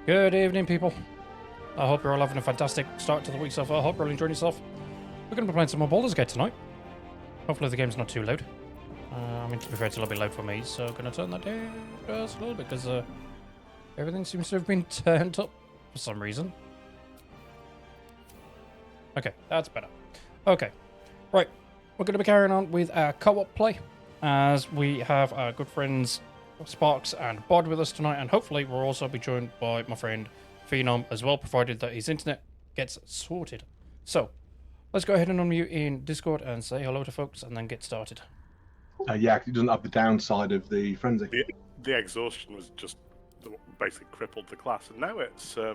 Good evening, people. I hope you're all having a fantastic start to the week so far. I hope you're all enjoying yourself. We're going to be playing some more Baldur's Gate tonight. Hopefully the game's not too loud. I mean, to be fair, it's a little bit loud for me, so I'm going to turn that down just a little bit, because everything seems to have been turned up for some reason. Okay, that's better. Okay, right. We're going to be carrying on with our co-op play, as we have our good friends Sparks and Bod with us tonight, and hopefully we'll also be joined by my friend Phenom as well, provided that his internet gets sorted. So, let's go ahead and unmute in Discord and say hello to folks, and then get started. Yeah, 'cause it doesn't have the downside of the frenzy. The exhaustion was just basically crippled the class, and now it's. I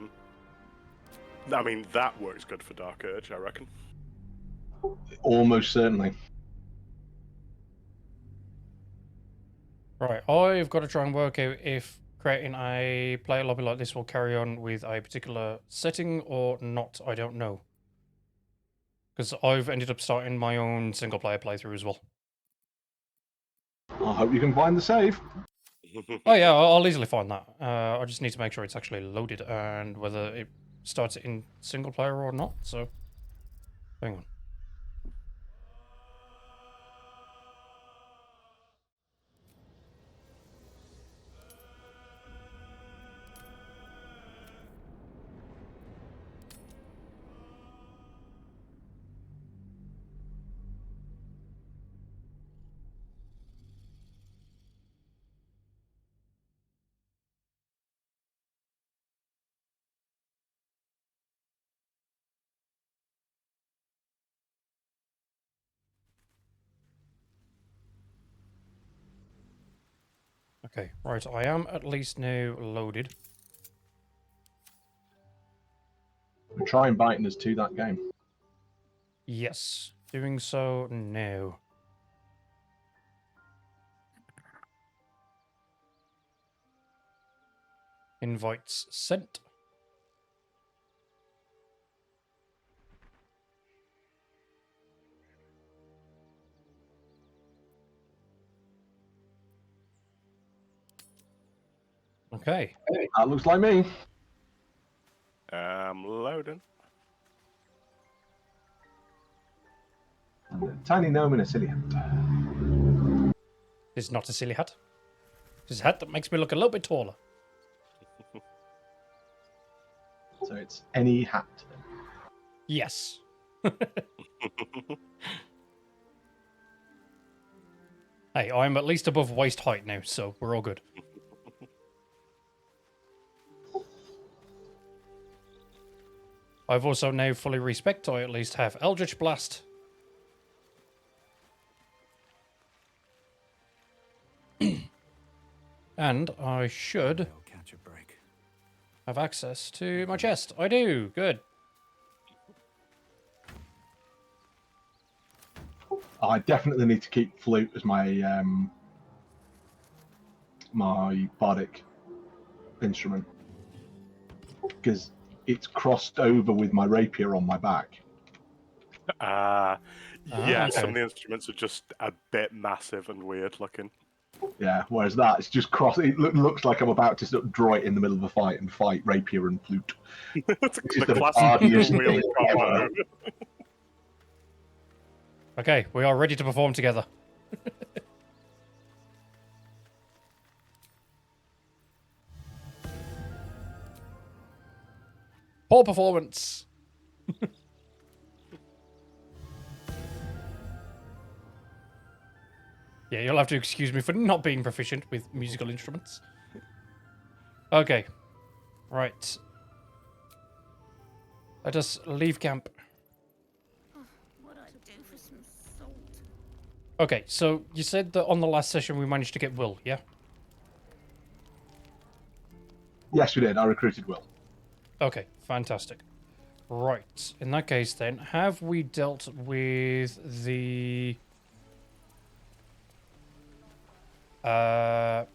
mean, that works good for Dark Urge, I reckon. Almost certainly. Right, I've got to try and work out if creating a player lobby like this will carry on with a particular setting or not. I don't know. Because I've ended up starting my own single player playthrough as well. I hope you can find the save. Oh yeah, I'll easily find that. I just need to make sure it's actually loaded and whether it starts it in single player or not. So, hang on. Okay, right, I am at least now loaded. We're trying biting us to that game. Yes, doing so now. Invites sent. Okay. That looks like me. Loading. And a tiny gnome in a silly hat. This is not a silly hat. This is a hat that makes me look a little bit taller. So it's any hat. Yes. Hey, I'm at least above waist height now, so we're all good. I've also now fully respect. I at least have Eldritch Blast. And I should catch a break. have access to my chest. I do. Good. I definitely need to keep flute as my my bardic instrument, because it's crossed over with my rapier on my back. Yeah, okay. some of the instruments are just a bit massive and weird looking. Yeah, whereas that it's just cross. It looks like I'm about to sort of draw it in the middle of a fight and fight rapier and flute. It's Which is the the classic hardiest wielding thing combo. ever. Okay, we are ready to perform together. Poor performance. Yeah, you'll have to excuse me for not being proficient with musical instruments. Okay. Right. Let us leave camp. What I do for some salt? Okay, so you said that on the last session we managed to get Will, yeah? Yes, we did. I recruited Will. Okay, fantastic. Right. In that case then, have we dealt with the... oh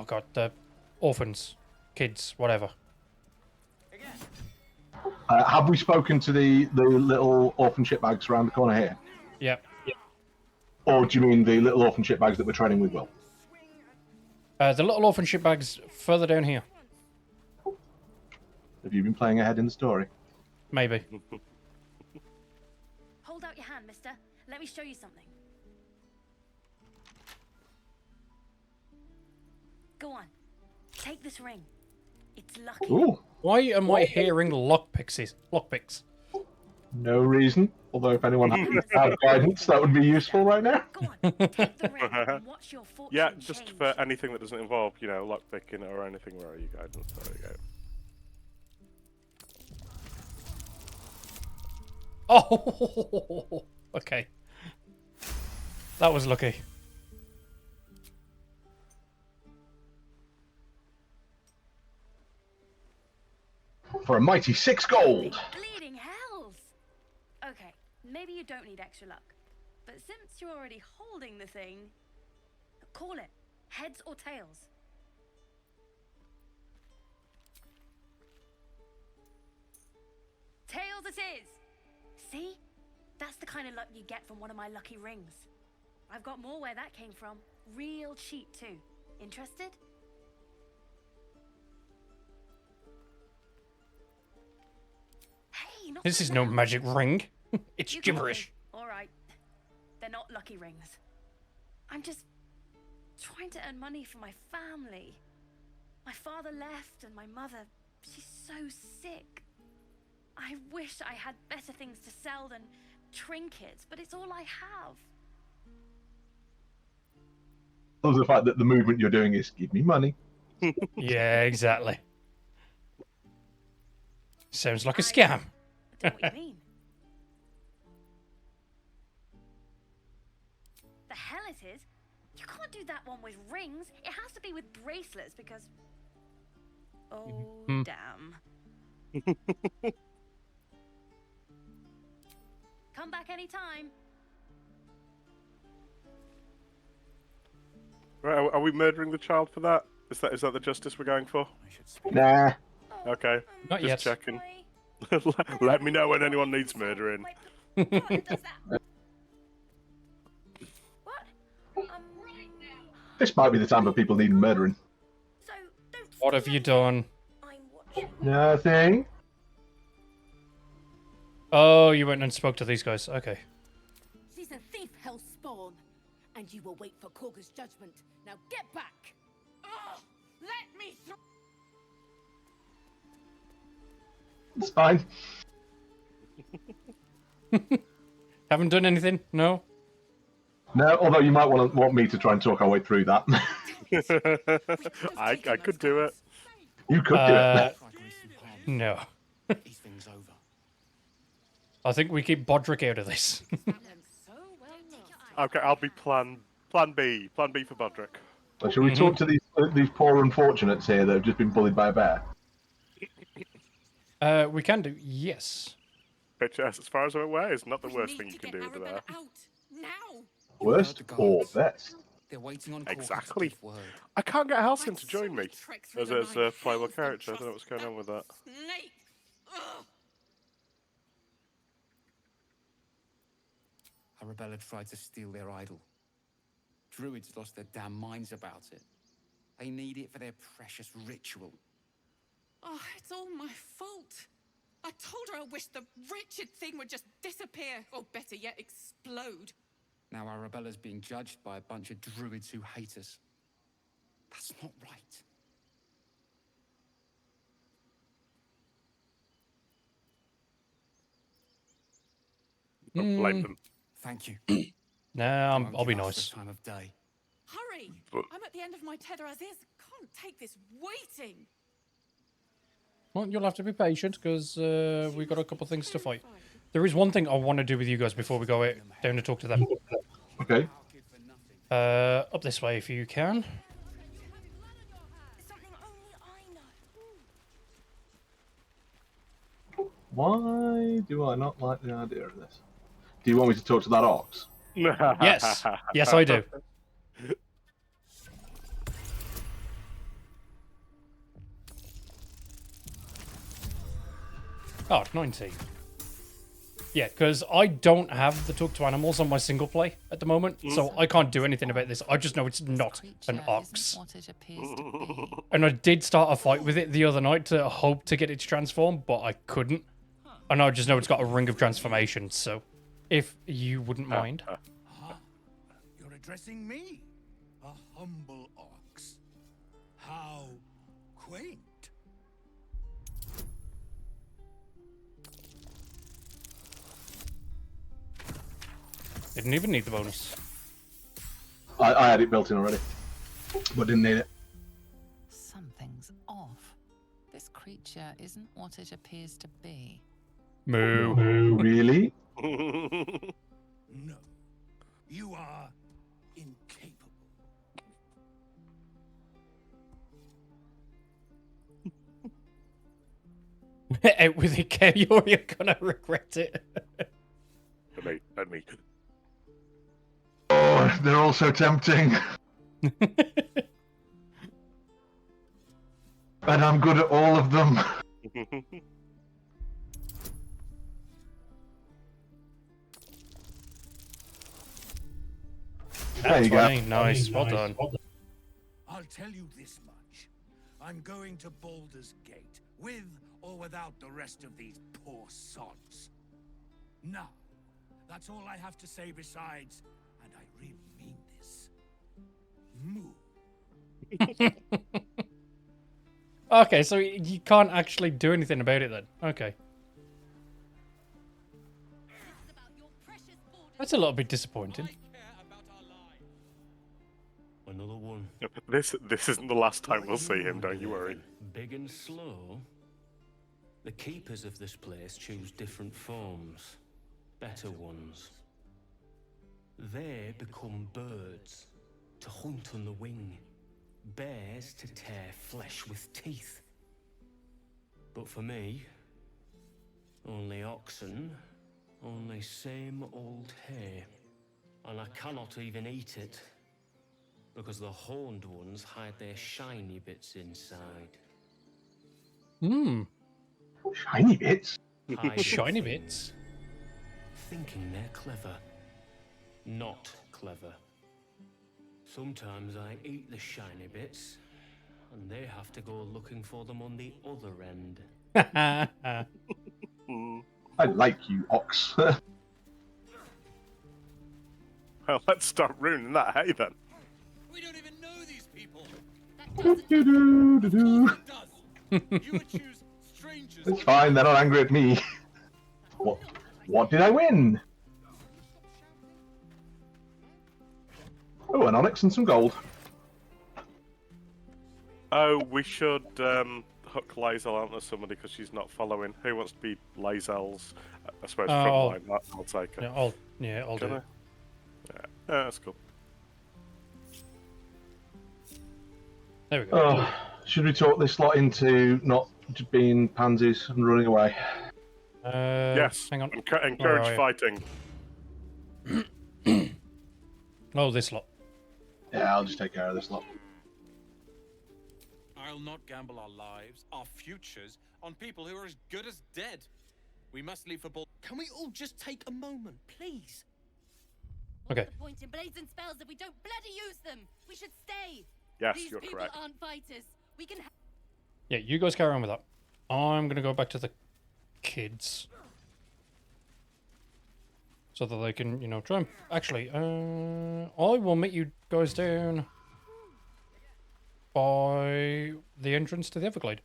god, the orphans, kids, whatever. Have we spoken to the little orphan shitbags around the corner here? Yep. Or do you mean the little orphan shitbags that we're training with Will? The little orphan shitbag's further down here. Have you been playing ahead in the story? Maybe. Hold out your hand, mister. Let me show you something. Go on. Take this ring. It's lucky. Ooh, Why am I hearing lockpicks? Lockpicks. no reason. Although if anyone has guidance, that would be useful right now. Go on. Take the ring and watch your fortune Yeah, just change. for anything that doesn't involve, you know, lockpicking or anything. Where are you guidance? There we go. Oh, okay. That was lucky. For a mighty 6 gold. Bleeding hells! Okay, maybe you don't need extra luck. But since you're already holding the thing, call it heads or tails. Tails it is! See? That's the kind of luck you get from one of my lucky rings. I've got more where that came from. Real cheap too. Interested? Hey, not This so is no loud. magic ring. It's You can gibberish. play. All right. They're not lucky rings. I'm just trying to earn money for my family. My father left and my mother, she's so sick. I wish I had better things to sell than trinkets, but it's all I have. Love the fact that the movement you're doing is give me money. Yeah, exactly. Sounds like a scam. I don't know what you mean. The hell it is? You can't do that one with rings. It has to be with bracelets because... Oh, Hmm. damn. Come back anytime. Right, are we murdering the child for that? Is that the justice we're going for? Nah. Okay, Not just yet. checking. Let me know when anyone needs murdering. What does that? What? This might be the time for people needing murdering. So don't. What have you done? I'm watching. Nothing. Oh, you went and spoke to these guys. Okay. She's a thief, hellspawn, and you will wait for Korga's judgment. Now get back! Ugh! Let me through! It's fine. Haven't done anything? No? No, although you might want me to try and talk our way through that. I could do it. You could do it. No. These things over. I think we keep Bodrick out of this. So well done. Okay, I'll be plan B for Bodrick. So shall we talk to these poor unfortunates here that have just been bullied by a bear? We can do, yes. Which, as far as I'm aware, is not the We worst need thing to you can get do with a bear. Arabella out now. Worst or best? They're waiting on Korga Exactly. to give word. I can't get Halcyon I'd to join me sooner trek through as the a nine playable hells than character. I don't know what's trust going on with that. Snake. Ugh. Arabella tried to steal their idol. Druids lost their damn minds about it. They need it for their precious ritual. Oh, it's all my fault. I told her I wished the wretched thing would just disappear, or better yet, explode. Now Arabella's being judged by a bunch of druids who hate us. That's not right. Don't blame them. Thank you. Nah, Won't I'll be give us nice. the time of day. Hurry! But- I'm at the end of my tether as is. Can't take this waiting. Well, you'll have to be patient because we've got a couple things to fight. There is one thing I want to do with you guys before we go out, down to talk to them. Okay. Up this way if you can. Something only I know. Why do I not like the idea of this? Do you want me to talk to that ox? Yes. Yes, I do. Oh, 19. Yeah, because I don't have the talk to animals on my single play at the moment, so I can't do anything about this. I just know it's not an ox. What it appears to be. And I did start a fight with it the other night to hope to get it to transform, but I couldn't. And I just know it's got a ring of transformation, so if you wouldn't mind. You're addressing me, a humble ox. How quaint. Didn't even need the bonus. I had it built in already, but didn't need it. Something's off. This creature isn't what it appears to be. Moo. Really? No, you are incapable. Out with it, Kev, you're gonna regret it. Let me. Oh, they're all so tempting. And I'm good at all of them. There you go. Nice, well done. I'll tell you this much. I'm going to Baldur's Gate, with or without the rest of these poor sods. Now, that's all I have to say besides, and I really mean this. Moo. Okay, so you can't actually do anything about it then. Okay. That's a little bit disappointing. Another one. This isn't the last time we'll see him, don't you worry. Big and slow. The keepers of this place choose different forms. Better ones. They become birds to hunt on the wing. Bears to tear flesh with teeth. But for me, only oxen, only same old hay. And I cannot even eat it, because the horned ones hide their shiny bits inside. Hmm. Shiny bits? Hide Shiny things, bits. thinking they're clever. Not clever. Sometimes I eat the shiny bits, and they have to go looking for them on the other end. I like you, ox. Well, let's start ruining that hay then. We don't even know these people. Do-do-do-do-do. It does. You would choose strangers. It's fine, they're not angry at me. What did I win? Oh, an onyx and some gold. Oh, we should hook Lae'zel onto somebody because she's not following. Who wants to be Lae'zel's? I suppose Oh. front line. I'll take her. I'll Can do I? it. Yeah, that's cool. There we go. Oh, should we talk this lot into not just being pansies and running away? Yes. Hang on. Encourage Where are fighting. Oh, this lot. Yeah, I'll just take care of this lot. I'll not gamble our lives, our futures, on people who are as good as dead. We must leave for Baldur. Can we all just take a moment, please? Okay. What's the point in blades and spells if we don't bloody use them? We should stay. Yes, These you're people correct. aren't fighters. We can. Yeah, you guys carry on with that. I'm gonna go back to the kids. So that they can, try and... Actually, I will meet you guys down by the entrance to the Everglade.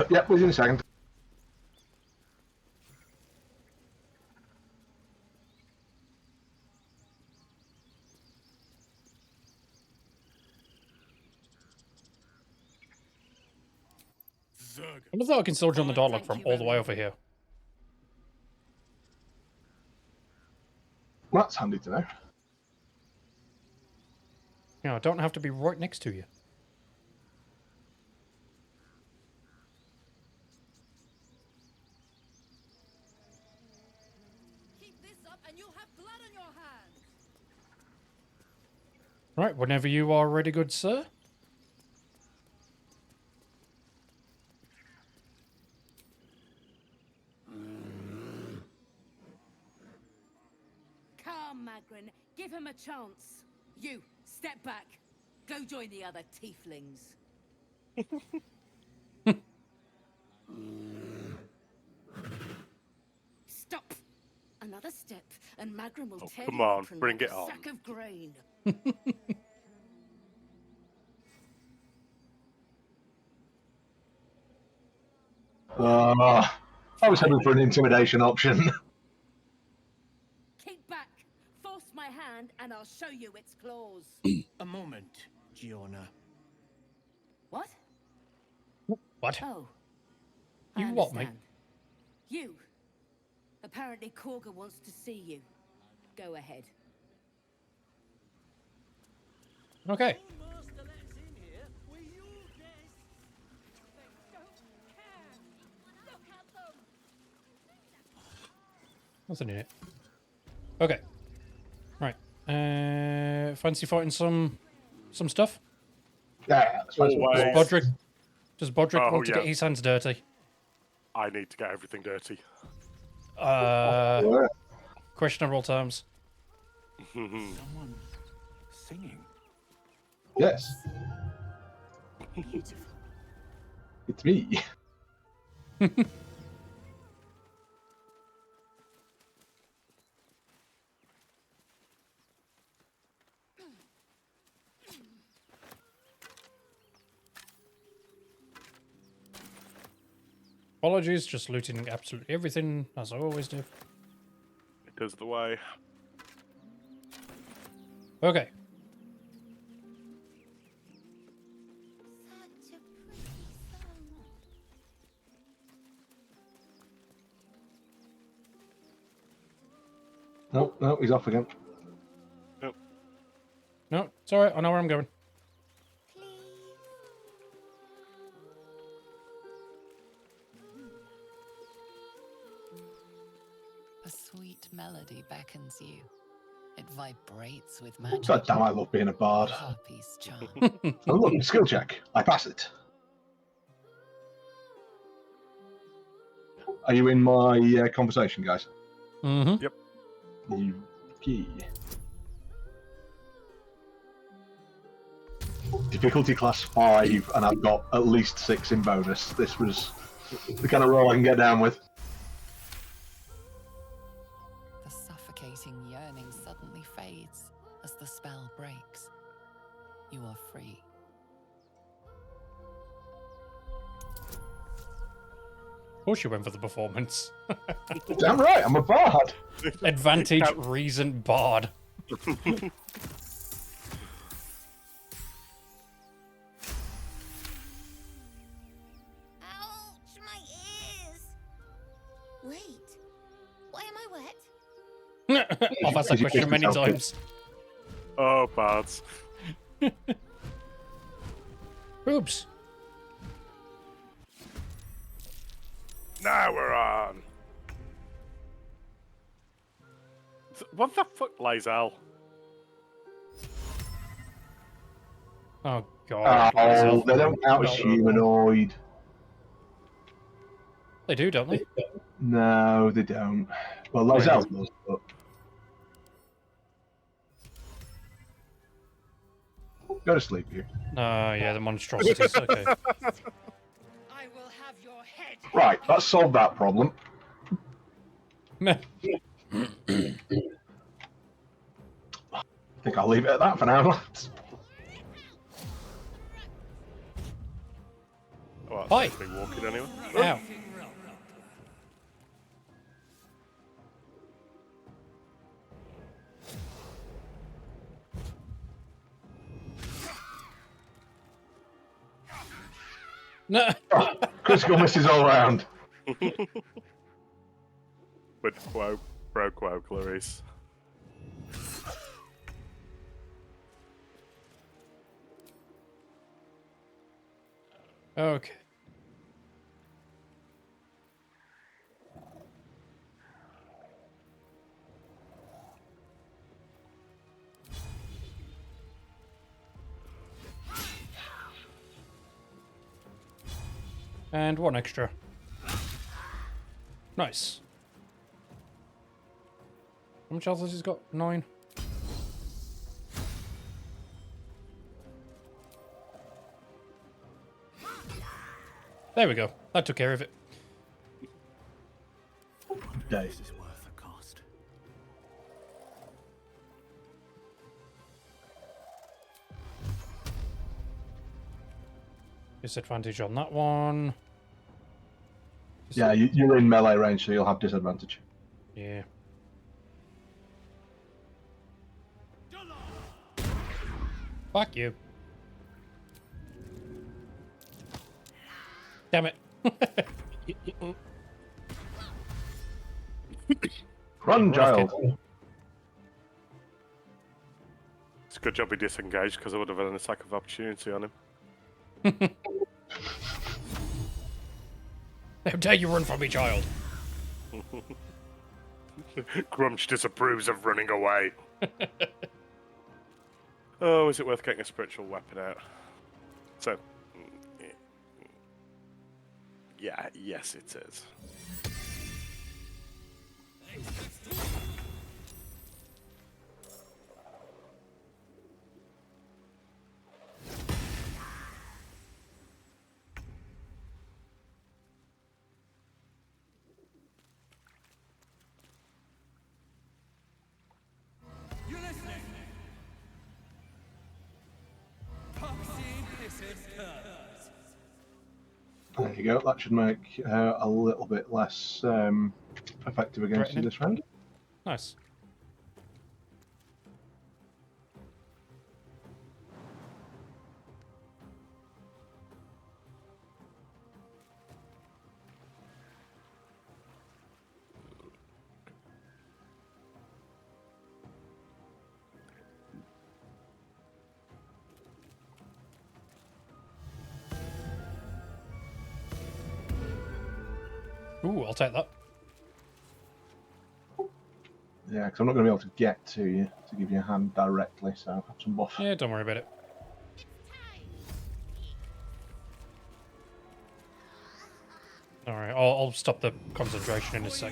Yep, within a second. Zerg. I wonder if I can still join the dialogue Thank from you, all the way Rowan. over here. Well, that's handy to know. I don't have to be right next to you. Keep this up, and you'll have blood on your hands. Right, whenever you are ready, good sir. Magrin. Give him a chance. You, step back. Go join the other tieflings. Stop. Another step, and Magrin will tear come you on, apron bring like it a on. sack of grain. I was hoping for an intimidation option. Keep back. Force my hand, and I'll show you its claws. A moment, Giona. What? What? Oh. You I what, mate? understand. You. Apparently Korga wants to see you. Go ahead. Okay. Nothing in it. Okay. Right. Fancy fighting some stuff? Yeah, that's fine. Always. Does Bodrick Oh, want to yeah. get his hands dirty? I need to get everything dirty. Questionable terms. Someone singing. Yes. It's me. Apologies, just looting absolutely everything, as I always do. It is the way. Okay. No, he's off again. No, it's alright, I know where I'm going. A sweet melody beckons you. It vibrates with magic. God damn, I love being a bard. Harpy's charm. Oh, look, skill check. I pass it. Are you in my conversation, guys? Mm-hmm. Yep. You key. Difficulty class 5, and I've got at least 6 in bonus. This was the kind of roll I can get down with. The suffocating yearning suddenly fades as the spell breaks. You are free. Of course you went for the performance. Damn right, I'm a bard. Advantage, reason, bard. Ouch, my ears! Wait, why am I wet? I've asked that question many times. Oh, bards. Oops. Now we're on. What the fuck, Lysel? Oh god. Oh, they don't count as No. humanoid. They do, don't they? No, they don't. Well, Lysel does, but... Go to sleep, you. Yeah, the monstrosities. Okay. I will have your head. Right, let's solve that problem. Meh. I think I'll leave it at that for now. Oh, Hi. that's me walking anyway. Ow. No. Critical misses all round. With quo, pro quo, Clarice. Okay. And one extra. Nice. How much health has he got? 9? There we go. That took care of it. Day. This is worth the cost. Disadvantage on that one. Yeah, you're in melee range, so you'll have disadvantage. Yeah. Fuck you. Damn it. Run, child. It's a good job he disengaged because I would have had an attack of opportunity on him. How dare you run from me, child? Grumsh disapproves of running away. Oh, is it worth getting a spiritual weapon out? So, yeah, yes, it is. You listening? There you go. That should make a little bit less effective against you this round. Nice. Ooh, I'll take that. Yeah, because I'm not going to be able to get to you to give you a hand directly, so have some buff. Yeah, don't worry about it. Alright, I'll stop the concentration in a sec.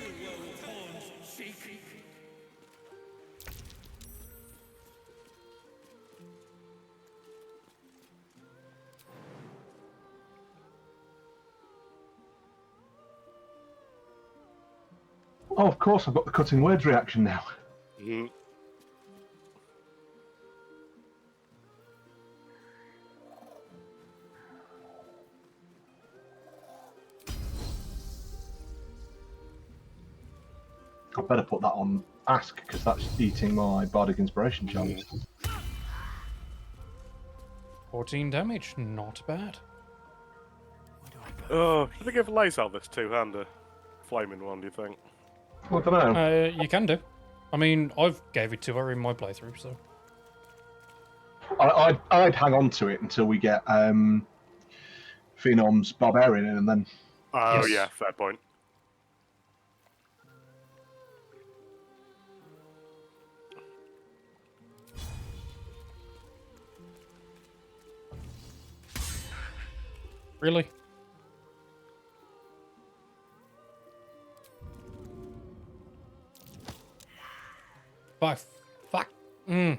Oh, of course, I've got the cutting words reaction now. Mm. I better put that on Ask, because that's eating my Bardic Inspiration challenge. 14 damage, not bad. Oh, should I give Lazel this two-hander flaming one, do you think? I don't know. You can do. I mean, I've gave it to her in my playthrough, so... I'd hang on to it until we get Phenom's Barbarian in, and then... Oh, Yes. yeah, fair point. Really? Fuck. Fuck. Okay.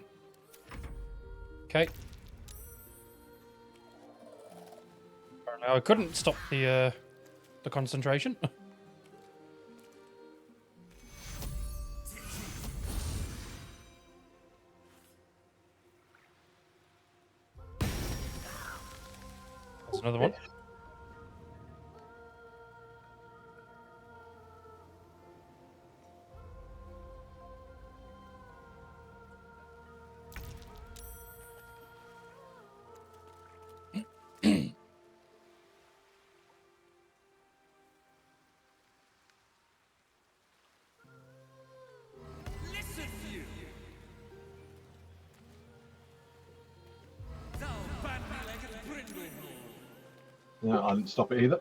Now I couldn't stop the concentration. That's another one. Listen, you! Thou bandy-legged brindle. Yeah, I didn't stop it either.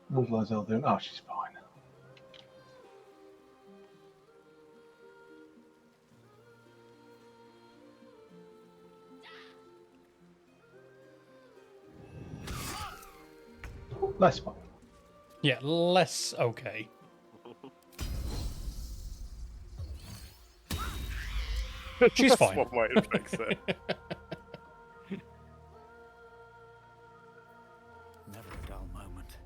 What's Lazel doing? Oh, she's fine. Less fine. Yeah, less okay. She's That's fine. one way to fix it. Never a dull moment.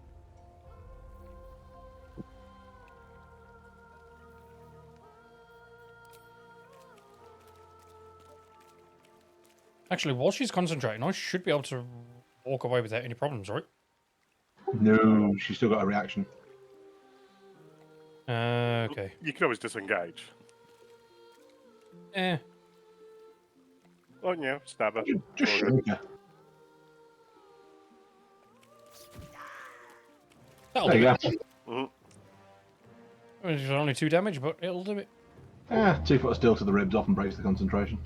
Actually, while she's concentrating, I should be able to walk away without any problems, right? No, she's still got a reaction. Okay. You can always disengage. Eh. Oh, yeah, stab her. Just All shoot good. her. That'll There do you it. go. Mhm. It's only 2 damage, but it'll do it. 2 foot of steel to the ribs often breaks the concentration.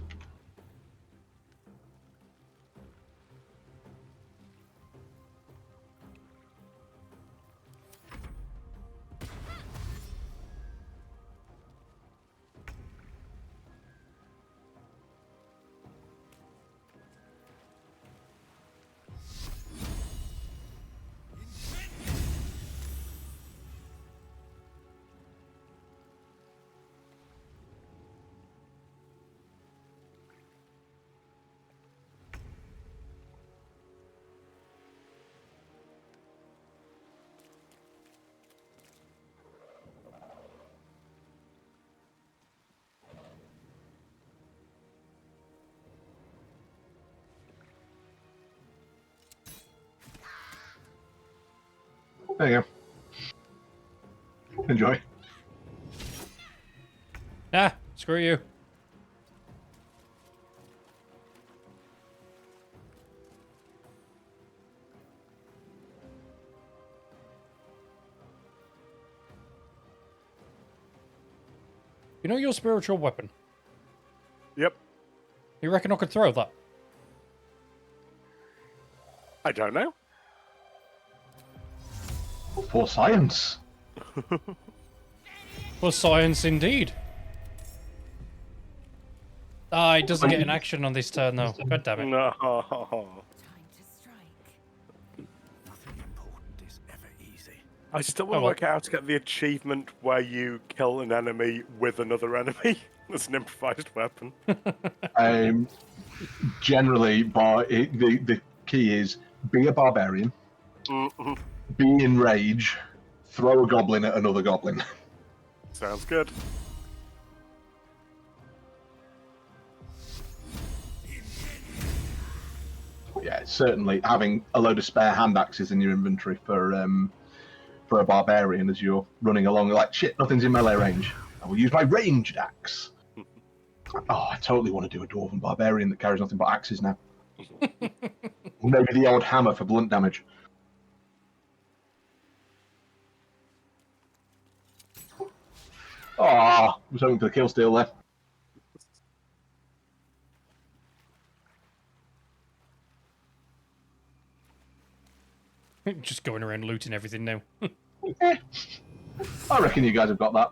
There you go. Enjoy. Ah, screw you. You know your spiritual weapon? Yep. You reckon I could throw that? I don't know. For science. For science, indeed. Ah, it doesn't get an action on this turn, though. God damn it. No. Nothing important is ever easy. I still want to well. work out how to get the achievement where you kill an enemy with another enemy. That's an improvised weapon. Generally, the key is be a barbarian, be in rage, throw a goblin at another goblin. Sounds good. Yeah, certainly having a load of spare hand axes in your inventory for a barbarian as you're running along, like shit, nothing's in melee range. I will use my ranged axe. Oh, I totally want to do a dwarven barbarian that carries nothing but axes now. Maybe the odd hammer for blunt damage. Oh, I was hoping for the kill steal there. Just going around looting everything now. I reckon you guys have got that.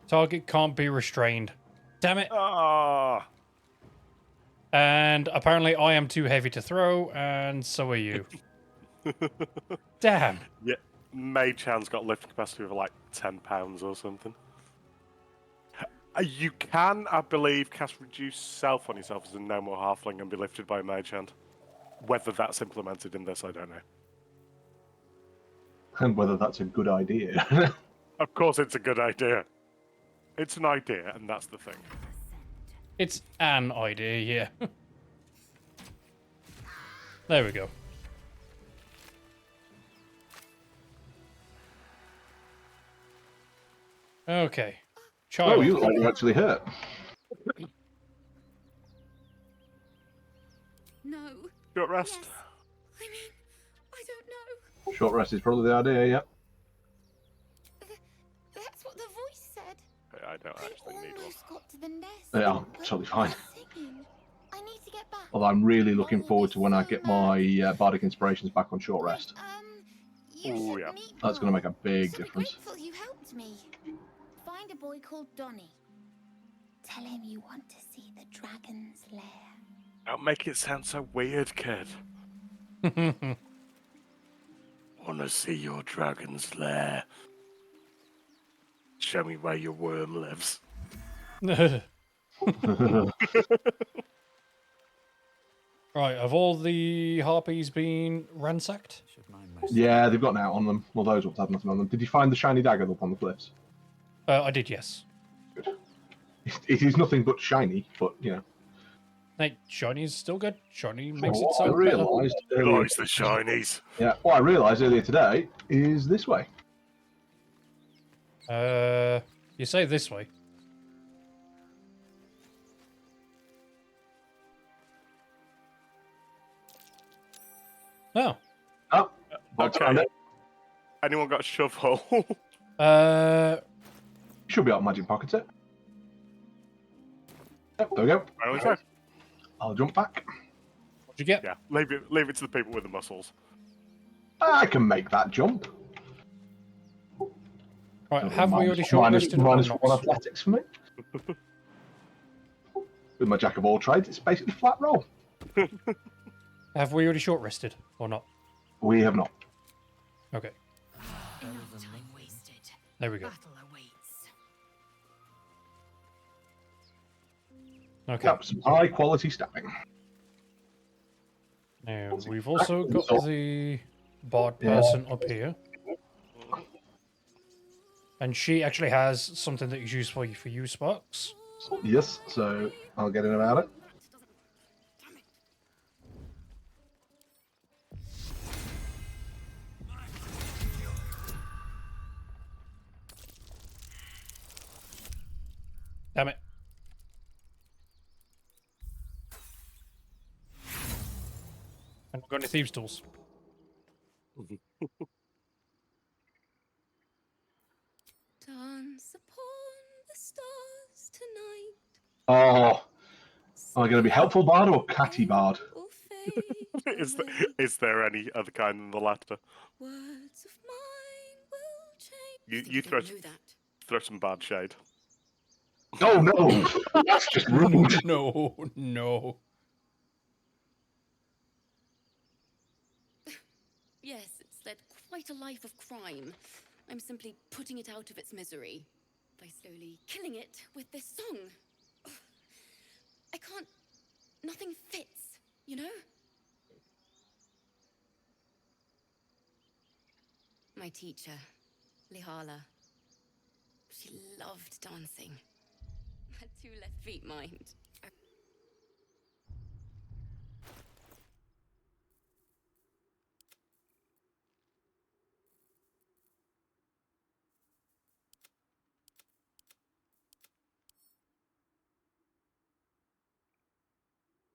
Target can't be restrained. Damn it. Ah. And apparently I am too heavy to throw, and so are you. Damn. Yeah, Mage Hand's got lift capacity of like £10 or something. You can, I believe, cast Reduce Self on yourself as a No More Halfling and be lifted by a Mage Hand. Whether that's implemented in this, I don't know. And whether that's a good idea. Of course it's a good idea. It's an idea, and that's the thing. It's an idea, yeah. There we go. Okay. Child. Oh, you look like you're actually hurt. No. Short rest. Yes. I mean, I don't know. Short rest is probably the idea, yeah. That's what the voice said. I don't actually need one. Almost got to the nest. Yeah, but totally fine. singing. I need to get back. Although I'm really looking forward to when I get my Bardic Inspirations back on short rest. You Ooh, should yeah. meet That's going to one. make a big Should be difference. grateful you helped me. Find a boy called Donny. Tell him you want to see the dragon's lair. Don't make it sound so weird, kid. want to see your dragon's lair. Show me where your worm lives. Right, have all the harpies been ransacked? Yeah, they've got an out on them. Well, those ones have nothing on them. Did you find the shiny dagger up on the cliffs? I did, yes. Good. It is nothing but shiny, but, you know. Hey, shiny is still good. Shiny makes it What I sound better. realised earlier... Likes the shinies. Yeah, what I realised earlier today is this way. You say this way. Oh. Oh, okay. Anyone got a shovel? Should be out magic pocket it. Yep, there we go. Right. I'll jump back. What'd you get? Yeah, leave it to the people with the muscles. I can make that jump. Right, have we already shortlisted minus one athletics for me? With my jack of all trades, it's basically flat roll. Have we already short rested or not? We have not. Okay. There we go. Okay. Yep, some high quality stabbing. Now we've also got the bard person up here. And she actually has something that is useful for you, Sparks. Yes, so I'll get in about it. Damn it. And we've got any thieves' tools. Dance upon the stars tonight. Oh, am I going to be helpful bard or catty bard? Is there any other kind than the latter? Words of mine will change. You throw some bad shade. Oh no, that's just rude. No. Yes, it's led quite a life of crime. I'm simply putting it out of its misery by slowly killing it with this song. I can't... Nothing fits, you know? My teacher, Lihala, she loved dancing. Had 2 left feet, mind.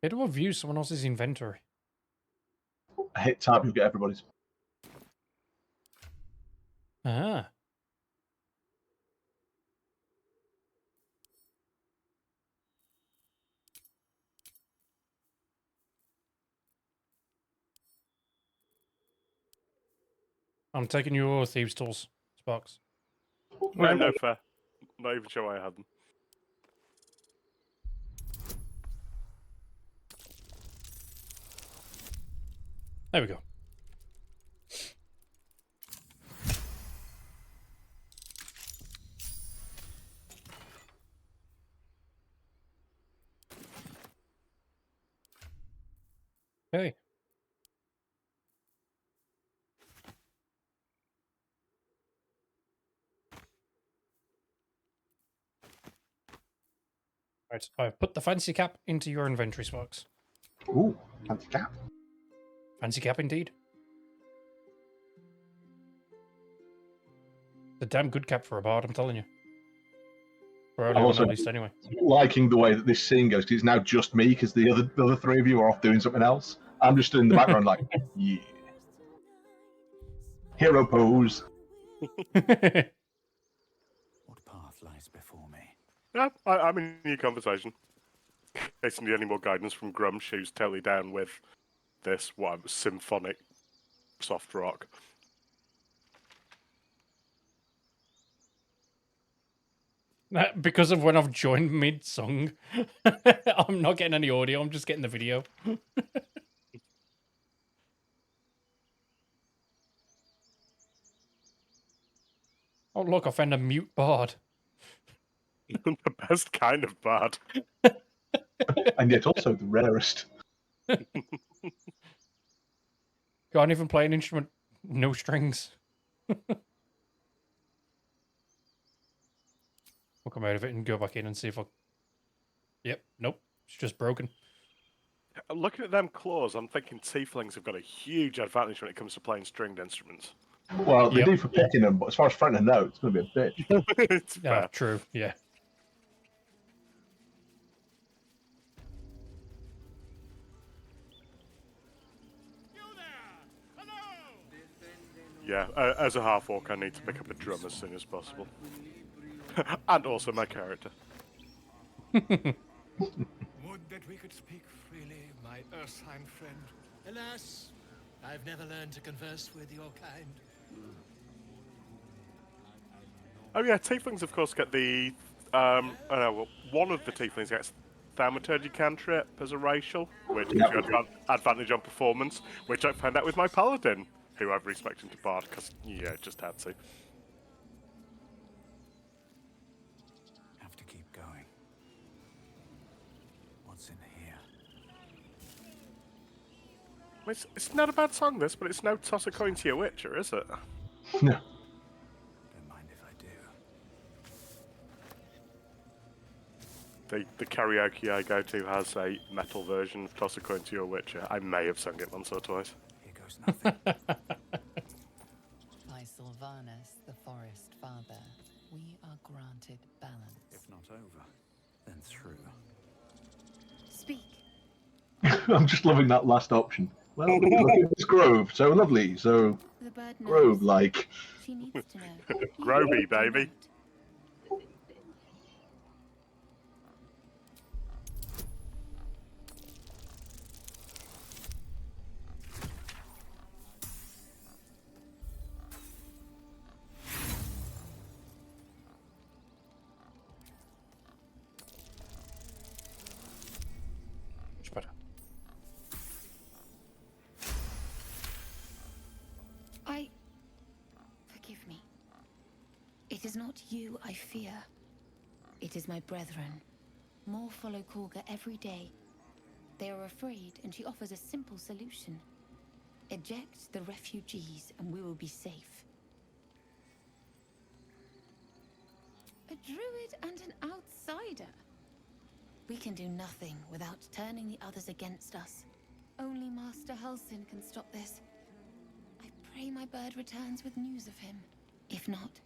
How do I view someone else's inventory? Hit tab, you'll get everybody's. Ah. I'm taking your thieves' tools, Sparks. No fair. Not even sure I had them. There we go. Okay. Right, I've put the fancy cap into your inventory, Sparks. Ooh, fancy cap. Fancy cap indeed. The damn good cap for a bard, I'm telling you. For early I'm on, also at least, anyway. liking the way that this scene goes, because it's now just me, because the other 3 of you are off doing something else. I'm just in the background like, yeah. Hero pose. What path lies before me? Yeah, I'm in your conversation. In case you need any more guidance from Grumsh, who's totally down with this, symphonic soft rock. Because of when I've joined mid-song, I'm not getting any audio, I'm just getting the video. Oh, look, I found a mute bard. The best kind of bard. And yet also the rarest. Can't even play an instrument. No strings. We'll come out of it and go back in and see if I... Yep, nope. It's just broken. Looking at them claws, I'm thinking tieflings have got a huge advantage when it comes to playing stringed instruments. Well, they do for picking them, but as far as fretting a note, it's going to be a bitch. It's fair. True, yeah. Yeah, as a half-orc, I need to pick up a drum as soon as possible. And also my character. Would that we could speak freely, my Ursine friend. Alas, I've never learned to converse with your kind. Oh yeah, tieflings of course get the... I don't know, well, one of the tieflings gets Thaumaturgy cantrip as a racial, which gives you advantage on performance, which I found out with my paladin, who I've respected to bard, because, yeah, just had to. Have to keep going. What's in here? It's not a bad song, this, but it's no toss a coin to your witcher, is it? No. Don't mind if I do. The karaoke I go to has a metal version of Toss a Coin to Your Witcher. I may have sung it once or twice. Here goes nothing. By Sylvanus, the Forest Father, we are granted balance. If not over, then through. Speak. I'm just loving that last option. Well, look at this grove, so lovely, so The bird knows. grove-like. She needs to know. Groby, baby. Much better. Forgive me. It is not you I fear. It is my brethren. More follow Korga every day. They are afraid, and she offers a simple solution. Eject the refugees, and we will be safe. A druid and an outsider. We can do nothing without turning the others against us. Only Master Halsin can stop this. I pray my bird returns with news of him. If not,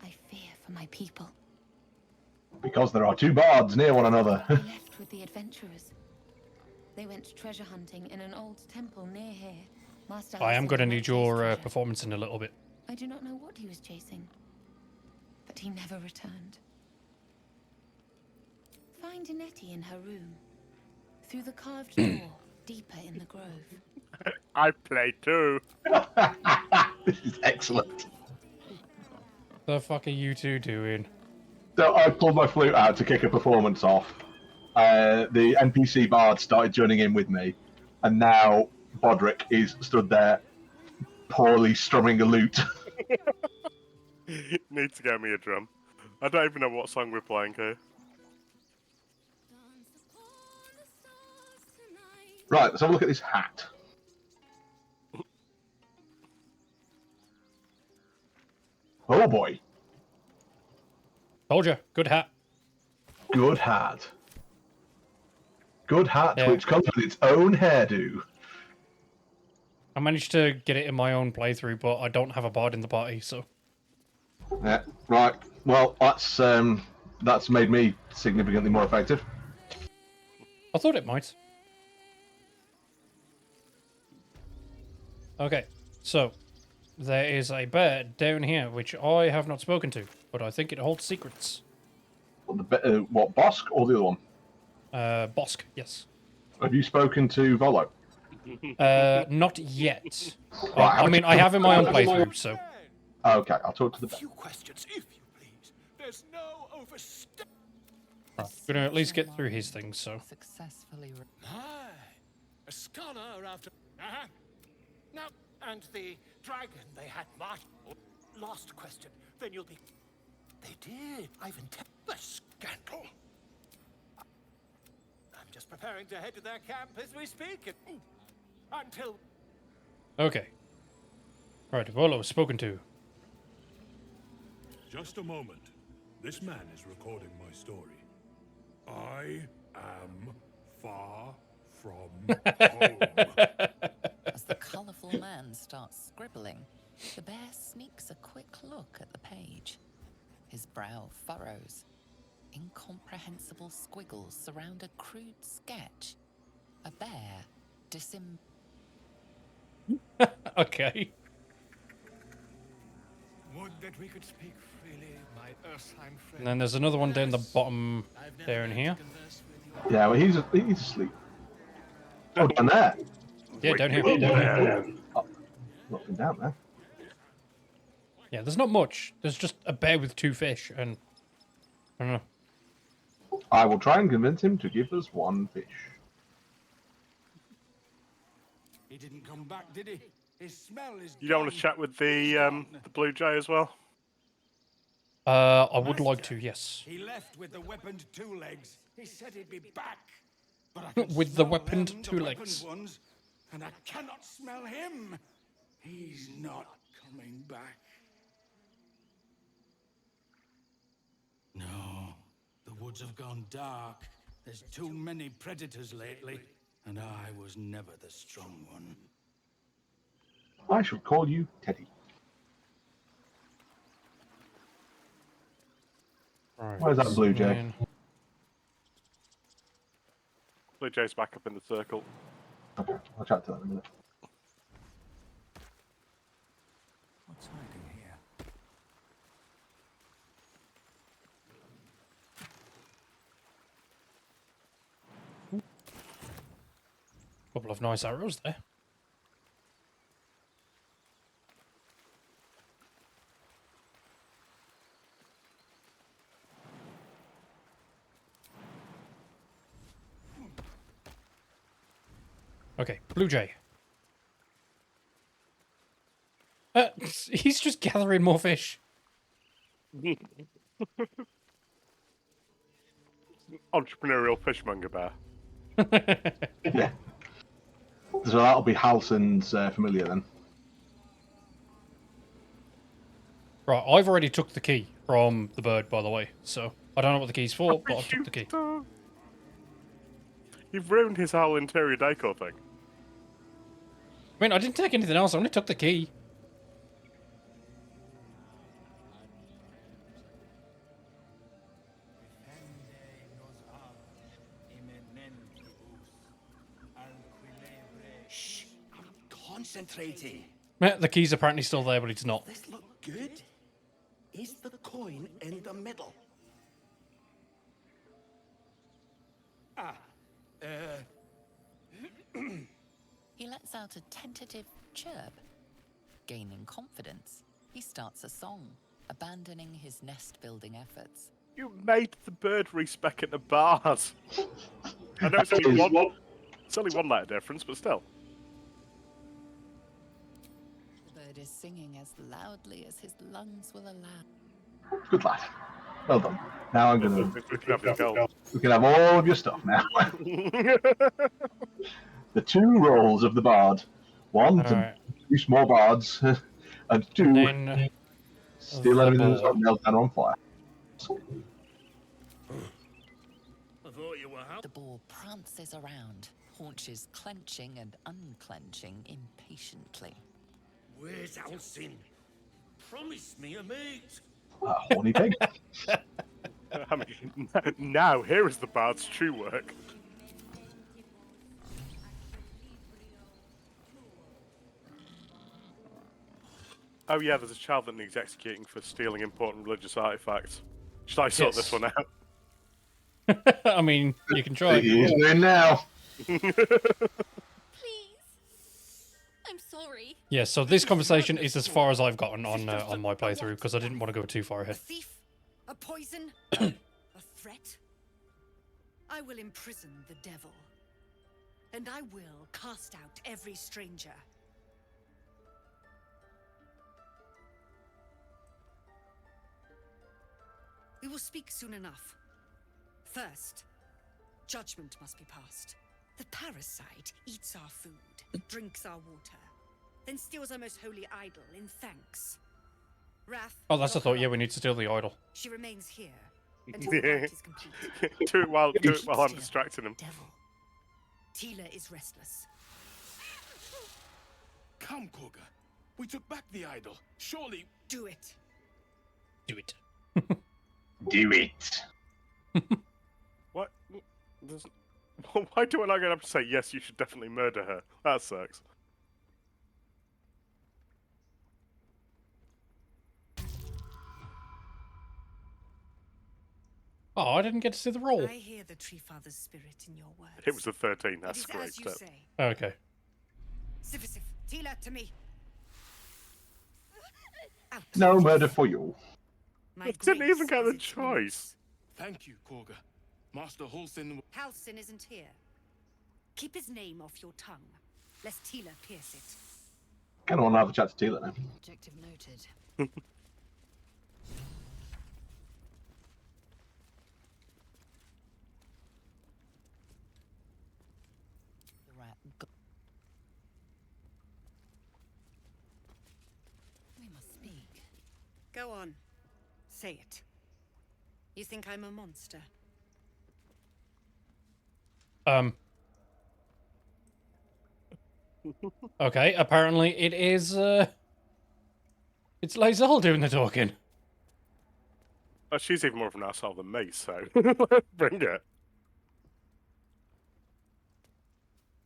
I fear for my people. Because there are two bards near one another. I left with the adventurers. They went treasure hunting in an old temple near here. Master I am Halsin going to did not need chase your treasure. performance in a little bit. I do not know what he was chasing, but he never returned. Find Nettie in her room. Through the carved door, deeper in the grove. I play too. This is excellent. The fuck are you two doing? So I pulled my flute out to kick a performance off. The NPC bard started joining in with me, and now Bodrick is stood there, poorly strumming a lute. Need to get me a drum. I don't even know what song we're playing here. Right, let's have a look at this hat. Oh boy. Told you, good hat. Good hat. Good hat, Yeah. which comes with its own hairdo. I managed to get it in my own playthrough, but I don't have a bard in the party, so... Yeah, right. Well, that's made me significantly more effective. I thought it might. Okay, so there is a bear down here which I have not spoken to, but I think it holds secrets. What, Bosk or the other one? Bosk, yes. Have you spoken to Volo? Not yet. Right, I mean, I have in my own playthrough, so... Okay, I'll talk to the bear. Few questions, if you please. There's no overstep. I'm gonna at least get through his things, so... Successfully... My, a scholar after... Uh-huh. Now, and the dragon they had marked... last question, then you'll be... They did. I've intended the scandal. I'm just preparing to head to their camp as we speak. Until... Okay. Right, Volo was spoken to. Just a moment. This man is recording my story. I am far from home. As the colourful man starts scribbling, the bear sneaks a quick look at the page. His brow furrows. Incomprehensible squiggles surround a crude sketch. A bear Okay. Would that we could speak freely, my Ursine friend. And then there's another one down the bottom there and here. Yeah, well, he's asleep. Oh, down there. Yeah, down here. Oh, nothing down there. Yeah, there's not much. There's just a bear with 2 fish, and I don't know. I will try and convince him to give us 1 fish. He didn't come back, did he? His smell is. You don't want to chat with the blue jay as well? I would like to, yes. He left with the weaponed 2 legs. He said he'd be back. But I can With the smell weaponed them, 2 the legs. weaponed ones, and I cannot smell him. He's not coming back. No, the woods have gone dark. There's too many predators lately, and I was never the strong one. I shall call you Teddy. Right, Where's that blue jay? Blue jay's back up in the circle. Okay, I'll chat to that in a minute. What's hiding here? Couple of nice arrows there. Okay, blue jay. He's just gathering more fish. Entrepreneurial fishmonger bear. Yeah. So that'll be Halson's familiar then. Right, I've already took the key from the bird, by the way, so I don't know what the key's for, but I took the key. You've ruined his whole interior decor thing. I mean, I didn't take anything else, I only took the key. Shh, I'm concentrating. The key's apparently still there, but it's not. This look good? Is the coin in the middle? He lets out a tentative chirp. Gaining confidence, he starts a song, abandoning his nest-building efforts. You made the bird respec at the bars. I know it's only one letter difference, but still. The bird is singing as loudly as his lungs will allow. Good lad. Well done. Now I'm gonna. We can have the gold. We can have all of your stuff now. The 2 roles of the bard. 1 to 2 small bards, and 2 And then, steal everything that's got nailed down on fire. The boar prances around, haunches clenching and unclenching impatiently. Where's Alcin? Promise me a mate. Horny pig. I mean, now here is the bard's true work. Oh yeah, there's a child that needs executing for stealing important religious artifacts. Should I sort this one out? I mean, you can try. He's in now. Please. I'm sorry. Yeah, so this conversation is as far as I've gotten on my playthrough, because I didn't want to go too far A ahead. thief? A poison? A threat? I will imprison the devil. And I will cast out every stranger. We will speak soon enough. First, judgment must be passed. The parasite eats our food, drinks our water, then steals our most holy idol in thanks. Wrath. Oh, that's the thought. Yeah, we need to steal the idol. She remains here until the rite is complete. do it while I'm distracting him. Devil. Tila is restless. Come, Korga. We took back the idol. Surely. Do it. Do it. Do it. What? Why do I not get up to say yes? You should definitely murder her. That sucks. Oh, I didn't get to see the roll. I hear the Tree Father's spirit in your words. It was a 13. That's it is great. as you say. Okay. Sifisif, Tila to me. Out. No murder for you. My I didn't grace even get is the its choice. Thank you, Korga. Master Halsin. Halsin isn't here. Keep his name off your tongue, lest Tila pierce it. Kind of want to have a chat to Tila now. Objective noted. The rat. We must speak. Go on. Say it. You think I'm a monster? Okay, apparently it is, it's Lae'zel doing the talking. She's even more of an asshole than me, so bring it.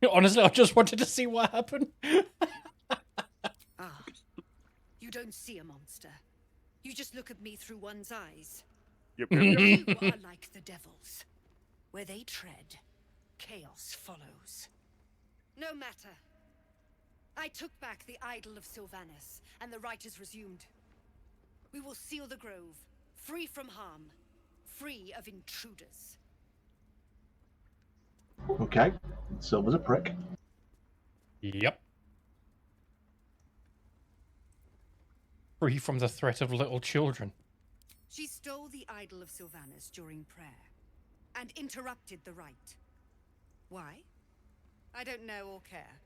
Honestly, I just wanted to see what happened. Ah. You don't see a monster. You just look at me through one's eyes. Yep. You are like the devils. Where they tread, chaos follows. No matter. I took back the idol of Sylvanas, and the rite is resumed. We will seal the grove, free from harm, free of intruders. Okay. Silver's a prick. Yep. Free from the threat of little children. She stole the idol of Sylvanas during prayer, and interrupted the rite. Why? I don't know or care.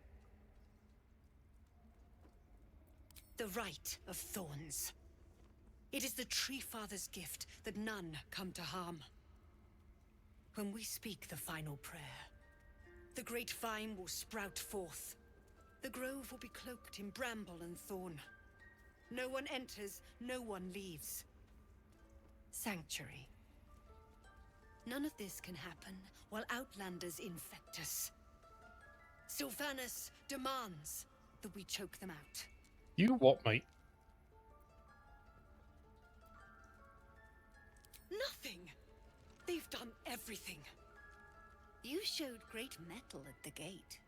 The Rite of Thorns. It is the Tree Father's gift that none come to harm. When we speak the final prayer, the great vine will sprout forth. The grove will be cloaked in bramble and thorn. No one enters, no one leaves. Sanctuary. None of this can happen while Outlanders infect us. Sylvanas demands that we choke them out. You what, mate? Nothing! They've done everything. You showed great mettle at the gate.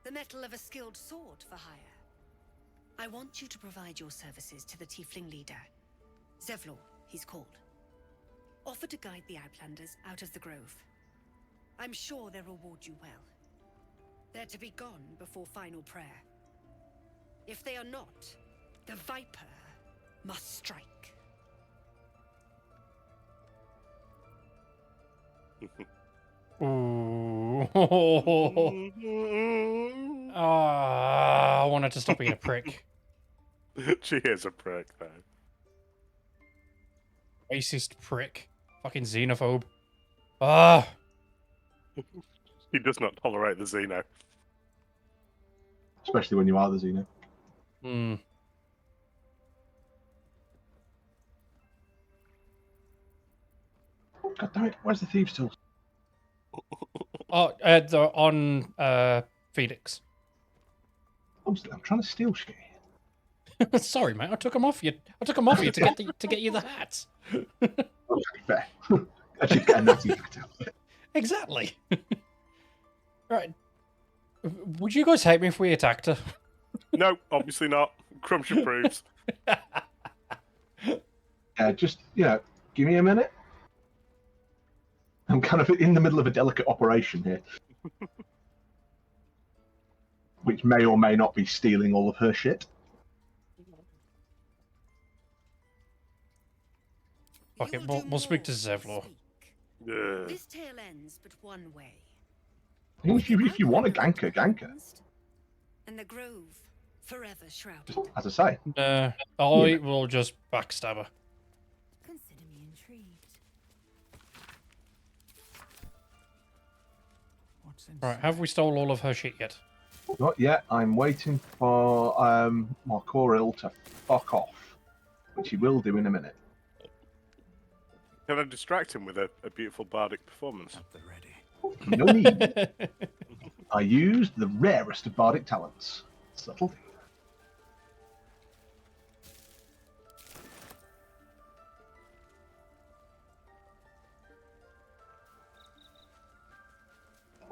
The mettle of a skilled sword for hire. I want you to provide your services to the Tiefling leader. Zevlor, he's called. Offer to guide the Outlanders out of the grove. I'm sure they'll reward you well. They're to be gone before final prayer. If they are not, the Viper must strike. Ooh. I wanted to stop being a prick. She is a prick, though. Racist prick. Fucking xenophobe. Ah. He does not tolerate the Xeno. Especially when you are the Xeno. Hmm. God damn it, where's the thieves' tools? Oh, they're on Phoenix. I'm trying to steal shit. Sorry, mate. I took them off you. I took them off you to get you the hats. Okay, fair. I should get a natty hat out. Exactly. Right. Would you guys hate me if we attacked her? No, obviously not. Crumsh approves. Just, give me a minute. I'm kind of in the middle of a delicate operation here. Which may or may not be stealing all of her shit. Fuck it, we'll speak to Zevlor. This tale ends but one way. If you want a ganker, ganker. And the grove forever shrouded. As I say. I will just backstab her. Consider me intrigued. Right, have we stole all of her shit yet? Not yet. I'm waiting for Marcoril to fuck off, which he will do in a minute. Can I distract him with a beautiful bardic performance? No need. I used the rarest of bardic talents. Subtlety.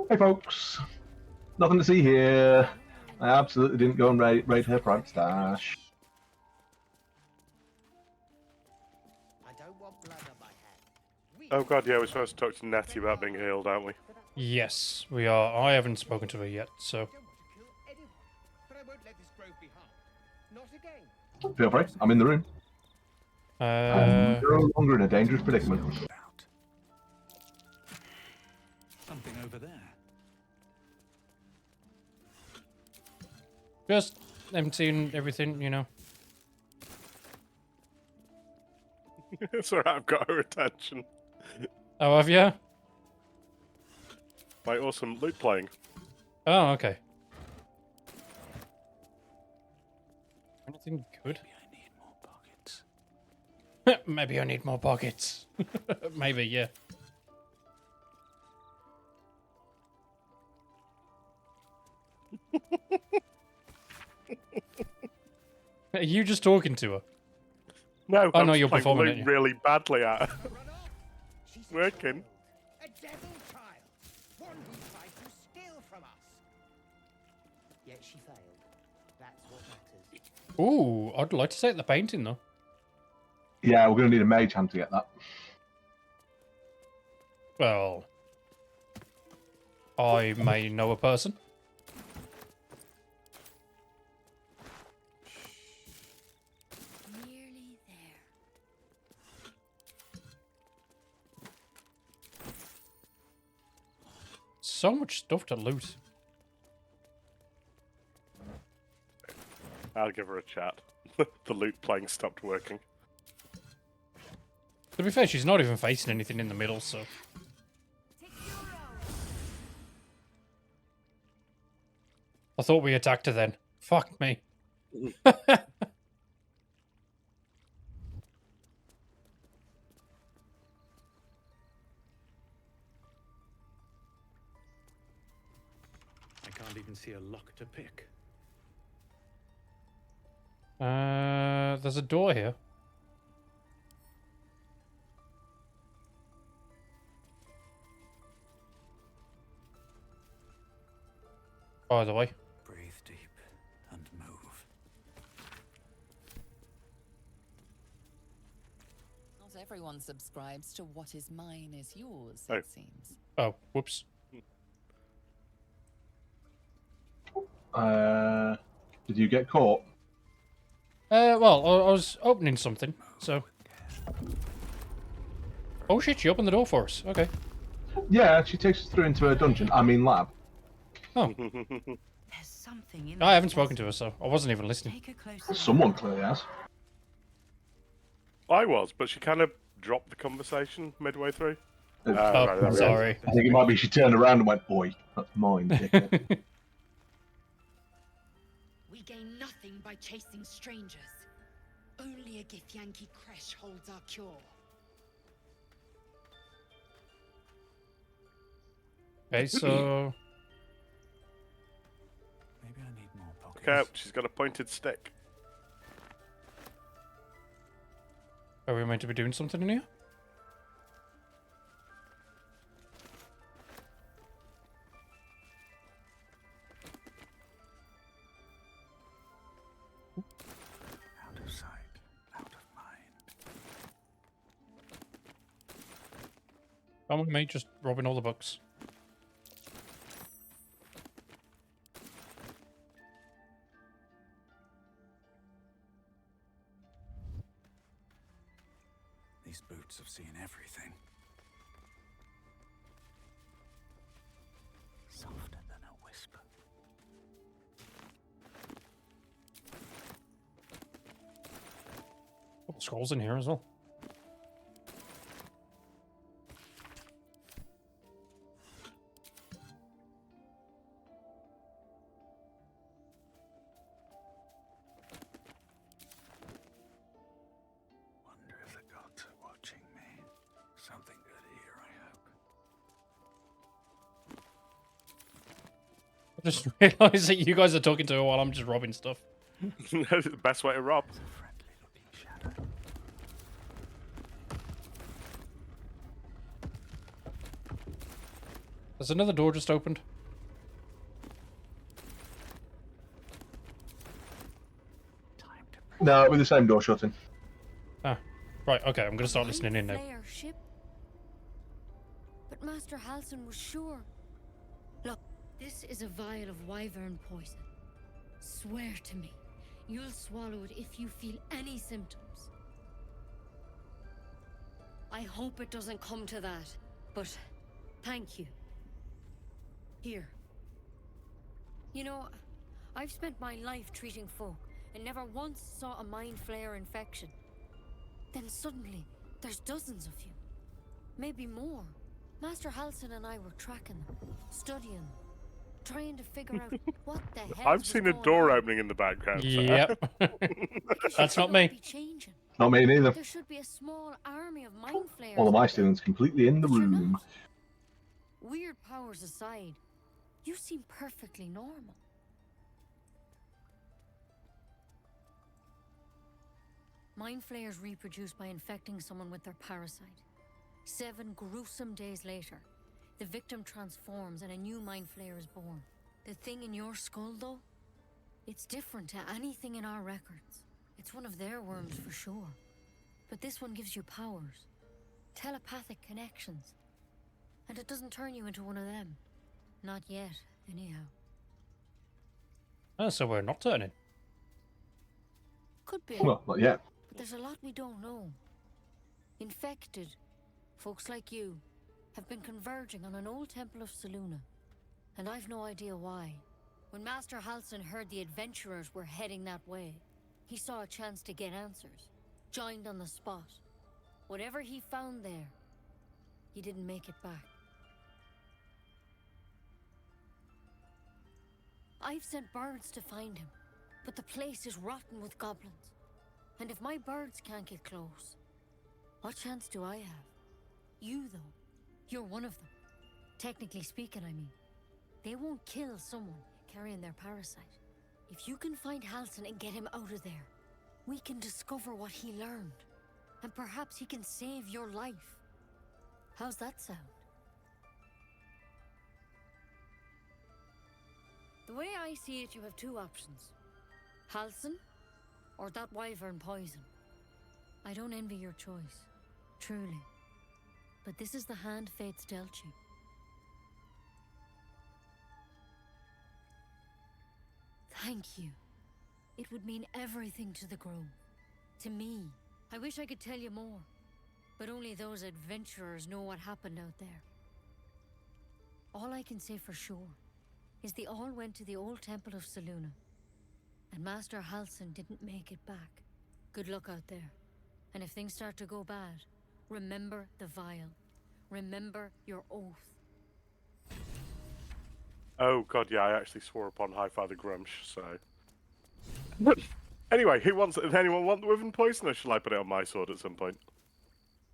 Hey folks, nothing to see here. I absolutely didn't go and raid her private stash. Oh god, yeah, we're supposed to talk to Natty about being healed, aren't we? Yes, we are. I haven't spoken to her yet, so. Feel free, I'm in the room. I'm no longer in a dangerous predicament. Something over there. Just emptying everything, you know. It's alright, I've got her attention. Oh, have you? My awesome lute playing. Oh, okay. Anything good? Maybe I need more pockets. Maybe, yeah. Are you just talking to her? No, oh, I'm no, just you're playing performing lute it. really badly at her. Working. A devil child, one who tried to steal from us. Yet she failed. That's what matters. Ooh, I'd like to take the painting, though. Yeah, we're going to need a mage hand to get that. Well, I may know a person. Nearly there. So much stuff to loot. I'll give her a chat. The lute playing stopped working. To be fair, she's not even facing anything in the middle, so... I thought we attacked her then. Fuck me. I can't even see a lock to pick. There's a door here. By the way. Breathe deep and move. Not everyone subscribes to what is mine is yours, Oh. it seems. Oh, whoops. Did you get caught? Well, I was opening something, so... Oh shit, she opened the door for us. Okay. Yeah, she takes us through into her dungeon. I mean lab. Oh. There's something in I haven't spoken to her, so I wasn't even listening. Someone clearly has. I was, but she kind of dropped the conversation midway through. Oh, Right, there we go. sorry. I think it might be she turned around and went, "Boy, that's mine." dickhead." We gain nothing by chasing strangers. Only a Githyanki Kresh holds our cure. Okay, so... Maybe I need more pockets. Okay, she's got a pointed stick. Are we meant to be doing something in here? Out of sight, out of mind. Come with me, just robbing all the books. These boots have seen everything. Softer than a whisper. Oh, scrolls in here as well. Wonder if the gods are watching me. Something good here, I hope. I just realised that you guys are talking to her while I'm just robbing stuff. That's the best way to rob. There's another door just opened. No, with the same door shutting. Ah, right, okay, I'm gonna start listening in now. Flare ship. But Master Halsin was sure. Look, this is a vial of wyvern poison. Swear to me, you'll swallow it if you feel any symptoms. I hope it doesn't come to that, but thank you. Here. You know, I've spent my life treating folk and never once saw a mind flare infection. Then suddenly, there's dozens of you. Maybe more. Master Halsin and I were tracking them, studying them, trying to figure out what the hell. I've seen a door opening in the background. Yep. That's not me. Not me neither. There should be a small army of mind flayers. All of my students completely in the room. Weird powers aside, you seem perfectly normal. Mind flayers reproduce by infecting someone with their parasite. 7 gruesome days later, the victim transforms and a new mind flayer is born. The thing in your skull, though, it's different to anything in our records. It's one of their worms for sure. But this one gives you powers, telepathic connections. And it doesn't turn you into one of them. Not yet, anyhow. Oh, so we're not turning. Could be. Well, not yet. But there's a lot we don't know. Infected, folks like you, have been converging on an old temple of Selûne. And I've no idea why. When Master Halsin heard the adventurers were heading that way, he saw a chance to get answers. Joined on the spot. Whatever he found there, he didn't make it back. I've sent birds to find him, but the place is rotten with goblins. And if my birds can't get close, what chance do I have? You, though, you're one of them. Technically speaking, I mean. They won't kill someone carrying their parasite. If you can find Halsin and get him out of there, we can discover what he learned. And perhaps he can save your life. How's that sound? The way I see it, you have 2 options. Halsin, or that wyvern poison. I don't envy your choice, truly. But this is the hand fate's dealt you. Thank you. It would mean everything to the Grove. To me. I wish I could tell you more. But only those adventurers know what happened out there. All I can say for sure is they all went to the old temple of Selûne. And Master Halsin didn't make it back. Good luck out there. And if things start to go bad, remember the vial. Remember your oath. Oh god, yeah, I actually swore upon High Father Grumsh, so... Anyway, does anyone want the wyvern poison, or shall I put it on my sword at some point?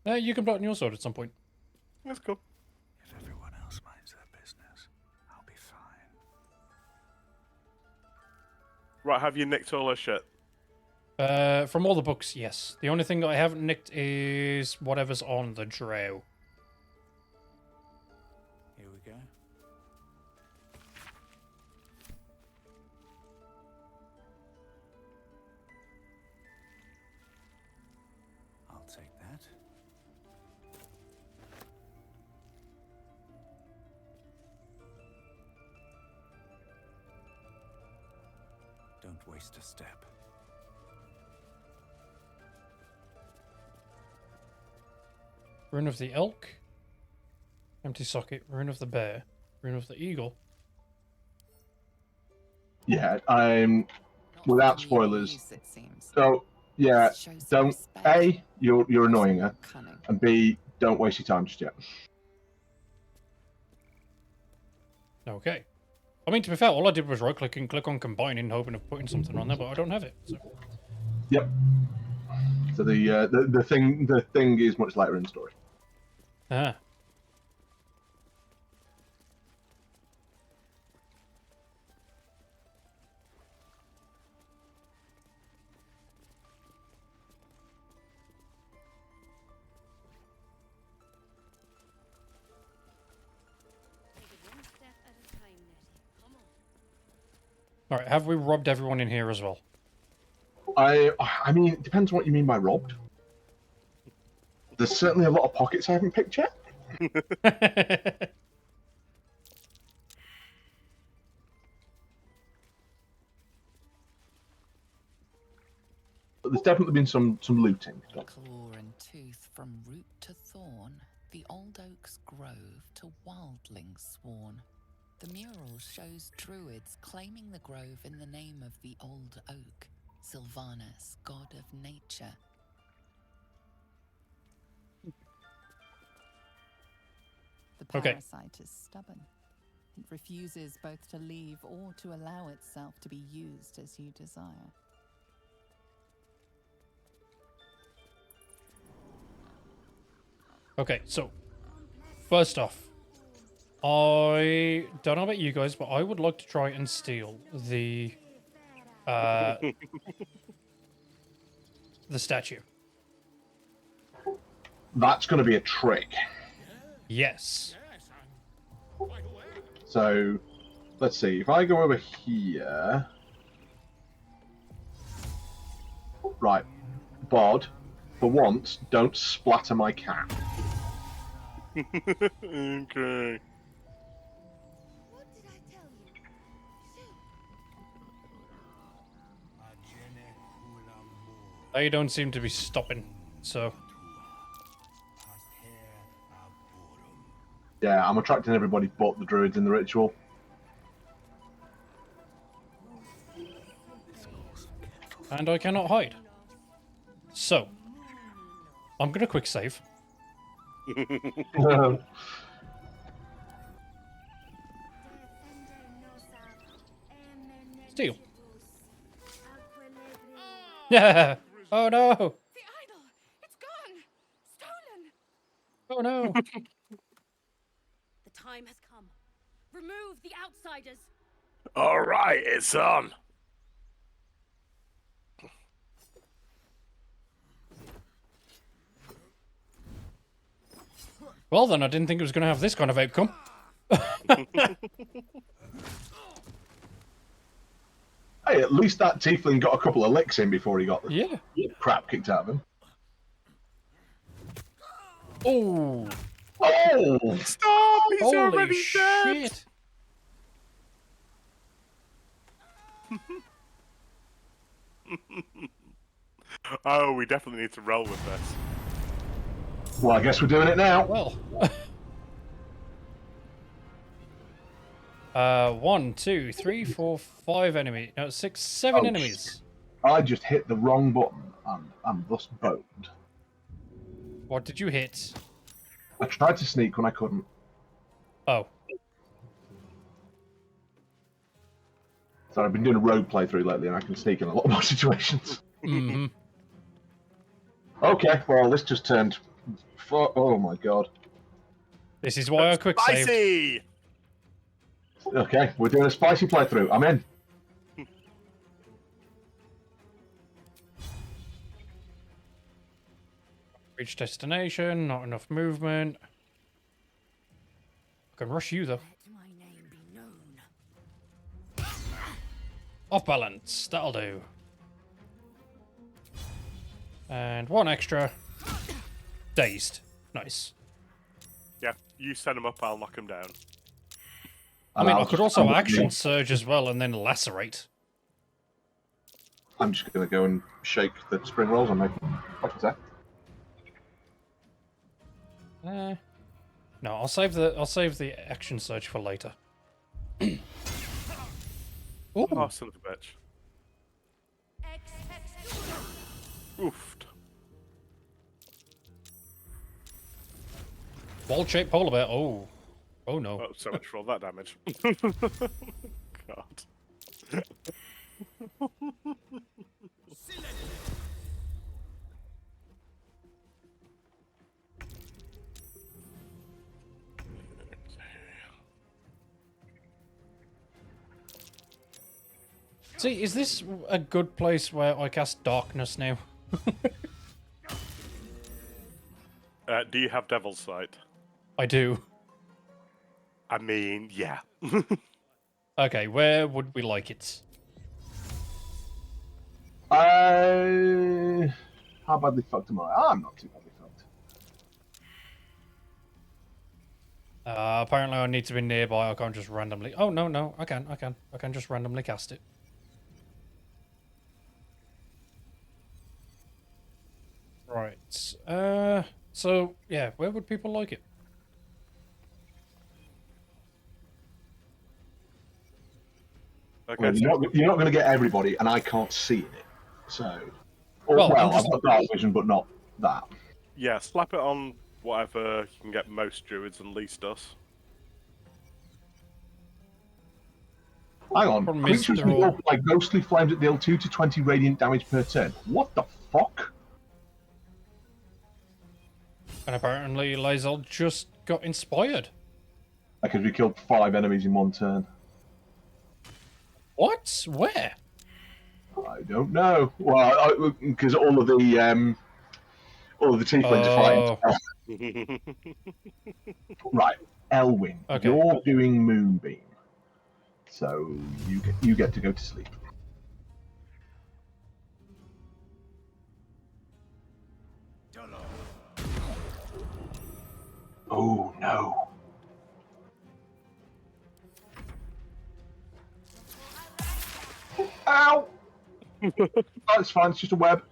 You can put it on your sword at some point. That's cool. If everyone else minds their business, I'll be fine. Right, have you nicked all her shit? From all the books, yes. The only thing that I haven't nicked is whatever's on the drow. Here we go. I'll take that. Don't waste a step. Rune of the elk. Empty socket. Rune of the bear. Rune of the eagle. Yeah, I'm without spoilers. Use, it seems. So yeah, Show some don't respect. A, you're annoying her, Cunning. and B, don't waste your time just yet. Okay. I mean, to be fair, all I did was right-click and click on combining, hoping of putting something on there, but I don't have it. So. Yep. So the thing is much later in the story. Ah. All right, have we robbed everyone in here as well? I mean, it depends on what you mean by robbed. There's certainly a lot of pockets I haven't picked yet. But there's definitely been some looting. Claw and tooth from root to thorn, the old oak's grove to wildlings sworn. The mural shows druids claiming the grove in the name of the old oak, Sylvanus, god of nature. The Okay. parasite is stubborn. It refuses both to leave or to allow itself to be used as you desire. Okay, so first off, I don't know about you guys, but I would like to try and steal the statue. That's going to be a trick. Yes. So, let's see. If I go over here, right, Bod, for once, don't splatter my cat. Okay. They don't seem to be stopping, so. Yeah, I'm attracting everybody but the druids in the ritual. And I cannot hide. So, I'm going to quick save. Steal. Yeah. Oh no. The idol! It's gone! Stolen! Oh no. The time has come. Remove the outsiders. All right, it's on. Well then, I didn't think it was going to have this kind of outcome. Hey, at least that tiefling got a couple of licks in before he got the crap kicked out of him. Oh. Oh! Stop! He's Holy already dead! shit. Oh, we definitely need to roll with this. Well, I guess we're doing it now. Well. 1, 2, 3, 4, 5 enemies. No, 6, 7 Oh, enemies. I just hit the wrong button and I'm thus boned. What did you hit? I tried to sneak when I couldn't. Oh. So I've been doing a rogue playthrough lately and I can sneak in a lot more situations. Mm-hmm. Okay, well, this just turned... Oh my god. This is why I quick saved. Spicy! Okay, we're doing a spicy playthrough. I'm in. Reach destination, not enough movement. I can rush you though. Off balance, that'll do. And 1 extra. Dazed. Nice. Yeah, you send him up, I'll knock him down. I mean, I could also action surge as well and then lacerate. I'm just going to go and shake the spring rolls on me. What's that? No, I'll save the action search for later. Ooh. Oh, son of a bitch. Oofed. Ball-shaped polar bear. Oh. Oh no. Oh, so much for all that damage. God. See, is this a good place where I cast darkness now? Do you have Devil's Sight? I do. I mean, yeah. Okay, where would we like it? How badly fucked am I? I'm not too badly fucked. Apparently I need to be nearby. I can't just randomly... Oh, no, I can. I can just randomly cast it. Right. So, yeah, where would people like it? Okay, Well, you're not going to get everybody, and I can't see in it. So, I've got dark vision, but not that. Yeah, slap it on whatever you can get most druids and least us. Hang on. Creatures deal like ghostly flames that deal 2 to 20 radiant damage per turn. What the fuck? And apparently Lae'zel just got inspired. Because we killed 5 enemies in one turn. What? Where? I don't know. Well, because all of the tieflings are fighting. Right, Elwyn, Okay. you're doing Moonbeam, so you get to go to sleep. Oh no. Ow! That's fine, it's just a web.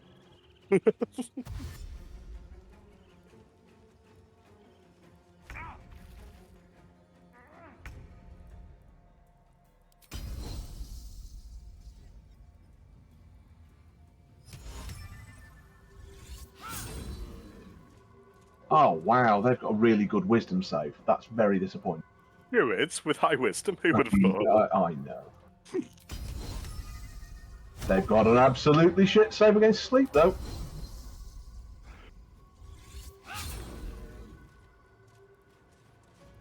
Oh wow, they've got a really good wisdom save. That's very disappointing. Druids with high wisdom, who would have thought? I know. They've got an absolutely shit save against sleep, though.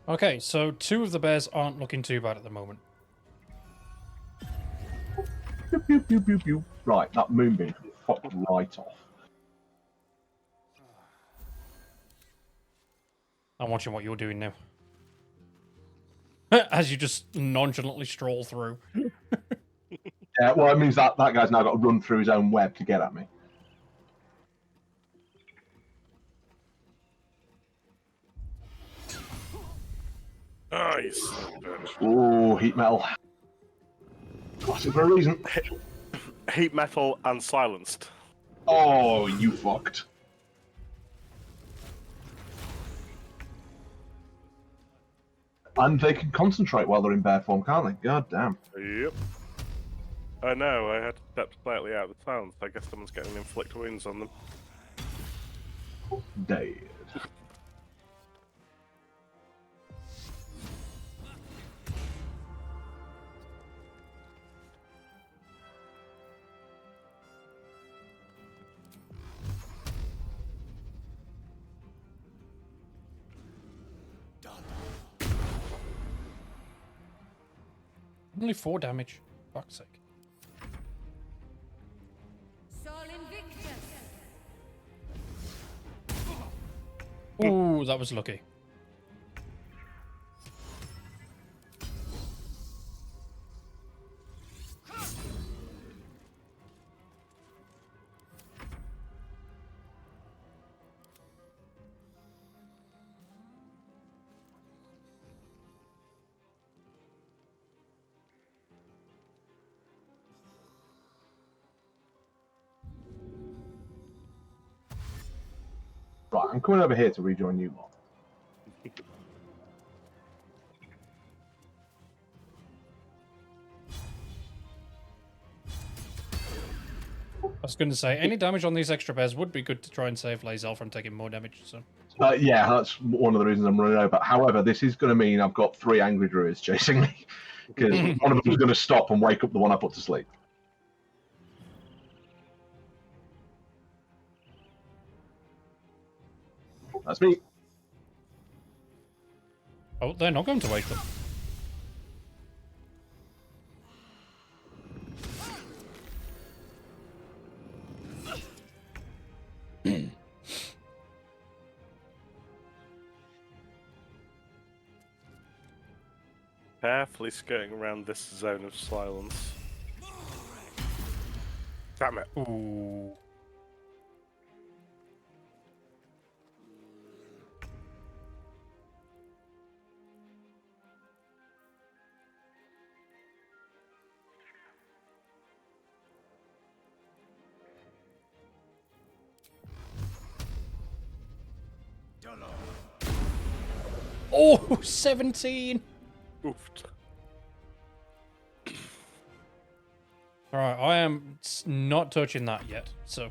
Okay, so 2 of the bears aren't looking too bad at the moment. Pew, pew, pew, pew, pew. Right, that Moonbeam fucked right off. I'm watching what you're doing now. As you just nonchalantly stroll through. Yeah, well, it means that guy's now got to run through his own web to get at me. Nice. Oh, heat metal. Classic for a reason. Heat metal and silenced. Oh, you fucked. And they can concentrate while they're in bear form, can't they? God damn. Yep. I know, I had to step slightly out of the town, so I guess someone's getting inflict wounds on them. Dead. Only 4 damage. Fuck's sake. Ooh, that was lucky. Right, I'm coming over here to rejoin you lot. I was going to say, any damage on these extra bears would be good to try and save Lae'zel from taking more damage. So. Yeah, that's one of the reasons I'm running over. However, this is going to mean I've got 3 angry druids chasing me because one of them is going to stop and wake up the one I put to sleep. That's me. Oh, they're not going to wake them. Carefully skirting around this zone of silence. Damn it. Ooh. Oh, 17! Oofed. Alright, I am not touching that yet, so...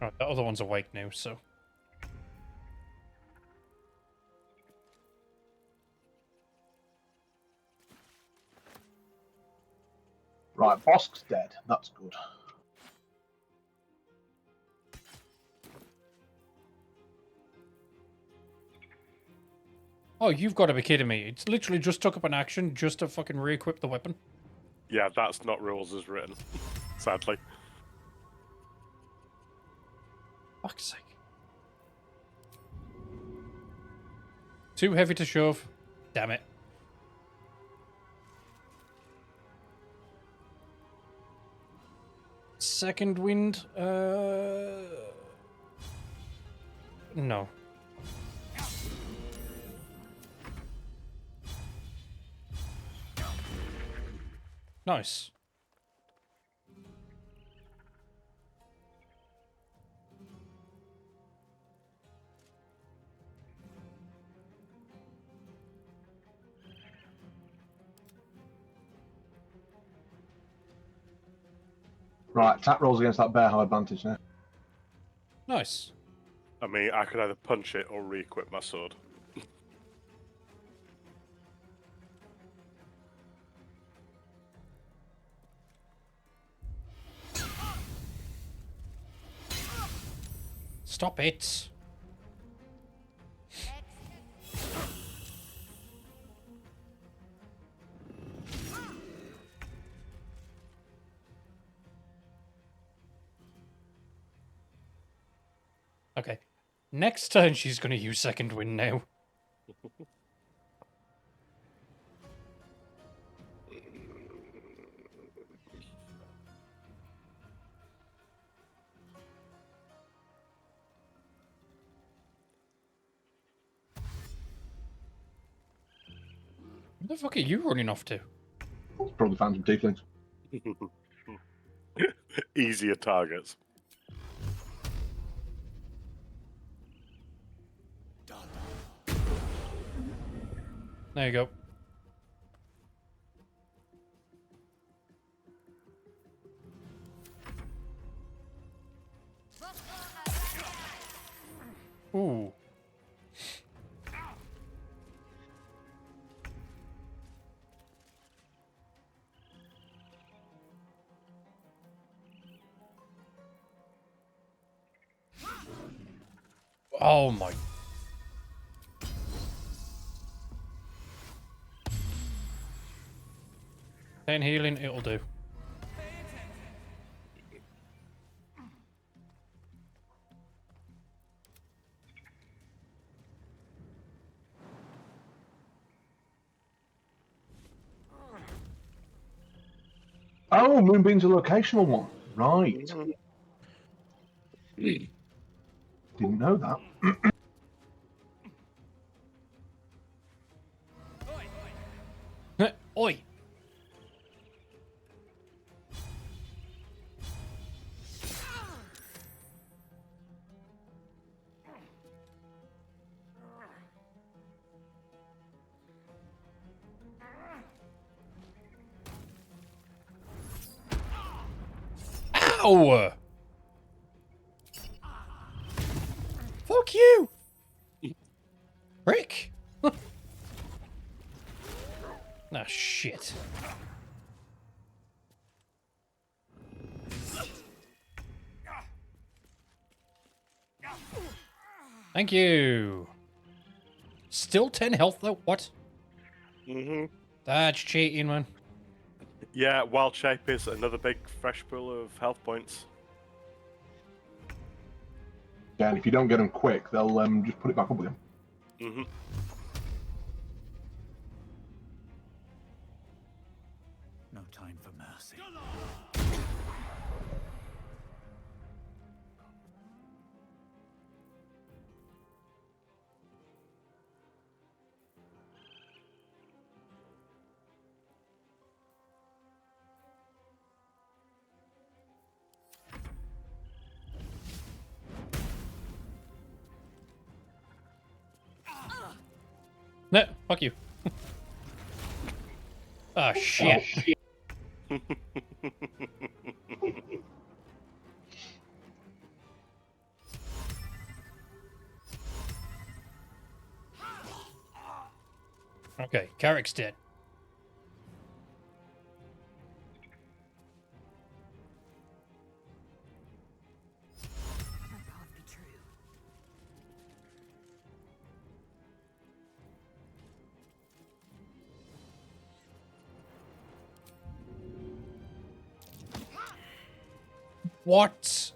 Alright, the other one's awake now, so... Right, Bosk's dead. That's good. Oh, you've got to be kidding me. It's literally just took up an action just to fucking re-equip the weapon. Yeah, that's not rules as written, sadly. Fuck's sake. Too heavy to shove. Damn it. Second wind. No. Nice. Right, attack rolls against that bear have advantage now. Nice. I mean, I could either punch it or re-equip my sword. Stop it. Okay. Next turn, she's going to use second wind now. Where the fuck are you running off to? Probably found some tieflings. Easier targets. There you go. Ooh. Oh my. 10 healing, it'll do. Oh, Moonbeam's a locational one. Right. Didn't know that. Oi! Ow! Fuck you! Rick! Ah, shit. Thank you. Still 10 health though? What? Mm-hmm. That's cheating, man. Yeah, wild shape is another big fresh pool of health points. Yeah, and if you don't get them quick, they'll just put it back up again. Mm-hmm. No time for mercy. No, fuck you. Ah, shit. Okay, Carrick's dead. What?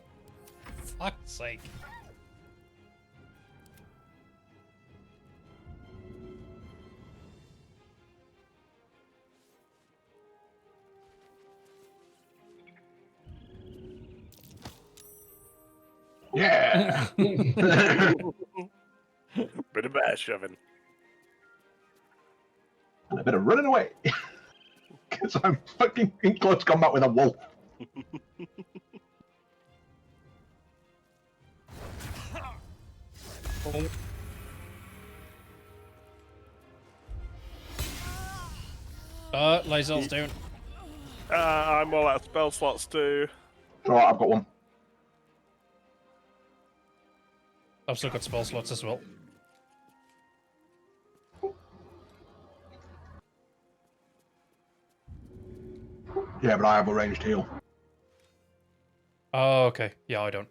Fuck's sake. Yeah! Bit of air shoving. And a bit of running away. Because I'm fucking in close combat with a wolf. Lazel's down. I'm all out of spell slots too. Alright, I've got one. I've still got spell slots as well. Yeah, but I have a ranged heal. Oh, okay. Yeah, I don't.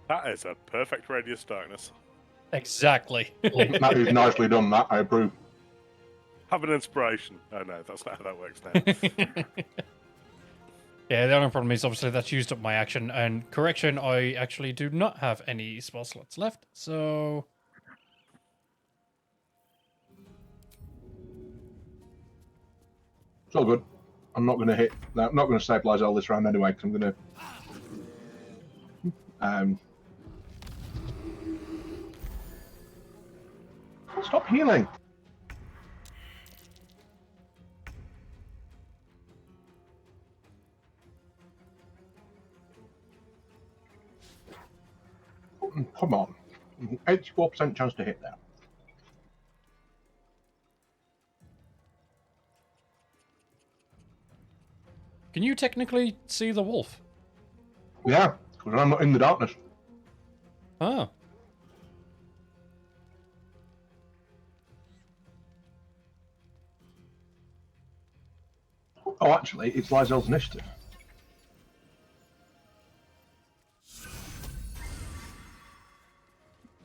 That is a perfect radius darkness. Exactly. That is nicely done, that. I approve. Have an inspiration. Oh no, that's not how that works now. Yeah, the only problem is obviously that's used up my action. And correction, I actually do not have any spell slots left, so... It's all good. I'm not going to hit. I'm not going to stabilize all this round anyway, because I'm going to. Stop healing. Come on. 84% chance to hit there. Can you technically see the wolf? Yeah, because I'm not in the darkness. Oh. Oh, actually, it's Lysel's initiative.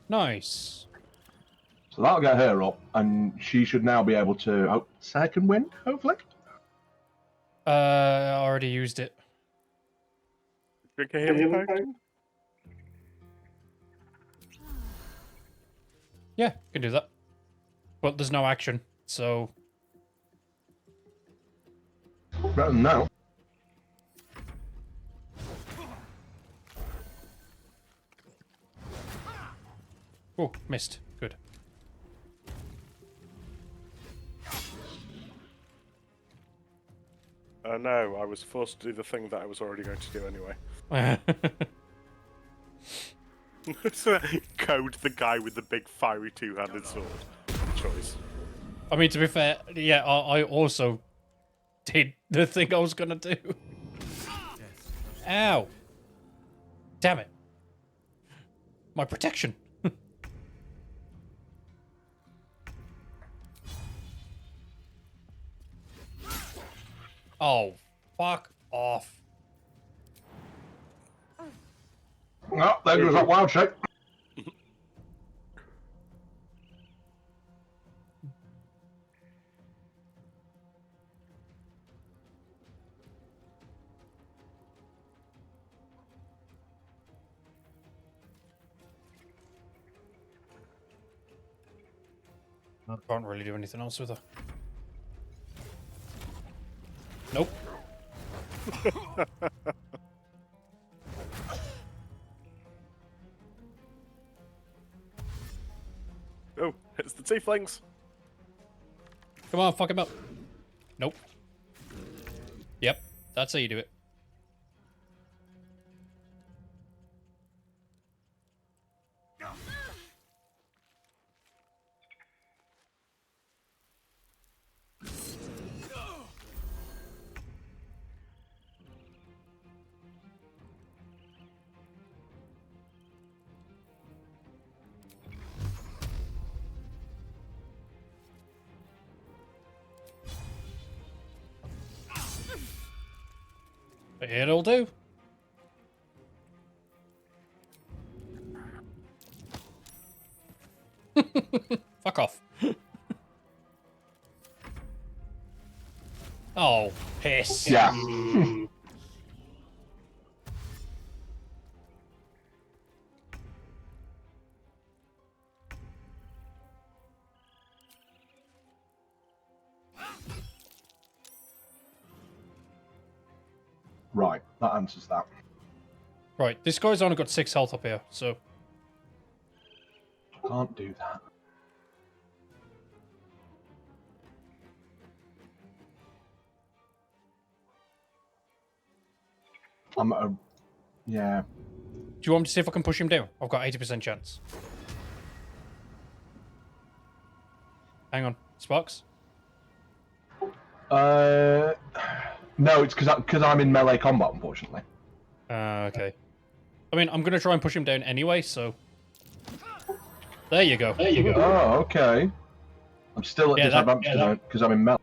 Nice. So that'll get her up, and she should now be able to second wind, hopefully. I already used it. Drink a healing potion? Yeah, can do that. But there's no action, so... Better than now. Oh, missed. Good. No, I was forced to do the thing that I was already going to do anyway. So, code the guy with the big fiery two-handed sword. Good choice. I mean, to be fair, yeah, I also did the thing I was gonna do. Ow! Damn it! My protection. Oh, fuck off! Oh, there goes that wild shape. I can't really do anything else with her. Nope. Oh, it's the tieflings. Come on, fuck him up. Nope. Yep, that's how you do it. It'll do. Fuck off. Oh, piss. Yeah. Right, that answers that. Right, this guy's only got 6 health up here, so... Can't do that. I'm at a... Yeah. Do you want me to see if I can push him down? I've got 80% chance. Hang on. Sparks? No, it's because I'm in melee combat, unfortunately. Okay. I mean, I'm going to try and push him down anyway, so... There you go. There you go. Oh, okay. I'm still at disadvantage because I'm in melee.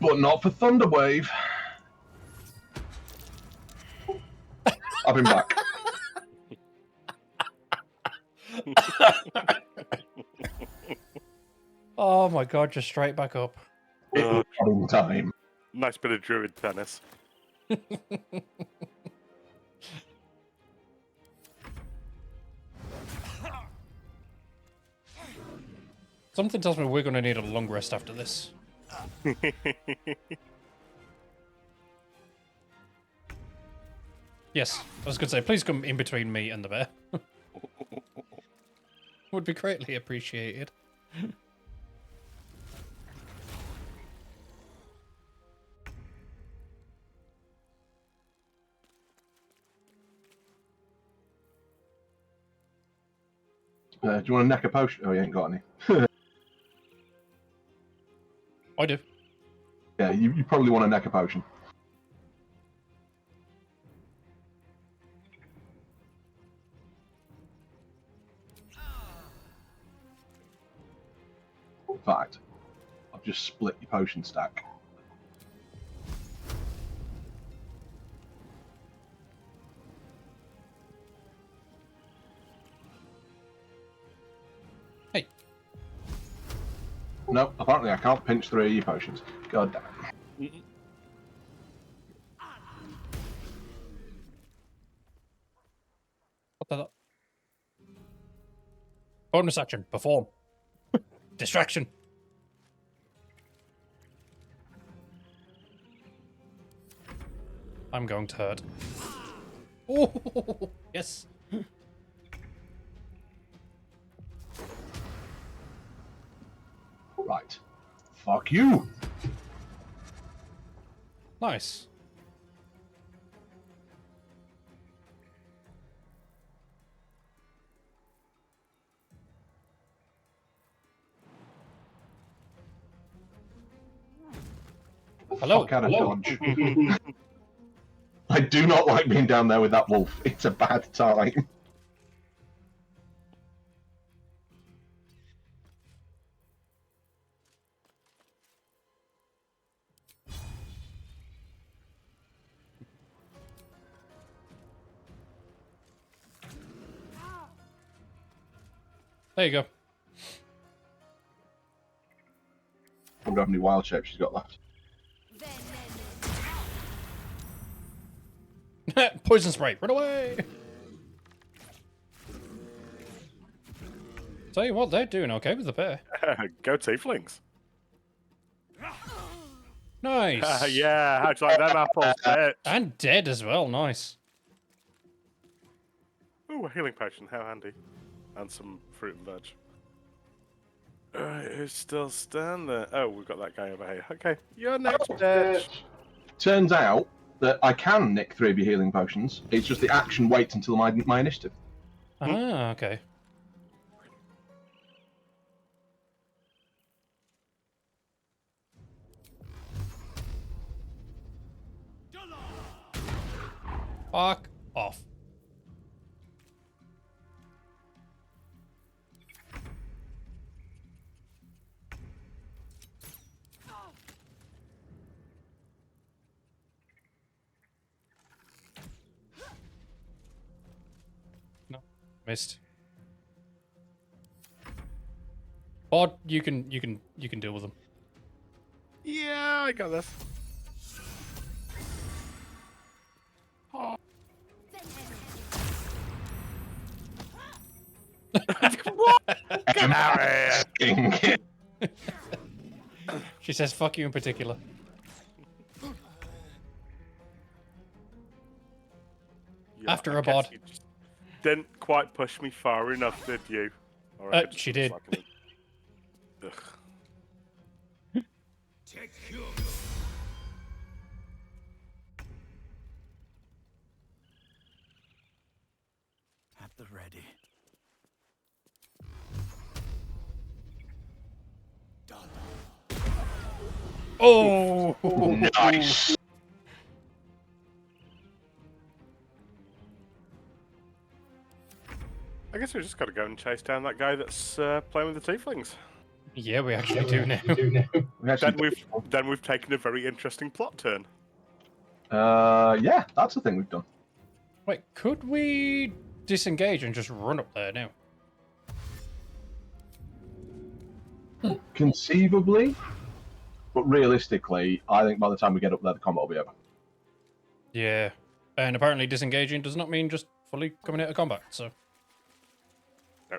But not for Thunderwave. I've been back. Oh my god, just straight back up. In time. Nice bit of druid tennis. Something tells me we're going to need a long rest after this. Yes, I was going to say, please come in between me and the bear. Would be greatly appreciated. Do you want a neck of potion? Oh, you ain't got any. I do. Yeah, you probably want a neck of potion. In fact, I've just split your potion stack. Hey. No, apparently I can't pinch 3 of your potions. God damn it. What the... Bonus action. Perform. Distraction. I'm going to hurt. Oh, yes. Right. Fuck you. Nice. Hello. Fuck out of dodge. I do not like being down there with that wolf. It's a bad time. There you go. I wonder how many wild shapes she's got left. Poison spray, run away! Tell you what, they're doing okay with the bear. Go tieflings. Nice. Yeah, how'd you like them apples, bitch? And dead as well, nice. Ooh, a healing potion, how handy. And some fruit and veg. Alright, who's still standing? Oh, we've got that guy over here. Okay, you're next, bitch. Turns out that I can nick 3 of your healing potions. It's just the action waits until my initiative. Ah, okay. Fuck off. No, missed. Bod, you can deal with them. Yeah, I got this. Oh. What? Get out of here! She says fuck you in particular. Yeah, After I a guess bod. you just didn't quite push me far enough, did you? Or I could just She look did. like an- Ugh. Take you. At the ready. Oh, nice. I guess we just got to go and chase down that guy that's playing with the tieflings. Yeah, we actually do now. Then we've taken a very interesting plot turn. Yeah, that's the thing we've done. Wait, could we disengage and just run up there now? Conceivably, but realistically, I think by the time we get up there, the combat will be over. Yeah, and apparently disengaging does not mean just fully coming out of combat, so... No.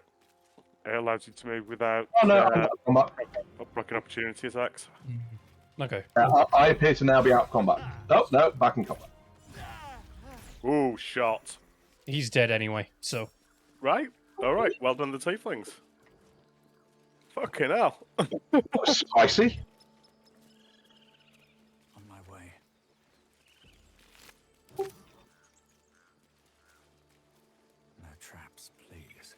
It allows you to move without blocking opportunity attacks. Okay. I appear to now be out of combat. Oh, no, back in combat. Ooh, shot. He's dead anyway, so... Right, alright, well done the tieflings. Fucking hell. Spicy. On my way. No traps, please.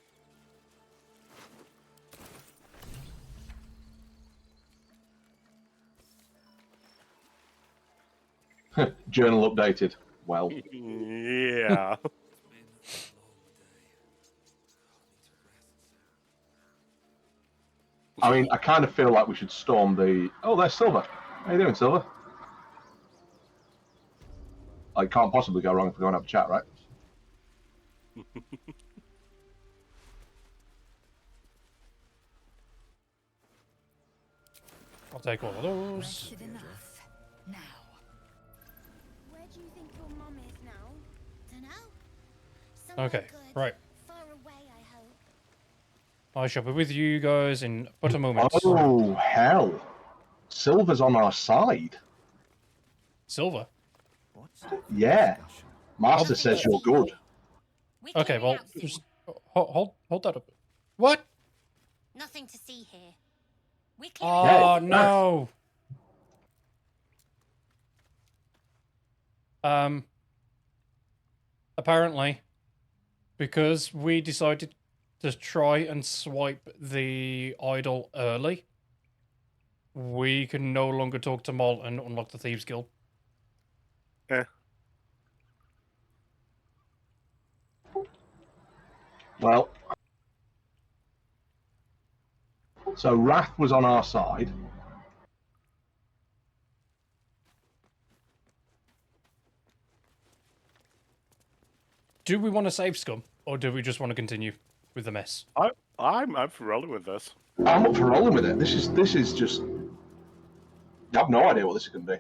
Journal updated. Well. Yeah. I mean, I kind of feel like we should storm the... Oh, there's Silver. How you doing, Silver? I can't possibly go wrong if we go and have a chat, right? I'll take all of those. Rested enough. Now. Where do you think your mum is now? Dunno. Okay, right. Far away, I hope. I shall be with you guys in but a moment. Oh, hell. Silver's on our side. Silver? Yeah. Master says you're good. Okay, well, just hold that up. What? Nothing to see here. Oh, no. Apparently, because we decided to try and swipe the idol early, we can no longer talk to Mol and unlock the Thieves Guild. Yeah. Well, so Wrath was on our side. Do we want to save Scum, or do we just want to continue with the mess? I'm for rolling with this. I'm up for rolling with it. This is just. I have no idea what this is going to be.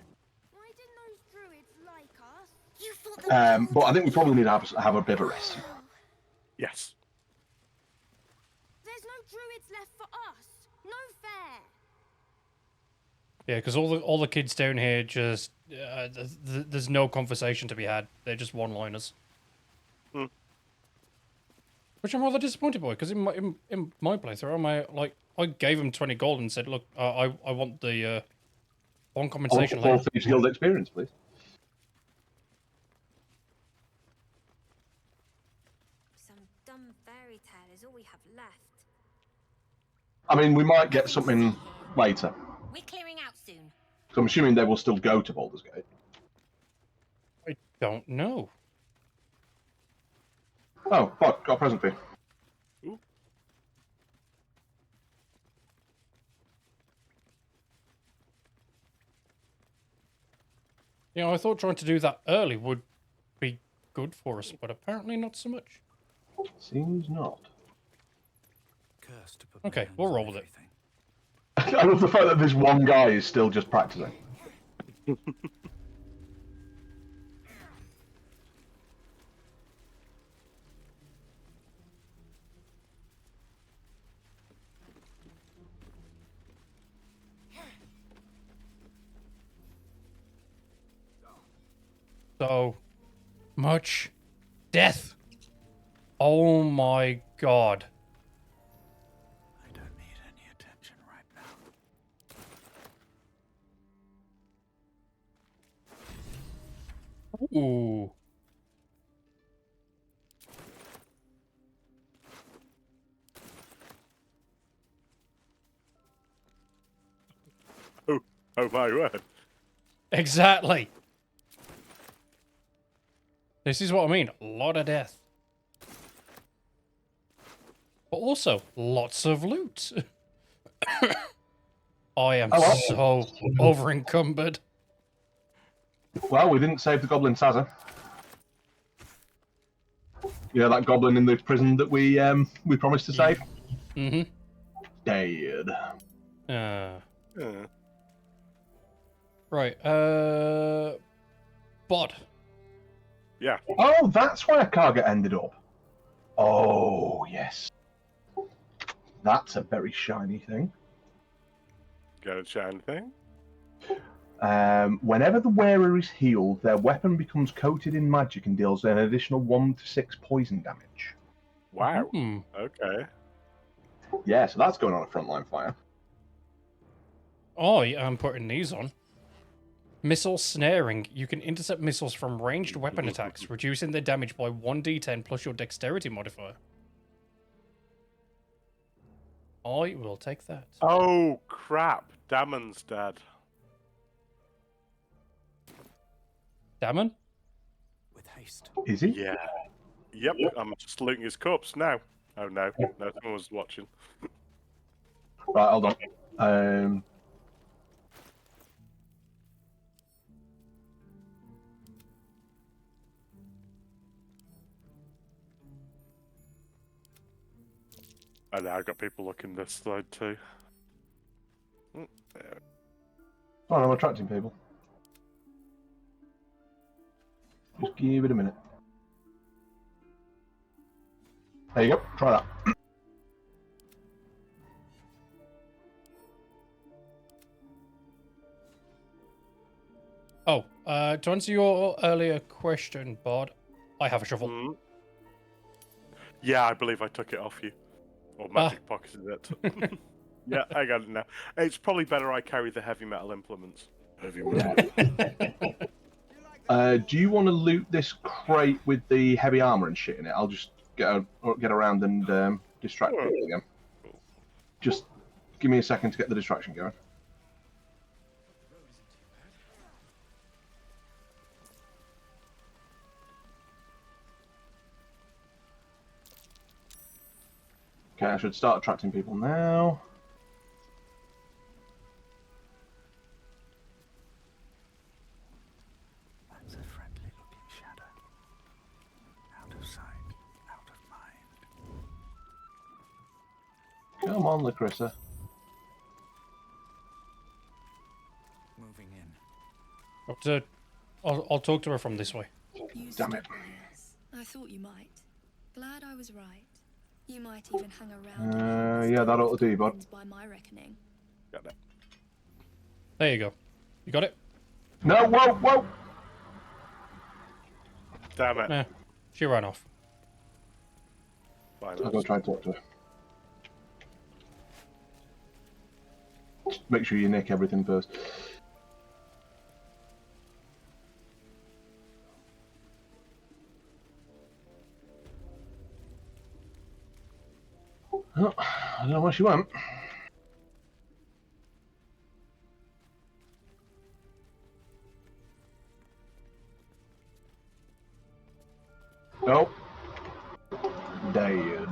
Why didn't those druids like us? You thought But I think we probably need to have a bit of a rest. Yes. there's no druids left for us. No fair. Yeah, because all the kids down here just there's no conversation to be had. They're just one-liners. Which I'm rather disappointed by, because in my playthrough, I gave him 20 gold and said, look, I want the one compensation Full later. Thieves Guild experience, please. Some dumb fairy tale is all we have left. I mean, we might get something later. We're clearing out soon. So I'm assuming they will still go to Baldur's Gate. I don't know. Oh, fuck, got a present for you. Ooh. Yeah, I thought trying to do that early would be good for us, but apparently not so much. Seems not. Okay, we'll roll with it. I love the fact that this one guy is still just practicing. So much death. Oh my god. I don't need any attention right now. Ooh. Oh my word. Exactly. This is what I mean. A lot of death. But also, lots of loot. I am so over-encumbered. Well, we didn't save the Goblin Sazza. You know, that goblin in the prison that we promised to save? Mm-hmm. Dead. Right, Bod. Yeah. Oh, that's where Karga ended up. Oh, yes. That's a very shiny thing. Got a shiny thing? Whenever the wearer is healed, their weapon becomes coated in magic and deals an additional 1 to 6 poison damage. Wow. Okay. Yeah, so that's going on a frontline fire. Oh, yeah, I'm putting these on. Missile snaring. You can intercept missiles from ranged weapon attacks, reducing their damage by 1d10 plus your dexterity modifier. I will take that. Oh, crap. Damon's dead. Damon? With haste. Is he? Yeah. Yep, I'm just looting his corpse now. Oh no, no, someone was watching. Right, hold on. Oh no, I've got people looking this side too. Oh, I'm attracting people. Just give it a minute. There you go, try that. Oh, to answer your earlier question, Bod, I have a shovel. Yeah, I believe I took it off you. Or magic pocketed it. Yeah, I got it now. It's probably better I carry the heavy metal implements. Do you want to loot this crate with the heavy armor and shit in it? I'll just get around and distract people again. Just give me a second to get the distraction going. Okay, I should start attracting people now. That's a friendly looking shadow. Out of sight, out of mind. Come on, Lacrissa. Moving in. I'll talk to her from this way. Damn it. I thought you might. Glad I was right. You might even hang around. Yeah, that ought to do, bud. By my reckoning. Got that. There you go. You got it? No, whoa! Damn it. Nah, she ran off. I'll go try and talk to her. Just make sure you nick everything first. Oh, I don't know where she went. Nope. Dead.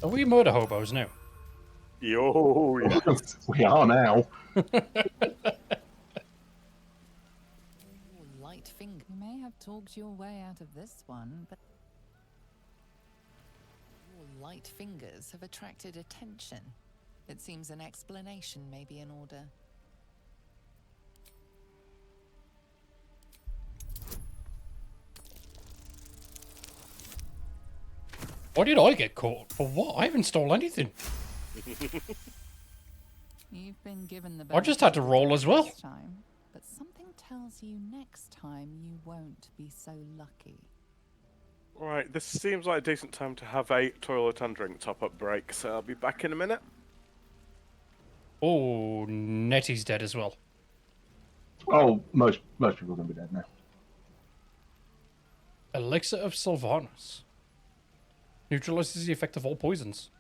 Are we murder hobos now? Yo, yes. We are now. Light finger. You may have talked your way out of this one, but your light fingers have attracted attention. It seems an explanation may be in order. Why did I get caught? For what? I haven't stolen anything. You've been given the I just had to roll as well. this time, but something tells you next time you won't be so lucky. Right, this seems like a decent time to have a toilet and drink top-up break, so I'll be back in a minute. Oh, Nettie's dead as well. Oh, most people are going to be dead now. Elixir of Sylvanas. Neutralizes the effect of all poisons.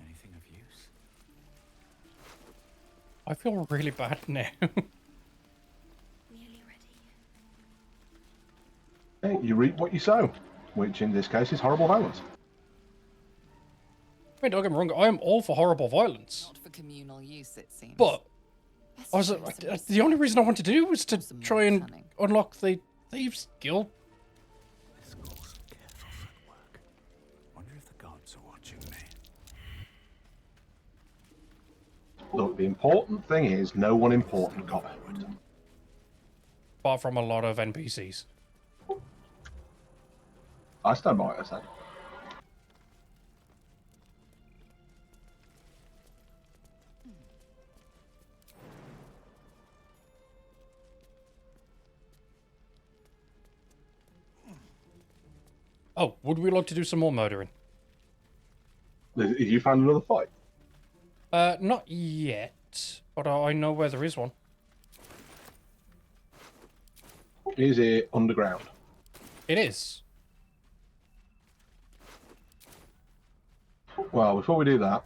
Anything of use? I feel really bad now. Hey, you reap what you sow, which in this case is horrible violence. I mean, don't get me wrong, I am all for horrible violence. Not for communal use, it seems. But I was the only reason I wanted to do was to try and unlock the Thieves Guild. Wonder if the gods are watching me. Look, the important thing is no one important got hurt. Apart from a lot of NPCs. I stand by what I said. Oh, would we like to do some more murdering? Have you found another fight? Not yet, but I know where there is one. Is it underground? It is. Well, before we do that,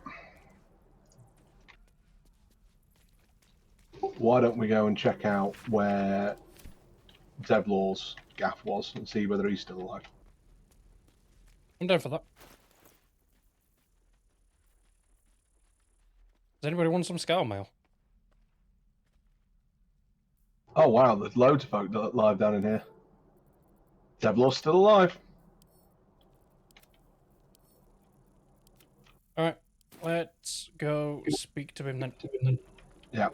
why don't we go and check out where Zevlor's gaff was and see whether he's still alive? I'm down for that. Does anybody want some scale mail? Oh wow, there's loads of folk alive down in here. Zevlor's still alive. Alright, let's go speak to him then. Yeah.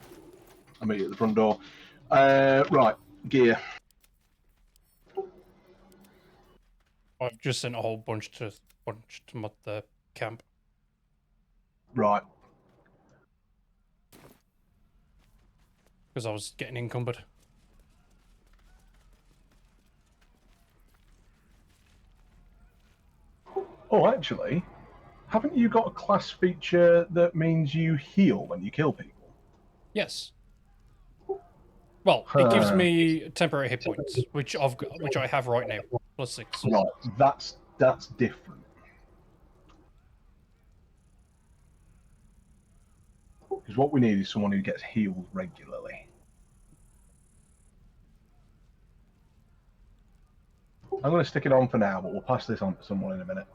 I'll meet you at the front door. Right, gear. I've just sent a whole bunch to the camp. Right. Because I was getting encumbered. Oh, actually, haven't you got a class feature that means you heal when you kill people? Yes. Well, it gives me temporary hit points, which I have right now, +6. Right, that's different. Because what we need is someone who gets healed regularly. I'm going to stick it on for now, but we'll pass this on to someone in a minute.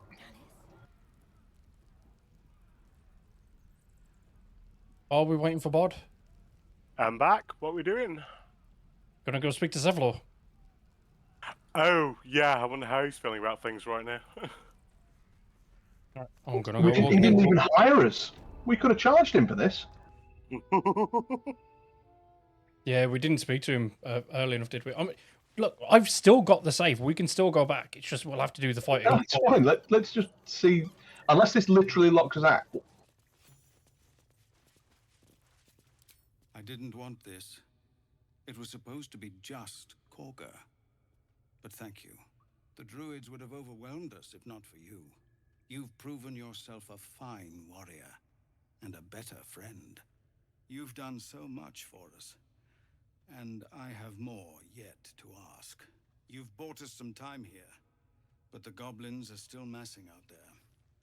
Are we waiting for Bod? I'm back. What are we doing? Gonna go speak to Zevlor. Oh, yeah. I wonder how he's feeling about things right now. I'm gonna go walk He didn't in. even hire us. We could have charged him for this. Yeah, we didn't speak to him early enough, did we? I mean, look, I've still got the save. We can still go back. It's just we'll have to do the fighting. That's fine. Let's just see. Unless this literally locks us out. I didn't want this. It was supposed to be just Korga. But thank you. The druids would have overwhelmed us if not for you. You've proven yourself a fine warrior and a better friend. You've done so much for us, and I have more yet to ask. You've bought us some time here, but the goblins are still massing out there.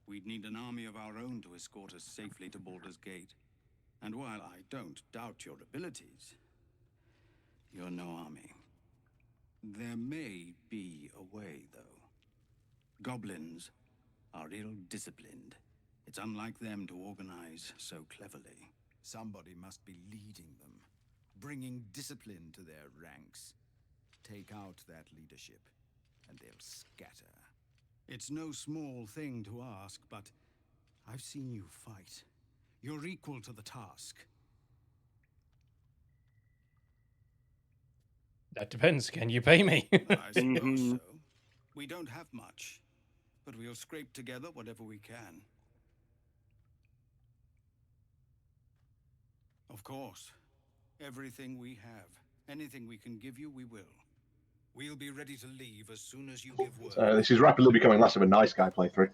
We'd need an army of our own to escort us safely to Baldur's Gate. And while I don't doubt your abilities, you're no army. There may be a way, though. Goblins are ill-disciplined. It's unlike them to organize so cleverly. Somebody must be leading them, bringing discipline to their ranks. Take out that leadership, and they'll scatter. It's no small thing to ask, but I've seen you fight. You're equal to the task. That depends. Can you pay me? I suppose so. We don't have much, but we'll scrape together whatever we can. Of course. Everything we have, anything we can give you, we will. We'll be ready to leave as soon as you give word. This is rapidly becoming less of a nice guy playthrough.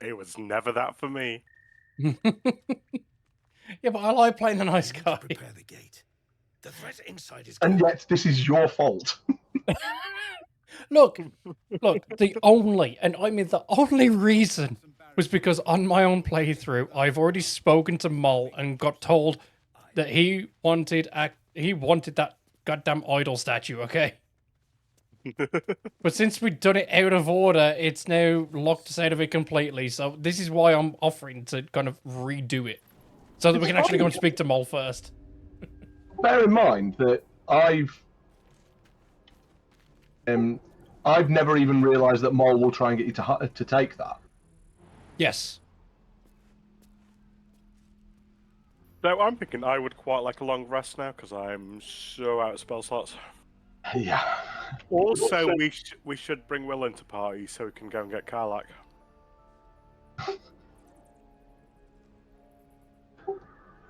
It was never that for me. Yeah, but I like playing the nice guy. Prepare the gate. The threat inside is And yet, this is your fault. Look, the only, and I mean the only reason was because on my own playthrough, I've already spoken to Mol and got told that he wanted that goddamn idol statue, okay? But since we've done it out of order, it's now locked us out of it completely, so this is why I'm offering to kind of redo it. So that we can actually go and speak to Mol first. Bear in mind that I've never even realised that Mol will try and get you to take that. Yes. So I'm thinking I would quite like a long rest now because I'm so out of spell slots. Yeah. Also, we should bring Will into party so we can go and get Karlak.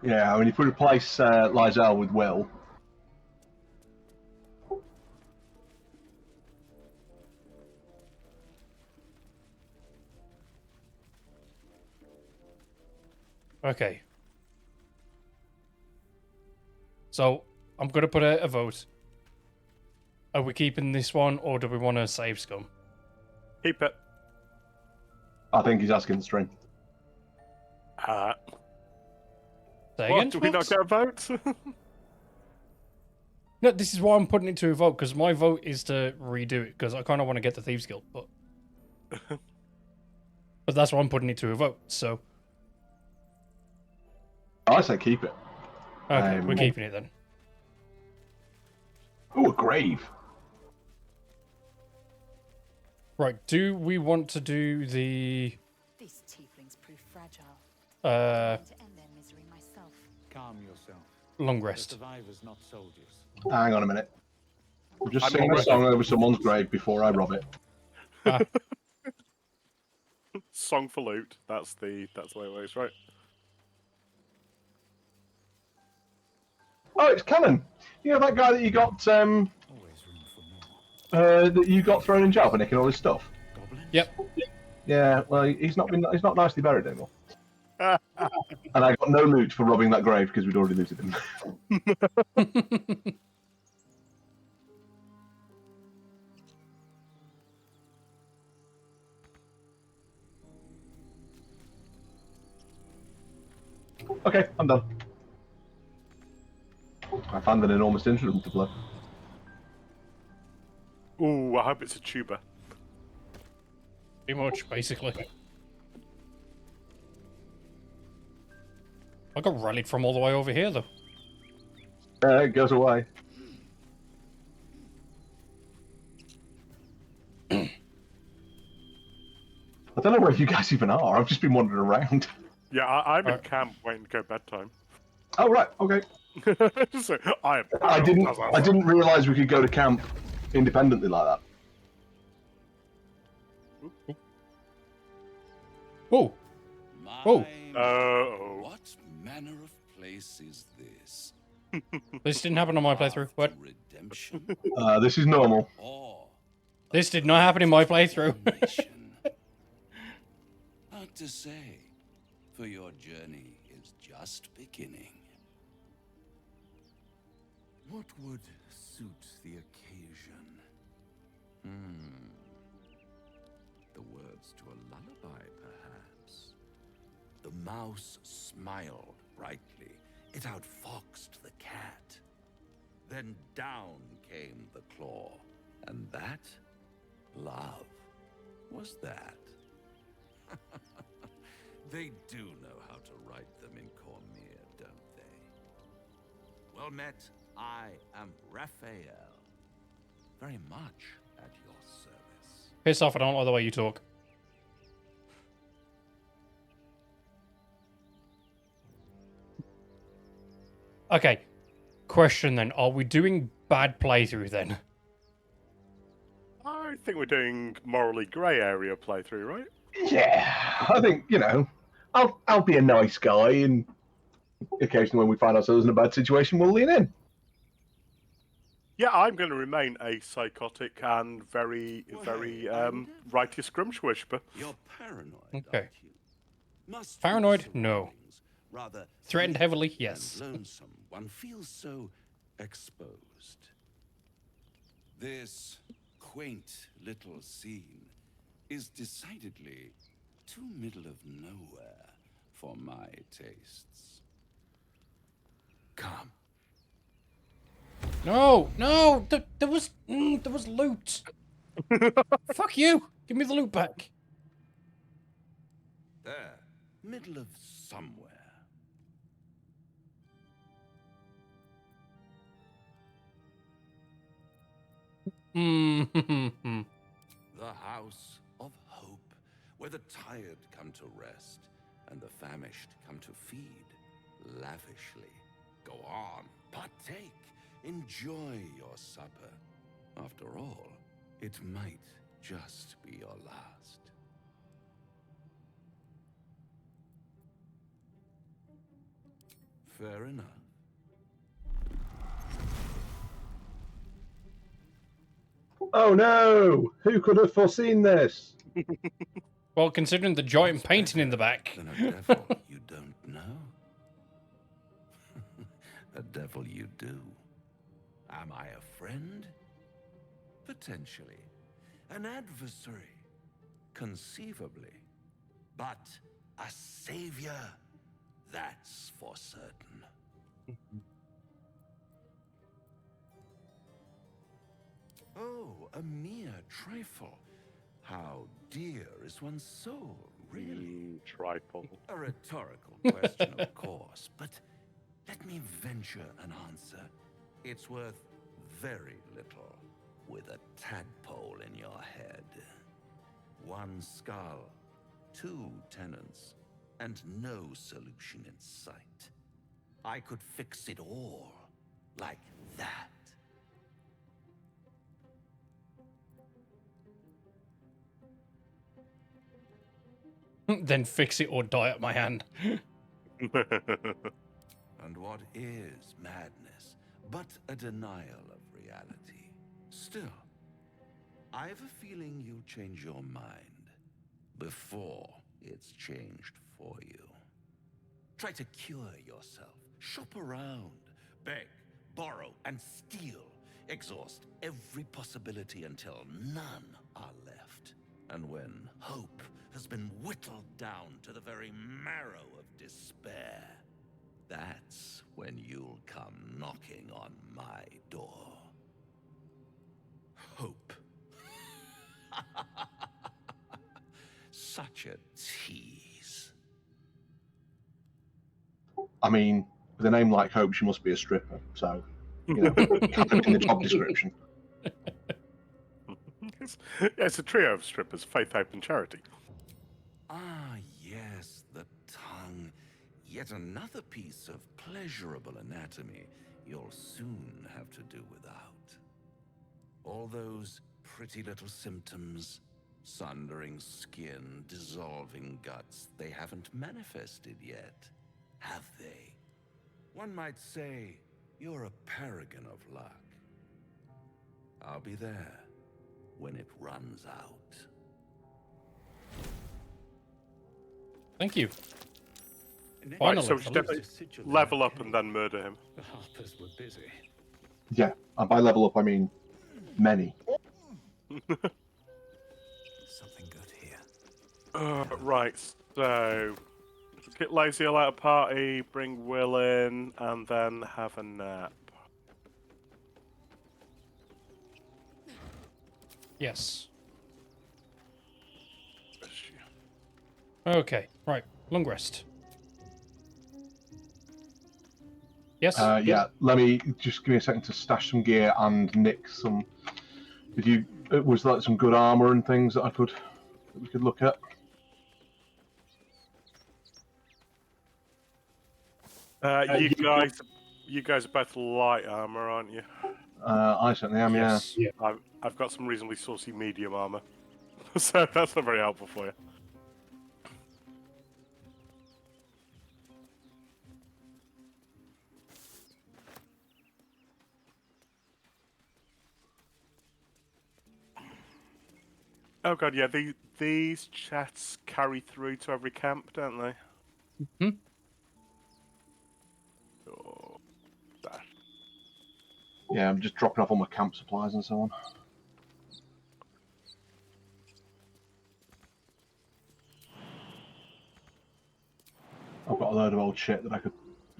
Yeah, I mean, if we replace Lizelle with Will. Okay. So, I'm going to put a vote. Are we keeping this one, or do we want to save Scum? Keep it. I think he's asking the string. Say What, again, do we not Twix? get a vote? No, this is why I'm putting it to a vote, because my vote is to redo it, because I kind of want to get the Thieves Guild, but... but that's why I'm putting it to a vote, so... I say keep it. Okay, we're keeping it then. Oh, a grave. Right, do we want to do the... prove fragile. Uh, I'm going to end their misery myself. Calm yourself. long The rest. survivors, not soldiers. Hang on a minute. I'm just I'm singing not a song ready. over someone's grave before I rob it. Song for loot. That's the way it works, right? Oh, it's Kellen. You know that guy that you got that you got thrown in jail for nicking all his stuff? Yep. Yeah, well, he's not nicely buried anymore. And I got no loot for robbing that grave because we'd already looted him. Okay, I'm done. I found an enormous instrument to play. Ooh, I hope it's a tuba. Pretty much, basically. I got rallied from all the way over here, though. It goes away. I don't know where you guys even are. I've just been wandering around. Yeah, I'm in camp waiting to go bedtime. Oh right, okay. So I didn't realise we could go to camp independently like that. Oh. Oh. What manner of place is this? This didn't happen on my playthrough. What? Redemption? This is normal. This did not happen in my playthrough. Hard to say, for your journey is just beginning. What would suit the occasion? The words to a lullaby, perhaps. The mouse smiled brightly. It outfoxed the cat. Then down came the claw. And that, love, was that. They do know how to write them in Cormier, don't they? Well met, I am Raphael. Very much at your service. Piss off, I don't like the way you talk. Okay. Question then. Are we doing bad playthrough then? I think we're doing morally grey area playthrough, right? Yeah, I think, I'll be a nice guy, and occasionally when we find ourselves in a bad situation, we'll lean in. Yeah, I'm going to remain a psychotic and very righty scrumptious. You're paranoid. Okay. Must Paranoid? No. Rather Threatened heavily? Yes. Lonesome. One feels so exposed. This quaint little scene is decidedly too middle of nowhere for my tastes. Come. No, no, there was loot. Fuck you. Give me the loot back. There. Middle of somewhere. Mm-hmm. The house of hope, where the tired come to rest and the famished come to feed lavishly. Go on, partake, enjoy your supper. After all, it might just be your last. Fair enough. Oh no! Who could have foreseen this? Well, considering the giant painting in the back. Than a devil you don't know. A devil you do. Am I a friend? Potentially. An adversary? Conceivably. But a savior? That's for certain. Oh, a mere trifle. How dear is one's soul, really? Trifle. A rhetorical question, of course, but let me venture an answer. It's worth very little with a tadpole in your head. One skull, two tenants, and no solution in sight. I could fix it all like that. Then fix it or die at my hand. And what is madness but a denial of reality? Still, I have a feeling you'll change your mind before it's changed for you. Try to cure yourself. Shop around. Beg, borrow, and steal. Exhaust every possibility until none are left. And when hope has been whittled down to the very marrow of despair, that's when you'll come knocking on my door. Hope. Such a tease. I mean, with a name like Hope, she must be a stripper. So, you know, in the job description. It's a trio of strippers: faith, hope, and charity. Ah, yes, the tongue. Yet another piece of pleasurable anatomy you'll soon have to do without. All those pretty little symptoms, sundering skin, dissolving guts, they haven't manifested yet, have they? One might say you're a paragon of luck. I'll be there when it runs out. Thank you. Right, Finally. so we should definitely level up and then murder him. The Harpers were busy. Yeah, and by level up, I mean many. Something good here. Right, so get Laziel out of party, bring Will in, and then have a nap. Yes. Okay, right. Long rest. Yes? Yeah, let me just give me a second to stash some gear and nick some. Did you? Was that some good armor and things that we could look at? You guys are both light armor, aren't you? I certainly am. Yes. Yeah. I've got some reasonably saucy medium armor, so that's not very helpful for you. Oh god, yeah, these chats carry through to every camp, don't they? Hmm. Oh, that. Yeah, I'm just dropping off all my camp supplies and so on. I've got a load of old shit that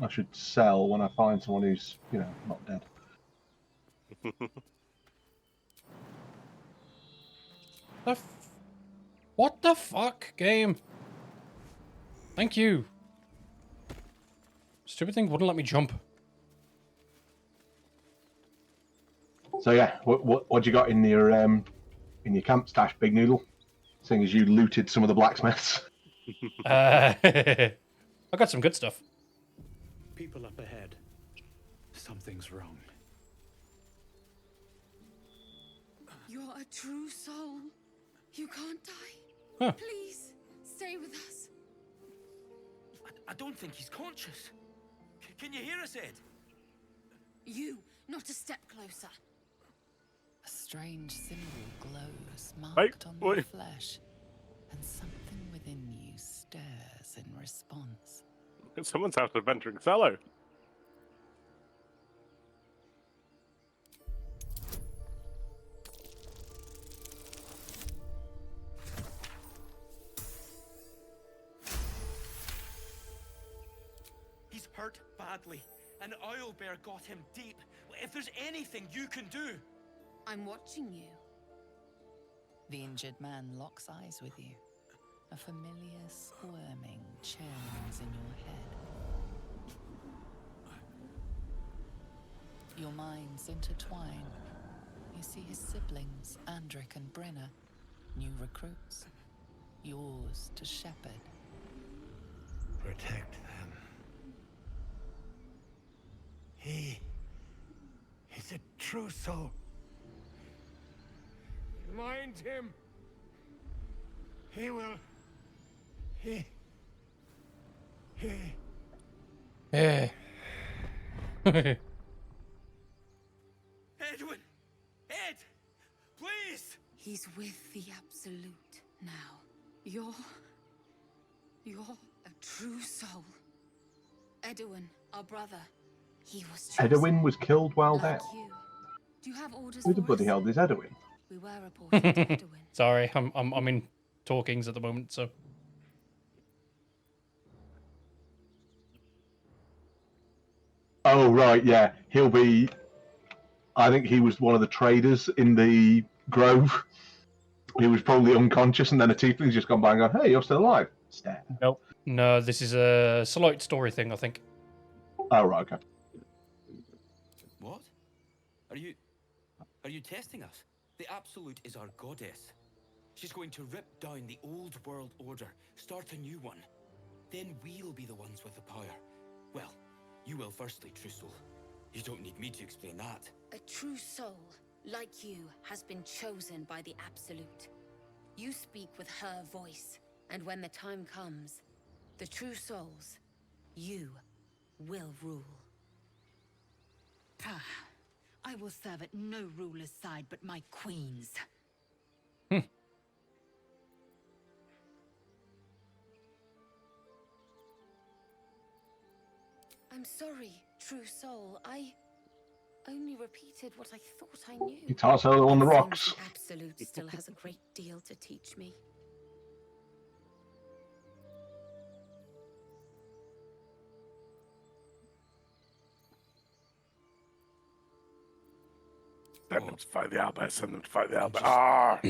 I should sell when I find someone who's, you know, not dead. What the fuck, game? Thank you. Stupid thing wouldn't let me jump. So yeah, what you got in your camp stash, Big Noodle? Seeing as you looted some of the blacksmiths. I got some good stuff. People up ahead. Something's wrong. You're a true soul. You can't die. Huh. Please, stay with us. I don't think he's conscious. Can you hear us, Ed? You, not a step closer. A strange symbol glows, marked Wait, on wait. your flesh, and something within you stirs in response. Someone's out adventuring solo. He's hurt badly. An oil bear got him deep. If there's anything you can do. I'm watching you. The injured man locks eyes with you. A familiar squirming churns in your head. Your minds intertwine. You see his siblings, Andric and Brenna, new recruits, yours to shepherd. protect them. He is a true soul. Mind him. He will. He. Yeah. Edwin! Ed! Please! He's with the Absolute now. You're a true soul. Edwin, our brother, he was chosen. Edwin was killed while like there. you. Do you have orders Who the for bloody us? hell is Edwin? We were reporting to Edwin. Sorry, I'm in talkings at the moment, so. Oh right, yeah. He'll be. I think he was one of the traders in the grove. He was probably unconscious, and then a tiefling's just gone by and gone, "Hey, you're still alive." Stare. Nope. No, this is a Slight story thing, I think. Oh right, okay. What? Are you testing us? The Absolute is our goddess. She's going to rip down the old world order, start a new one. Then we'll be the ones with the power. Well, you will firstly, true soul. You don't need me to explain that. A true soul, like you, has been chosen by the Absolute. You speak with her voice, and when the time comes, the true souls, you will rule. Ah, I will serve at no ruler's side but my queen's. I'm sorry, true soul. I only repeated what I thought I knew. Guitar solo on the It seems rocks. the Absolute still has a great deal to teach me. Send them to fight the Albert. Send them to fight the Albert. Ah!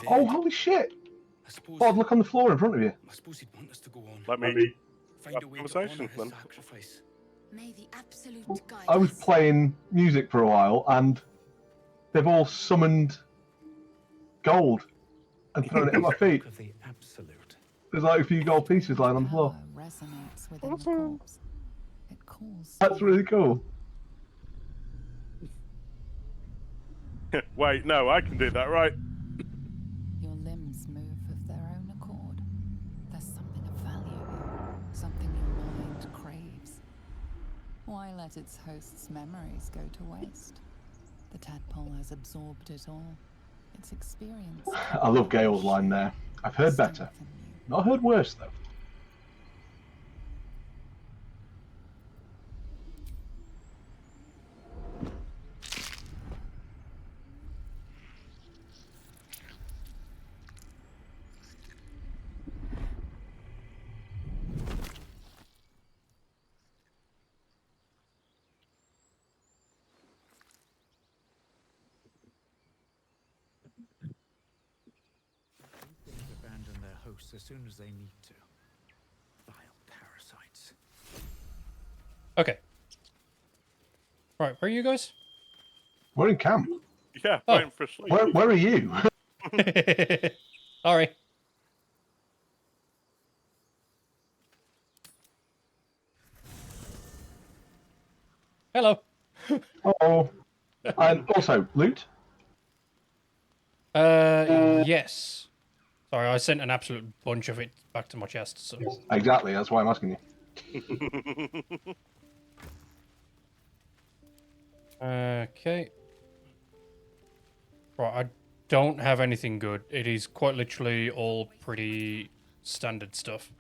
Oh, holy shit! Bob, look on the floor in front of you. I suppose he'd want us to go on. Let me Find have a a way to conversation honor his then. sacrifice. May the Absolute guide I was us. playing music for a while, and they've all summoned gold and thrown it at my feet. Of the absolute. There's like a few gold pieces lying on the floor. Resonates within the corpse. It calls. That's really cool. Wait, no, I can do that, right? Your limbs move of their own accord. There's something of value, something your mind craves. Why let its host's memories go to waste? The tadpole has absorbed it all. Its experience. I love Gale's line there. I've heard better. Not heard worse, though. Abandon their hosts as soon as they need to. Vile parasites. Okay. Right, where are you guys? We're in camp. Yeah, Oh. waiting for sleep. Where are you? Sorry. Hello. Oh. And also, loot? Yes. Sorry, I sent an absolute bunch of it back to my chest. So. Exactly, that's why I'm asking you. Okay. Right, I don't have anything good. It is quite literally all pretty standard stuff.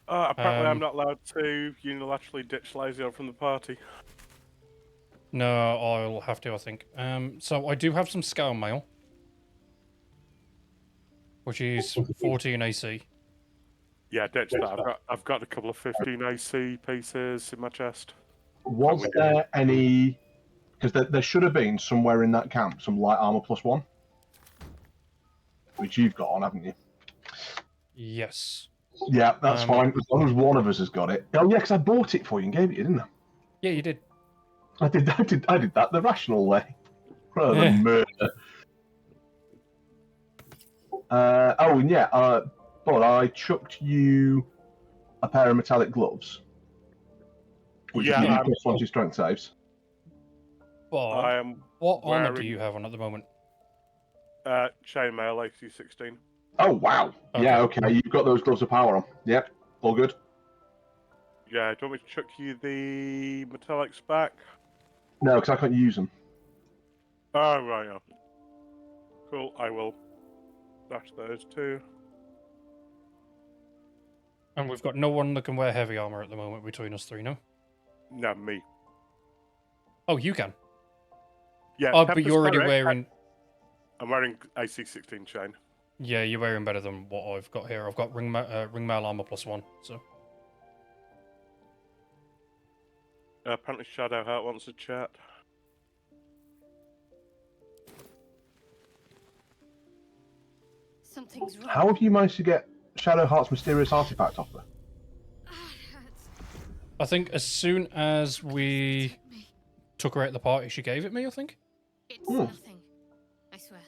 Apparently, I'm not allowed to unilaterally ditch Lazio from the party. No, I'll have to, I think. So I do have some scale mail, which is 14 AC. Yeah, ditch that. I've got a couple of 15 AC pieces in my chest. Was there any... Because there should have been somewhere in that camp some light armor +1. Which you've got on, haven't you? Yes. Yeah, that's fine. As long as one of us has got it. Oh yeah, because I bought it for you and gave it you, didn't I? Yeah, you did. I did that the rational way. Rather than murder. And yeah, But I chucked you a pair of metallic gloves, which Yeah, give you +1 to strength saves. Bod, I am what armor do wearing- you have on at the moment? Chainmail AC-16. Oh, wow. Yeah, okay. You've got those gloves of power on. Yep, all good. Yeah, do you want me to chuck you the metallics back? No, because I can't use them. Oh, right, yeah. Cool, I will dash those too. And we've got no one that can wear heavy armor at the moment between us three, no? No, me. Oh, you can. Yeah, Oh, but Tempest you're already Cleric, wearing... I'm wearing AC-16 chain. Yeah, you're wearing better than what I've got here. I've got ringmail armor +1, so... Apparently Shadowheart wants to chat. Something's wrong. How have you managed to get Shadowheart's mysterious artifact off her? I think as soon as we took her out of the party, she gave it me, I think. It's nothing. I swear.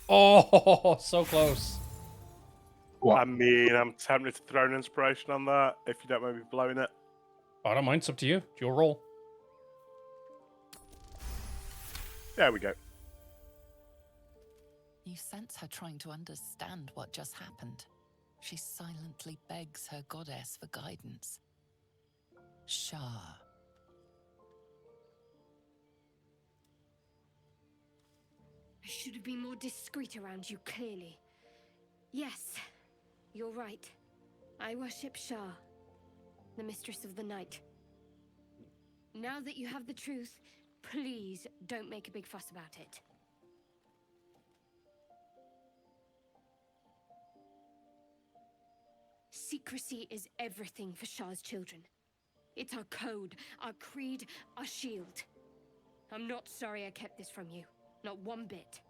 Oh, so close. What? I mean, I'm tempted to throw an inspiration on that, if you don't mind me blowing it. I don't mind, it's up to you. It's your roll. There we go. You sense her trying to understand what just happened. She silently begs her goddess for guidance. Shah. I should have been more discreet around you, clearly. Yes, you're right. I worship Shah, the mistress of the night. Now that you have the truth, please don't make a big fuss about it. Secrecy is everything for Shah's children. It's our code, our creed, our shield. I'm not sorry I kept this from you. Not one bit.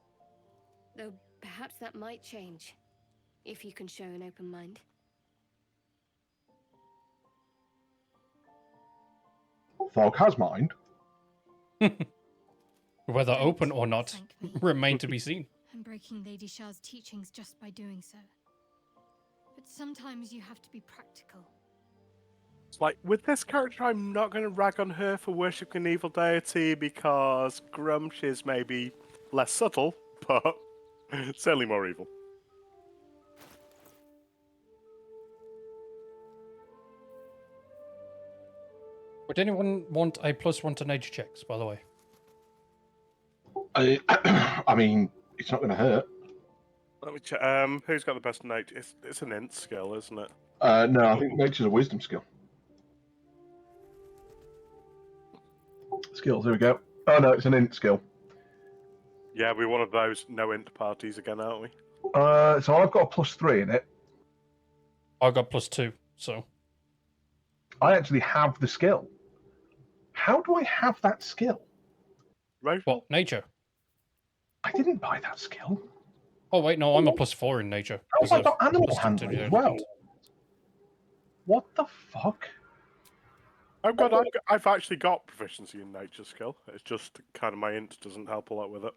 Though perhaps that might change, if you can show an open mind. Fog has mind. Whether open or not, remain to be seen. I'm breaking Lady Shah's teachings just by doing so. But sometimes you have to be practical. It's like, with this character, I'm not going to rag on her for worshipping an evil deity because Grumsh is maybe less subtle, but certainly more evil. Would anyone want a +1 to nature checks, by the way? I mean, it's not going to hurt. Let me check. Who's got the best nature? It's an int skill, isn't it? No, I think nature's a wisdom skill. Skills, here we go. Oh no, it's an int skill. Yeah, we're one of those no int parties again, aren't we? So I've got a +3 in it. I got +2, so... I actually have the skill. How do I have that skill? Right. What, nature? I didn't buy that skill. Oh wait, no, I'm a +4 in nature. Oh, I got animal handling as well. What the fuck? Oh god, I've actually got proficiency in nature skill. It's just kind of my int doesn't help a lot with it.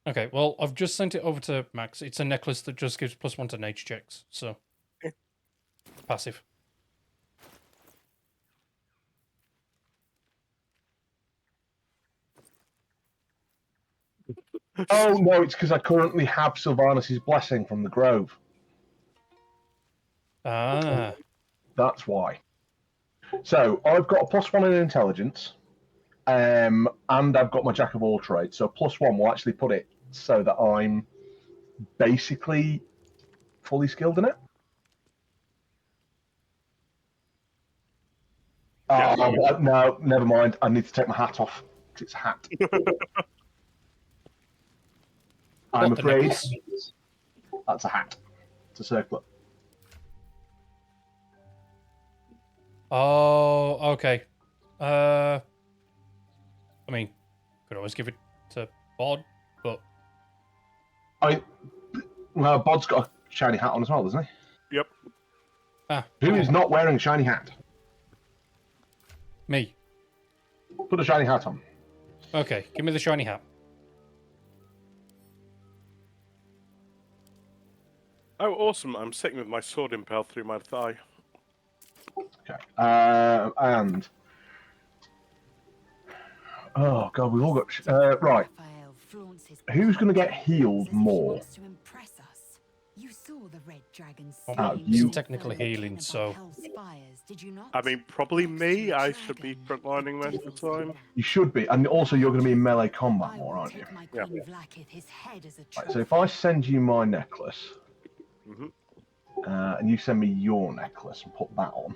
Okay, well, I've just sent it over to Max. It's a necklace that just gives +1 to nature checks, so... Passive. Oh no, it's because I currently have Sylvanus' blessing from the Grove. Ah. That's why. So I've got a +1 in intelligence, and I've got my jack of all trades. So +1 will actually put it so that I'm basically fully skilled in it. Yeah, no, never mind. I need to take my hat off. It's a hat. I'm afraid that's a hat. It's a circlet. Oh, okay. I mean, could always give it to Bod, but... Bod's got a shiny hat on as well, doesn't he? Yep. Who is not wearing a shiny hat? Me. Put a shiny hat on. Okay, give me the shiny hat. Oh, awesome. I'm sitting with my sword impaled through my thigh. Okay. And... Oh, God, we've all got... right. Who's going to get healed more? You saw the red dragon Well, you technically healing, so... I mean, probably me. I should be frontlining most of the time. You should be. And also, you're going to be in melee combat more, aren't you? Yeah. Right, so if I send you my necklace, and you send me your necklace and put that on.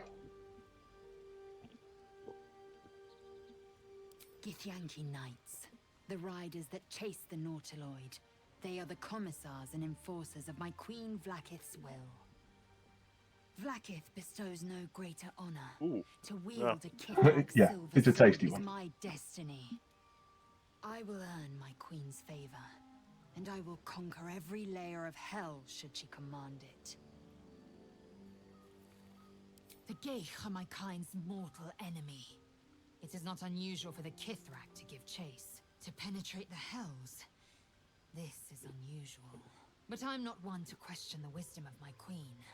Githyanki Knights, the riders that chase the Nautiloid. They are the commissars and enforcers of my Queen Vlaakith's will. Vlaakith bestows no greater honor. To wield a kith-like Yeah, silver it's a tasty sword one. is my destiny. I will earn my queen's favor, and I will conquer every layer of hell should she command it. The Geich are my kind's mortal enemy. It is not unusual for the Kithrak to give chase, to penetrate the hells. This is unusual. But I'm not one to question the wisdom of my queen.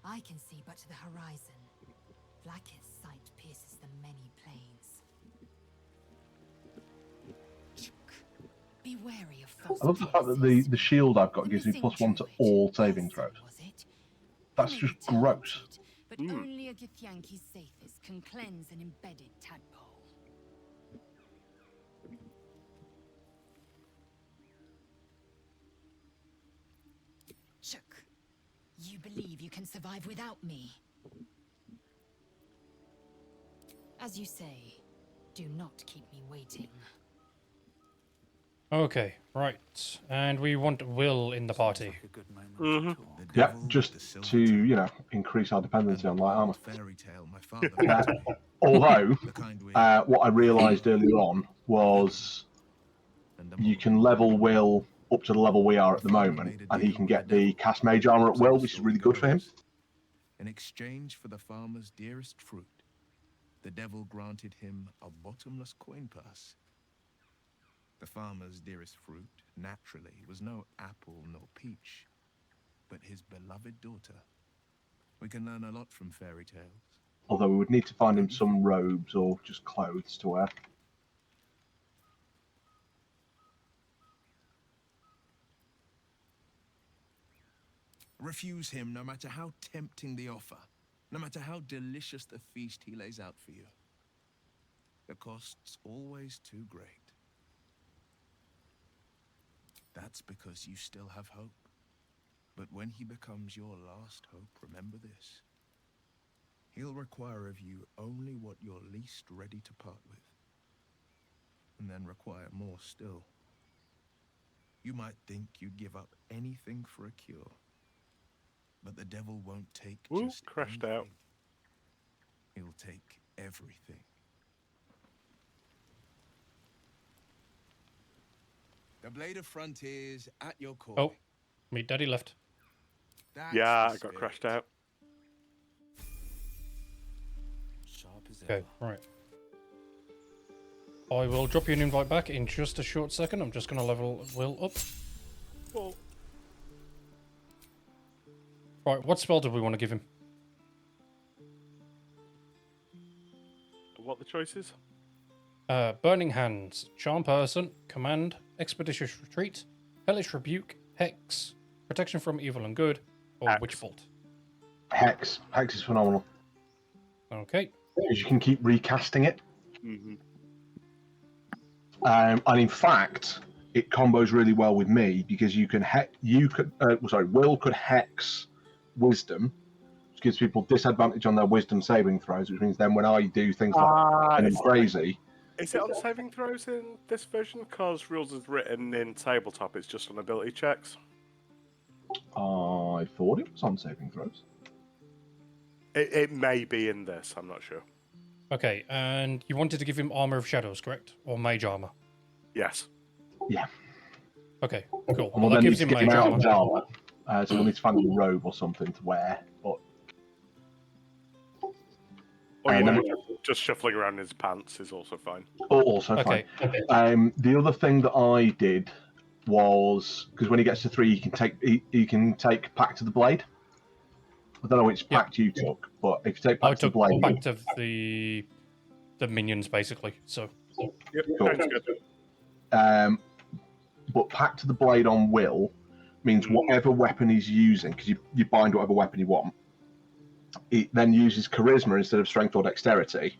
I can see but to the horizon. Vlaakith's sight pierces the many planes. Be wary of false I love the fact that the shield I've got gives me +1 to all saving throws. That's just gross. But only a Githyanki's safest can cleanse an embedded tadpole. Shook, you believe you can survive without me? As you say, do not keep me waiting. Okay, right. And we want Will in the party. Yeah, just to, you know, increase our dependency on light armor. Although, what I realised earlier on was you can level Will up to the level we are at the moment, and he can get the cast mage armor at will, which is really good for him. In exchange for the farmer's dearest fruit, the devil granted him a bottomless coin purse. The farmer's dearest fruit, naturally, was no apple nor peach, but his beloved daughter. We can learn a lot from fairy tales. Although we would need to find him some robes or just clothes to wear. Refuse him no matter how tempting the offer, no matter how delicious the feast he lays out for you. The cost's always too great. That's because you still have hope. But when he becomes your last hope, remember this. He'll require of you only what you're least ready to part with. And then require more still. You might think you'd give up anything for a cure. But the devil won't take just crashed anything. out. He'll take everything. The Blade of Frontiers at your call. Oh, me daddy left. Yeah, I got crashed out. Okay, right. I will drop you an invite back in just a short second. I'm just going to level Will up. Cool. Right, what spell do we want to give him? What the choices? Burning Hands, Charm Person, Command, Expeditious Retreat, Hellish Rebuke, Hex, Protection from Evil and Good, or Hex. Witch Bolt. Hex. Hex is phenomenal. Okay. Because you can keep recasting it. And in fact, it combos really well with me because you can Will could hex Wisdom, which gives people disadvantage on their Wisdom saving throws, which means then when I do things like crazy. Is it on saving throws in this version? Because rules is written in tabletop, it's just on ability checks. I thought it was on saving throws. It may be in this, I'm not sure. Okay, and you wanted to give him Armor of Shadows, correct? Or Mage Armor? Yes. Yeah. Okay, cool. Well, that then gives need him to get Mage him out of Armor. his armor. So we'll need to find a robe or something to wear. But Or And yeah, then- just shuffling around in his pants is also fine. Also fine. The other thing that I did was because when he gets to 3, he can take Pact of the Blade. I don't know which pact you took, but if you take Pact of the Blade, Pact of the minions, basically. So. Yep, Cool. sounds good. But Pact of the Blade on Will means whatever weapon he's using, because you bind whatever weapon you want, it then uses charisma instead of strength or dexterity,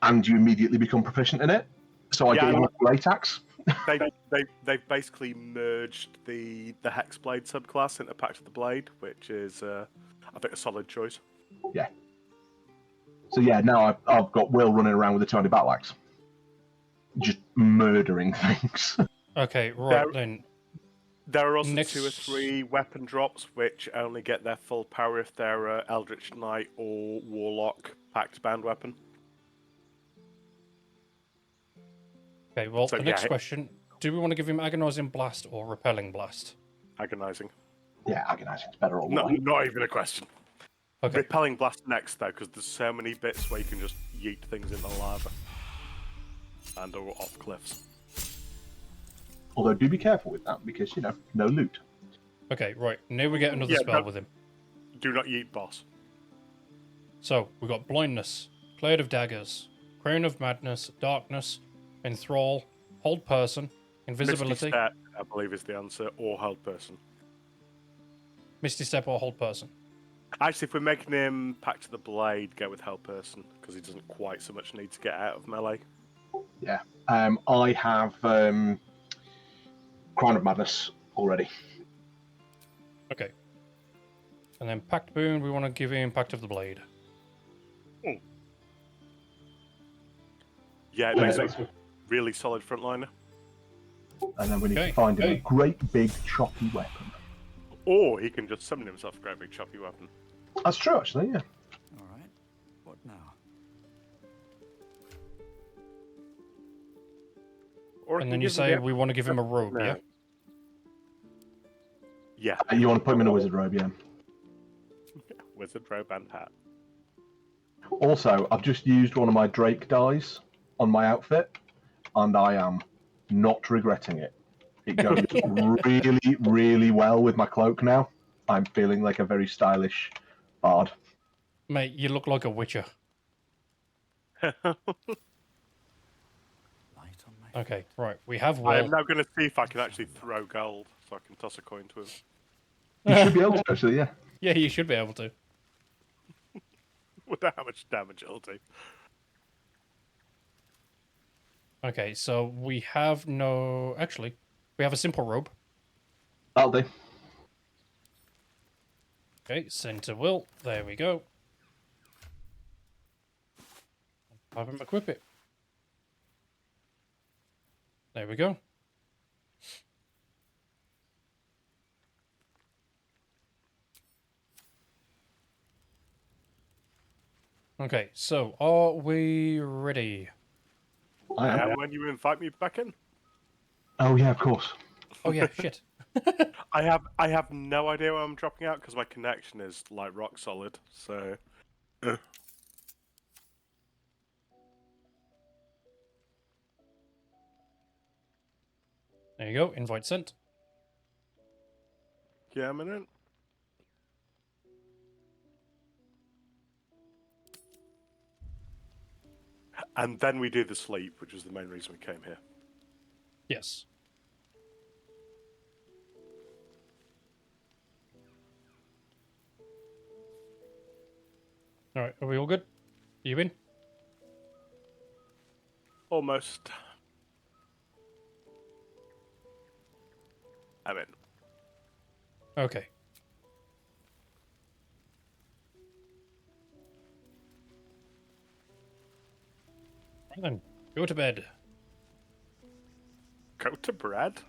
and you immediately become proficient in it. So I get him a great axe. They've basically merged the Hexblade subclass into Pact of the Blade, which is I think a solid choice. Yeah. So yeah, now I've got Will running around with a tiny battle axe, just murdering things. Okay, right then. There are also 2 or 3 weapon drops which only get their full power if they're Eldritch Knight or Warlock Pact Band weapon. Okay, well, So, the next question, do we want to give him Agonizing Blast or Repelling Blast? Agonizing. Yeah, Agonizing's better all the Not, way. not even a question. Okay. Repelling Blast next, though, because there's so many bits where you can just yeet things in the lava. And or off cliffs. Although do be careful with that, because, no loot. Okay, right, now we get another spell with him. Do not yeet boss. So, we've got Blindness, Cloud of Daggers, Crown of Madness, Darkness, Enthrall, Hold Person, Invisibility. Misty Step, I believe, is the answer, or Hold Person. Misty Step or Hold Person. Actually, if we're making him Pact of the Blade, go with Hold Person, because he doesn't quite so much need to get out of melee. Yeah. I have Crown of Madness already. Okay. And then Pact Boon, we want to give him Pact of the Blade. Yeah, it makes a really solid frontliner. And then we need to find him a great big choppy weapon. Or he can just summon himself a great big choppy weapon. That's true, actually, yeah. All right. What now? Or And then you say we want to give him a robe, yeah? Yeah. You want to put him in a wizard robe, yeah. Wizard robe and hat. Also, I've just used one of my Drake dies on my outfit, and I am not regretting it. It goes really, really well with my cloak now. I'm feeling like a very stylish bard. Mate, you look like a witcher. Okay, right, we have Will. I am now going to see if I can actually throw gold, so I can toss a coin to him. You should be able to, actually, yeah. Yeah, you should be able to. Wonder how much damage it'll do. Okay, so we have no... Actually, we have a simple robe. That'll do. Okay, send to Will. There we go. Have him equip it. There we go. Okay, so are we ready? I am. When you invite me back in. Oh, yeah, of course. Oh, yeah, shit. I have no idea where I'm dropping out because my connection is like rock solid. So. There you go, invite sent. Yeah, I'm in it. And then we do the sleep, which was the main reason we came here. Yes. Alright, are we all good? You in? Almost. I'm in. Okay. Right then, go to bed. Go to bed?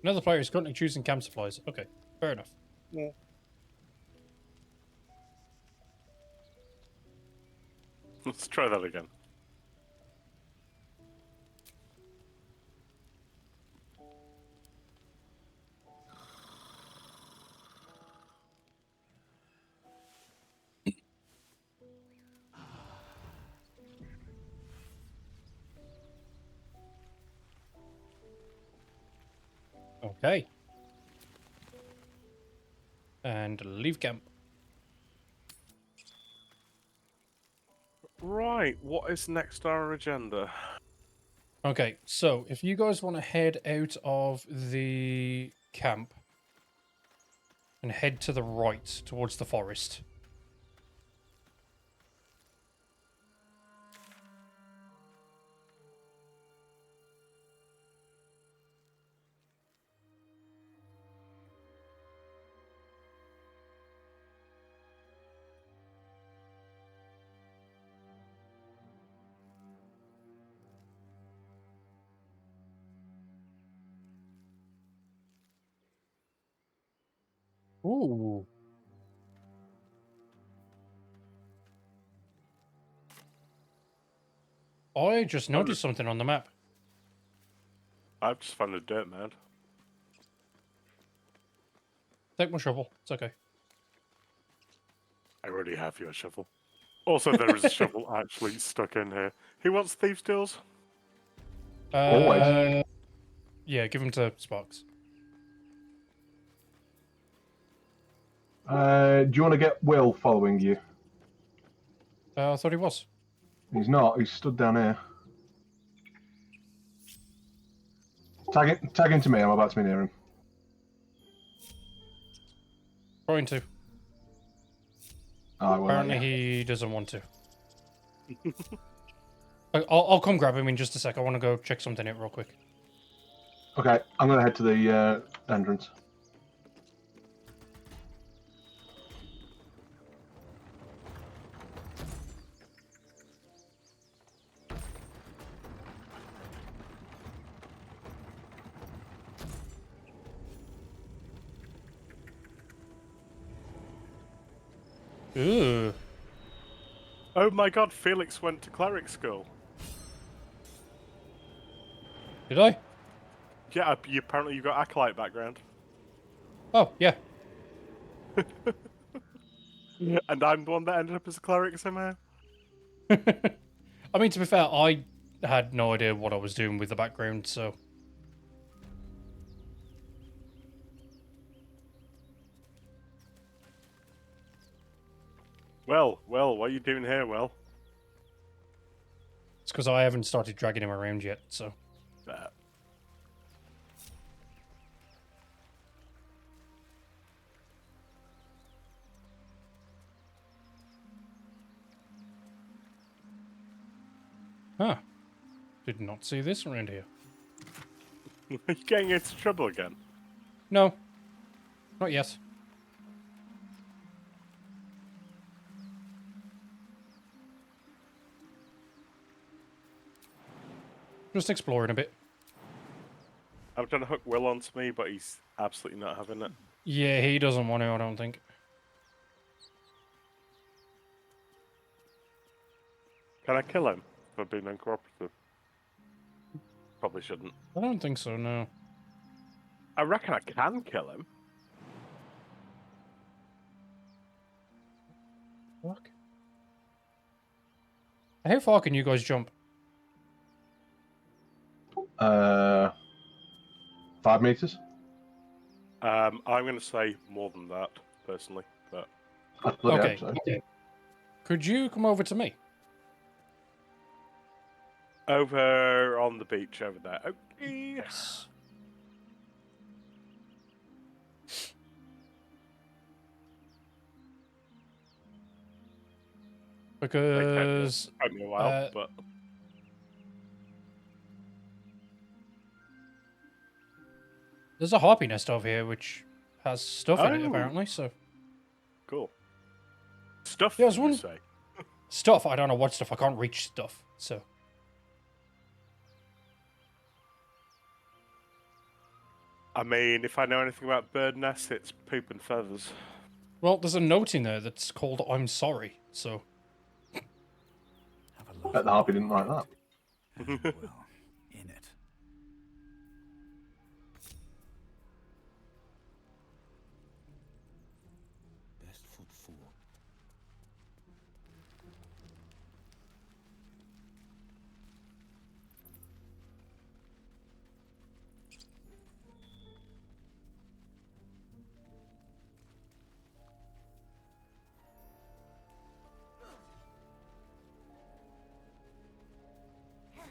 Another player is currently choosing camp supplies. Okay, fair enough. Yeah. Let's try that again. Okay. And leave camp. Right, what is next on our agenda? Okay, so if you guys want to head out of the camp and head to the right towards the forest. Ooh. I just noticed something on the map. I've just found a dirt mound. Take my shovel. It's okay. I already have your shovel. Also, there is a shovel actually stuck in here. Who wants thieves' tools? Always. Yeah, give them to Sparks. Do you want to get Will following you? I thought he was. He's not. He's stood down here. Tag him to me. I'm about to be near him. Trying to. Apparently he doesn't want to. I'll come grab him in just a sec. I want to go check something out real quick. Okay, I'm going to head to the entrance. Ooh. Oh my god, Felix went to cleric school. Did I? Yeah, apparently you got acolyte background. Oh, yeah. And I'm the one that ended up as a cleric somehow. I mean, to be fair, I had no idea what I was doing with the background, so... Well, what are you doing here, Will? It's because I haven't started dragging him around yet, so... Huh. Did not see this around here. Are you getting into trouble again? No. Not yet. Just exploring a bit. I'm trying to hook Will onto me, but he's absolutely not having it. Yeah, he doesn't want to, I don't think. Can I kill him for being uncooperative? Probably shouldn't. I don't think so, no. I reckon I can kill him. Fuck. How far can you guys jump? 5 meters. I'm going to say more than that, personally. But Okay. Could you come over to me? over on the beach over there. Okay. Yes. Because Took me a while, but there's a harpy nest over here which has stuff in it apparently. So cool. Stuff. Yeah, I was you say? Stuff. I don't know what stuff. I can't reach stuff. So I mean, if I know anything about bird nests, it's poop and feathers. well, there's a note in there that's called "I'm sorry." So Bet the harpy didn't like that. Well, in it. Best foot forward.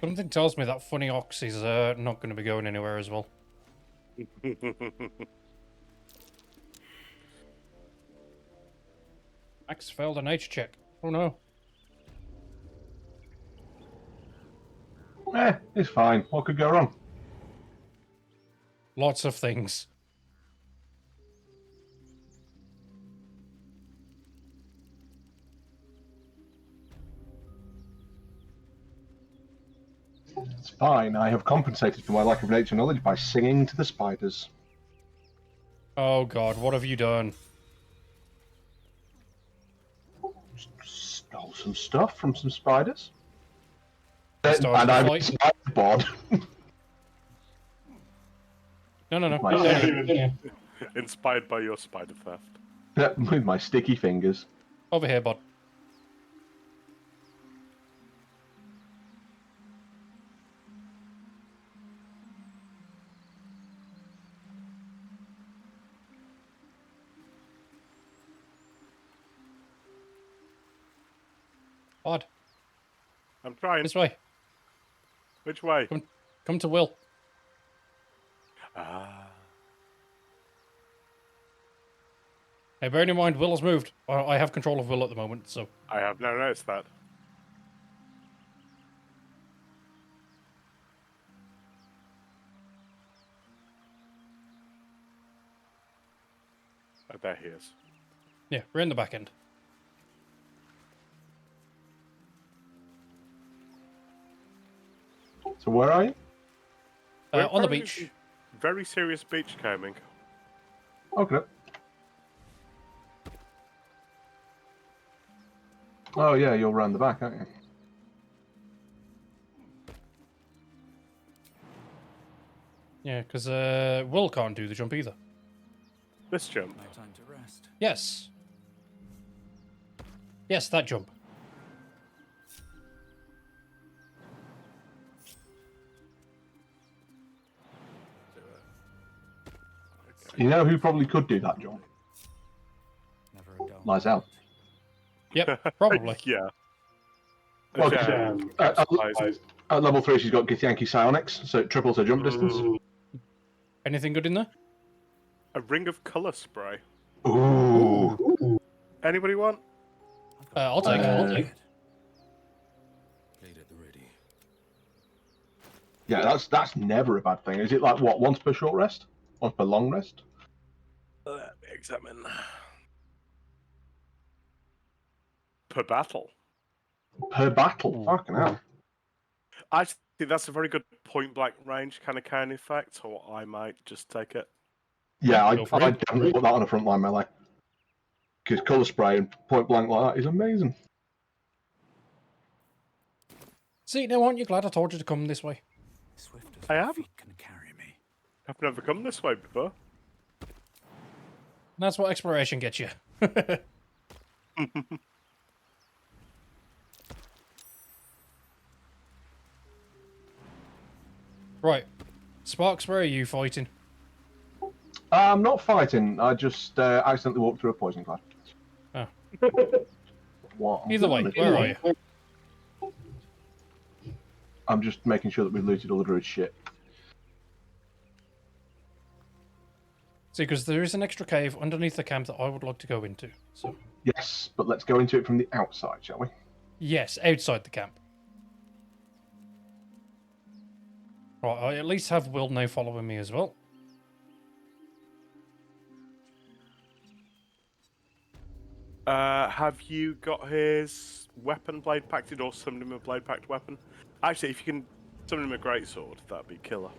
Something tells me that funny ox is not going to be going anywhere as well. Max failed a nature check. Oh no. It's fine. What could go wrong? Lots of things. It's fine. I have compensated for my lack of nature knowledge by singing to the spiders. Oh god, what have you done? Stole some stuff from some spiders. Started And the I'm fight? inspired board. No. Inspired by your spider theft. With my sticky fingers. Over here, bud. Bud. I'm trying. This way. Which way? Come to Will. Ah. Hey, bearing in mind, Will has moved. I have control of Will at the moment, so... I have now noticed that. Oh, there he is. Yeah, we're in the back end. So where are you? On the beach. Very serious beach combing. Okay. Oh yeah, you're round the back, aren't you? Yeah, because Will can't do the jump either. This jump? No time to rest. Yes. Yes, that jump. You know who probably could do that jump? Lysel. Yep, probably. Yeah. Well, 'cause, at level 3 she's got Githyanki Psionics, so it triples her jump distance. Anything good in there? A ring of colour spray. Ooh. Anybody want? I'll take it. I'll take it. Yeah, that's never a bad thing. Is it like what, once per short rest? Once per long rest? Let me examine. Per battle. Per battle? Fucking hell. I think that's a very good point blank range kind of cone effect, or I might just take it. Yeah, I definitely put that on a frontline melee. Because colour spray and point blank like that is amazing. See, now aren't you glad I told you to come this way? I have. I've never come this way before. That's what exploration gets you. Right. Sparks, where are you fighting? I'm not fighting. I just accidentally walked through a poison cloud. Oh. What? Either way, where are you? I'm just making sure that we've looted all the druid shit. See, because there is an extra cave underneath the camp that I would like to go into. So Yes, but let's go into it from the outside, shall we? yes, outside the camp. Right, I at least have Will now following me as well. Have you got his weapon blade packed or summoned him a blade packed weapon? Actually, if you can summon him a greatsword, that'd be killer.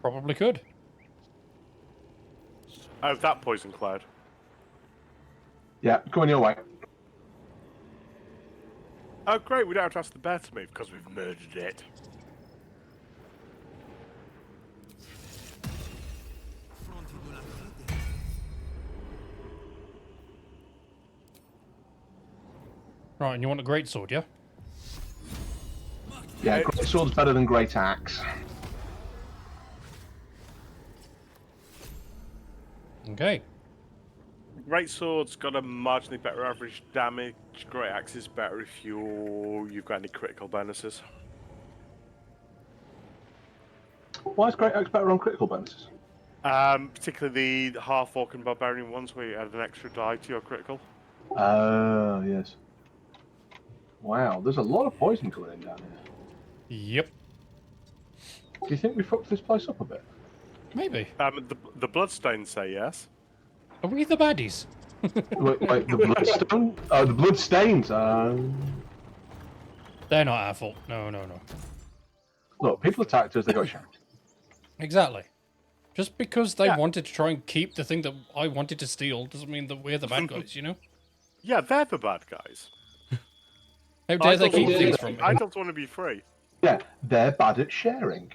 Probably could. Oh, that poison cloud. Yeah, coming your way. Oh, great, we don't have to ask the bear to move because we've murdered it. Right, and you want a great sword, yeah? Yeah, great sword's better than great axe. Okay. Great sword's got a marginally better average damage. Great axe is better if you've got any critical bonuses. Why is Great Axe better on critical bonuses? Particularly the half orc and barbarian ones, where you add an extra die to your critical. Oh, yes. Wow, there's a lot of poison coming in down here. Yep. Do you think we fucked this place up a bit? Maybe. The bloodstains say yes. Are we the baddies? Wait, the bloodstone? Oh, the bloodstains. They're not our fault. No. Look, people attacked us, they got shot. Exactly. Just because they wanted to try and keep the thing that I wanted to steal doesn't mean that we're the bad guys, you know? Yeah, they're the bad guys. How dare they keep things from me? I don't want to be free. Yeah, they're bad at sharing.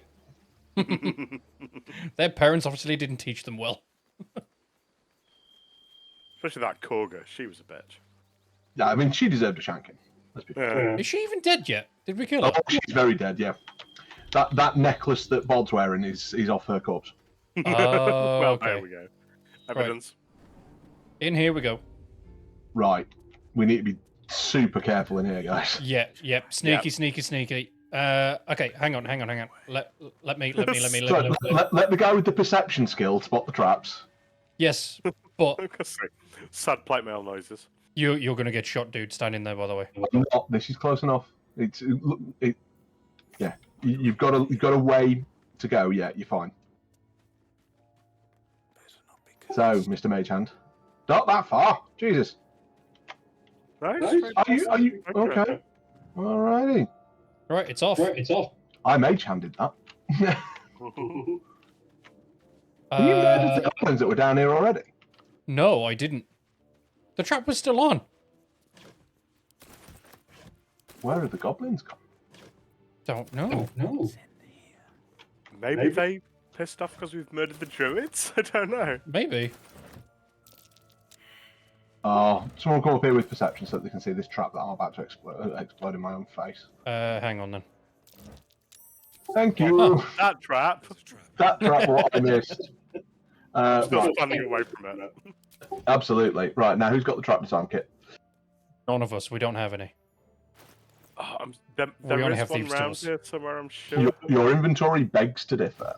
Their parents obviously didn't teach them well. Especially that Korga, she was a bitch. Yeah, I mean, she deserved a shanking. Let's be fair. Is she even dead yet? Did we kill her? Oh, she's very dead, yeah. That necklace that Bald's wearing is off her corpse. Oh, well, okay. there we go. Evidence. Right. In here we go. Right. We need to be super careful in here, guys. Yeah, yep. Sneaky. Okay, hang on. Let me. Let the guy with the perception skill spot the traps. Yes, but sad plate mail noises. You're gonna get shot, dude. Standing there, by the way. I'm not. This is close enough. Yeah. You've got a way to go. Yeah, you're fine. So, Mr. Magehand, not that far. Jesus. Nice. Are you okay? Alrighty. Right, it's off. I mage-handed that. Have you murdered the goblins that were down here already? No, I didn't. The trap was still on. Where are the goblins gone? Don't know. Maybe they pissed off because we've murdered the druids? I don't know. Maybe. Oh, someone come up here with perception so that they can see this trap that I'm about to explode in my own face. Hang on then. Thank you. That trap. That trap, what I missed. Still Right. standing away from it. Absolutely. Right, now who's got the trap disarm kit? None of us. We don't have any. Oh, We there only is have one thieves' round tools. here somewhere, I'm sure. Your inventory begs to differ.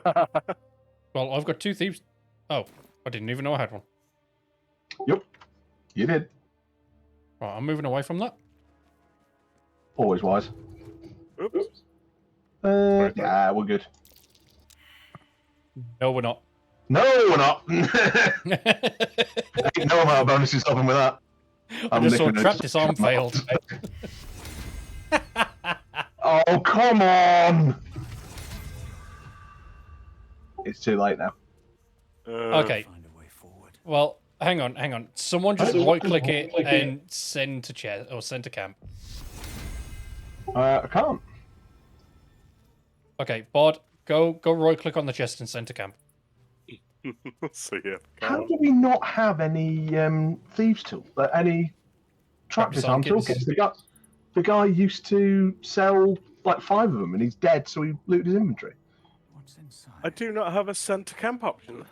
Well, I've got 2 thieves. Oh, I didn't even know I had one. Yep, you did. Right, I'm moving away from that. Always wise. Oops. Yeah, we're good. No, we're not. No, we're not. Ain't no amount of bonuses stopping with that. I just saw nicking trap it. disarm failed. Oh, come on! It's too late now. Okay. Well, hang on. Someone just right-click it and send to chat or send to camp. I can't. Okay, Bod, go right-click on the chest and send to camp. See ya. How do we not have any thieves tool? Any trap disarm toolkits? The guy used to sell like 5 of them, and he's dead, so he looted his inventory. I do not have a send to camp option.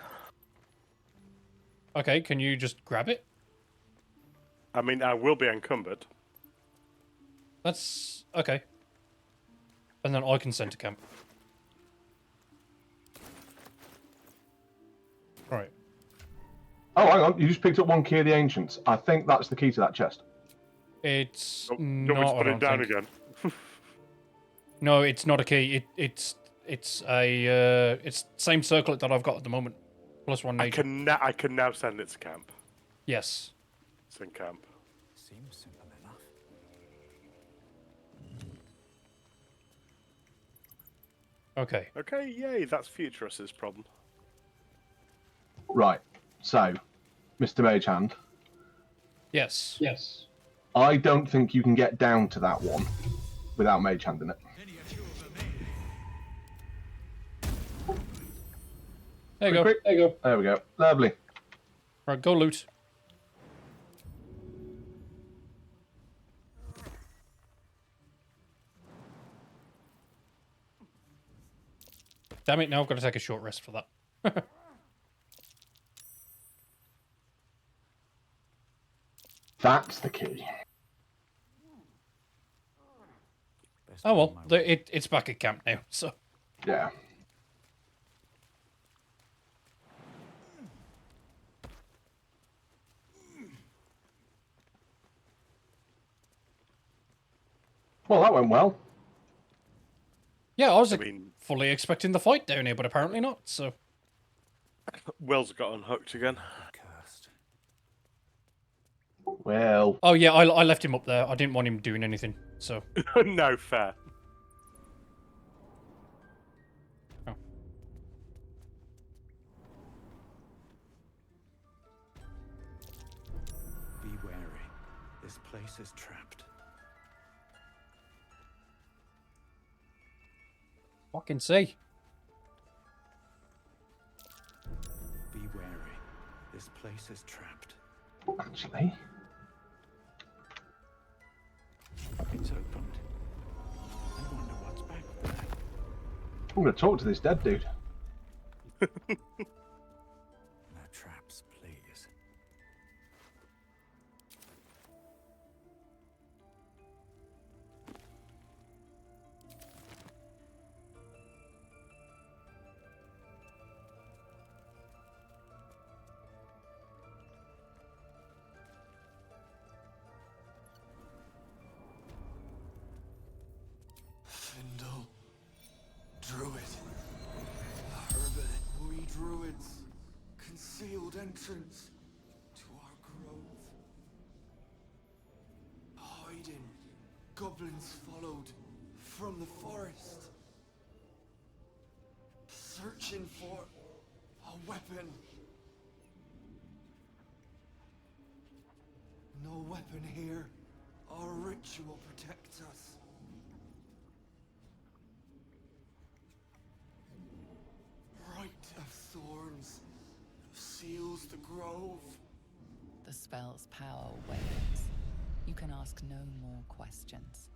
Okay, can you just grab it? I mean, I will be encumbered. That's okay. And then I can send to camp. Alright. Oh, hang on. You just picked up one key of the ancients. I think that's the key to that chest. It's Do you want not. me to put I it don't down think. again? No, it's not a key. It's a it's same circlet that I've got at the moment. +1 nature. I can now send it to camp. Yes. It's in camp. Seems simple enough. Okay. Okay, yay, that's future us's problem. Right. So, Mr. Magehand, Yes. I don't think you can get down to that one without Magehanding it. There you go. Quick. There we go. Lovely. Right, go loot. Damn it, now I've got to take a short rest for that. That's the key. Oh well, it's back at camp now, so. Yeah. Well, that went well. Yeah, I was I mean- fully expecting the fight down here, but apparently not, so. Will's got unhooked again. Well. Oh yeah, I left him up there. I didn't want him doing anything, so. No, fair. Be wary. This place is trapped. Fucking see. Be wary. This place is trapped. Actually. It's opened. I wonder what's back there. I'm going to talk to this dead dude. No traps, please. Findle. Druid. Herban. We druids. Concealed entrance to our grove. Hiding. Goblins followed from the forest. Searching for a weapon. No weapon here. Our ritual protects us. Rite of thorns seals the grove. The spell's power wanes. You can ask no more questions.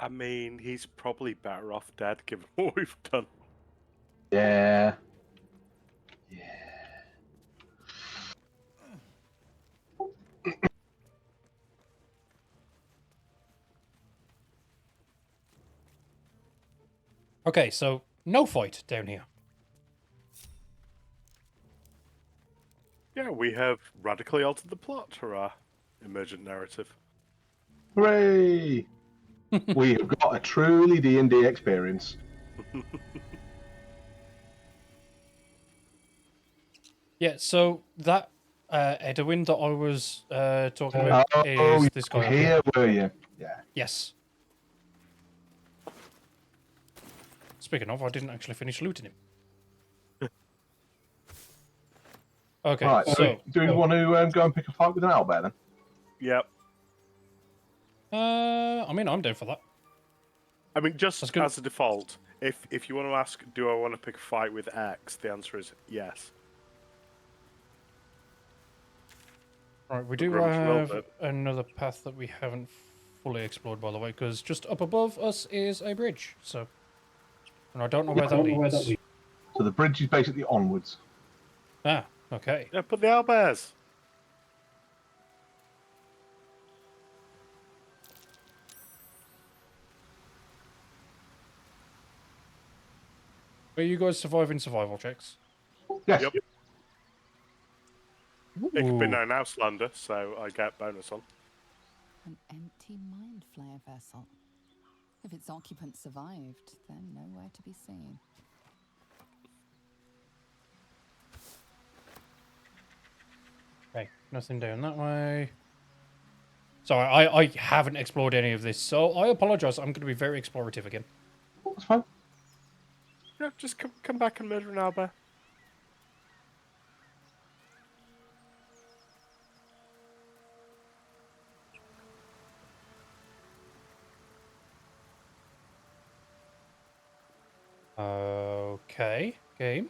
I mean, he's probably better off dead given what we've done. Yeah. Okay, so no fight down here. Yeah, we have radically altered the plot for our emergent narrative. Hooray! We have got a truly D&D experience. Yeah, so that Edwin that I was talking about Oh, is this guy. up here, were you? Yeah. Yes. Speaking of, I didn't actually finish looting him. Okay, Right, so do we want to go and pick a fight with an owlbear then? Yep. I mean, I'm down for that. I mean, just as a default, if you want to ask, do I want to pick a fight with X, the answer is yes. Right, we do Grum's will, have but- another path that we haven't fully explored, by the way, because just up above us is a bridge. So, and I don't know where that leads. So the bridge is basically onwards. Ah, okay. Yeah, put the owlbears. Are you guys surviving survival checks? Yes. Yep. It could be no Outlander, so I get bonus on. An empty mind flare vessel. If its occupant survived, then nowhere to be seen. Okay, nothing down that way. Sorry, I haven't explored any of this, so I apologize. I'm going to be very explorative again. That's fine. Yeah, just come back and murder an owlbear. Okay, game.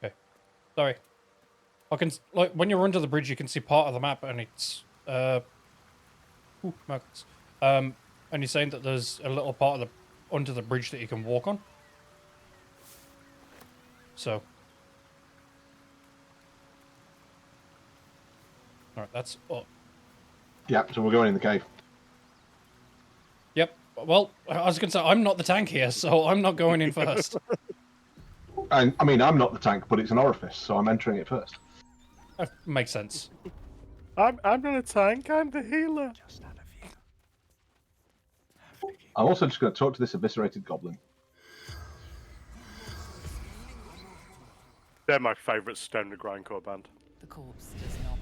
Okay, sorry. I can, like, when you're under the bridge, you can see part of the map, and it's markets. And you're saying that there's a little part of the under the bridge that you can walk on. So All right, that's up. Yeah, so we're going in the cave. Yep. Well, I was going to say, I'm not the tank here, so I'm not going in first. I mean, I'm not the tank, but it's an orifice, so I'm entering it first. Makes sense. I'm not a tank, I'm the healer. I'm also just going to talk to this eviscerated goblin. They're my favourite Stone to Grindcore band. The corpse does not.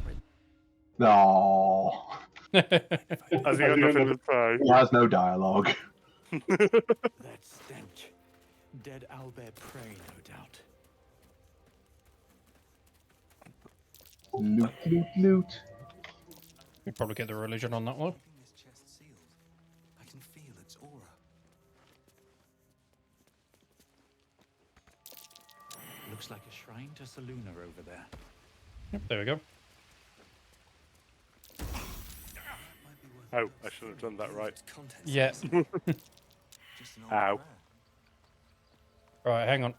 No. Has he got nothing to say? He has no dialogue. That stench. Dead owlbear prey, no doubt. Loot, loot, loot. You probably get the religion on that one. This chest sealed. I can feel its aura. Looks like a shrine to Saluna over there. Yep, there we go. Oh, I should have done that right. Yeah. Ow. Right, hang on.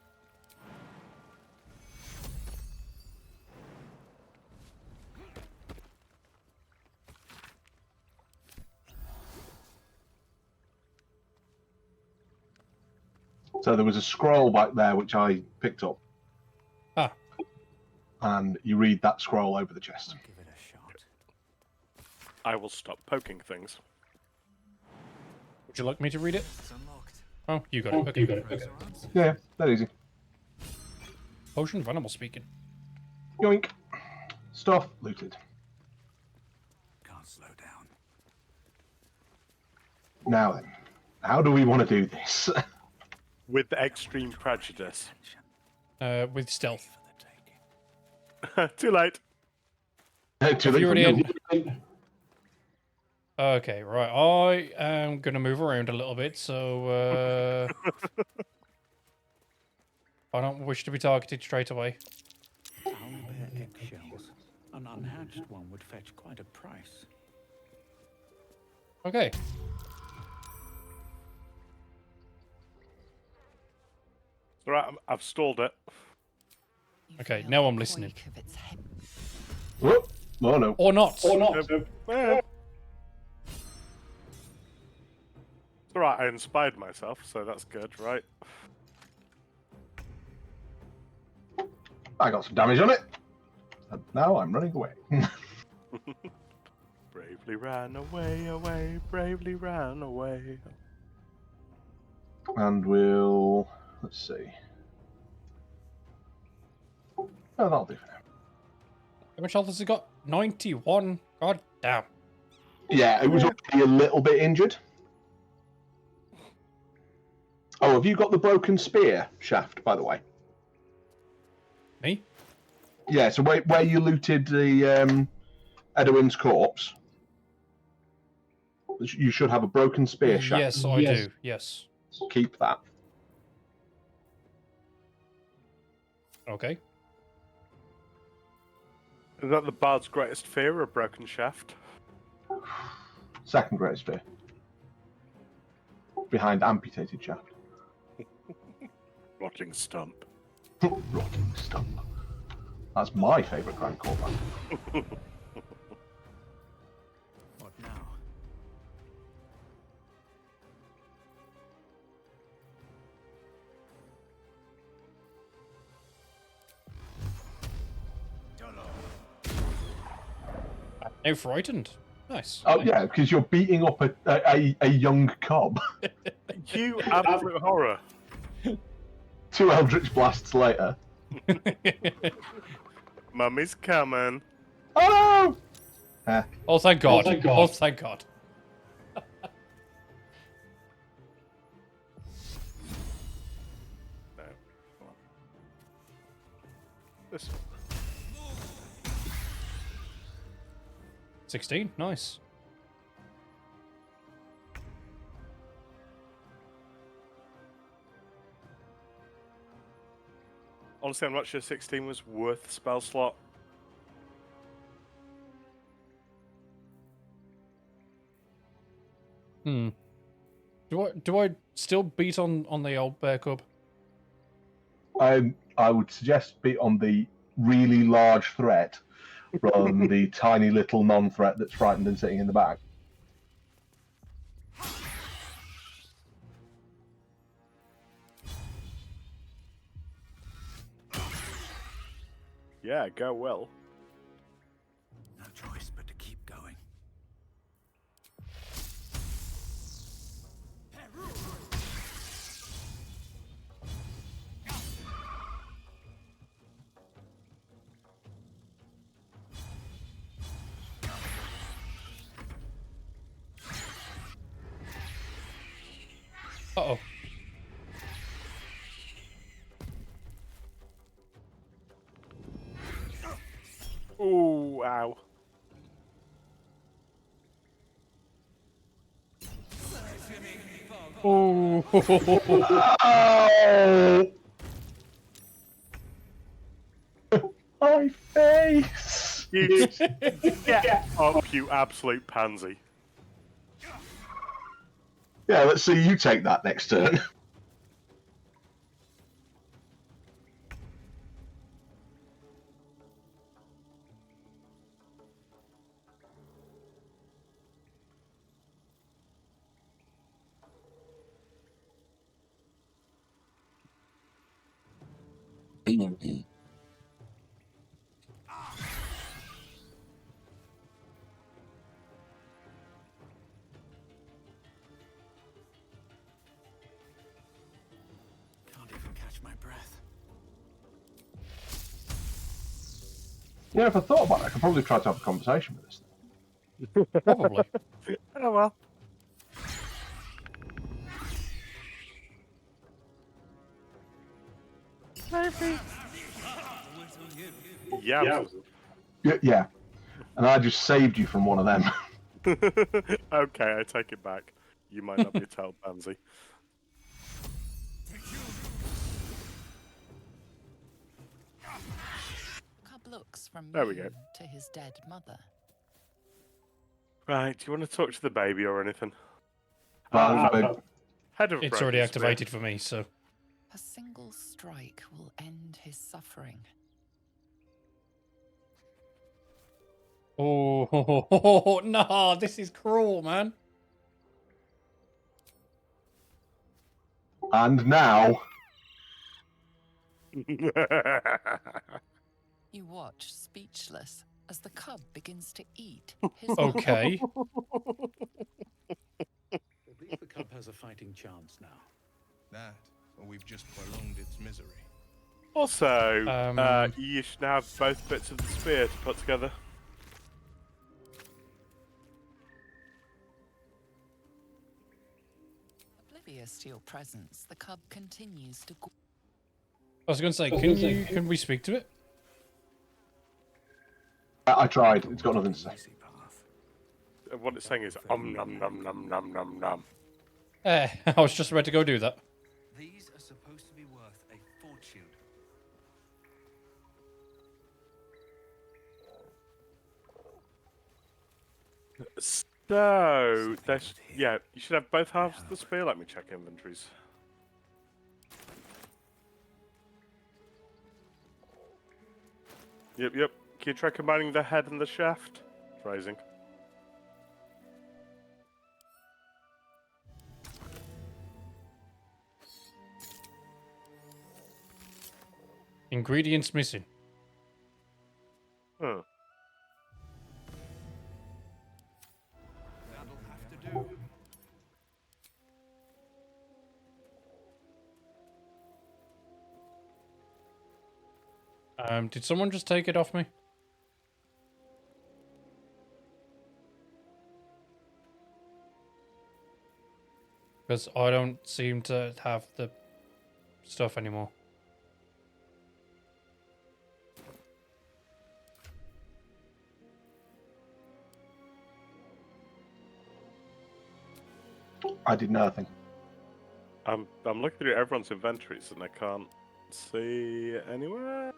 So there was a scroll back there which I picked up. Ah. And you read that scroll over the chest. Give it a shot. I will stop poking things. Would you like me to read it? It's unlocked. Oh, you got it. Okay, got it. Okay. Yeah, that easy. Potion of animal speaking. Yoink. Stuff looted. Can't slow down. Now then, how do we want to do this? With extreme prejudice. With stealth. Too late. Too Have you late. already in? Okay, right. I am going to move around a little bit, so I don't wish to be targeted straight away. Owlbear eggshells. An unhatched one would fetch quite a price. Okay. Right, I've stalled it. Okay, now I'm listening. Whoop. Oh, no. Or not. Or not. It's alright, I inspired myself, so that's good, right? I got some damage on it. And now I'm running away. Bravely ran away, away, bravely ran away. And we'll... Let's see. Oh, that'll do for now. How much health has he got? 91. God damn. Yeah, it was already a little bit injured. Oh, have you got the broken spear shaft, by the way? Me? Yeah, so where you looted the Edwin's corpse, you should have a broken spear shaft. Yes, I do. Yes. Keep that. Okay. Is that the bard's greatest fear, a broken shaft? Second greatest fear. Behind amputated shaft. Rotting stump. Rotting stump. That's my favourite Grand Corps band. What now? Now frightened. Nice. Oh yeah, because you're beating up a young cob. You absolute horror. 2 Eldritch Blasts later. Mummy's coming. Oh! Oh, thank God. Oh, thank God. Oh, thank God. No. This. 16. Nice. Honestly, I'm not sure 16 was worth the spell slot. Do I still beat on the old bear cub? I would suggest beat on the really large threat rather than the tiny little non-threat that's frightened and sitting in the back. Yeah, go well. No choice but to keep going. Uh-oh. Ooh, ow. Ooh. Oh! My face! You get up, you absolute pansy. Yeah, let's see you take that next turn. Can't even catch my breath. Yeah, if I thought about it, I could probably try to have a conversation with this thing. Probably. Oh well. Yeah. Yeah, and I just saved you from one of them. Okay, I take it back. You might not be a tail pansy. Cub looks from There we you go. to his dead mother. Right, do you want to talk to the baby or anything? Head of It's broken already spear. activated for me, so. A single strike will end his suffering. Oh, no, this is cruel, man. And now... You watch, speechless, as the cub begins to eat his Okay. At least the cub has a fighting chance now. That, or we've just prolonged its misery. Also, you should now have both bits of the spear to put together. Oblivious to your presence, the cub continues to. I was going to say, can we speak to it? I tried. It's got nothing to say. What it's saying is num num num num num num. I was just about to go do that. These are supposed to be worth a fortune. So, there's, yeah, you should have both halves of the spear. Let me check inventories. Yep. Can you try combining the head and the shaft? Phrasing. Ingredients missing. Oh. That'll have to do. Did someone just take it off me? Because I don't seem to have the stuff anymore. I did nothing. I'm looking through everyone's inventories and I can't see it anywhere.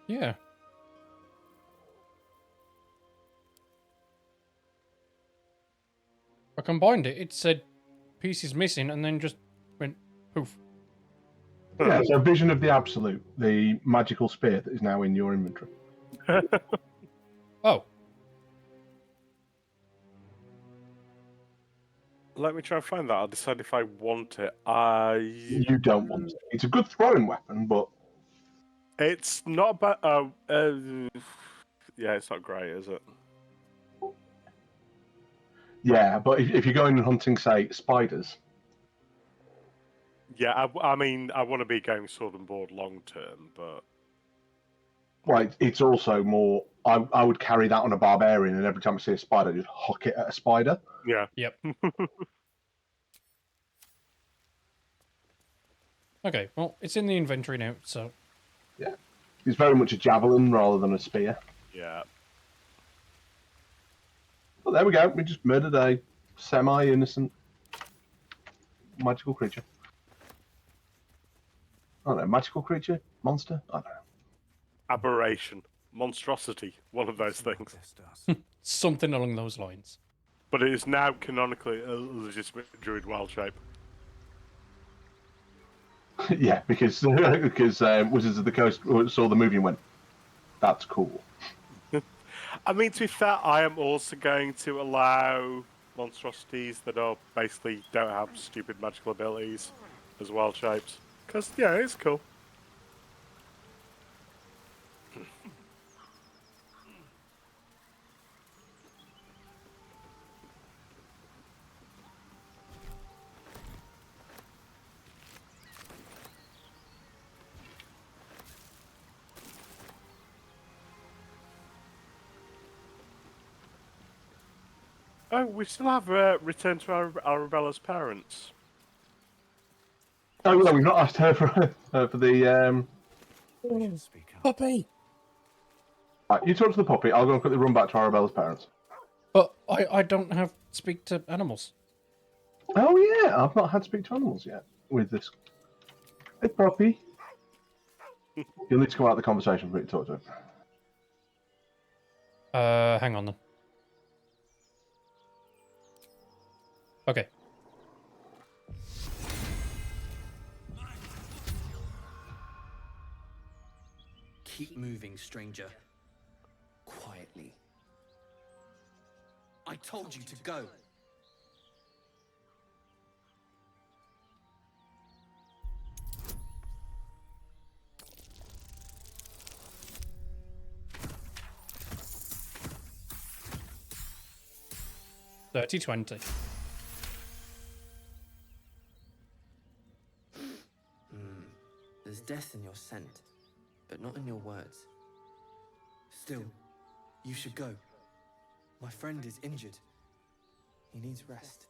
Yeah. I combined it. It said pieces missing and then just went poof. Yeah, so Vision of the Absolute, the magical spear that is now in your inventory. Oh. Let me try and find that. I'll decide if I want it. You don't want it. It's a good throwing weapon, but It's not bad. Yeah, it's not great, is it? yeah. But if you're going and hunting, say, spiders, Yeah, I mean, I want to be going sword and board long term, but well, it's also more. I would carry that on a barbarian, and every time I see a spider, just hook it at a spider. yeah. Yep. Okay, well, it's in the inventory now, so... Yeah. It's very much a javelin rather than a spear. Yeah. Well, there we go. We just murdered a semi-innocent magical creature. I don't know, magical creature? Monster? I don't know. Aberration. Monstrosity. One of those things. Something along those lines. But it is now canonically a legitimate druid wild shape. Yeah, because Wizards of the Coast saw the movie and went, that's cool. I mean, to be fair, I am also going to allow monstrosities that are basically don't have stupid magical abilities as wild shapes. Because, yeah, it's cool. Oh, we still have Return to Arabella's parents. Oh, no, we've not asked her for the... Puppy! Right, you talk to the puppy, I'll go and quickly run back to Arabella's parents. But I don't have speak to animals. Oh, yeah, I've not had to speak to animals yet with this. Hey, puppy. You'll need to come out of the conversation for me to talk to him. Hang on then. Okay. Keep moving, stranger. Quietly. I told you to go. $30-20. There's death in your scent, but not in your words. Still, you should go. My friend is injured. He needs rest.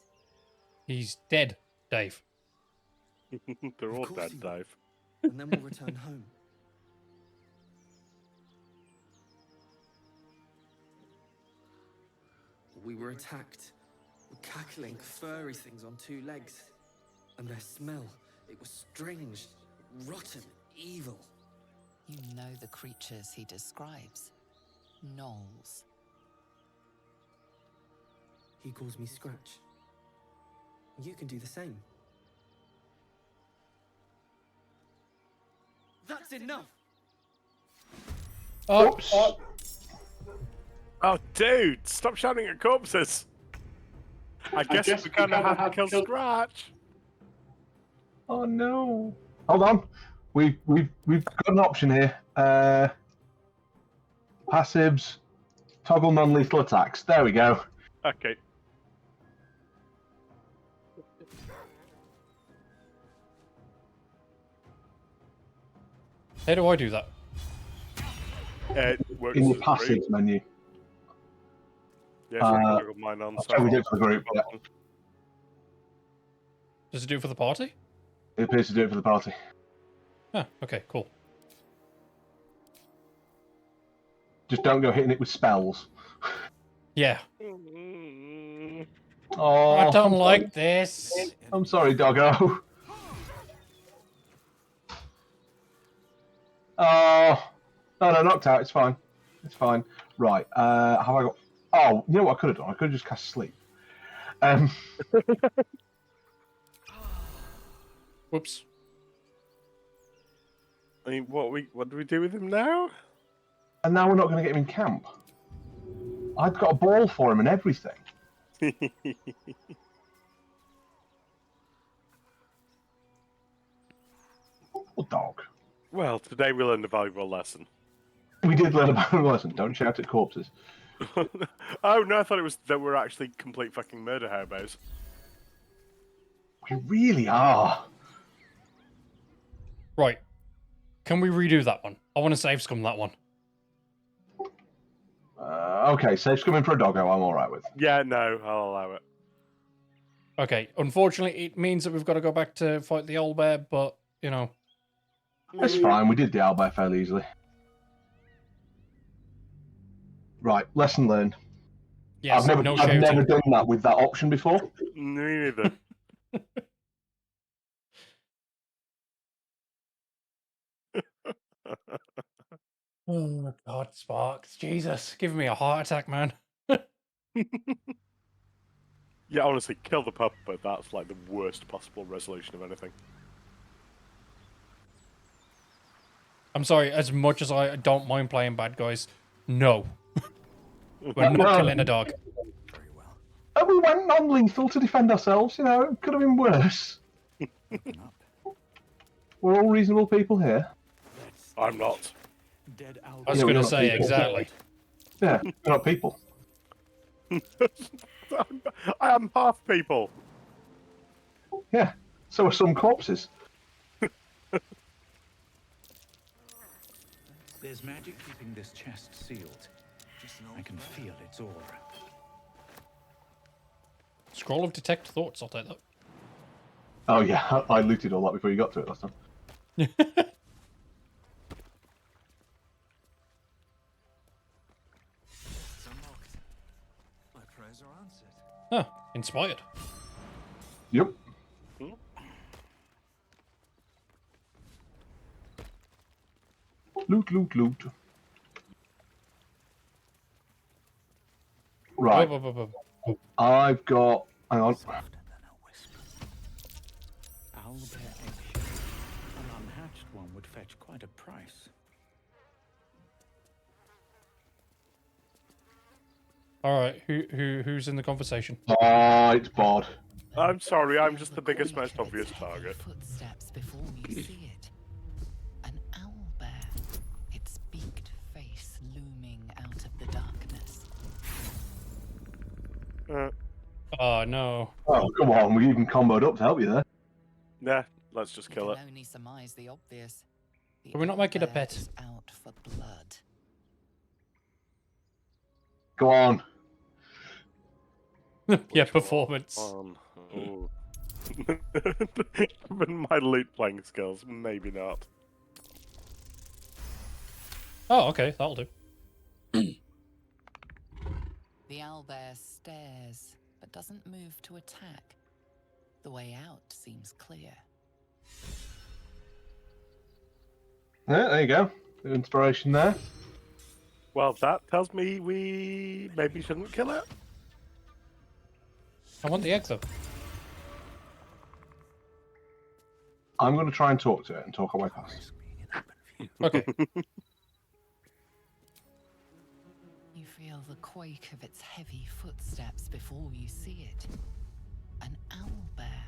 He's dead, Dave. They're all Of course dead, he will. Dave. And then we'll return home. We were attacked. Cackling, furry things on two legs. And their smell, it was strange, rotten, evil. You know the creatures he describes. Gnolls. He calls me Scratch. You can do the same. That's enough! Oops. Oh, dude, stop shouting at corpses. I guess we're gonna have to kill Scratch. Oh no! Hold on, we've got an option here. Passives, toggle non-lethal attacks. There we go. Okay. How do I do that? It works In the as passives group. menu. Yeah, so I toggle mine on. That's how we did for the group. Yeah. Does it do it for the party? It appears to do it for the party. Ah, okay, cool. Just don't go hitting it with spells. Yeah. Oh, I don't I'm like sorry. this. I'm sorry, doggo. Oh, no, knocked out. It's fine. It's fine. Right. Have I got? Oh, you know what I could have done? I could have just cast sleep. Whoops. I mean, what do we do with him now? And now we're not going to get him in camp. I'd got a ball for him and everything. Oh, dog. Well, today we learned a valuable lesson. We did learn about a lesson. Don't shout at corpses. Oh no, I thought it was that we're actually complete fucking murder hobos. We really are. Right. Can we redo that one? I want to save scum that one. Okay, safe coming for a doggo. I'm all right with. Yeah, no, I'll allow it. Okay. Unfortunately, it means that we've got to go back to fight the old bear, but, you know. That's fine. We did the owlbear fairly easily. Right, lesson learned. Yes, I've no never shouting. done that with that option before. Me neither. Oh, God, Sparks. Jesus. Give me a heart attack, man. Yeah, honestly, kill the pup, but that's like the worst possible resolution of anything. I'm sorry, as much as I don't mind playing bad guys, no. We're not killing a dog. And we went non-lethal to defend ourselves. You know, it could have been worse. We're all reasonable people here. I'm not. I was going to say, exactly. Yeah, we're not people. I am half people. Yeah, so are some corpses. There's magic keeping this chest sealed. I can feel its aura. Scroll of detect thoughts, I'll take that. Oh yeah, I looted all that before you got to it last time. My prayers are answered. Huh, inspired. Yep. Loot, loot, loot. Right. I've got. Hang on. Owlbear eggshell. An unhatched one would fetch quite a price. All right, who's in the conversation? It's Bod. I'm sorry, I'm just the biggest, most obvious target. Footsteps before you see it. An owlbear, its beaked face looming out of the darkness. Oh no. Oh come on, we even comboed up to help you there. Nah, let's just kill You it. can only surmise the obvious. The Can we not make it a owlbear pet? is out for blood. Go on. Yeah, performance. Oh. Given my loot playing skills, maybe not. Oh, okay, that'll do. The owlbear stares, but doesn't move to attack. The way out seems clear. Yeah, there you go. Good inspiration there. Well, that tells me we maybe shouldn't kill it. I want the egg though. I'm going to try and talk to it and talk our way past. Okay. You feel the quake of its heavy footsteps before you see it. An owlbear,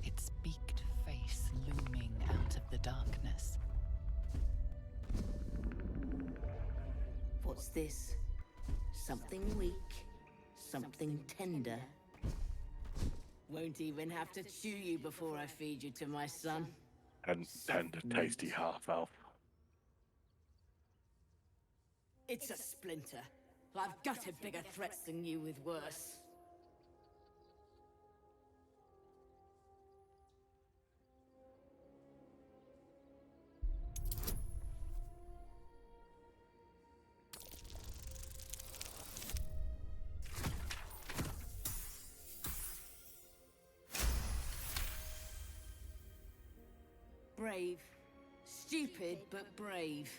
its beaked face looming out of the darkness. What's this? Something weak, something tender. Won't even have to chew you before I feed you to my son. And tender, tasty half-elf. It's a splinter. I've gutted bigger threats than you with worse. Brave. Stupid, but brave.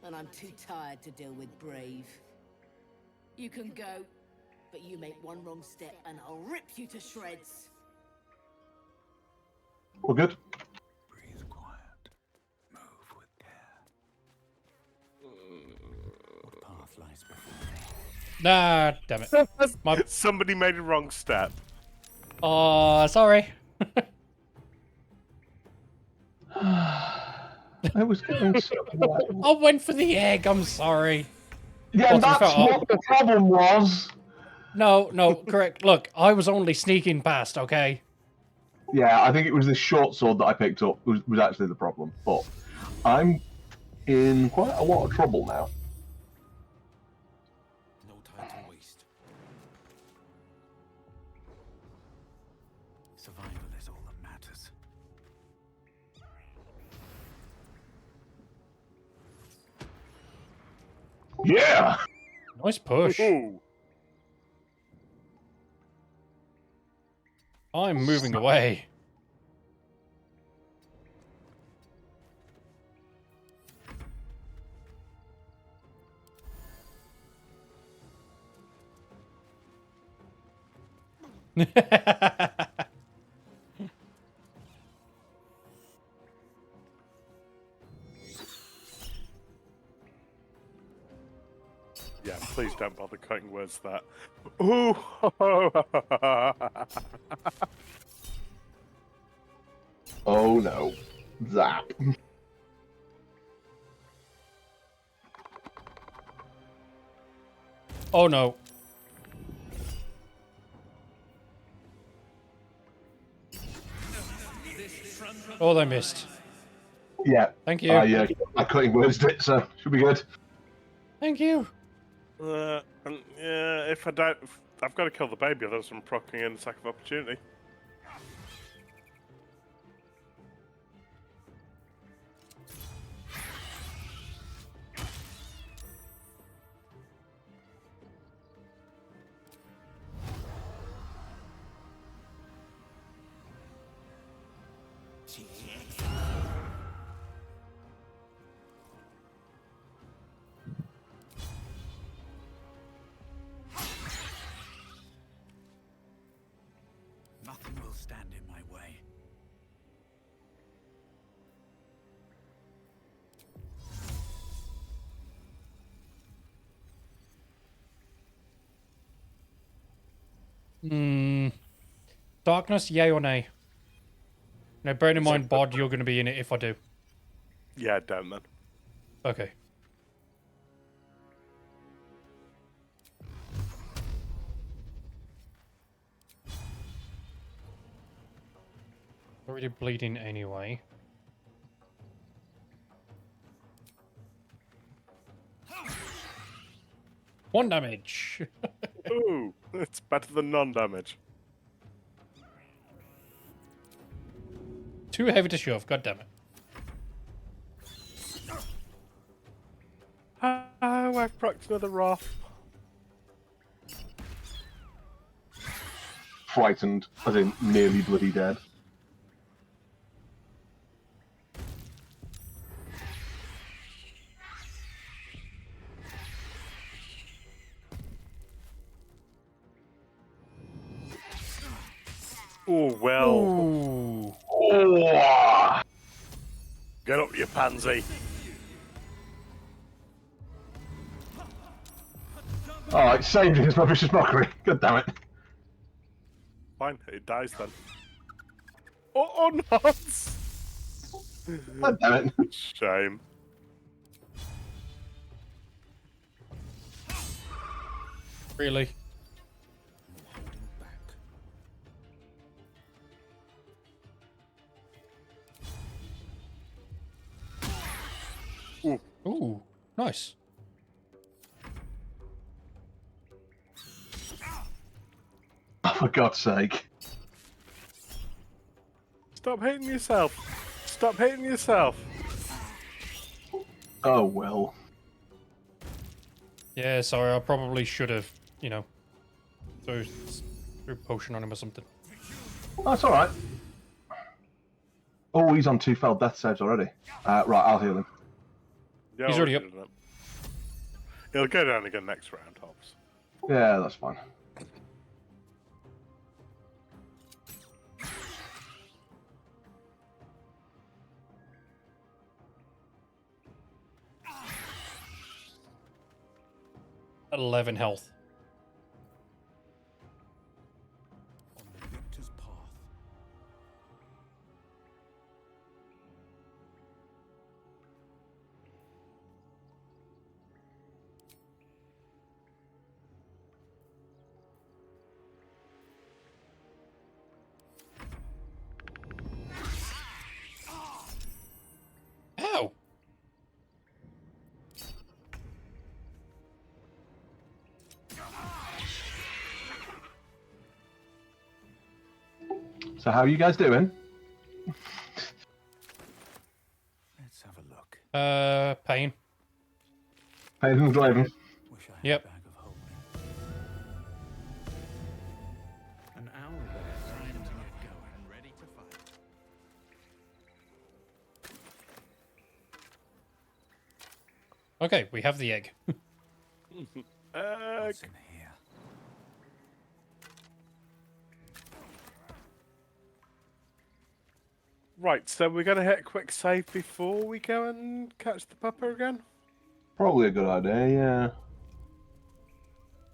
And I'm too tired to deal with brave. You can go, but you make one wrong step and I'll rip you to shreds. We're good. Breathe quiet. Move with care. What path lies before me? Nah, damn it. Somebody made a wrong step. Oh, sorry. I was going so well. I went for the egg. I'm sorry. Yeah, Well, to be that's fair, what the problem was. No, correct. Look, I was only sneaking past, okay? Yeah, I think it was this short sword that I picked up was actually the problem. But I'm in quite a lot of trouble now. No time to waste. Survival is all that matters. Yeah! Nice push. Ooh. I'm moving away. Yeah, please don't bother cutting words that. Ooh. Oh no. Zap. Oh no. Oh, they missed. Yeah. Thank you. I cutting words it, so should be good. Thank you. Yeah, if I don't, I've got to kill the baby, otherwise I'm proccing in attack of opportunity. Nothing will stand in my way. Darkness, yay or nay? Now, bearing in mind, Bod, you're going to be in it if I do. Yeah, don't then. Okay. Already bleeding anyway. One damage. Ooh, it's better than non-damage. Too heavy to shove, god damn it. Oh, I've procced another Wrath. Frightened, as in nearly bloody dead. Oh, well. Ooh. Oh. Get up, you pansy. Oh, it saved his vicious mockery. God damn it. Fine, it dies then. Oh, not! God damn it. Shame. Really? Ooh, nice. Oh, for God's sake. Stop hitting yourself. Stop hitting yourself. Oh, well. Yeah, sorry, I probably should have, you know, threw potion on him or something. That's alright. Oh, he's on 2 failed death saves already. Right, I'll heal him. Yeah, He's already up. He'll go down again next round, Hobbs. Yeah, that's fine. At 11 health. So how are you guys doing? Let's have a look. Pain. Pain and Glaven. Yep. An owlbear time to get going and ready to fight. Okay, we have the egg. What's in here? Right, so we're going to hit a quick save before we go and catch the pupper again? Probably a good idea, yeah.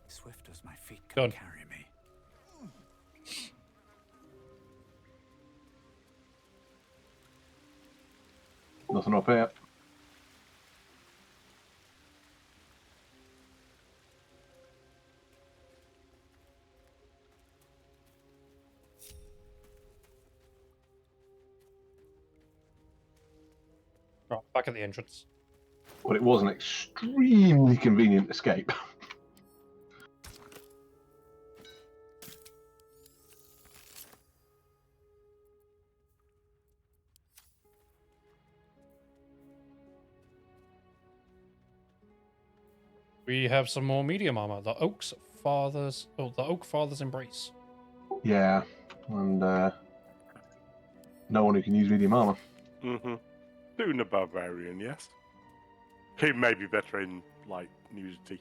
Swift as my feet can carry me. Nothing up here. Right, back at the entrance. But it was an extremely convenient escape. We have some more medium armor. The Oak Father's Embrace. Yeah, and no one who can use medium armor. Mm-hmm. Soon a barbarian, yes. He may be better in, like, nudity.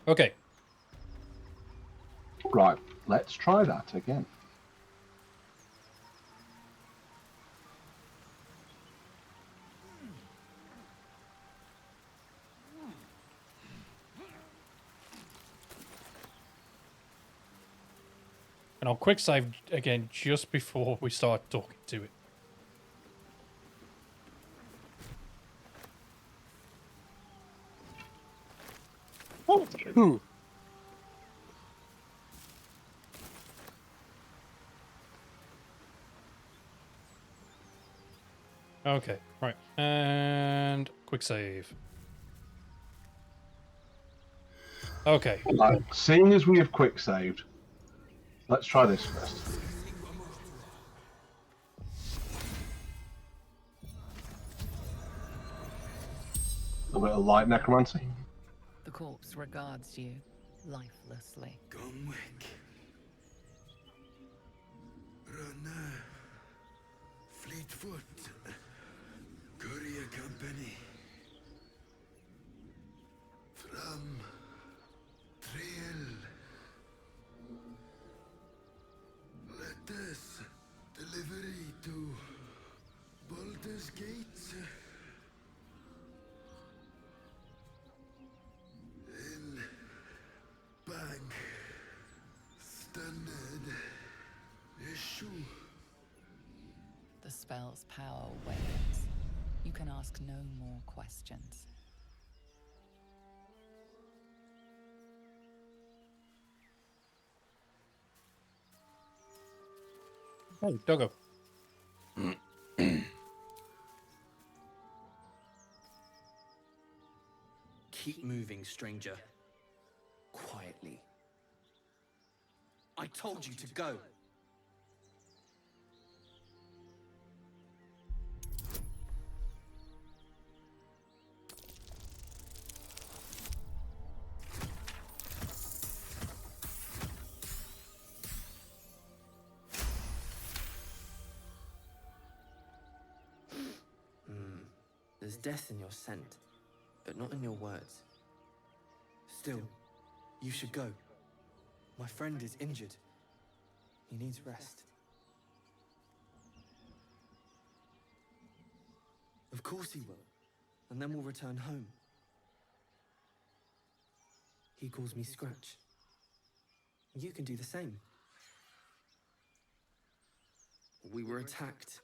Okay. Right, let's try that again. And I'll quick save again just before we start talking to it. Oh. Okay, right. And quick save. Okay. Right, seeing as we have quick saved, let's try this first. A bit of light necromancy. The corpse regards you lifelessly. Gunwick. Runner. Fleetfoot. Courier Company. From Trail. Letters. Delivery to Baldur's Gates. In Bank. Standard. Issue. The spell's power wanes. You can ask no more questions. Hey, Doggo. Keep moving, stranger. Quietly. I told you to go. There's death in your scent, but not in your words. Still, you should go. My friend is injured. He needs rest. Of course he will, and then we'll return home. He calls me Scratch. You can do the same. We were attacked.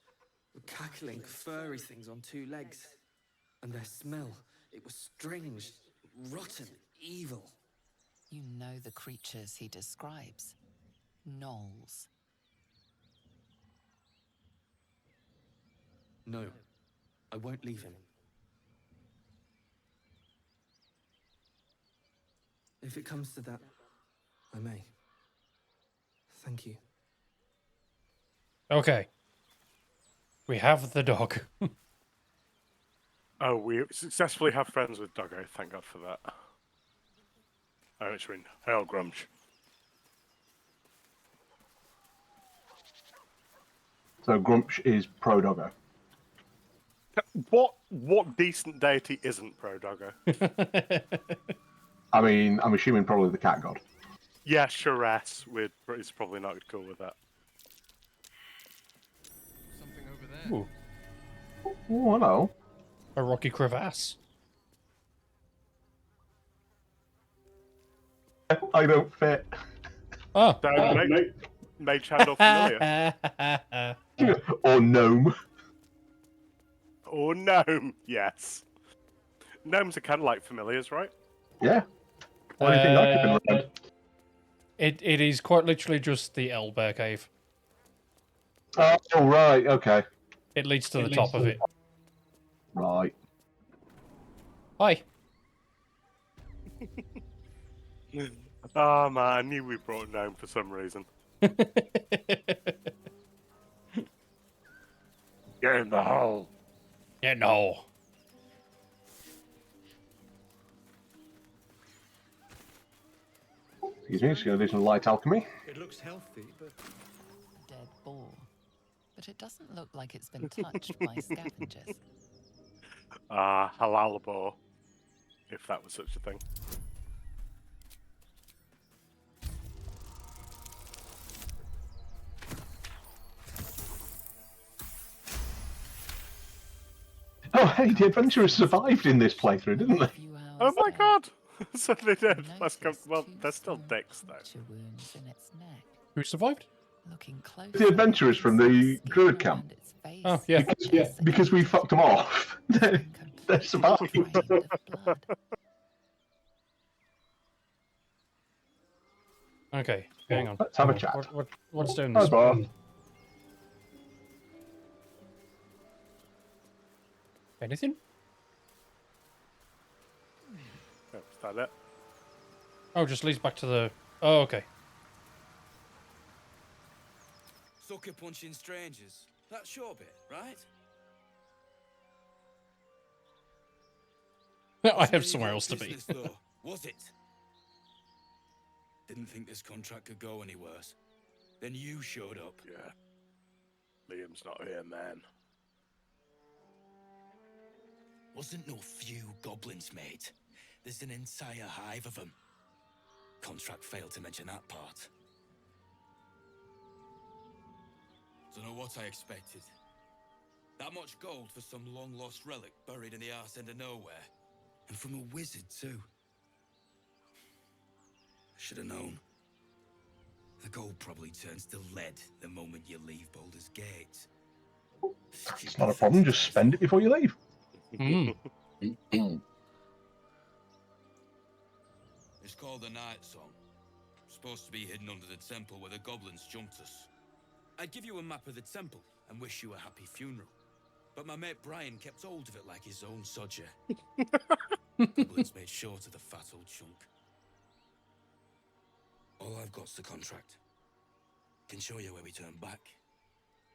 Cackling, furry things on two legs. And their smell, it was strange, rotten, evil. You know the creatures he describes. Gnolls. No, I won't leave him. If it comes to that, I may. Thank you. Okay. We have the dog. Oh, we successfully have friends with Doggo. Thank God for that. Oh, it's in Hail Grumsh. So Grumsh is pro doggo. What decent deity isn't pro Doggo? I mean, I'm assuming probably the cat god. Yeah, Sharess is probably not cool with that. Something over there. Ooh, Oh, hello. a rocky crevasse. I don't fit. Oh, So, Mage Hand or Familiar? Or gnome. Or Gnome, yes. Gnomes are kind of like familiars, right? Yeah. What do you think I keep in mind? It is quite literally just the Owlbear Cave. Oh, right, okay. It leads to the top of it. Right. Hi. Oh man, I knew we brought Gnome for some reason. Get in the hole. Get in the hole. Excuse me, just going to do some light alchemy. It looks healthy, but... Dead boar. But it doesn't look like it's been touched by scavengers. Halal boar. If that was such a thing. Oh, hey, the adventurers survived in this playthrough, didn't they? Oh my god! So they did. Well, they're still dicks, though. Wounds in its neck. Who survived? Looking close. The adventurers from the druid camp. Oh, yeah. Because we fucked them off. They survived. Okay, hang on. Let's have a chat. What's doing Hi, this? Bar. Anything? Oh, is that it? Oh, just leads back to the... Oh, okay. Sucker punching strangers. That's your bit, right? I have somewhere else to be. Business, though, was it? Didn't think this contract could go any worse. Then you showed up. Yeah. Liam's not here, man. Wasn't no few goblins, mate. There's an entire hive of them. Contract failed to mention that part. Don't know what I expected. That much gold for some long-lost relic buried in the arse end of nowhere. And from a wizard, too. I should have known. The gold probably turns to lead the moment you leave Baldur's Gate. It's not a problem, just spend it before you leave. It's called the Night Song. Supposed to be hidden under the temple where the goblins jumped us. I'd give you a map of the temple and wish you a happy funeral. But my mate Brian kept hold of it like his own sodger. Goblins made short of the fat old chunk. All I've got's the contract. Can show you where we turn back,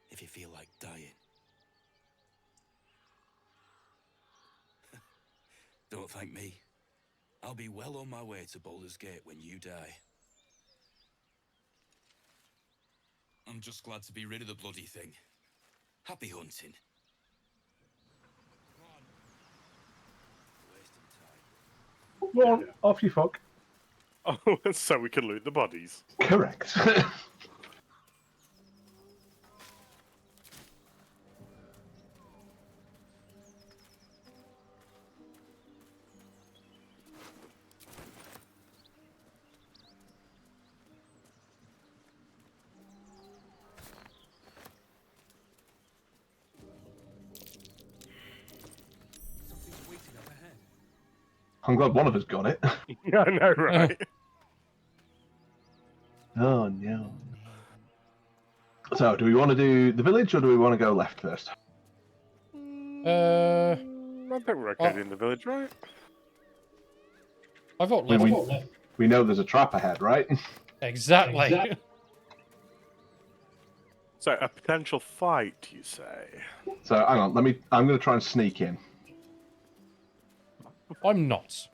if you feel like dying. Don't thank me. I'll be well on my way to Baldur's Gate when you die. I'm just glad to be rid of the bloody thing. Happy hunting. Go on, off you fuck. Oh, so we can loot the bodies. Correct. Something's waiting up ahead. I'm glad one of us got it. Yeah, I know, right? Oh, no. So, do we want to do the village or do we want to go left first? I think we're okay in the village, right? I vote left. we know there's a trap ahead, right? Exactly. So, a potential fight, you say? So hang on, I'm going to try and sneak in. I'm not.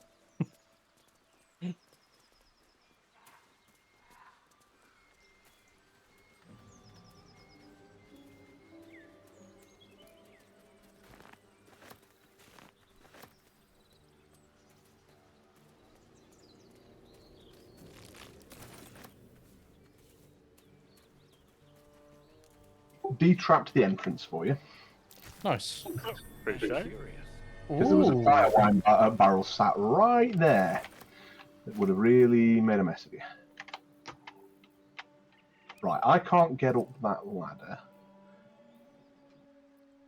Detrapped the entrance for you. Nice. Appreciate. Because there was a fire wine barrel sat right there that would have really made a mess of you. Right, I can't get up that ladder.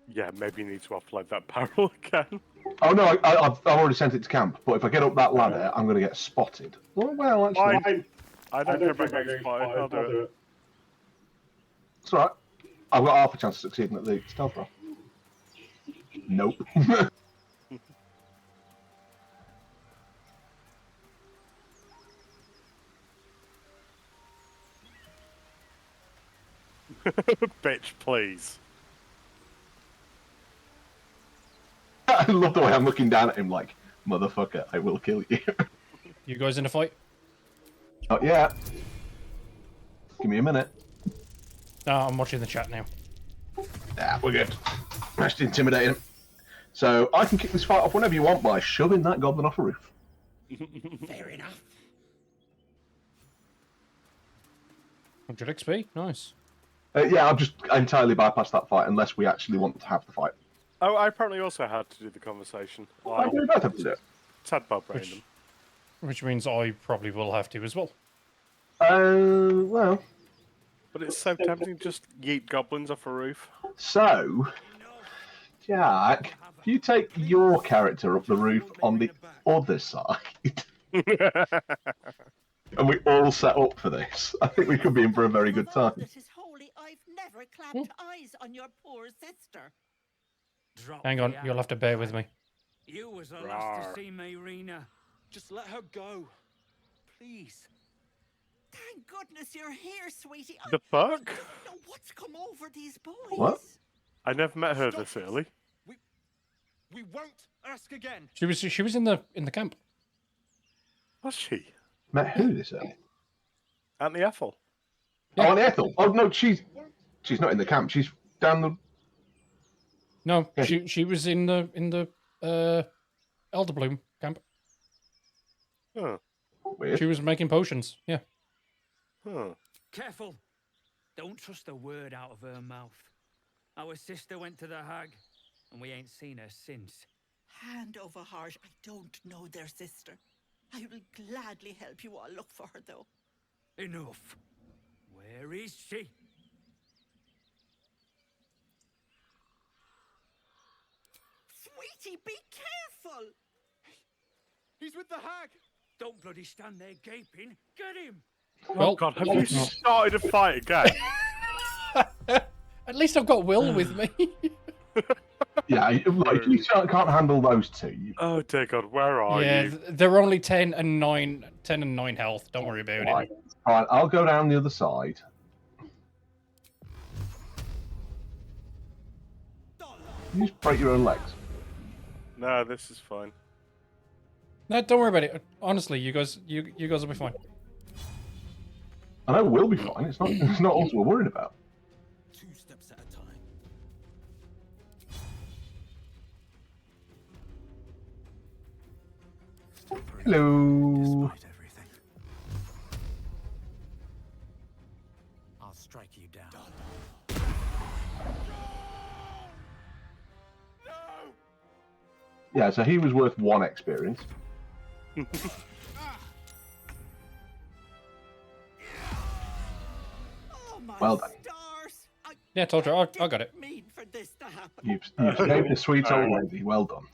Yeah, maybe you need to offload that barrel again. Oh no, I've already sent it to camp. But if I get up that ladder, I'm going to get spotted. Well, actually, I don't care about getting spotted. I'll do it. It's alright. I've got half a chance of succeeding at the stealth roll. Nope. Bitch, please. I love the way I'm looking down at him like, motherfucker, I will kill you. You guys in a fight? Oh yeah. Give me a minute. No, I'm watching the chat now. Yeah, we're good. Managed to intimidate him. So I can kick this fight off whenever you want by shoving that goblin off a roof. Fair enough. 100 XP, nice. Yeah, I'll just entirely bypass that fight unless we actually want to have the fight. Oh, I apparently also had to do the conversation. I do both have to do it. Tadpole brain them. Which means I probably will have to as well. Well. But it's so tempting to just yeet goblins off a roof. So, Jack, if you take your character up the roof on the other side, and we all set up for this, I think we could be in for a very good time. That is holy, I've never clapped eyes on your poor sister. Hang on, you'll have to bear with me. You was the last to see me, Rena. Just let her go. Please. Thank goodness you're here, sweetie. The fuck? I don't know what's come over these boys. What? I never met her this early. We won't ask again. She was in the camp. Was she? Met who this early? Auntie Ethel. Yeah. Oh, Auntie Ethel. Oh no, she's not in the camp. She's down the. No, yeah. she was in the Elderbloom camp. Huh. Weird. She was making potions. Yeah. Huh. Careful. Don't trust a word out of her mouth. Our sister went to the hag, and we ain't seen her since. Hand over heart, I don't know their sister. I will gladly help you all look for her, though. Enough. Where is she? Sweetie, be careful! He's with the hag! Don't bloody stand there gaping. Get him! Oh God, have you started a fight again? At least I've got Will with me. Yeah, like you can't handle those two. Oh dear God, where are you? Yeah, they're only 10 and 9 health. Don't worry about it. Alright, I'll go down the other side. You just break your own legs. No, this is fine. No, don't worry about it. Honestly, you guys will be fine. I know we'll be fine. It's not us we're worried about. 2 steps at a time. Hello. I'll strike you down. Yeah, so he was worth 1 experience. Well done. Yeah, told you. I got it. You've saved a sweet old lady. Well done.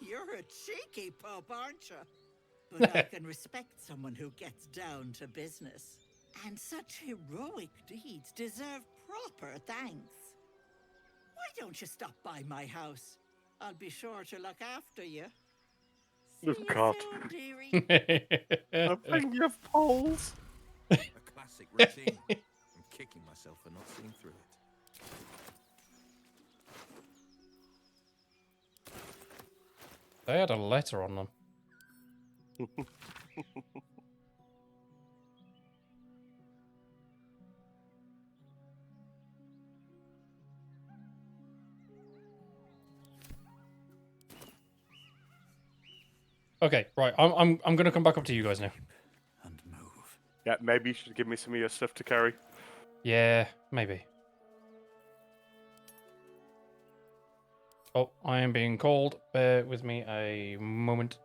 You're a cheeky pup, aren't you? But I can respect someone who gets down to business. And such heroic deeds deserve proper thanks. Why don't you stop by my house? I'll be sure to look after you. Oh, God. Soon, dearie. I think you have poles. A classic routine. I'm kicking myself for not seeing through it. They had a letter on them. Okay, right. I'm gonna come back up to you guys now. Yeah, maybe you should give me some of your stuff to carry. Yeah, maybe. Oh, I am being called. Bear with me a moment.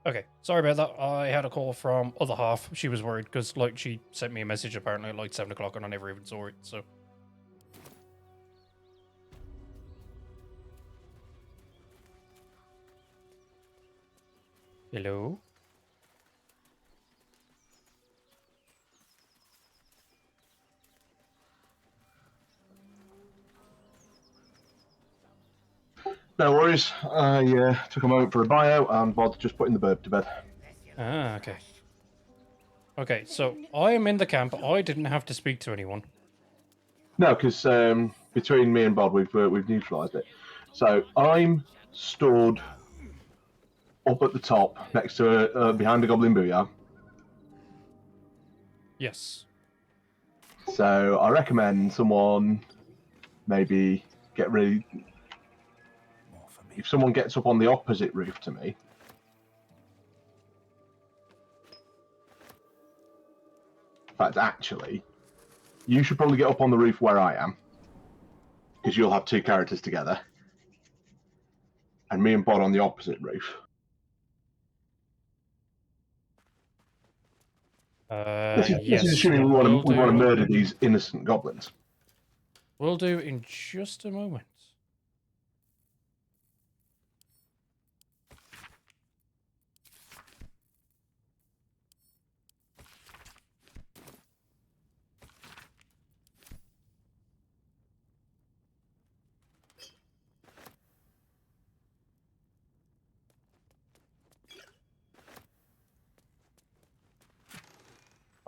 Okay, sorry about that. I had a call from other half. She was worried because, like, she sent me a message apparently at like 7 o'clock and I never even saw it. So. Hello. No worries. I took a moment for a buyout and Bod just putting the bird to bed. Ah, okay. Okay, so I am in the camp. I didn't have to speak to anyone. No, because between me and Bod, we've neutralised it. So I'm stood up at the top next to behind a goblin booyah. Yes. So I recommend someone maybe get really. If someone gets up on the opposite roof to me. In fact, actually, you should probably get up on the roof where I am, because you'll have two characters together, and me and Bod on the opposite roof. This is assuming we want to murder these innocent goblins. We'll do in just a moment.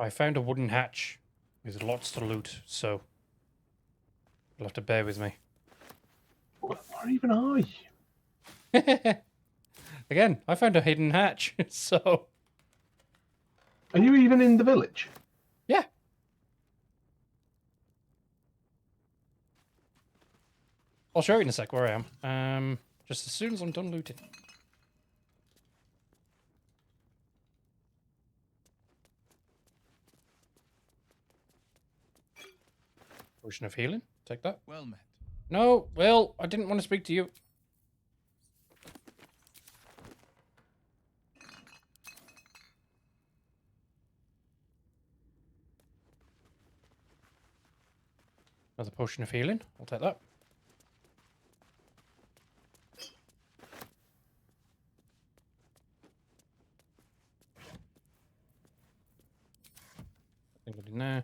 I found a wooden hatch with lots to loot, so you'll have to bear with me. Where even are you? Again, I found a hidden hatch, so... Are you even in the village? Yeah. I'll show you in a sec where I am. Just as soon as I'm done looting. Potion of healing. Take that. Well met. No, Will, I didn't want to speak to you. Another potion of healing. I'll take that. Nothing good in there.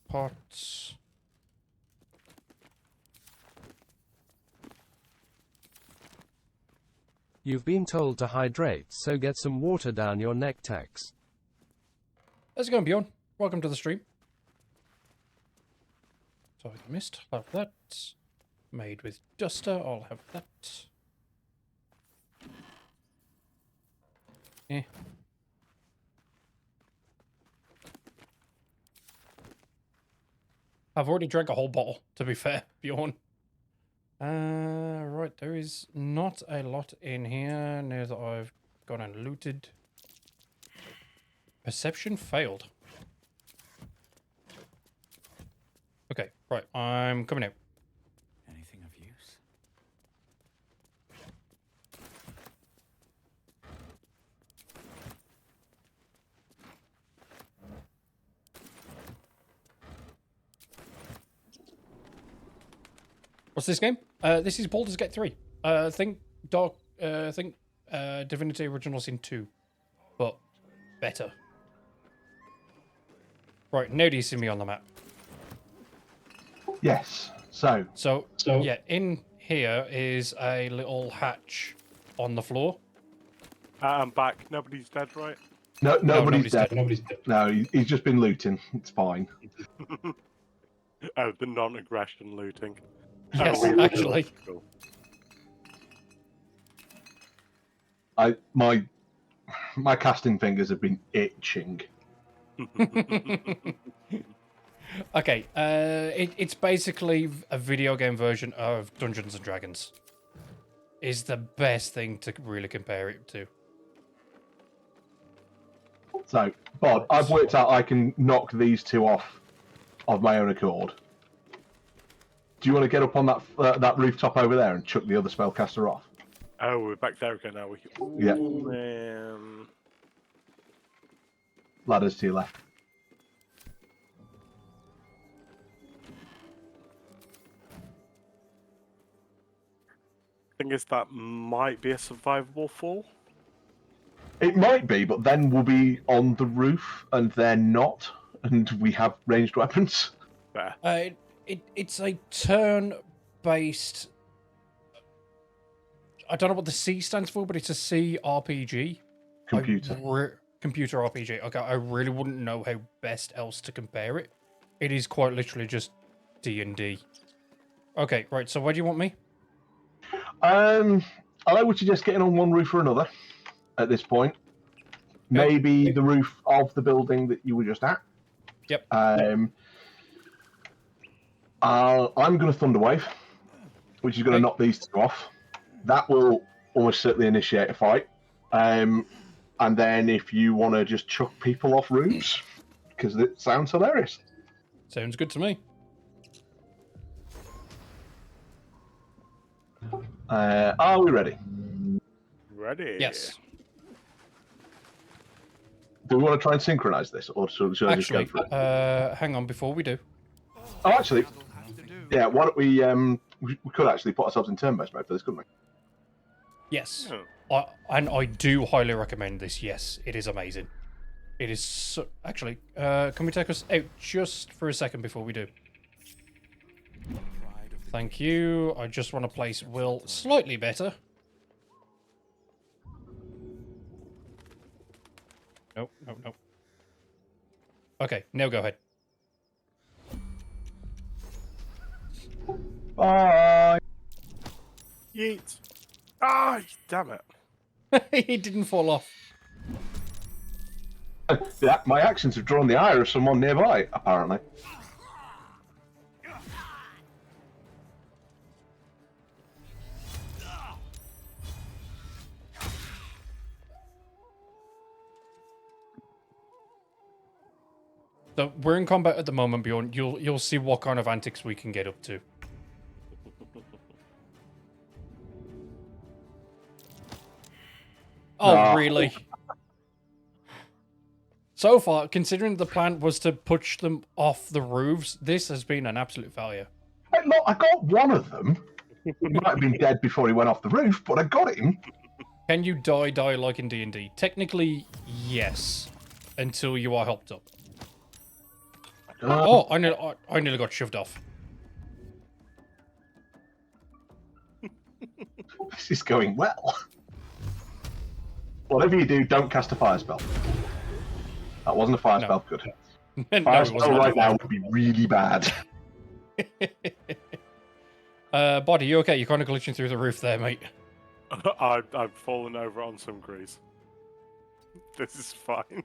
Pots. You've been told to hydrate, so get some water down your neck, Tex. How's it going, Bjorn? Welcome to the stream. So I missed. I'll have that. Made with duster. I'll have that. Yeah. I've already drank a whole bottle, to be fair, Bjorn. Right, there is not a lot in here now that I've gone and looted. Perception failed. Okay, right, I'm coming out. Anything of use? What's this game? This is Baldur's Gate 3. Think Divinity Original Sin 2, but better. Right, now do you see me on the map? Yes. So yeah, in here is a little hatch on the floor. I'm back. Nobody's dead, right? No, nobody's dead. Nobody's dead. No, he's just been looting. It's fine. Oh, the non-aggression looting. Yes, Oh, actually. Cool. My casting fingers have been itching. Okay, it's basically a video game version of Dungeons and Dragons. Is the best thing to really compare it to. So, Bob, I've worked out I can knock these two off of my own accord. Do you want to get up on that rooftop over there and chuck the other spellcaster off? Oh, we're back there again now. Yeah. Ladders to your left. Thing is, that might be a survivable fall. It might be, but then we'll be on the roof, and they're not, and we have ranged weapons. There. It's a turn-based... I don't know what the C stands for, but it's a C RPG. Computer. Computer RPG. Okay, I really wouldn't know how best else to compare it. It is quite literally just D&D. Okay, right, so where do you want me? I would suggest getting on one roof or another at this point. Maybe the roof of the building that you were just at. Yep. I'm going to Thunderwave, which is going to knock these two off. That will almost certainly initiate a fight. And then if you want to just chuck people off roofs, because it sounds hilarious. Sounds good to me. Are we ready? Ready? Yes. Do we want to try and synchronize this, or should I just go for it? Hang on, before we do. Oh, actually, yeah. Why don't we? We could actually put ourselves in turn-based mode for this, couldn't we? Yes. And I do highly recommend this. Yes, it is amazing. It is so... Actually, can we take us out just for a second before we do? Pride of the Thank you. I just want to place Will slightly better. Nope, nope, nope. Okay, now go ahead. Bye. Yeet. Ah, damn it. He didn't fall off. Yeah, my actions have drawn the ire of someone nearby, apparently. So we're in combat at the moment, Bjorn. You'll see what kind of antics we can get up to. Oh, No. really? So far, considering the plan was to push them off the roofs, this has been an absolute failure. Hey, look, I got one of them. He might have been dead before he went off the roof, but I got him. Can you die like in D&D? Technically, yes. Until you are helped up. Oh, I nearly got shoved off. This is going well. Whatever you do, don't cast a fire spell. That wasn't a fire spell, good. No, Fire it spell wasn't. right now would be really bad. Body, you okay? You're kind of glitching through the roof there, mate. I've fallen over on some grease. This is fine.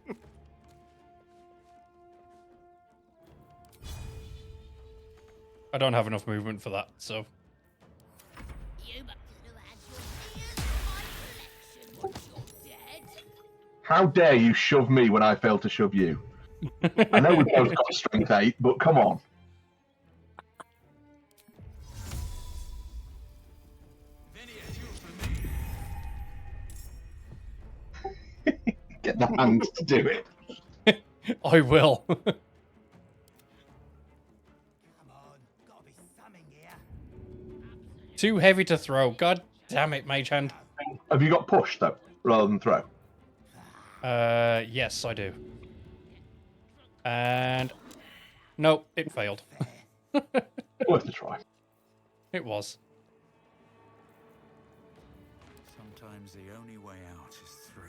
I don't have enough movement for that, so... How dare you shove me when I failed to shove you? I know we've both got strength 8, but come on. Get the hands to do it. I will. Too heavy to throw. God damn it, Mage Hand. Have you got push, though, rather than throw? Yes, I do. And... Nope, it failed. Worth a try. It was. Sometimes the only way out is through.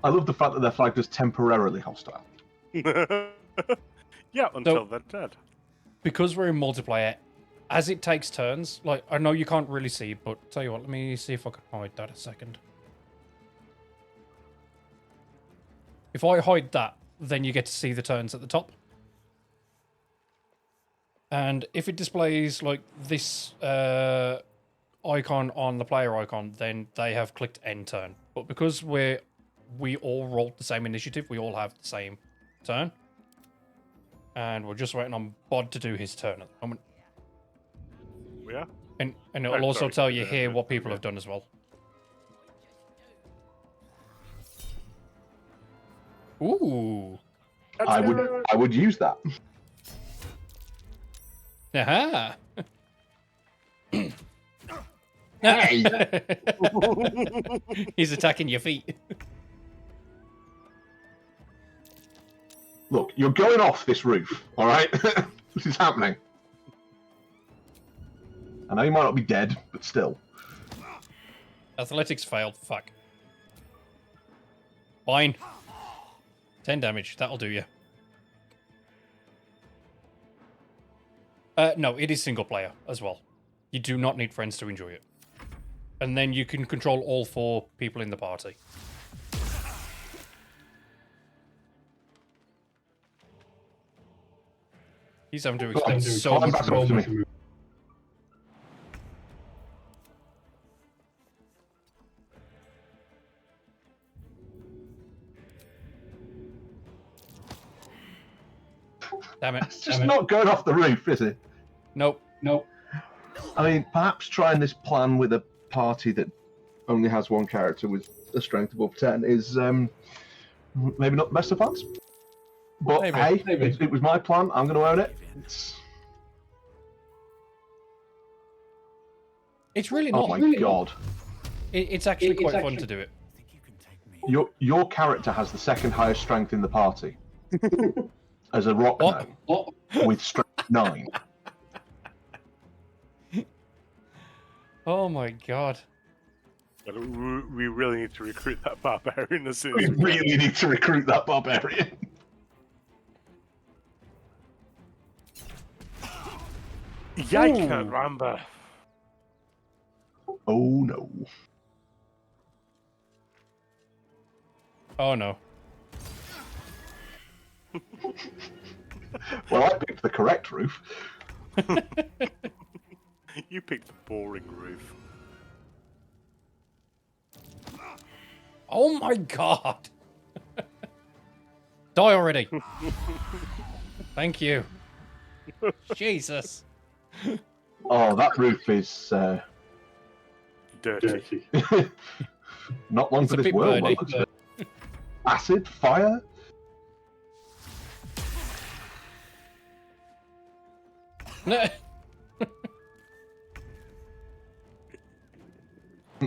I love the fact that they're flagged as temporarily hostile. Yeah, until they're dead. Because we're in multiplayer, as it takes turns, like, I know you can't really see, but tell you what, let me see if I can hide that a second. If I hide that, then you get to see the turns at the top. And if it displays, like, this icon on the player icon, then they have clicked end turn. But because we all rolled the same initiative, we all have the same turn. And we're just waiting on Bod to do his turn at the moment. Yeah. And it'll also tell you here what people have done as well. Ooh. I would use that. Aha. He's attacking your feet. Look, you're going off this roof, all right? This is happening. I know you might not be dead, but still. Athletics failed. Fuck. Fine. 10 damage. That'll do you. No, it is single player as well. You do not need friends to enjoy it. And then you can control all 4 people in the party. He's having to explain so much more to me. Damn it. It's just not going off the roof, is it? Nope. Nope. I mean, perhaps trying this plan with a party that only has one character with a strength above 10 is maybe not the best of plans. But hey, it was my plan. I'm going to own it. It's really not. Oh my god. It's actually quite fun to do it. Your character has the second highest strength in the party. As a rock gnome with strength 9. Oh my god. But we really need to recruit that barbarian as soon We as we really need to recruit that barbarian. Yike, Ramba. Oh no. Oh no. Well, I picked the correct roof. You picked the boring roof. Oh my god. Die already. Thank you. Jesus. Oh, that roof is dirty. Not one for a this bit world. burny. Looks like. Acid, fire.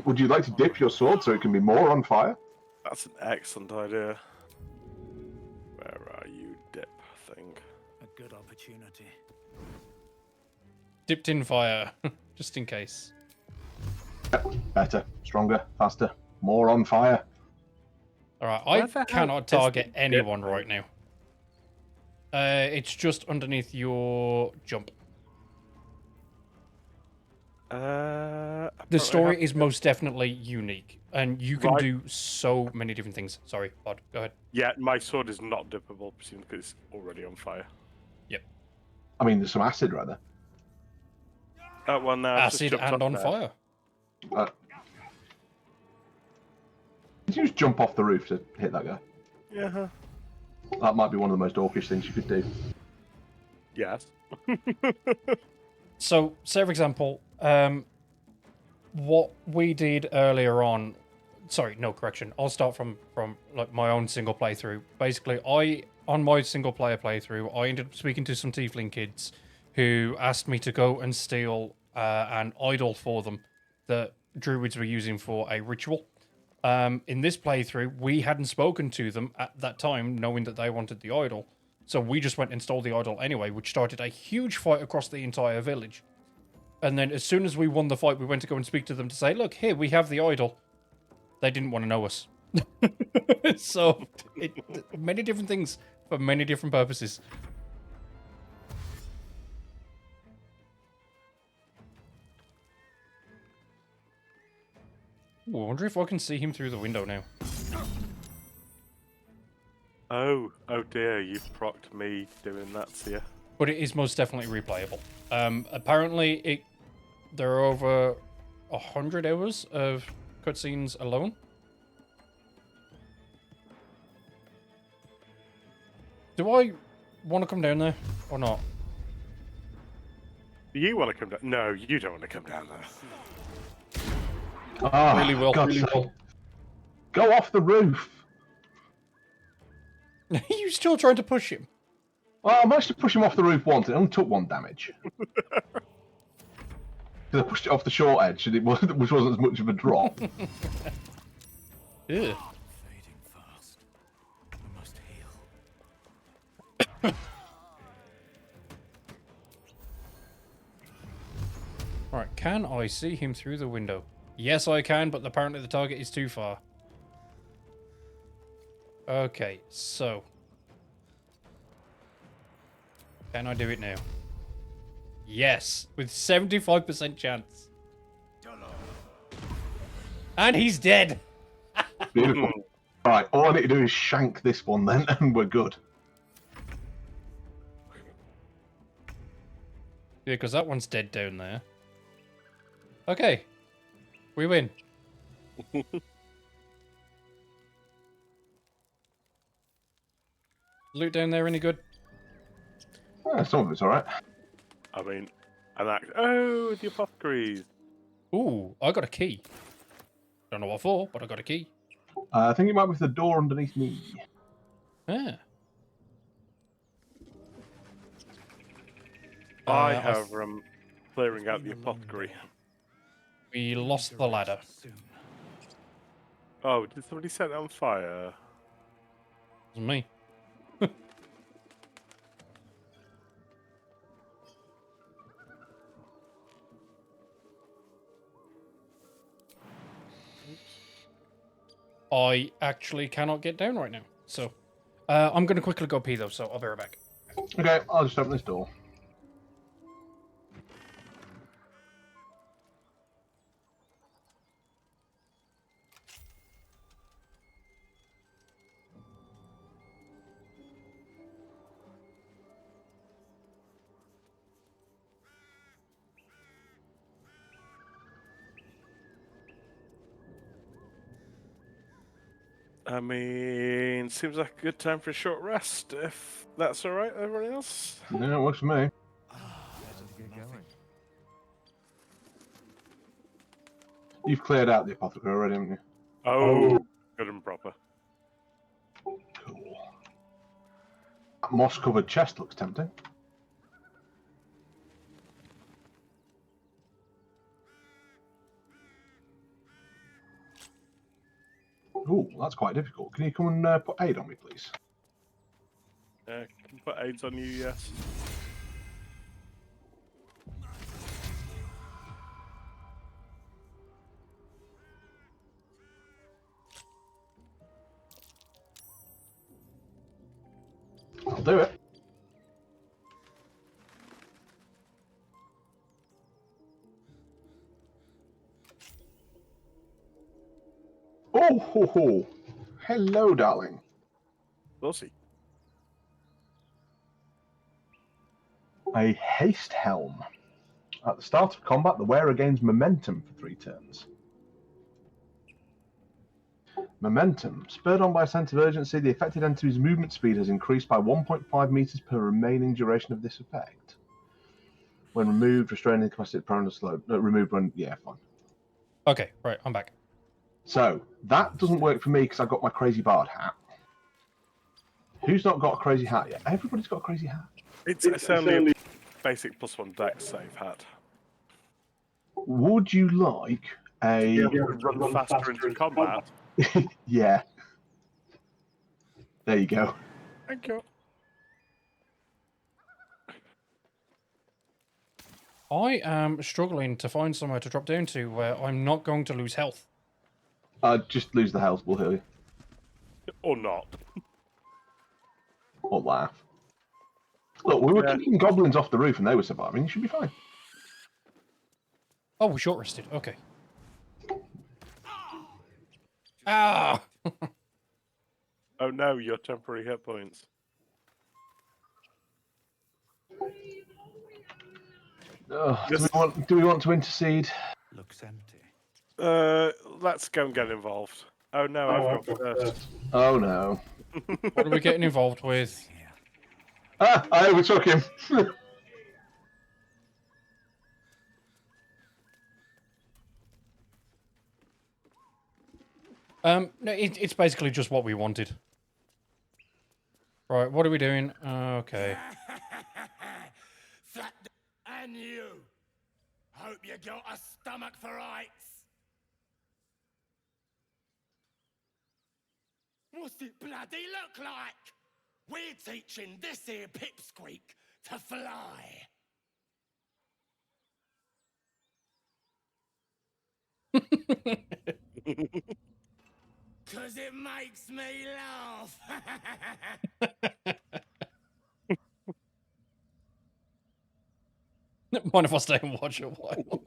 Would you like to dip your sword so it can be more on fire? That's an excellent idea. Where are you, dip thing? A good opportunity. Dipped in fire, just in case. Better, stronger, faster, more on fire. Alright, Where I the hell cannot is the target dip anyone thing? right now. It's just underneath your jump. The story is most definitely unique, and you can Right. do so many different things. Sorry, Bod, go ahead. Yeah, my sword is not dippable, presumably because it's already on fire. Yep. I mean, there's some acid right there. Well, now I've just Acid jumped and up on there. fire. Did you just jump off the roof to hit that guy? Yeah. That might be one of the most orcish things you could do. Yes. So, say for example, what we did earlier on. Sorry, no correction. I'll start from like my own single playthrough. Basically, on my single player playthrough, I ended up speaking to some tiefling kids who asked me to go and steal an idol for them that druids were using for a ritual. In this playthrough, we hadn't spoken to them at that time, knowing that they wanted the idol. So we just went and stole the idol anyway, which started a huge fight across the entire village. And then as soon as we won the fight, we went to go and speak to them to say, look, here, we have the idol. They didn't want to know us. So, many different things for many different purposes. Ooh, I wonder if I can see him through the window now. Oh dear, you've procced me doing that to you. But it is most definitely replayable. Apparently, there are over 100 hours of cutscenes alone. Do I want to come down there or not? Do you want to come down? No, you don't want to come down there. Ah, Really will. God's sake. Go off the roof. Are you still trying to push him? Well, I managed to push him off the roof once. It only took 1 damage. Because I pushed it off the short edge, and which wasn't as much of a drop. Ew. Fading fast. We must heal. Alright, can I see him through the window? Yes, I can, but apparently the target is too far. Okay, so. Can I do it now? Yes, with 75% chance. And he's dead! Beautiful. Right, all I need to do is shank this one then, and we're good. Yeah, because that one's dead down there. Okay. We win. Loot down there any good? Some of it's alright. I mean, oh, the apothecaries. Ooh, I got a key. Don't know what for, but I got a key. I think it might be the door underneath me. Yeah. I have clearing out the apothecary. We lost the ladder. Oh, did somebody set it on fire? It wasn't me. I actually cannot get down right now. So I'm going to quickly go pee, though, so I'll be right back. Okay, I'll just open this door. I mean, seems like a good time for a short rest, if that's alright, everyone else. Yeah, it works for me. Let's get going. You've cleared out the apothecary already, haven't you? Oh, good and proper. Cool. That moss-covered chest looks tempting. Ooh, that's quite difficult. Can you come and put aid on me, please? Can put aids on you, yes. I'll do it. Oh, ho, ho. Hello, darling. Lucy. A haste helm. At the start of combat, the wearer gains momentum for 3 turns. Momentum. Spurred on by a sense of urgency, the affected entity's movement speed has increased by 1.5 meters per remaining duration of this effect. When removed, restraining the capacity prone to slow. No, removed when. Yeah, fine. Okay, right, I'm back. So, that doesn't work for me because I've got my crazy bard hat. Who's not got a crazy hat yet? Everybody's got a crazy hat. It's only a basic +1 dex save hat. Would you like a... Run faster into combat. Yeah. There you go. Thank you. I am struggling to find somewhere to drop down to where I'm not going to lose health. Just lose the health, we'll heal you. Or not. Or laugh. Look, we were kicking goblins off the roof and they were surviving. You should be fine. Oh, we short rested. Okay. Ah! Oh no, your temporary hit points. Do we want to intercede? Looks empty. Let's go and get involved. Oh no, I've got first. Oh no. What are we getting involved with? Ah, I overtook him. No, it's basically just what we wanted. Right, what are we doing? Okay. And you. Hope you got a stomach for ice. What's it bloody look like? We're teaching this here pipsqueak to fly. Cause it makes me laugh. Mind if I stay and watch a while?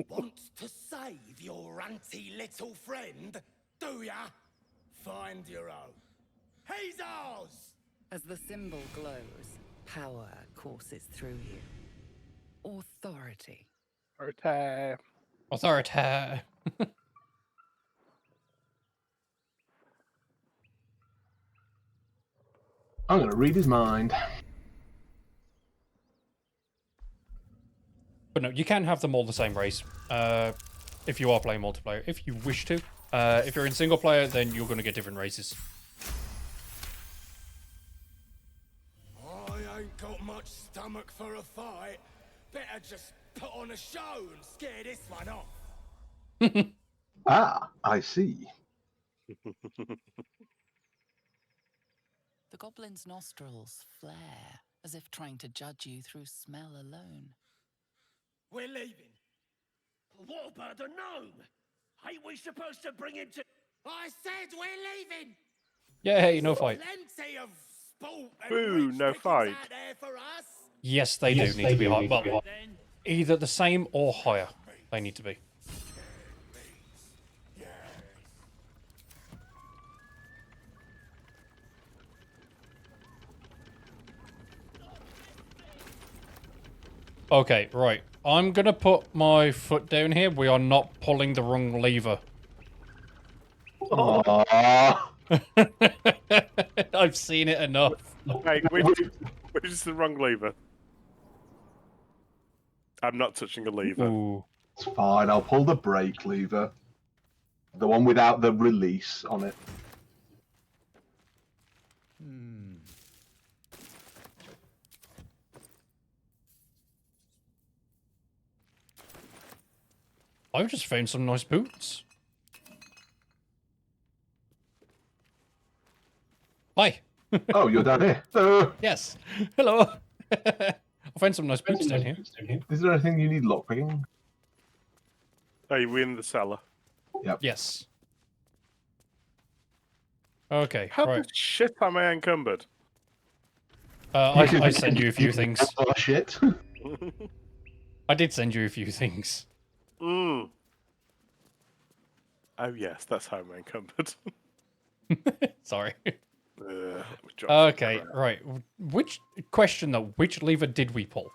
Wants to save your ranty little friend, do ya? Find your own. He's ours! As the symbol glows, power courses through you. Authority. Authority. I'm going to read his mind. But no, you can have them all the same race. If you are playing multiplayer, if you wish to. If you're in single player, then you're going to get different races. I ain't got much stomach for a fight. Better just put on a show and scare this one off. Ah, I see. The goblin's nostrils flare, as if trying to judge you through smell alone. We're leaving. What about the gnome? Ain't we supposed to bring him to... I said we're leaving. Yay, no fight. Plenty of sport and Boo, rich no pickings fight. out there for us. Yes, they do need to be high. Well, either the same or higher. They need to be. Okay, right. I'm gonna put my foot down here. We are not pulling the wrong lever. I've seen it enough. Hey, which is the wrong lever? I'm not touching a lever. Ooh. It's fine. I'll pull the brake lever. The one without the release on it. I've just found some nice boots. Hi. Oh, you're down here. Yes. Hello. I found some nice boots down here. Is there anything you need lockpicking? Hey, we're in the cellar. Yep. Yes. Okay, How right. the shit am I encumbered? I send you a few things. Oh, shit. I did send you a few things. Oh yes, that's how I'm encumbered. Sorry. Okay, right. Which question though? Which lever did we pull?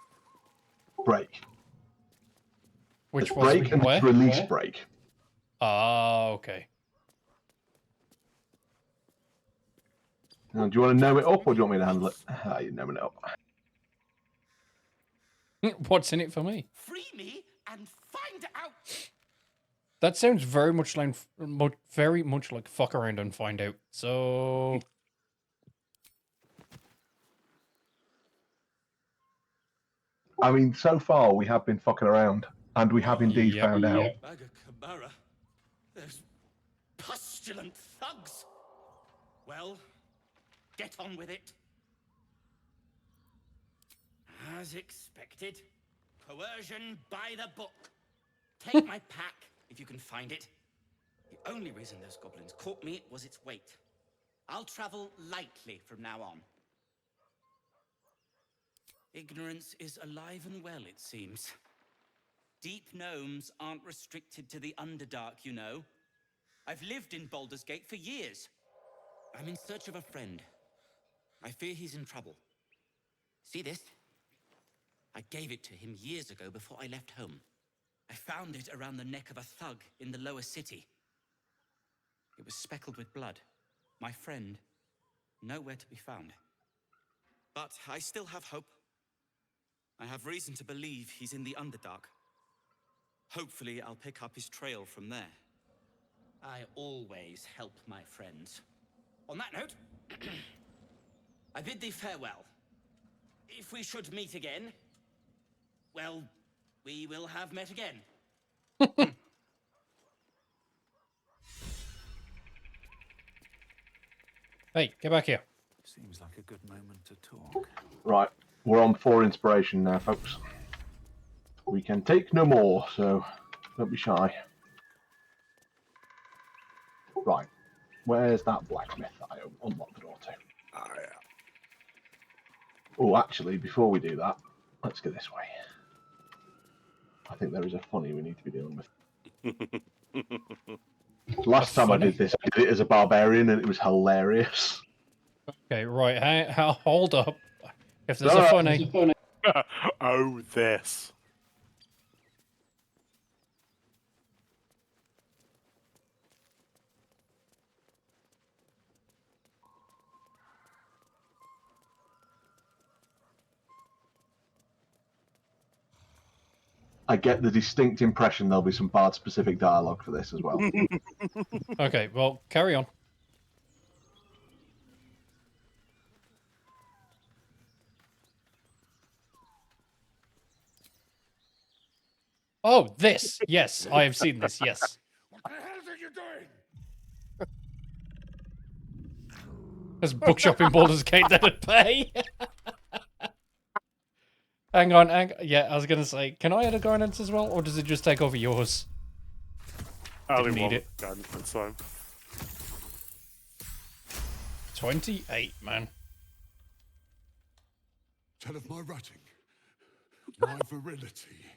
Brake. Which the was brake and where? the release brake. Ah, okay. Now, do you want to know it up or do you want me to handle it? You know it up. What's in it for me? Free me and find out. That sounds very much like fuck around and find out. So I mean, so far we have been fucking around, and we have indeed found out. Bagakabara. Those pustulant thugs. Well, get on with it. As expected, coercion by the book. Take my pack, if you can find it. The only reason those goblins caught me was its weight. I'll travel lightly from now on. Ignorance is alive and well, it seems. Deep gnomes aren't restricted to the Underdark, you know. I've lived in Baldur's Gate for years. I'm in search of a friend. I fear he's in trouble. See this? I gave it to him years ago before I left home. I found it around the neck of a thug in the lower city. It was speckled with blood. My friend, nowhere to be found. But I still have hope. I have reason to believe he's in the Underdark. Hopefully, I'll pick up his trail from there. I always help my friends. On that note, I bid thee farewell. If we should meet again, well, we will have met again. Hey, get back here. Seems like a good moment to talk. Right, we're on 4 inspiration now, folks. We can take no more, so don't be shy. Right, where's that blacksmith that I unlocked the door to? Oh, yeah. Oh, actually, before we do that, let's go this way. I think there is a funny we need to be dealing with. Last time I did this, I did it as a barbarian, and it was hilarious. Okay, right. Hold up. If there's a funny. Oh, this. I get the distinct impression there'll be some bard-specific dialogue for this as well. Okay, well, carry on. Oh, this! Yes, I have seen this, yes. What the hell are you doing? There's a bookshop in Baldur's Gate that'd pay. Hang on. Yeah, I was going to say, can I add a guidance as well, or does it just take over yours? I'll Didn't need it. Guidance, that's fine. 28, man. Tell of my ratting, my virility.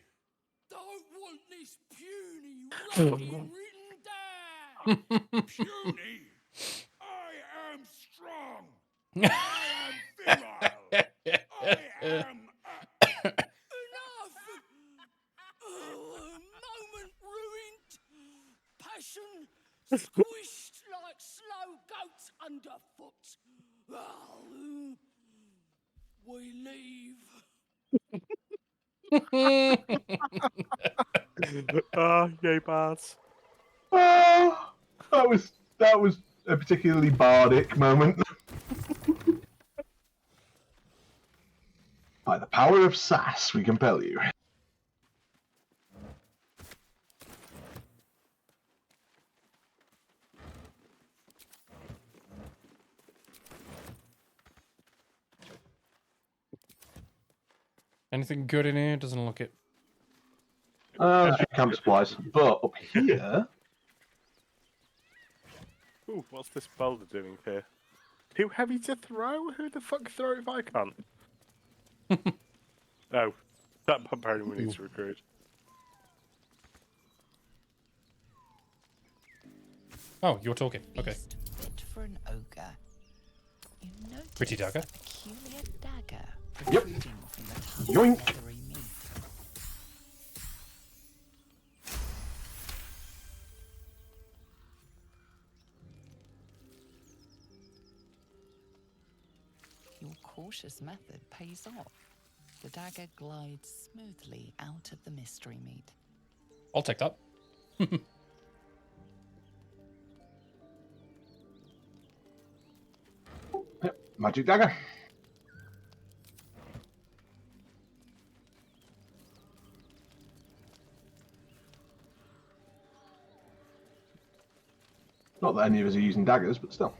Don't want this puny ratting written down. Puny? I am strong. I am virile. I am. Enough! Moment ruined. Passion squished like slow goats underfoot. We leave. Yay, bards. Oh, that was a particularly bardic moment. By the power of sass, we compel you. Anything good in here? Doesn't look it. Camp supplies. But up here... Ooh, what's this Baldur doing here? Too heavy to throw? Who the fuck can throw it if I can't? Oh, that barbarian we need to recruit. Oh, you're talking. Okay. Fit for an ogre. You notice Pretty dagger. a peculiar dagger Yep. protruding from the top Yoink. of leathery meat. Your cautious method pays off. The dagger glides smoothly out of the mystery meat. I'll take that. Yep, magic dagger. Not that any of us are using daggers, but still.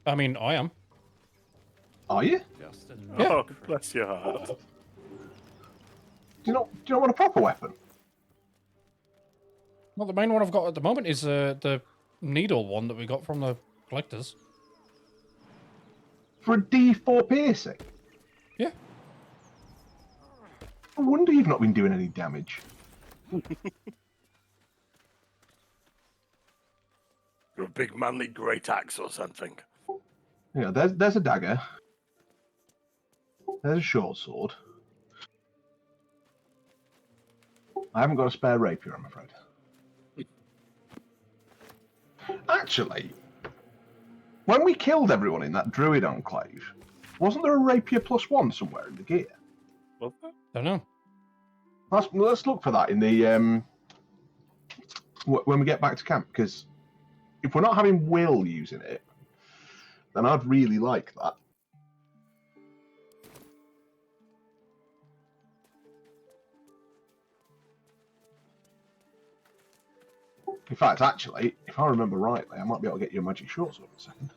I mean, I am. Are you? Yeah. Oh, bless your heart. Do you not want a proper weapon? Well, the main one I've got at the moment is the needle one that we got from the collectors. For a D4 piercing? Yeah. No wonder you've not been doing any damage. You're a big manly great axe or something. Yeah, there's a dagger. There's a short sword. I haven't got a spare rapier, I'm afraid. Actually, when we killed everyone in that druid enclave, wasn't there a rapier +1 somewhere in the gear? Was there? Don't know. Let's look for that in the when we get back to camp, because if we're not having Will using it, then I'd really like that. In fact, actually, if I remember rightly, I might be able to get you a magic short sword in a second.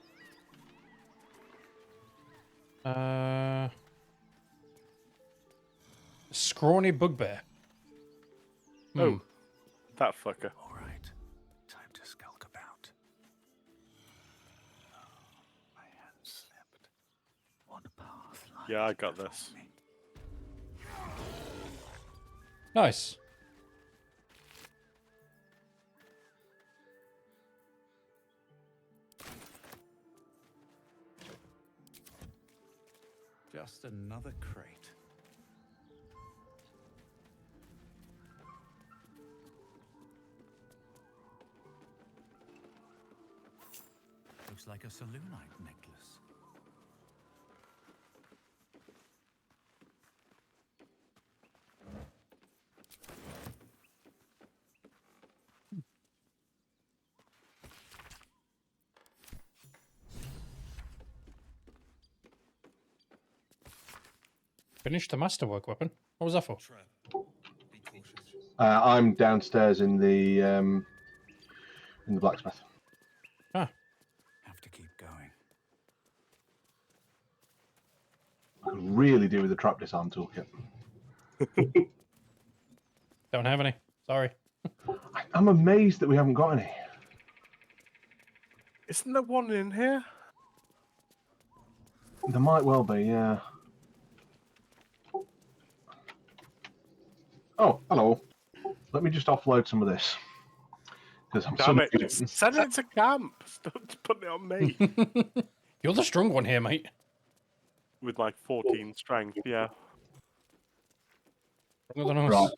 Scrawny bugbear. Oh, that fucker. All right, time to skulk about. My hand slipped. One path lies Yeah, I got this. me. Nice. Just another crate. Looks like a Saloonite necklace. Finished the masterwork weapon. What was that for? I'm downstairs in the blacksmith. Ah. Have to keep going. I could really do with a trap disarm toolkit. Don't have any. Sorry. I'm amazed that we haven't got any. Isn't there one in here? There might well be, yeah. Oh, hello. Let me just offload some of this. Because I'm Damn it! suddenly... Send it to camp. Stop putting it on me. You're the strong one here, mate. With like 14 strength, yeah. Right.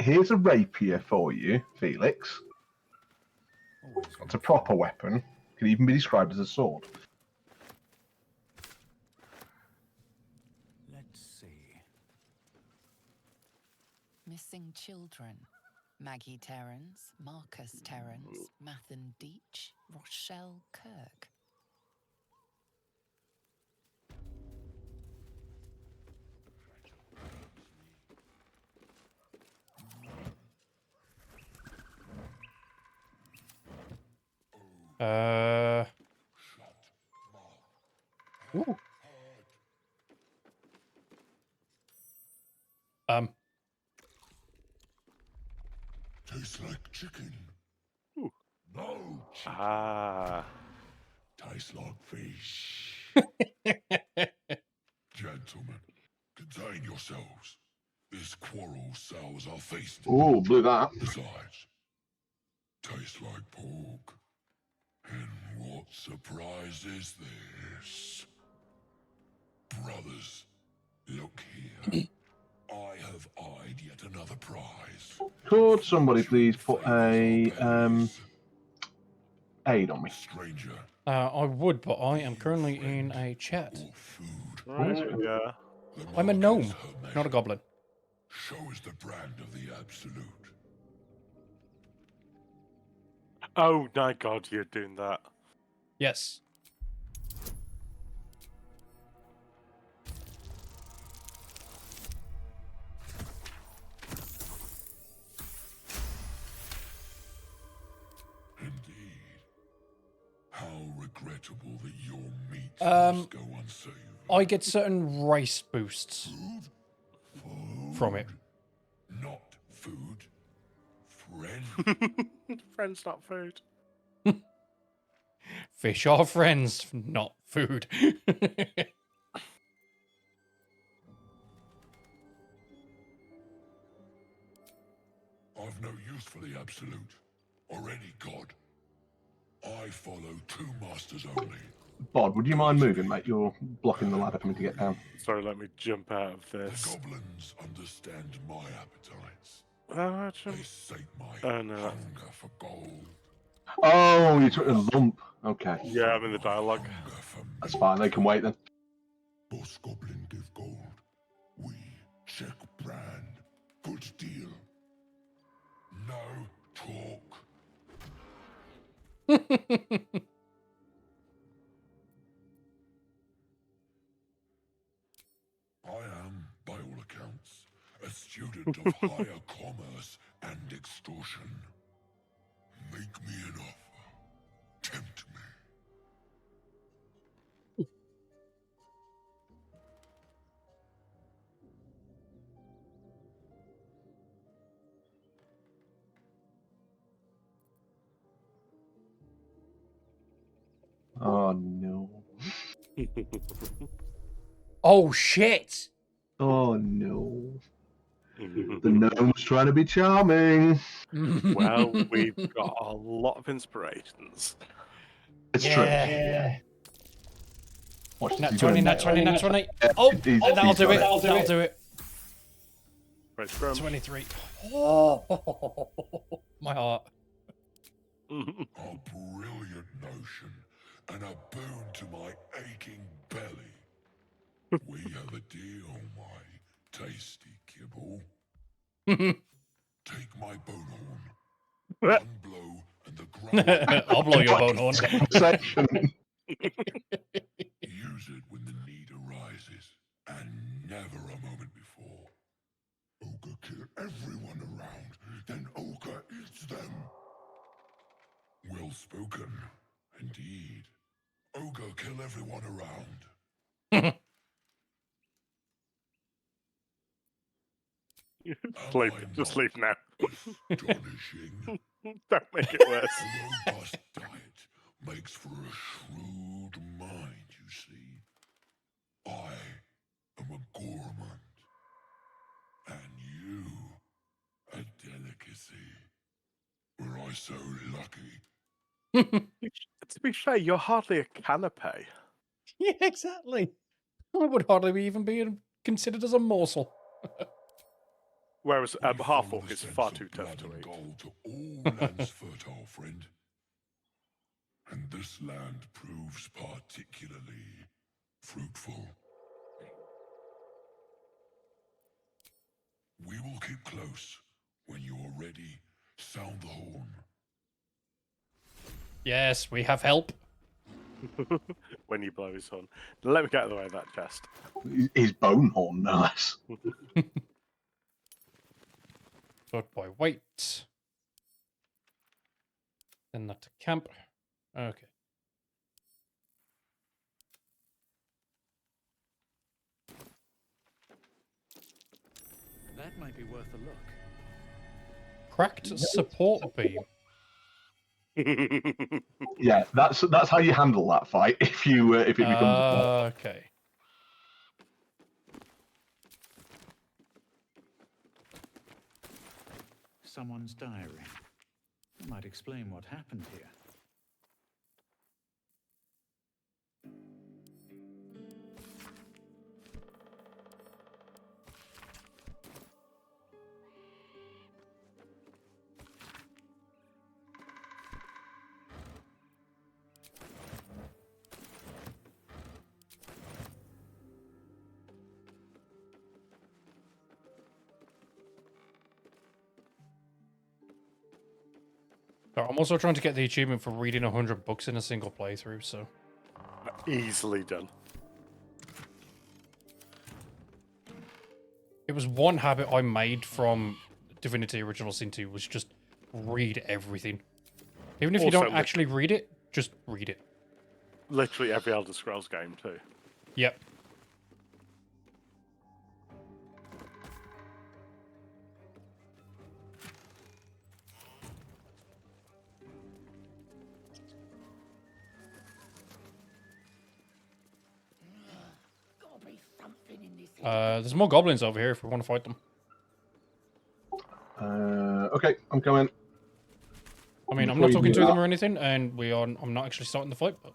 Here's a rapier for you, Felix. It's a proper weapon. Can even be described as a sword. Let's see. Missing children. Maggie Terrance, Marcus Terrance, Mathan Deach, Rochelle Kirk. Ooh. Tastes like chicken. Ooh. No chicken. Ah. Tastes like fish. Gentlemen, contain yourselves. This quarrel sours our feast. Ooh, blew that. Besides, tastes like pork. And what surprise is this? Brothers, look here. I have eyed yet another prize. Could somebody please put a aid on me? Stranger. I would, but I am currently in a chat. Right, yeah. I'm a gnome, not a goblin. Show us the brand of the absolute. Oh my god, you're doing that. Yes. How regrettable that your meat Um, must go unsaved. I get certain race boosts from it. Not food. Friend. Friends, not food. Fish are friends, not food. I've no use for the absolute, or any god. I follow two masters only. Bod, would you mind moving, mate? You're blocking the ladder for me to get down. Sorry, let me jump out of this. The goblins understand my appetites. They sate my no. hunger for gold. Oh, you took a lump. Okay. Yeah, I'm in the dialogue. That's fine. They can wait then. Boss goblin give gold. We check brand. Good deal. No talk. I am, by all accounts, a student of higher commerce and extortion. Make me an offer. Tempt me. Oh, no. Oh, shit! Oh, no. The gnome's trying to be charming. Well, we've got a lot of inspirations. It's true. Yeah. Nat 20, nat 20, nat 20. Oh, that'll do it. That'll do it. Right, scrum. 23. Oh, my heart. A brilliant notion, and a boon to my aching belly. We have a deal, my tasty kibble. Take my bone horn. One blow, and the ground. I'll blow your bone horn. Use it when the need arises, and never a moment before. Ogre kill everyone around, then Ogre eats them. Well spoken, indeed. Ogre kill everyone around. Sleep. Just sleep now. Astonishing. Don't make it worse. A robust diet makes for a shrewd mind, you see. I am a gourmand, and you a delicacy. Were I so lucky? To be fair, you're hardly a canapé. Yeah, exactly. I would hardly even be considered as a morsel. Whereas half orc is far too tough to eat. Gold to all lands fertile, friend. And this land proves particularly fruitful. We will keep close. When you are ready, sound the horn. Yes, we have help. When you blow his horn. Let me get out of the way of that chest. His bone horn, no less. Sort by weight. Then that to camp. Okay. That might be worth a look. Cracked support beam. Yeah, that's how you handle that fight if it becomes a problem. Okay. Someone's diary. Might explain what happened here. I'm also trying to get the achievement for reading 100 books in a single playthrough, so... Easily done. It was one habit I made from Divinity Original Sin 2 was just read everything. Even if you Also, don't actually read it, just read it. Literally every Elder Scrolls game too. Yep. There's more goblins over here if we want to fight them. Okay, I'm coming. I mean, I'm Before not you talking do to them that- or anything, and I'm not actually starting the fight, but...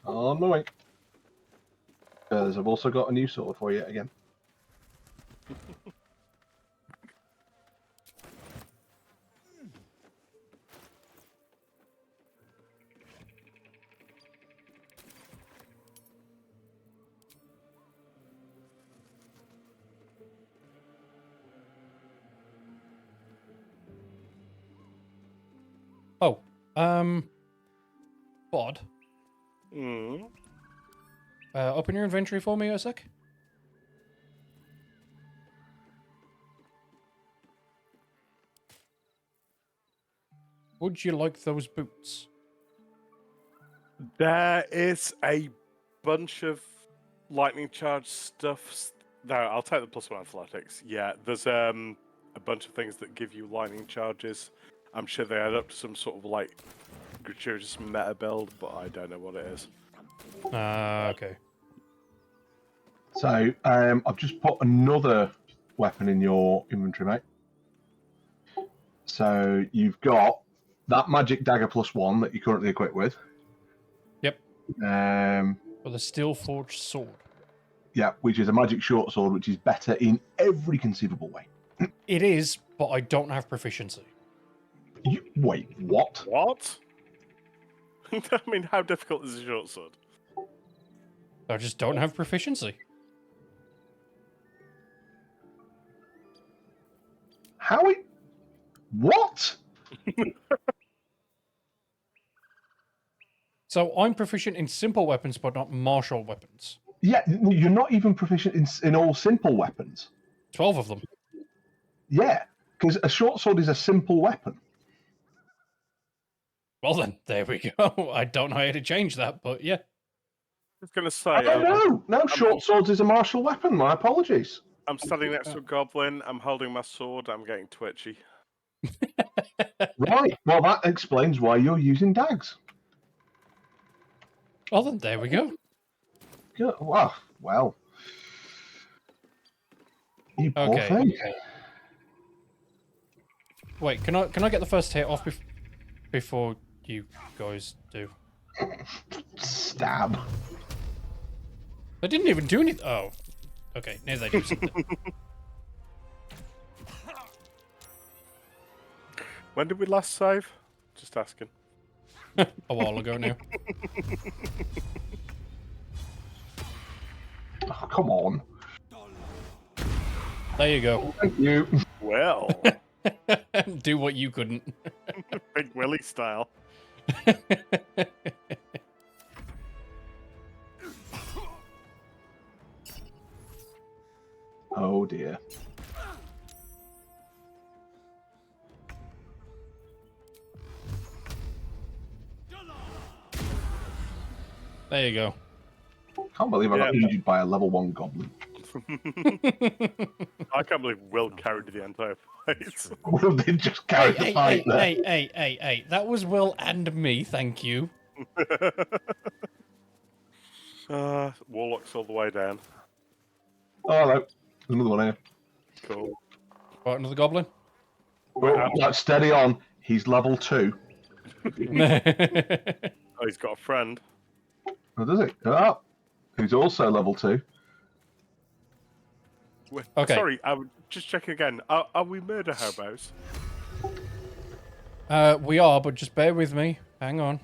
On my way. Because I've also got a new sword for you again. Oh, Bod. Open your inventory for me a sec. Would you like those boots? There is a bunch of lightning charge stuff. No, I'll take the +1 athletics. Yeah, there's a bunch of things that give you lightning charges. I'm sure they add up to some sort of like gratuitous meta build, but I don't know what it is. Okay. So, I've just put another weapon in your inventory, mate. So, you've got that magic dagger +1 that you're currently equipped with. Yep. With a steel forged sword. Yeah, which is a magic short sword, which is better in every conceivable way. It is, but I don't have proficiency. Wait, what? What? I mean, how difficult is a short sword? I just don't have proficiency. How it? What? So I'm proficient in simple weapons, but not martial weapons. Yeah, you're not even proficient in all simple weapons. 12 of them. Yeah, because a short sword is a simple weapon. Well then, there we go. I don't know how to change that, but yeah. I was going to say... No, short swords is a martial weapon. My apologies. I'm standing next to a goblin. I'm holding my sword. I'm getting twitchy. Right. Well, that explains why you're using dags. Well, then there we go. Good. Well. You poor Okay. thing. Wait, can I get the first hit off before you guys do? Stab. They didn't even do anything. Oh, okay. Now they do something. When did we last save? Just asking. A while ago now. Oh, come on. There you go. Thank you. Well. Do what you couldn't. Big Willie style. Oh dear. There you go. Can't believe I got injured by a level 1 goblin. I can't believe Will carried the entire fight. Will did just carry the fight there. Hey. That was Will and me, thank you. Warlock's all the way down. Oh, hello. There's another one here. Cool. What, another goblin? Oh, steady on. He's level 2. Oh, he's got a friend. Oh, does he? Oh, who's also level 2. Okay. Sorry, I'm just checking again. Are we murder hobos? We are, but just bear with me. Hang on.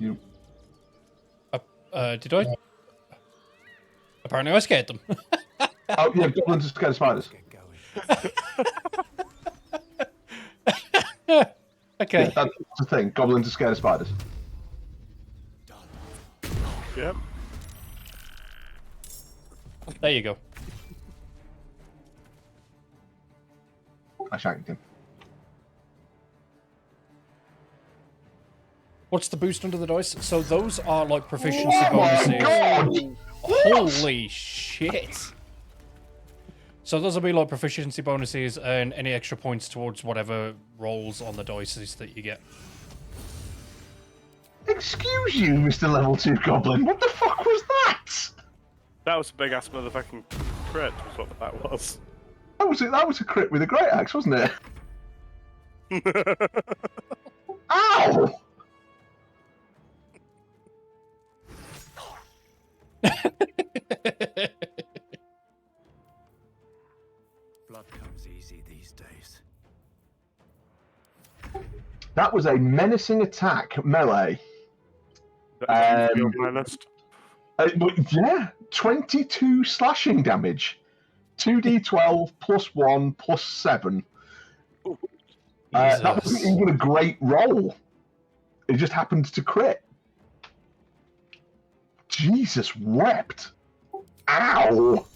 You. Did I? Apparently I scared them. Oh, yeah, goblins are scared of spiders. Okay. Yeah, that's the thing. Goblins are scared of spiders. Yep. There you go. I shanked him. What's the boost under the dice? So those are like proficiency Oh my bonuses. God! Holy shit! So those will be like proficiency bonuses and any extra points towards whatever rolls on the dice that you get. Excuse you, Mr. Level 2 Goblin. What the fuck was that? That was a big ass motherfucking crit, was what that was. That was a crit with a great axe, wasn't it? Ow! Blood comes easy these days. That was a menacing attack, melee. Yeah, 22 slashing damage. 2d12 plus 1 plus 7. That wasn't even a great roll. It just happened to crit. Jesus wept. Ow!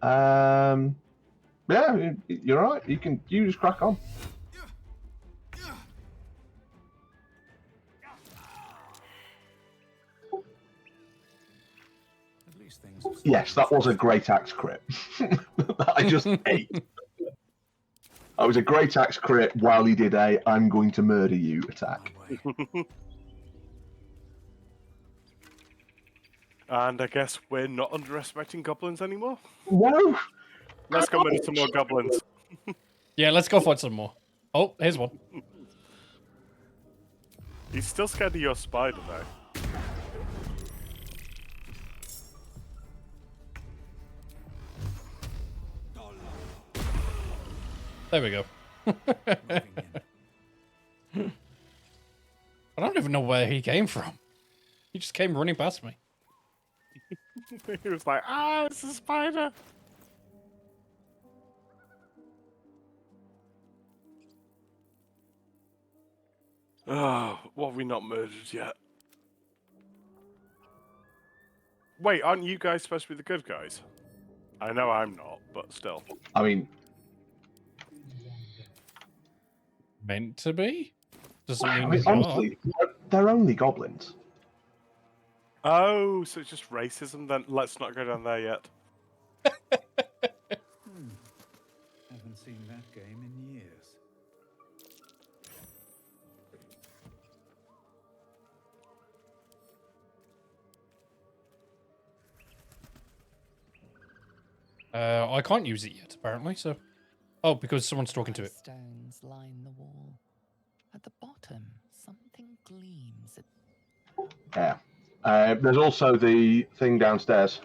Yeah, you're right. You just crack on. Yes, that was a great axe crit. I just ate. That was a great axe crit while he did a "I'm going to murder you" attack. And I guess we're not underestimating goblins anymore. No. Let's go murder some more goblins. Yeah, let's go fight some more. Oh, here's one. He's still scared of your spider, though. There we go. I don't even know where he came from. He just came running past me. He was like, it's a spider. Oh, what have we not murdered yet? Wait, aren't you guys supposed to be the good guys? I know I'm not, but still. I mean, meant to be? doesn't I mean mean, you are. honestly, they're only goblins. Oh, so it's just racism then? Let's not go down there yet. Haven't seen that game in years. I can't use it yet, apparently, so... Oh, because someone's talking to it. Stones line the wall. At the bottom, something gleams. Yeah. There's also the thing downstairs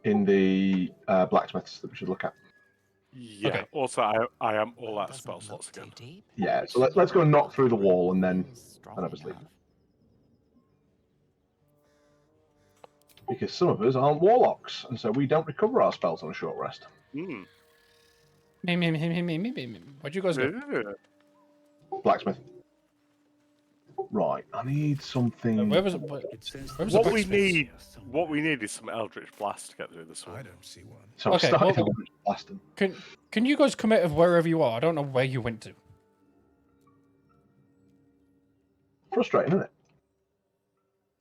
in the blacksmiths that we should look at. Yeah. Okay. Also, I am all out of spell slots again. Yeah, so let's go and knock through the wall and then have a sleep. Because some of us aren't warlocks, and so we don't recover our spells on a short rest. Hmm. Where'd you guys go? Blacksmith. Right, I need something. Where was it? What we need is some Eldritch Blast to get through this one. I don't see one. So Okay, I started well- Eldritch blasting. Can you guys commit of wherever you are? I don't know where you went to. Frustrating, isn't it?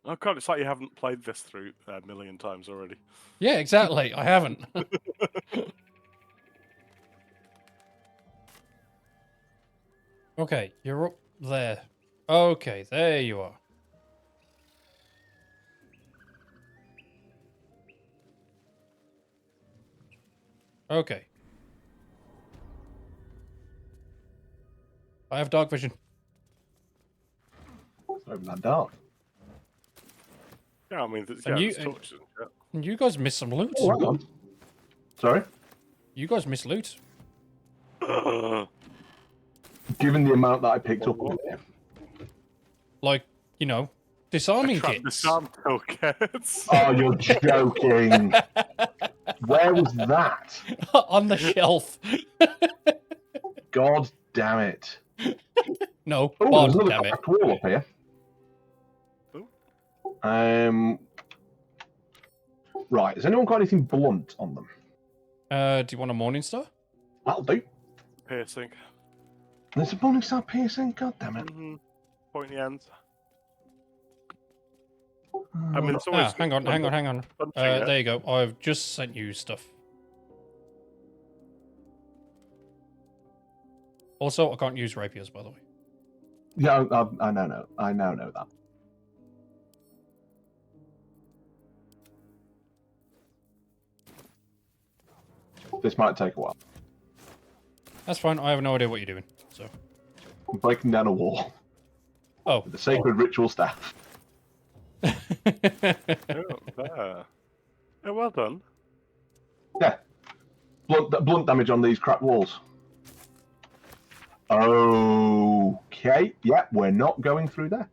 Oh god, it's like you haven't played this through a million times already. Yeah, exactly. I haven't. Okay, you're up there. Okay, there you are. Okay. I have dark vision. It's not even that dark. Yeah, I mean, And yeah, you- there's torches and shit. And you guys missed some loot. Oh, hang on. Sorry? You guys missed loot. Given the amount that I picked up on there. Like, you know, disarming Trap kits. disarm toolkits. Oh, you're joking. Where was that? On the shelf. God damn it. No, Oh, God there's another damn it. cracked wall up here. Right, has anyone got anything blunt on them? Do you want a morning star? That'll do. Piercing. There's a morning star piercing? God damn it. Pointy ends. I mean, it's always hang on. punching it. There you go. I've just sent you stuff. Also, I can't use rapiers, by the way. Yeah, I know. I now know that. This might take a while. That's fine. I have no idea what you're doing. So. I'm breaking down a wall. Oh. With the sacred ritual staff. Oh, there. Oh, well done. Yeah. Blunt damage on these cracked walls. Okay. Yeah, we're not going through there.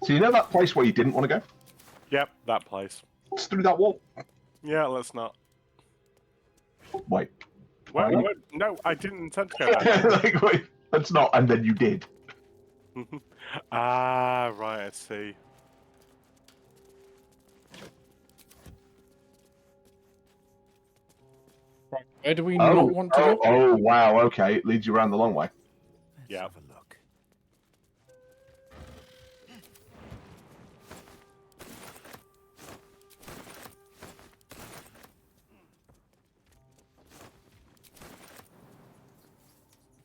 So you know that place where you didn't want to go? Yep, that place. It's through that wall. Yeah, let's not. Wait. Wait, no, I didn't intend to go there. Like, wait, let's not, and then you did. Ah, right, I see. Where do we not want to go? Oh, wow, okay. It leads you around the long way. Yeah. Have a look.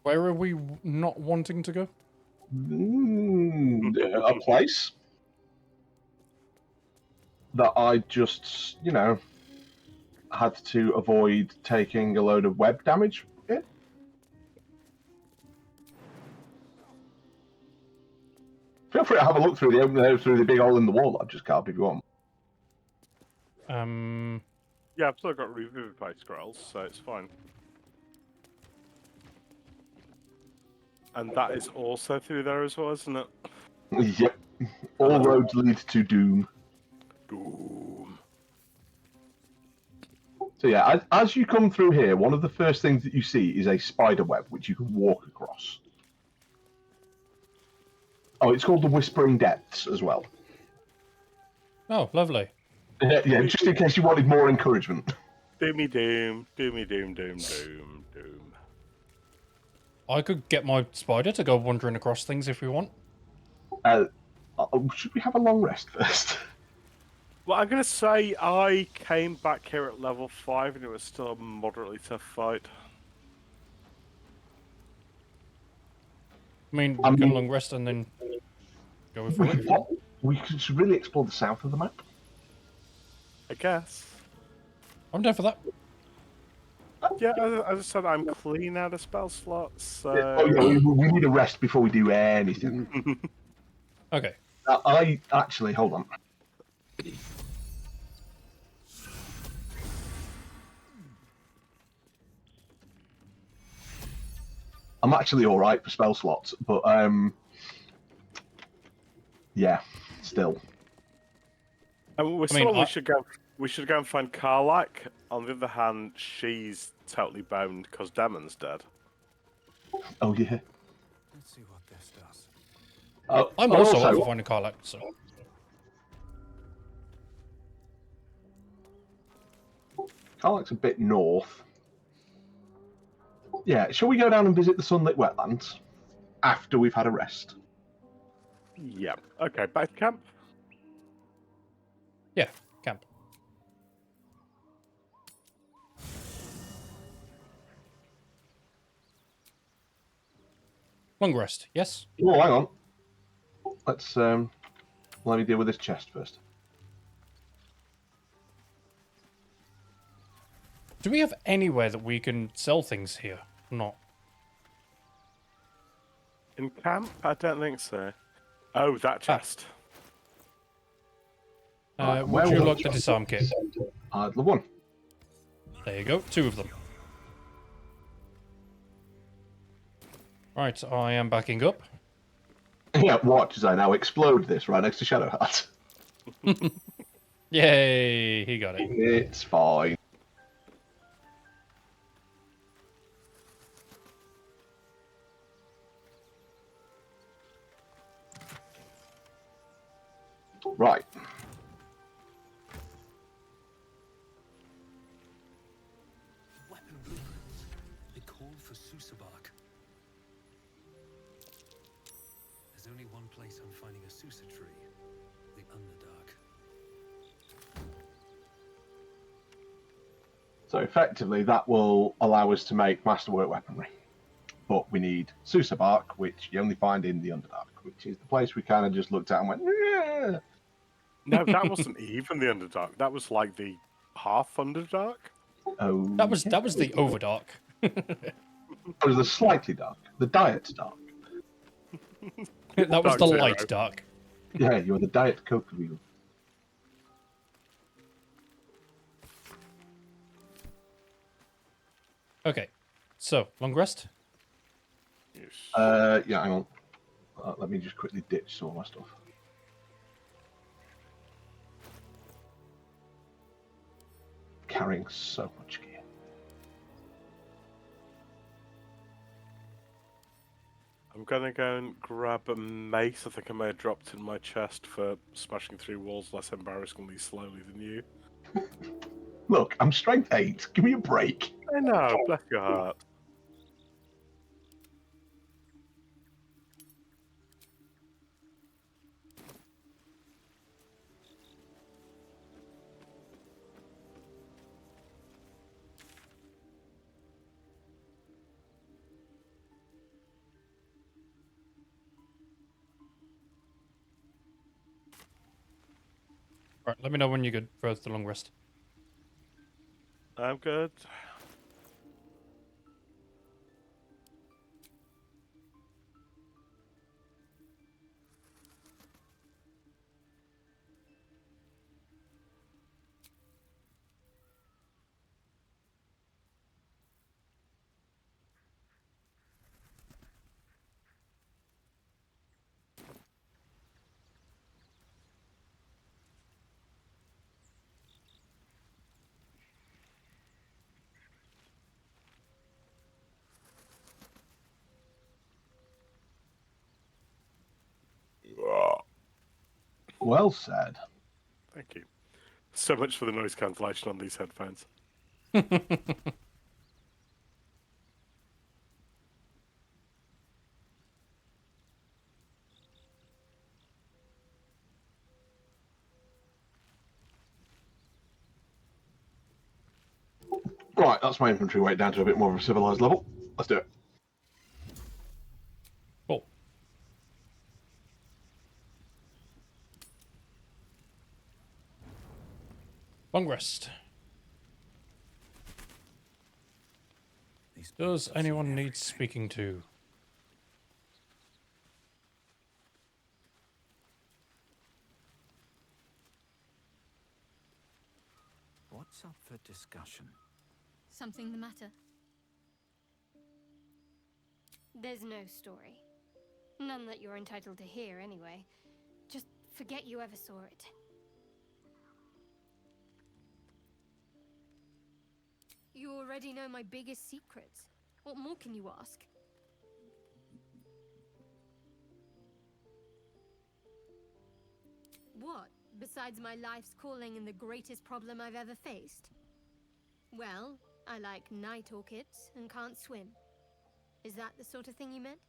Where are we not wanting to go? A place that I just, you know, had to avoid taking a load of web damage in. Feel free to have a look through the big hole in the wall that I've just carved if you want. Yeah, I've still got Revivify scrolls, so it's fine. And that is also through there as well, isn't it? Yep. All roads lead to doom. Doom. So yeah, as you come through here, one of the first things that you see is a spider web which you can walk across. Oh, it's called the Whispering Depths as well. Oh, lovely. Yeah, just in case you wanted more encouragement. Doomy doom, doomy doom, doom, doom, doom. I could get my spider to go wandering across things if we want. Should we have a long rest first? Well, I'm going to say I came back here at level 5 and it was still a moderately tough fight. I mean, we can long rest and then go for it. We should really explore the south of the map. I guess. I'm down for that. Yeah, as I said, I'm clean out of spell slots, so... Oh, yeah, we need a rest before we do anything. Okay. I actually, hold on. I'm actually all right for spell slots, but yeah, still. We should go and find Karlak. On the other hand, she's totally boned because Damon's dead. Oh yeah. Let's see what this does. I'm also up for finding Karlak, so. Karlak's a bit north. Yeah, shall we go down and visit the Sunlit Wetlands after we've had a rest? Yeah. Okay, back to camp. Yeah, camp. Long rest, yes? Oh, hang on. Let's let me deal with this chest first. Do we have anywhere that we can sell things here? Not. In camp? I don't think so. Oh, that chest. Would you like the disarm kit? I'd love one. There you go, 2 of them. Right, I am backing up. Yeah, watch as I now explode this right next to Shadowheart. Yay, he got it. It's fine. Right. Weapon blueprints. They call for Susabark. There's only one place I'm finding a Susa tree. The Underdark. So effectively, that will allow us to make masterwork weaponry. But we need Susabark, which you only find in the Underdark, which is the place we kind of just looked at and went, yeah. No, that wasn't even the Underdark. That was like the half Underdark. Oh, that was the Overdark. It was the slightly dark, the diet dark. That was the light dark. Yeah, you're the diet Coke wheel. Okay, so long rest. Yeah, hang on. Let me just quickly ditch some of my stuff. Carrying so much gear. I'm gonna go and grab a mace. I think I may have dropped in my chest for smashing through walls less embarrassingly slowly than you. Look, I'm strength 8. Give me a break. I know, bless your heart. Right, let me know when you're good for the long rest. I'm good. Well said. Thank you. So much for the noise cancellation on these headphones. Right, that's my infantry weight down to a bit more of a civilized level. Let's do it. Cool. Long rest. Does anyone need speaking to? What's up for discussion? Something the matter? There's no story. None that you're entitled to hear, anyway. Just forget you ever saw it. You already know my biggest secrets. What more can you ask? What, besides my life's calling and the greatest problem I've ever faced? Well, I like night orchids and can't swim. Is that the sort of thing you meant?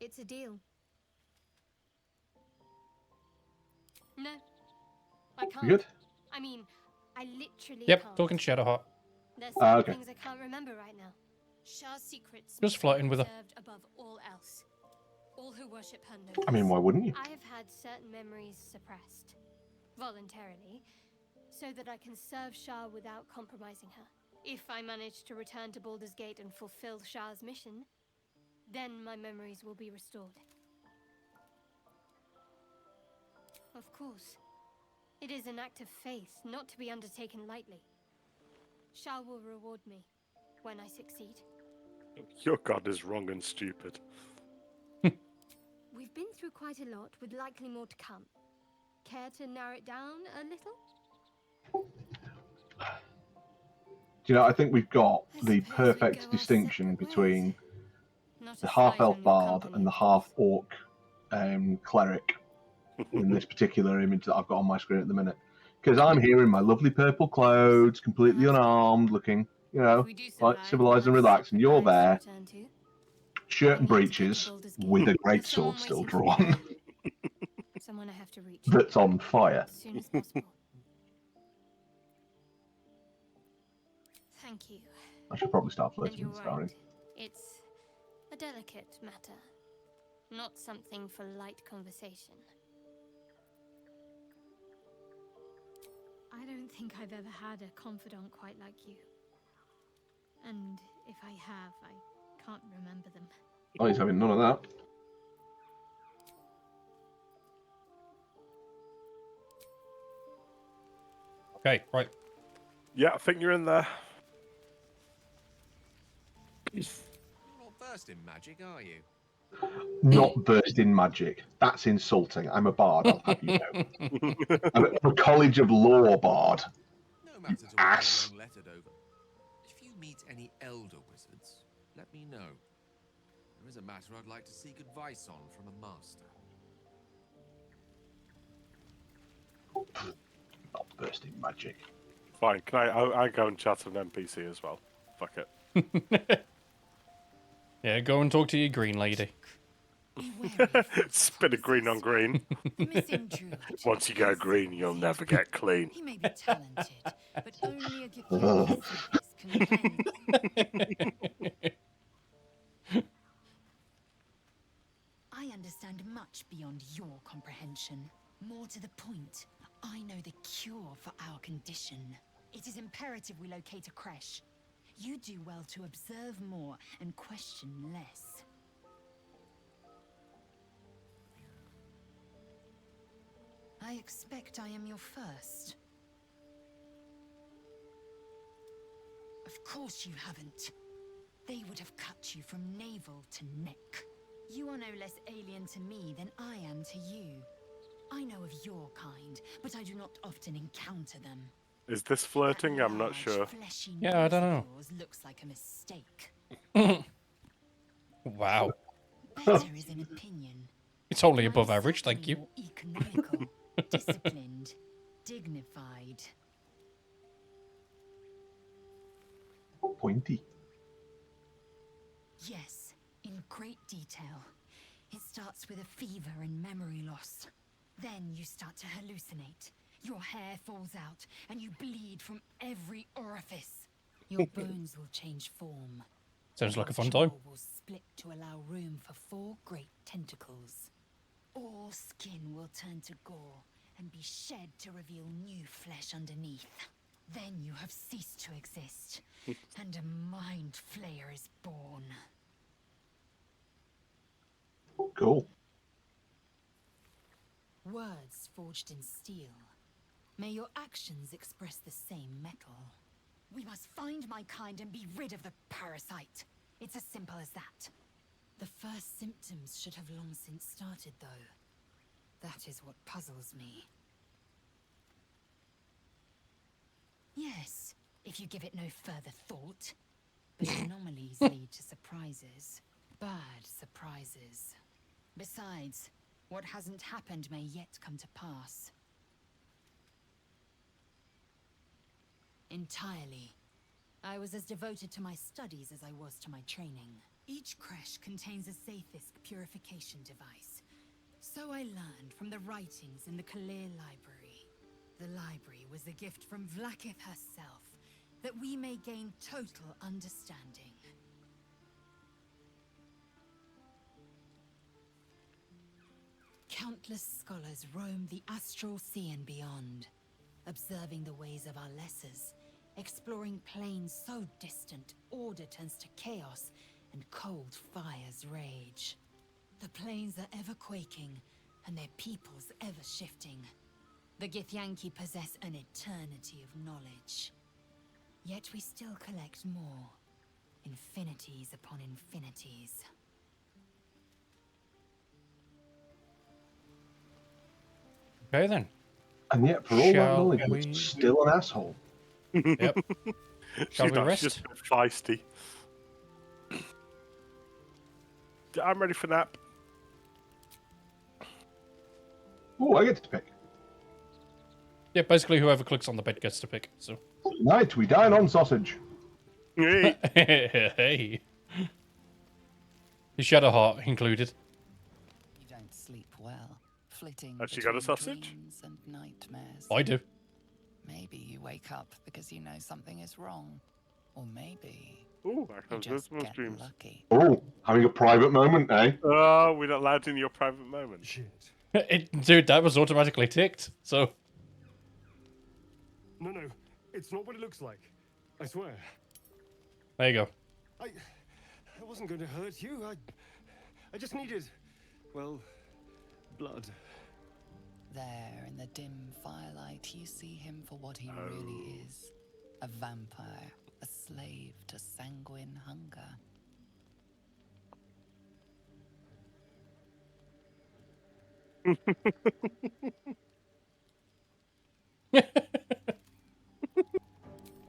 It's a deal. No, I can't. You good? I mean, I literally Yep, can't. talking Shadowheart. There's some Okay. things I can't remember right now. Shah's secrets Just flirting with her. reserved above all else. All who worship her know I mean, this. why wouldn't you? I have had certain memories suppressed, voluntarily, so that I can serve Shah without compromising her. If I manage to return to Baldur's Gate and fulfill Shah's mission, then my memories will be restored. Of course. It is an act of faith, not to be undertaken lightly. Shah will reward me when I succeed. Your god is wrong and stupid. We've been through quite a lot, with likely more to come. Care to narrow it down a little? Do you know, I think we've got I the suppose we perfect go our distinction separate ways. between Not the a slight half-elf on your bard company, and the of course. half-orc cleric in this particular image that I've got on my screen at the minute. Because I'm here in my lovely purple clothes, completely unarmed, looking, you know, we do like survive, civilized and we'll have relaxed, and you're separate there, lives to return to. shirt and I'm here to get to breeches, Baldur's Gate. with a There's great someone sword still waiting for me drawn, there. Someone I have to reach. that's on fire. As soon as possible. Thank you. I should probably start And flirting you're with Starry. right. It's a delicate matter. Not something for light conversation. I don't think I've ever had a confidant quite like you. And if I have, I can't remember them. Oh, he's having none of that. Okay, right. Yeah, I think you're in there. You're not versed in magic, are you? Not versed in magic. That's insulting. I'm a bard, I'll have you know. I'm a College of Law bard. No matter to what Ass. you're lettered over. If you meet any elder wizards, let me know. There is a matter I'd like to seek advice on from a master. Not versed in magic. Fine, can I go and chat to an NPC as well? Fuck it. Yeah, go and talk to your green lady. Spin a green on green. Missing Druid. Once you go green, you'll never get clean. He may be talented, but only a gifted wizard can claim. I understand much beyond your comprehension. More to the point, I know the cure for our condition. It is imperative we locate a creche. You do well to observe more and question less. I expect I am your first. Of course you haven't. They would have cut you from navel to neck. You are no less alien to me than I am to you. I know of your kind, but I do not often encounter them. Is this flirting? I'm not sure. Fleshy Yeah, I don't know. nose of yours looks like a mistake. Wow. Better is an opinion. It's only above average, thank you. More economical, disciplined, dignified. Pointy. Yes, in great detail. It starts with a fever and memory loss. Then you start to hallucinate. Your hair falls out, and you bleed from every orifice. Your bones will change form. Sounds like a Your fun time. jaw will split to allow room for 4 great tentacles. All skin will turn to gore and be shed to reveal new flesh underneath. Then you have ceased to exist, and a mind flayer is born. Cool. Words forged in steel. May your actions express the same metal. We must find my kind and be rid of the parasite. It's as simple as that. The first symptoms should have long since started, though. That is what puzzles me. Yes, if you give it no further thought. But anomalies lead to surprises. Bad surprises. Besides, what hasn't happened may yet come to pass. Entirely. I was as devoted to my studies as I was to my training. Each creche contains a Zaithisk purification device. So I learned from the writings in the Kalir Library. The library was a gift from Vlaakith herself, that we may gain total understanding. Countless scholars roam the astral sea and beyond, observing the ways of our lessers, exploring planes so distant, order turns to chaos, and cold fires rage. The planes are ever quaking, and their peoples ever shifting. The Githyanki possess an eternity of knowledge. Yet we still collect more. Infinities upon infinities. Okay then. And yet, for all that Shall knowledge, we- it's still an asshole. Yep. Shall She's we not, rest? she's just a bit feisty. I'm ready for nap. Oh, I get to pick. Yeah, basically whoever clicks on the bed gets to pick. So. Tonight we dine on sausage. Hey. The Shadowheart included. You don't sleep well, flitting Has she got a between sausage? dreams and nightmares. I do. Maybe you wake up because you know something is wrong, or maybe Ooh, I you have just those get dreams. lucky. Oh, having a private moment, eh? Oh, we're not allowed in your private moment. Shit. Dude, that was automatically ticked. So. No, it's not what it looks like. I swear. There you go. I wasn't going to hurt you. I just needed, well, blood. There, in the dim firelight, you see him for what he really is. A vampire, a slave to sanguine hunger.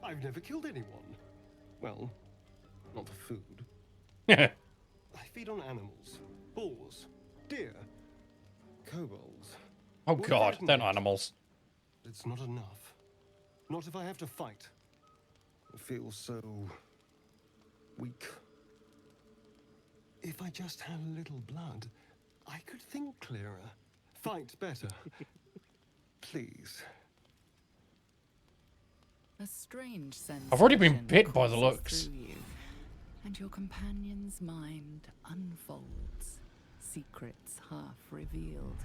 I've never killed anyone. Well, not for food. Yeah. I feed on animals. Boars. Deer. Kobolds. Oh What god, frightened they're me? not animals. It's not enough. Not if I have to fight. I feel so weak. If I just had a little blood, I could think clearer, fight better. Please. A strange sensation I've already been bit by the courses looks. through you, and your companion's mind unfolds, secrets half revealed.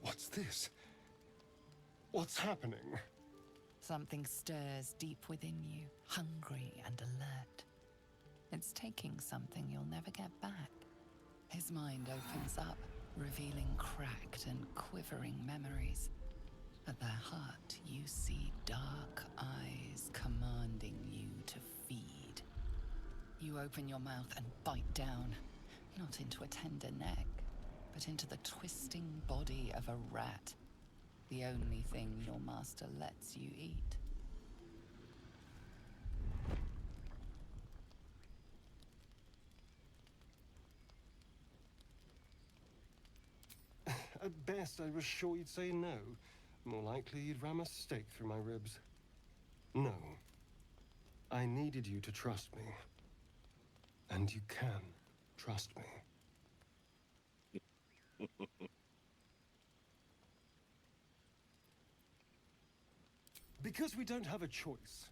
What's this? What's happening? Something stirs deep within you, hungry and alert. It's taking something you'll never get back. His mind opens up, revealing cracked and quivering memories. At their heart, you see dark eyes commanding you to feed. You open your mouth and bite down, not into a tender neck, but into the twisting body of a rat, the only thing your master lets you eat. At best, I was sure you'd say no. More likely, you'd ram a stake through my ribs. No. I needed you to trust me. And you can trust me. Because we don't have a choice.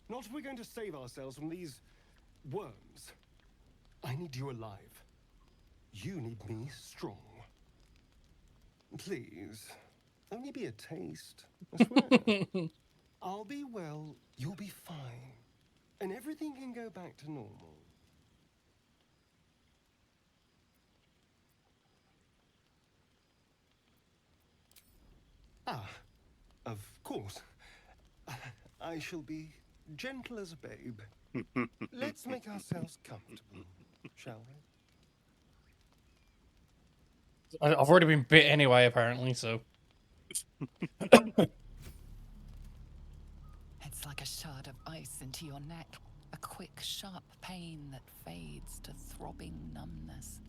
Not if we're going to save ourselves from these worms. I need you alive. You need me strong. Please, only be a taste. I swear. I'll be well, you'll be fine. And everything can go back to normal. Ah, of course. I shall be gentle as a babe. Let's make ourselves comfortable, shall we? I've already been bit anyway, apparently, so. It's like a shard of ice into your neck, a quick, sharp pain that fades to throbbing numbness.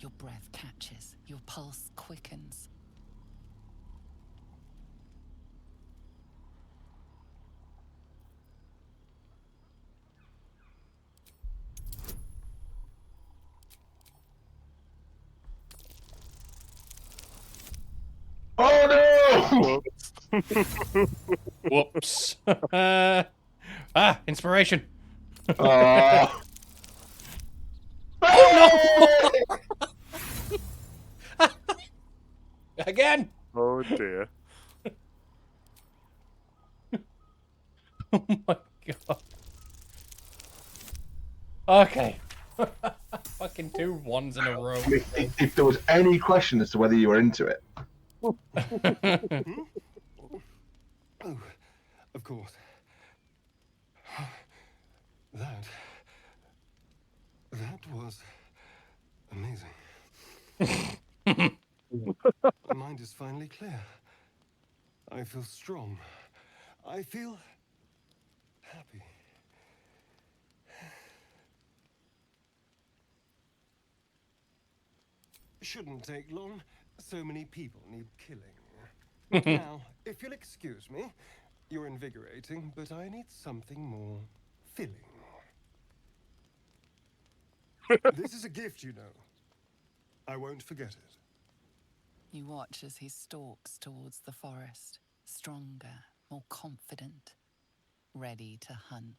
Your breath catches, your pulse quickens. Oh no! Whoops. Inspiration. Oh. Oh no! Again! Oh dear. Oh my god. Okay. Fucking 2 1s in a row. If there was any question as to whether you were into it. Oh, of course. That was amazing. My mind is finally clear. I feel strong. I feel happy. Shouldn't take long. So many people need killing. Now, if you'll excuse me, you're invigorating, but I need something more filling. This is a gift, you know. I won't forget it. You watch as he stalks towards the forest, stronger, more confident, ready to hunt.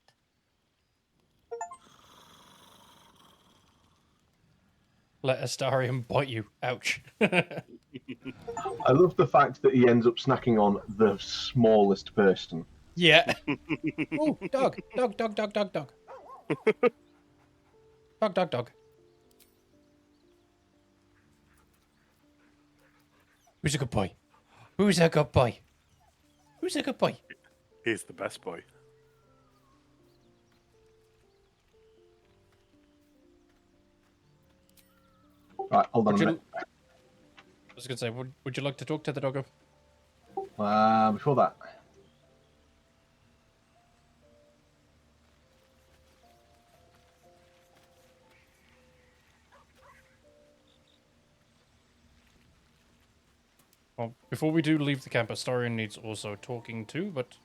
Let Astarion bite you. Ouch. I love the fact that he ends up snacking on the smallest person. Yeah. Oh, dog. Dog, dog, dog, dog, dog. Dog, dog, dog. Who's a good boy? Who's a good boy? Who's a good boy? He's the best boy. Right, hold on a minute. I was going to say, would you like to talk to the doggo? Before that. Well, before we do leave the camp, Astarion needs also talking to, but...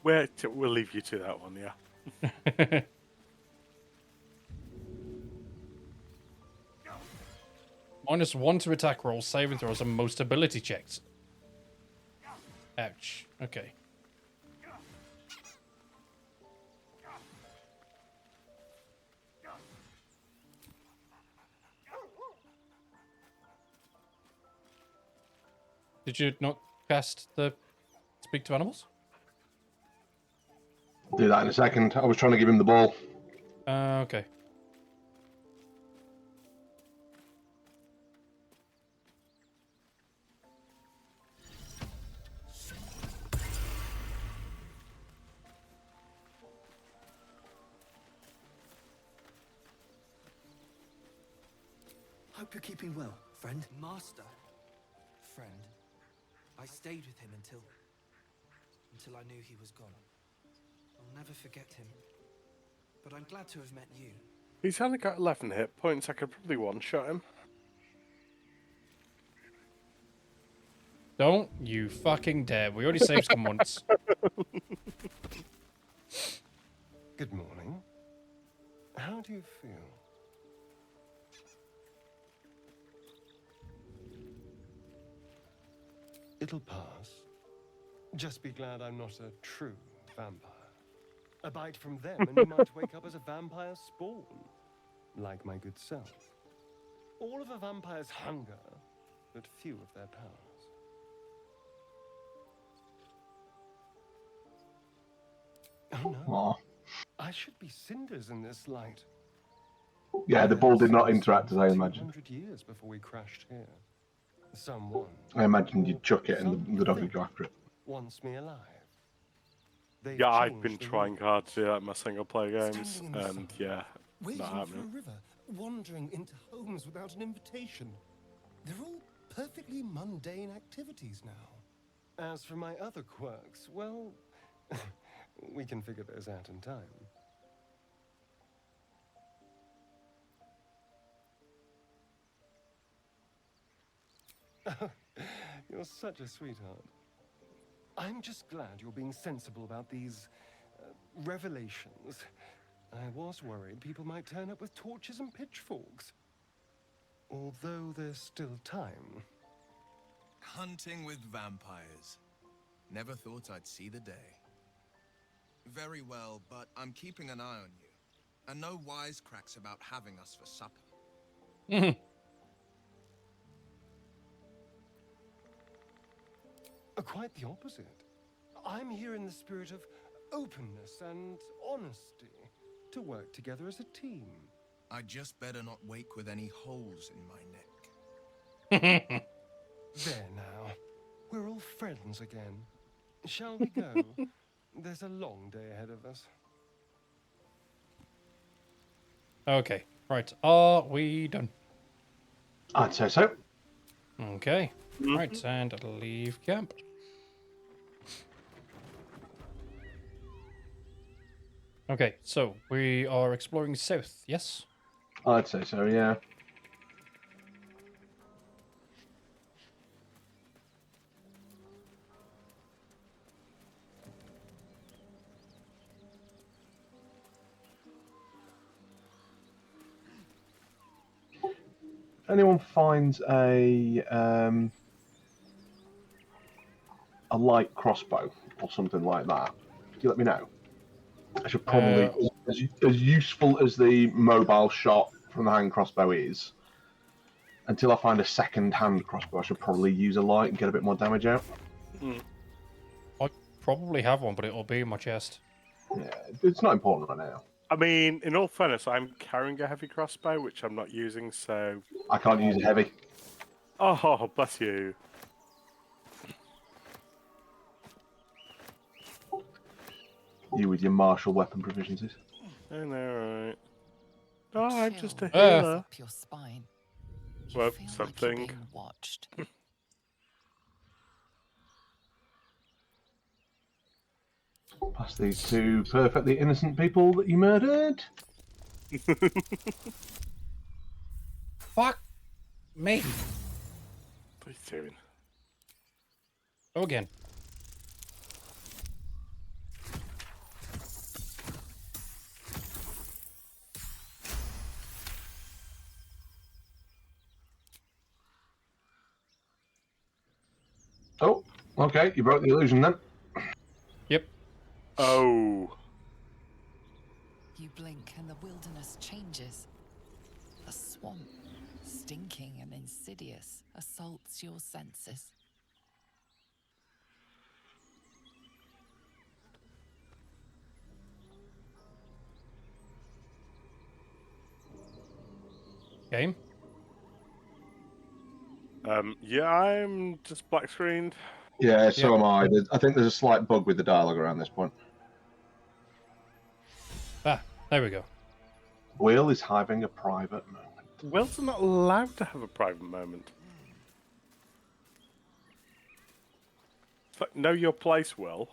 We'll leave you to that one, yeah. -1 to attack rolls, saving throws, and most ability checks. Ouch. Okay. Did you not cast the speak to animals? Do that in a second. I was trying to give him the ball. Okay. Hope you're keeping well, friend. Master. Friend. I stayed with him until I knew he was gone. I'll never forget him. But I'm glad to have met you. He's only got 11 hit points. I could probably one-shot him. Don't you fucking dare. We already saved him once. Good morning. How do you feel? It'll pass. Just be glad I'm not a true vampire. A bite from them and you might wake up as a vampire spawn. Like my good self. All of a vampire's hunger, but few of their powers. Oh no. Aw. I should be cinders in this light. Yeah, the ball did not interact as I imagined. 200 years before we crashed here. Someone I imagined you'd chuck it and the dog would go after it. wants me alive. They've Yeah, I've been changed the trying rules. hard to do that in my single-player games, Standing in the and sun, yeah, waiting not for a happening. river, wandering into homes without an invitation. They're all perfectly mundane activities now. As for my other quirks, well, we can figure those out in time. You're such a sweetheart. I'm just glad you're being sensible about these revelations. I was worried people might turn up with torches and pitchforks. Although there's still time. Hunting with vampires. Never thought I'd see the day. Very well, but I'm keeping an eye on you. And no wisecracks about having us for supper. Quite the opposite. I'm here in the spirit of openness and honesty to work together as a team. I just better not wake with any holes in my neck. There now. We're all friends again. Shall we go? There's a long day ahead of us. Okay, right. Are we done? I'd say so. Okay. Right, and leave camp. Okay, so we are exploring south, yes? I'd say so, yeah. If anyone finds a light crossbow or something like that, can you let me know? I should probably, as useful as the mobile shot from the hand crossbow is, until I find a second-hand crossbow, I should probably use a light and get a bit more damage out. I probably have one, but it'll be in my chest. Yeah, it's not important right now. I mean, in all fairness, I'm carrying a heavy crossbow, which I'm not using, so... I can't use a heavy. Oh, bless you. You with your martial weapon proficiencies. I know, right? Oh, I'm just a Chill healer. up your spine. You Well, feel like you're something. being watched. Past these two perfectly innocent people that you murdered. Fuck me. What are you doing? Go again. Oh, okay, you broke the illusion then. Yep. Oh. You blink and the wilderness changes. A swamp, stinking and insidious, assaults your senses. Game? Yeah, I'm just black screened. Yeah, so am I. I think there's a slight bug with the dialogue around this point. Ah, there we go. Will is having a private moment. Will's not allowed to have a private moment. Know your place, Will.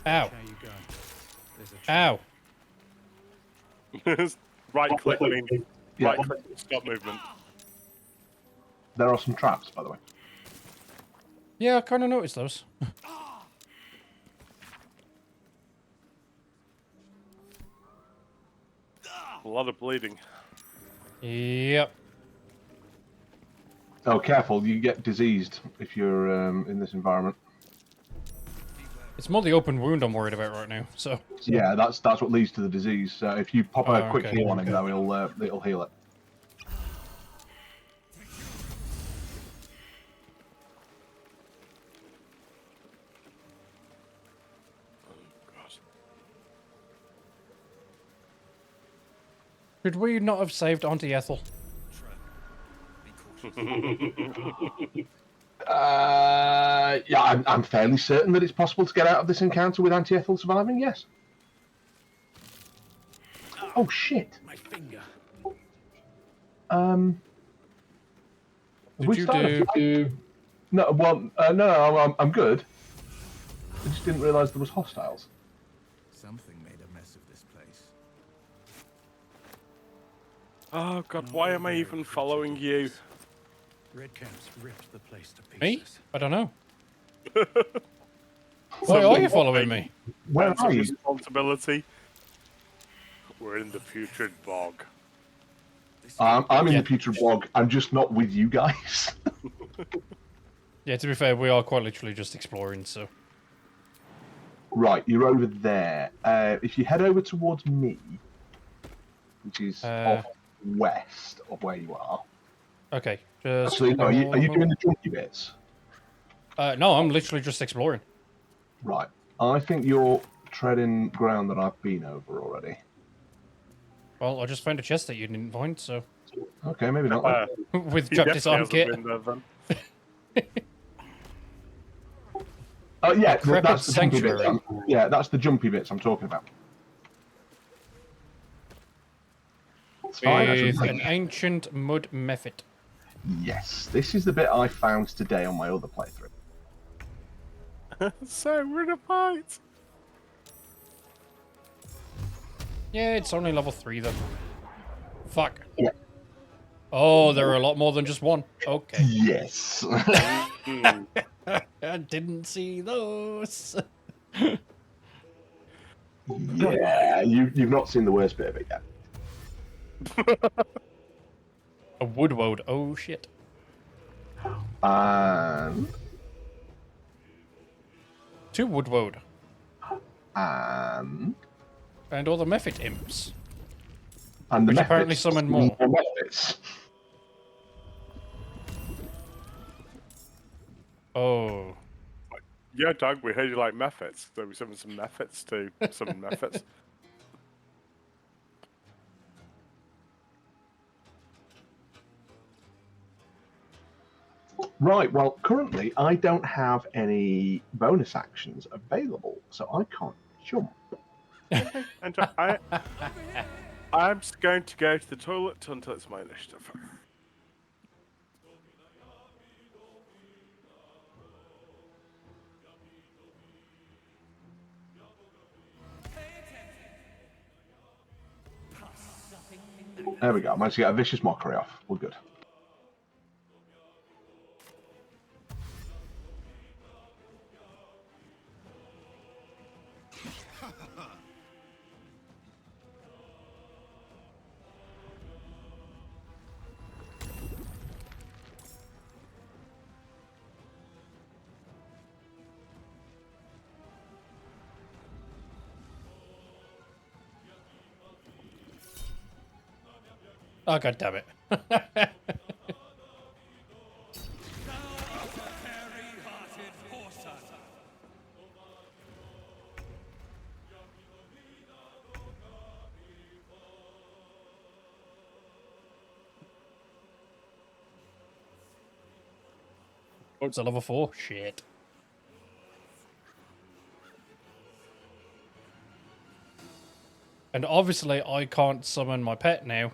Ow. There you go. There's a Ow. Right click means Yeah. right click to stop movement. There are some traps, by the way. Yeah, I kind of noticed those. A lot of bleeding. Yep. Oh, careful! You get diseased if you're in this environment. It's more the open wound I'm worried about right now. So. Yeah, that's what leads to the disease. So if you pop a Oh, quick okay. heal on him, though, it'll heal it. Should we not have saved Auntie Ethel? Yeah, I'm fairly certain that it's possible to get out of this encounter with Auntie Ethel surviving. Yes. Oh shit. My finger. Did you do? No, well, no, I'm good. I just didn't realise there was hostiles. Something made a mess of this place. Oh god, why am I even following you? Red Camp's ripped the place to pieces. Me? I don't know. Why are you following me? Where are you? Responsibility. We're in the putrid bog. I'm in the putrid bog. I'm just not with you guys. Yeah, to be fair, we are quite literally just exploring, so. Right, you're over there. If you head over towards me, which is off west of where you are. Okay, just. Actually, no, are you doing the junky bits? No, I'm literally just exploring. Right. I think you're treading ground that I've been over already. Well, I just found a chest that you didn't find, so. Okay, maybe not. With trap disarm kit. Oh yeah, Decrepit that's the jumpy bits. sanctuary. Yeah, that's the jumpy bits I'm talking about. It's fine, With actually. an ancient mud method. Yes, this is the bit I found today on my other playthrough. So we're in a fight. Yeah, it's only level 3 though. Fuck. Yeah. Oh, there are a lot more than just one. Okay. Yes. I didn't see those. Yeah, you've not seen the worst bit of it yet. A woodwode. Oh shit. And 2 woodwode. And all the method imps. And which the apparently methods. summon more. Methods. Oh. Yeah, Doug, we heard you like methods, so we summoned some methods to summon methods. Right, well, currently I don't have any bonus actions available, so I can't jump. And I'm just going to go to the toilet until it's my initiative. There we go. I managed to get a vicious mockery off. We're good. Oh god damn it. Oh, it's a level 4? Shit. And obviously, I can't summon my pet now.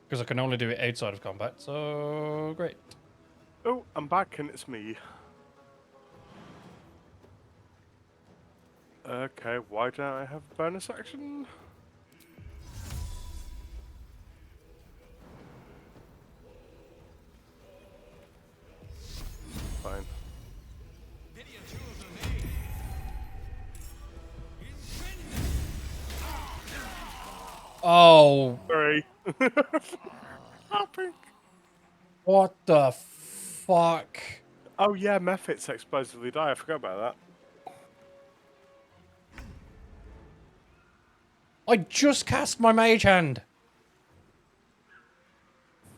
Because I can only do it outside of combat, so great. Oh, I'm back and it's me. Okay, why don't I have a bonus action? Fine. Oh. Sorry. Hopping. What the fuck? Oh yeah, Mephits explosively die. I forgot about that. I just cast my mage hand.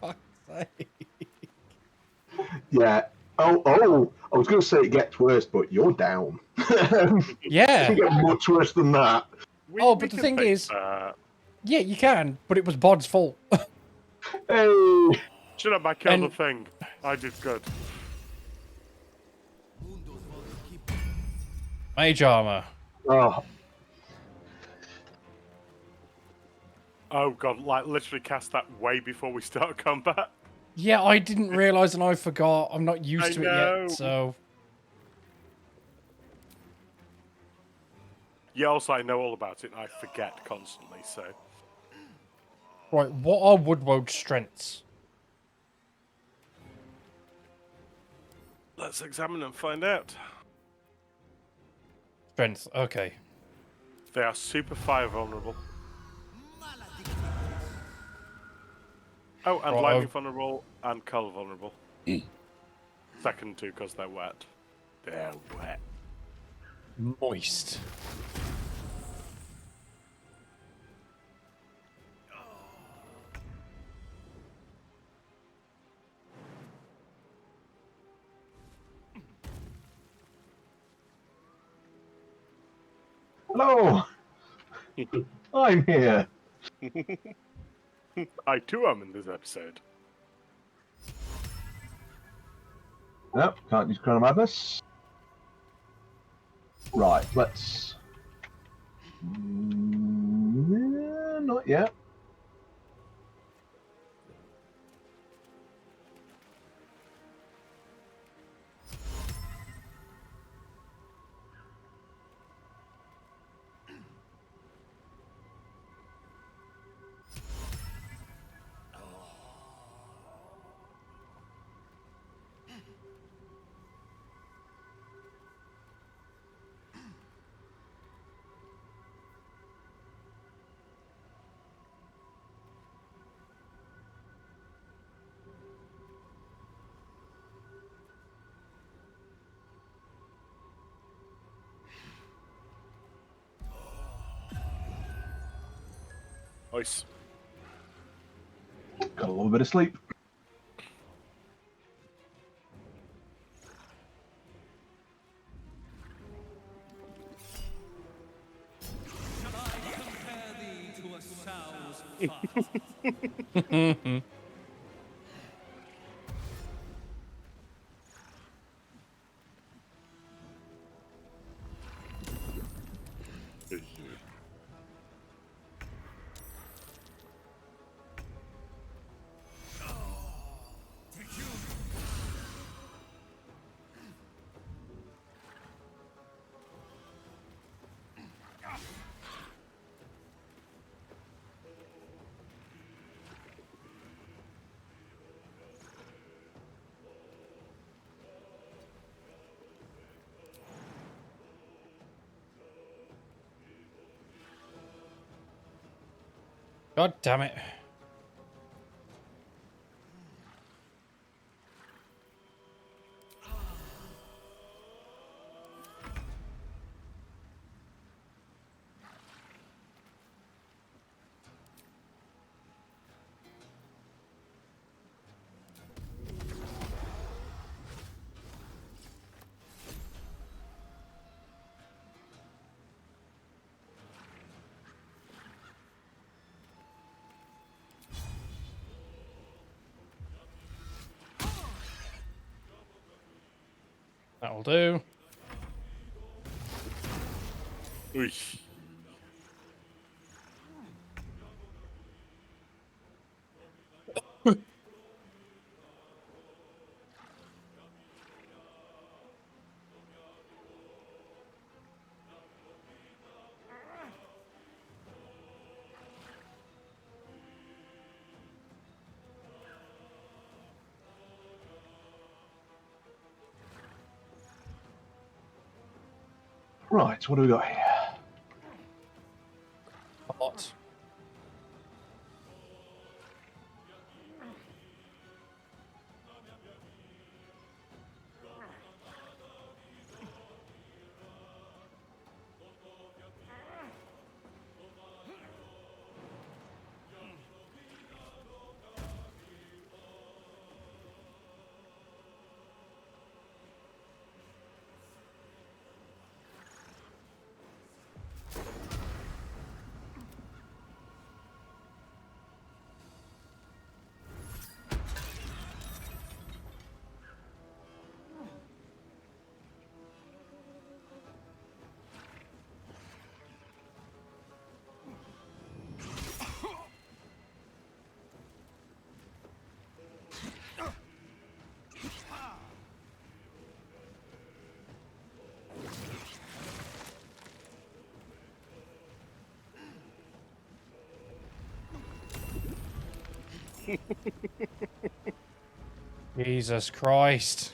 Fuck's sake. Yeah. Oh, I was going to say it gets worse, but you're down. Yeah. It can get much worse than that. But the thing is, yeah, you can, but it was Bod's fault. Hey. Shut up, I killed the thing. I did good. Mage armor. Oh. Oh god, like literally cast that way before we start combat. Yeah, I didn't realise and I forgot. I'm not used to it yet, so... Yeah, also I know all about it and I forget constantly, so... Right, what are Woodwode's strengths? Let's examine and find out. Strength, okay. They are super fire vulnerable. Oh, and Right, lightning vulnerable and cold vulnerable. Second two because they're wet. They're wet. Moist. Hello. I'm here. I too am in this episode. Nope, can't use Chrono Madness. Right, let's... Not yet. Nice. Got a little bit of sleep. God damn it. That'll do. Oof. Right, what do we got here? A lot. Jesus Christ.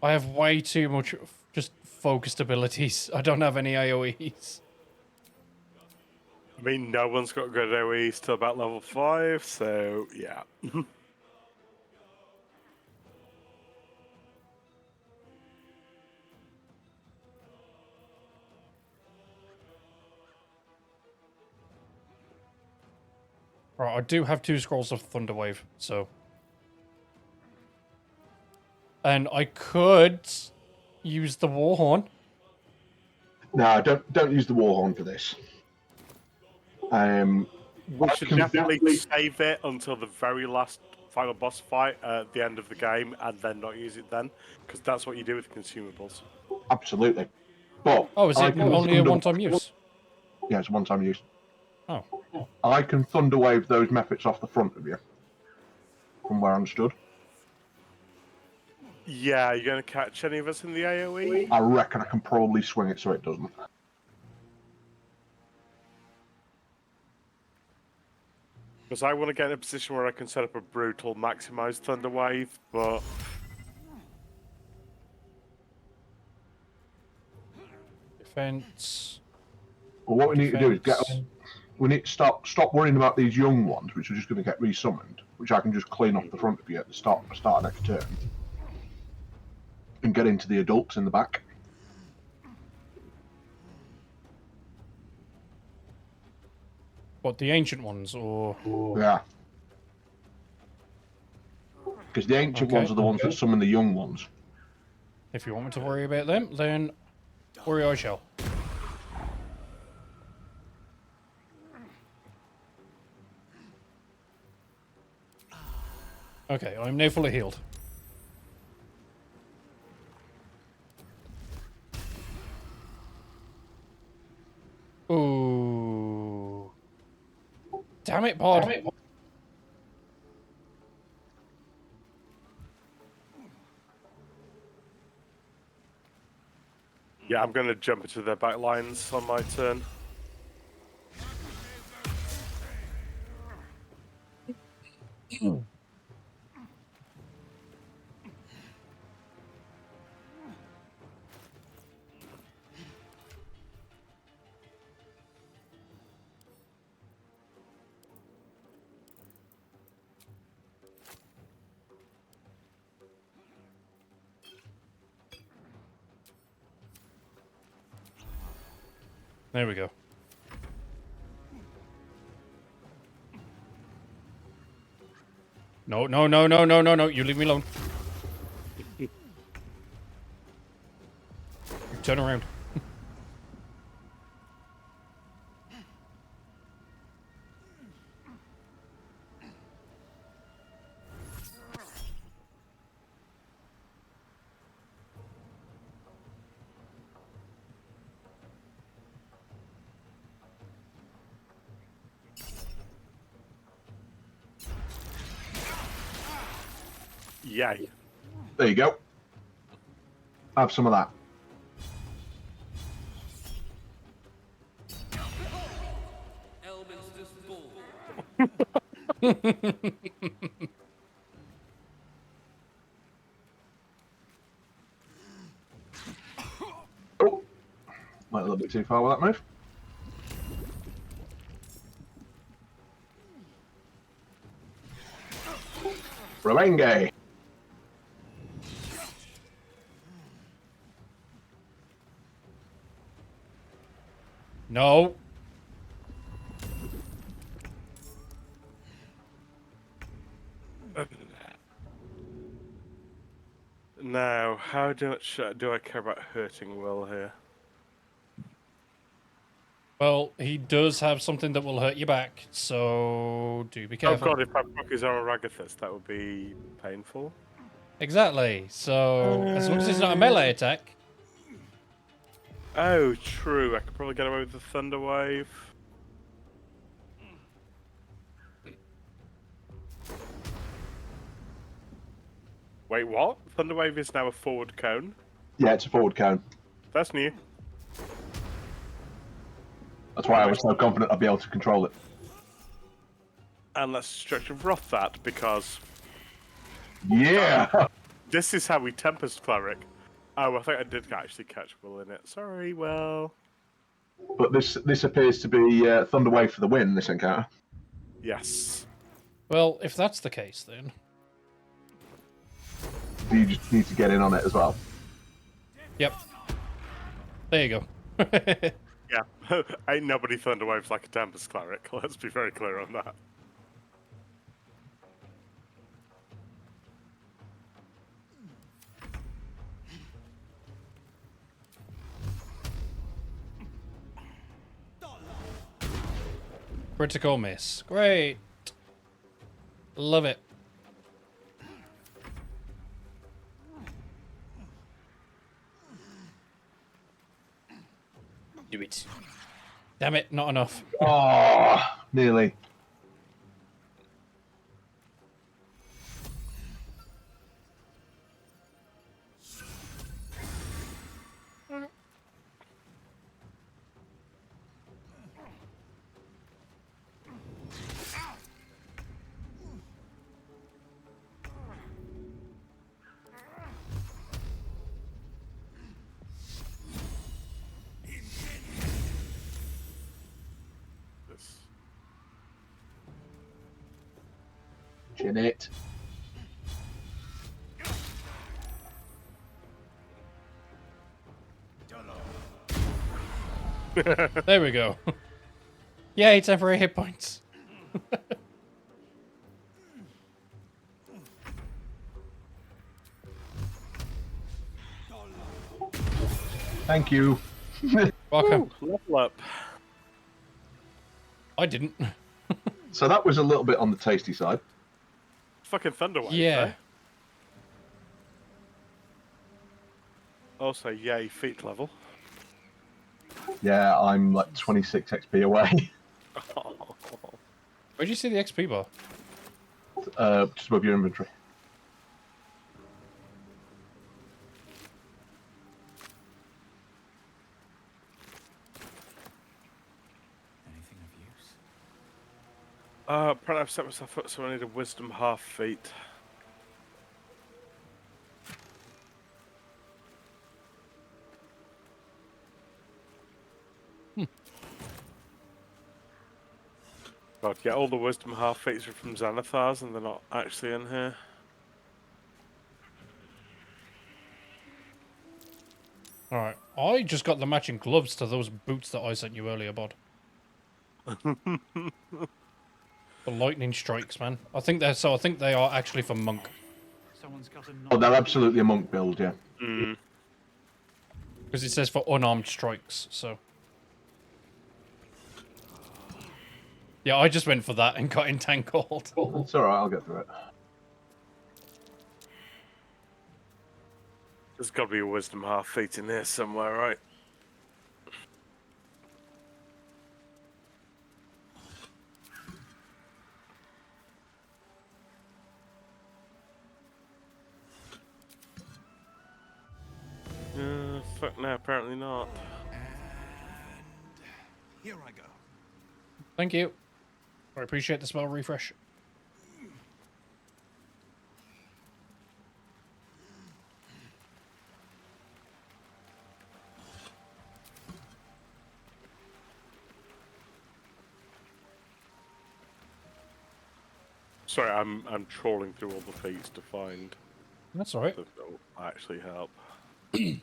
I have way too much just focused abilities. I don't have any AoEs. I mean, no one's got good AoEs till about level 5, so yeah. Right, I do have 2 scrolls of Thunderwave, so... And I could use the Warhorn. No, don't use the Warhorn for this. We should definitely save it until the very last final boss fight at the end of the game, and then not use it then, because that's what you do with consumables. Absolutely. But Oh, is it only a one-time use? Yeah, it's one-time use. Oh. I can Thunderwave those mephits off the front of you, from where I'm stood. Yeah, you going to catch any of us in the AoE? I reckon I can probably swing it so it doesn't. Because I want to get in a position where I can set up a brutal maximized Thunder Wave, but... Defense. Well, what we need to do is we need to stop worrying about these young ones, which are just going to get resummoned, which I can just clean off the front of you at the start of next turn, and get into the adults in the back. What, the ancient ones, or...? Yeah. Because the ancient ones are the ones that summon the young ones. If you want me to worry about them, then worry I shall. Okay, I'm now fully healed. Ooh. Damn it, Pod. Yeah, I'm going to jump into their back lines on my turn. There we go. No, no, no, no, no, no, no. You leave me alone. Turn around. Yay. There you go. Have some of that. Oh, went a little bit too far with that move. Revenge. No. Now, how much do I care about hurting Will here? Well, he does have something that will hurt you back, so do be careful. Oh god, if I broke his armor Ragathus, that would be painful. Exactly. So, as long as it's not a melee attack. Oh, true. I could probably get away with the Thunder Wave. Wait, what? Thunder Wave is now a forward cone? Yeah, it's a forward cone. That's new. That's why I was so confident I'd be able to control it. And let's Stretch of Wrath that, because... Yeah! This is how we Tempest Cleric. Oh, I think I did actually catch Will in it. Sorry, Will. But this appears to be Thunder Wave for the win, this encounter. Yes. Well, if that's the case, then... You just need to get in on it as well. Yep. There you go. Yeah. Ain't nobody Thunder Waves like a Tempest Cleric. Let's be very clear on that. Critical miss. Great. Love it. Do it. Damn it, not enough. Oh, nearly. Chin it. There we go. Yay, temporary hit points. Thank you. Welcome. Ooh, level up. I didn't. So that was a little bit on the tasty side. Fucking Thunder Wave, Yeah. eh? Also, yay, feet level. Yeah, I'm like 26 XP away. Where'd you see the XP bar? Just above your inventory. Apparently I've set myself up, so I need a wisdom half feet. God, yeah, all the wisdom half feats are from Xanathars, and they're not actually in here. Alright, I just got the matching gloves to those boots that I sent you earlier, Bod. The lightning strikes, man. I think they're I think they are actually for monk. Oh, they're absolutely a monk build, yeah. Because it says for unarmed strikes, so. Yeah, I just went for that and got entangled. It's alright, I'll get through it. There's got to be a wisdom half feat in there somewhere, right? Fuck no, apparently not. Here I go. Thank you. I appreciate the spell refresh. Sorry, I'm trawling through all the feats to find. That's alright. That will actually help. To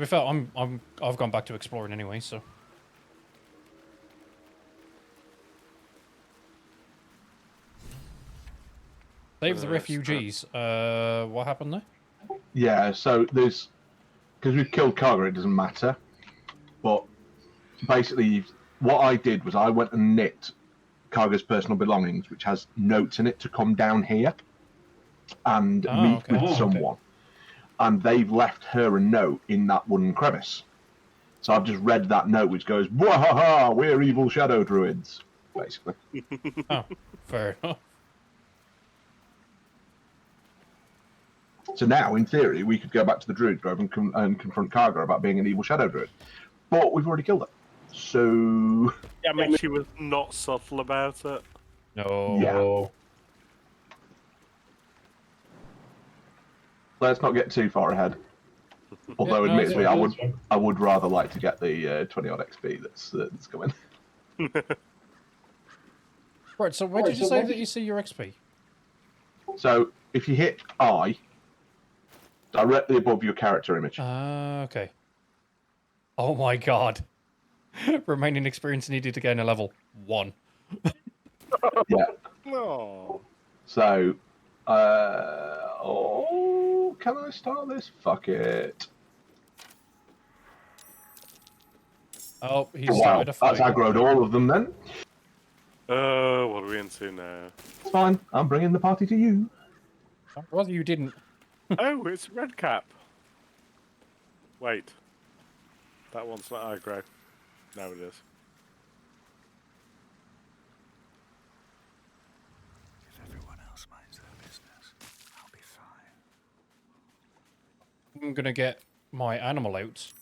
be fair, I've gone back to exploring anyway, so. Save the refugees. What happened there? Yeah, so there's... Because we've killed Karga, it doesn't matter. But basically, what I did was I went and knit Karga's personal belongings, which has notes in it, to come down here and meet with someone. And they've left her a note in that wooden crevice. So I've just read that note, which goes, "Wahaha, we're evil shadow druids," basically. Oh, fair enough. So now, in theory, we could go back to the Druid Grove and confront Karga about being an evil shadow druid. But we've already killed her. So... Yeah, I mean, she was not subtle about it. No. Yeah. Let's not get too far ahead. Although, Yeah, no, admittedly, it's I would rather like to get the 20-odd XP that's coming. Right, so where did you say that you see your XP? So, if you hit I, directly above your character image. Okay. Oh my god. Remaining experience needed to gain a level 1. Yeah. No. So, can I start this? Fuck it. Oh, he Wow, started a fight. that's aggroed all of them then. What are we into now? It's fine, I'm bringing the party to you. I'd rather you didn't. Oh, it's Red Cap. Wait. That one's not aggro. No, it is. If everyone else minds their business, I'll be fine. I'm gonna get my animal out.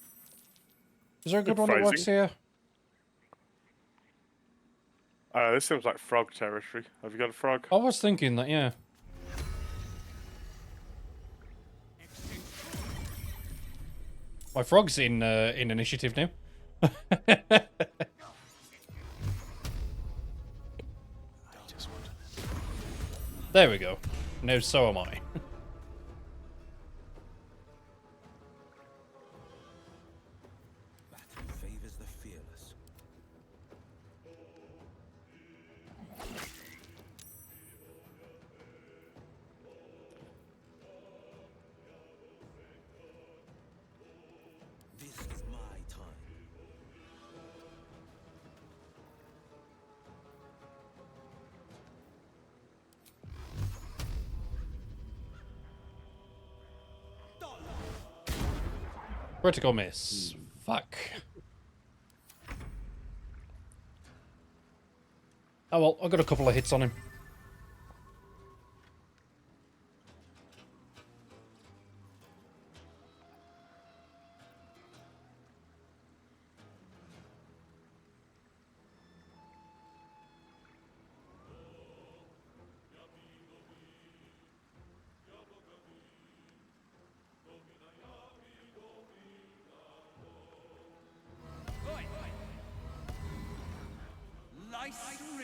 Is there a good one that works here? This seems like frog territory. Have you got a frog? I was thinking that, yeah. My frog's in initiative now. There we go. Now so am I. Favors the fearless. This is my time. Critical miss. Fuck. Oh well, I got a couple of hits on him.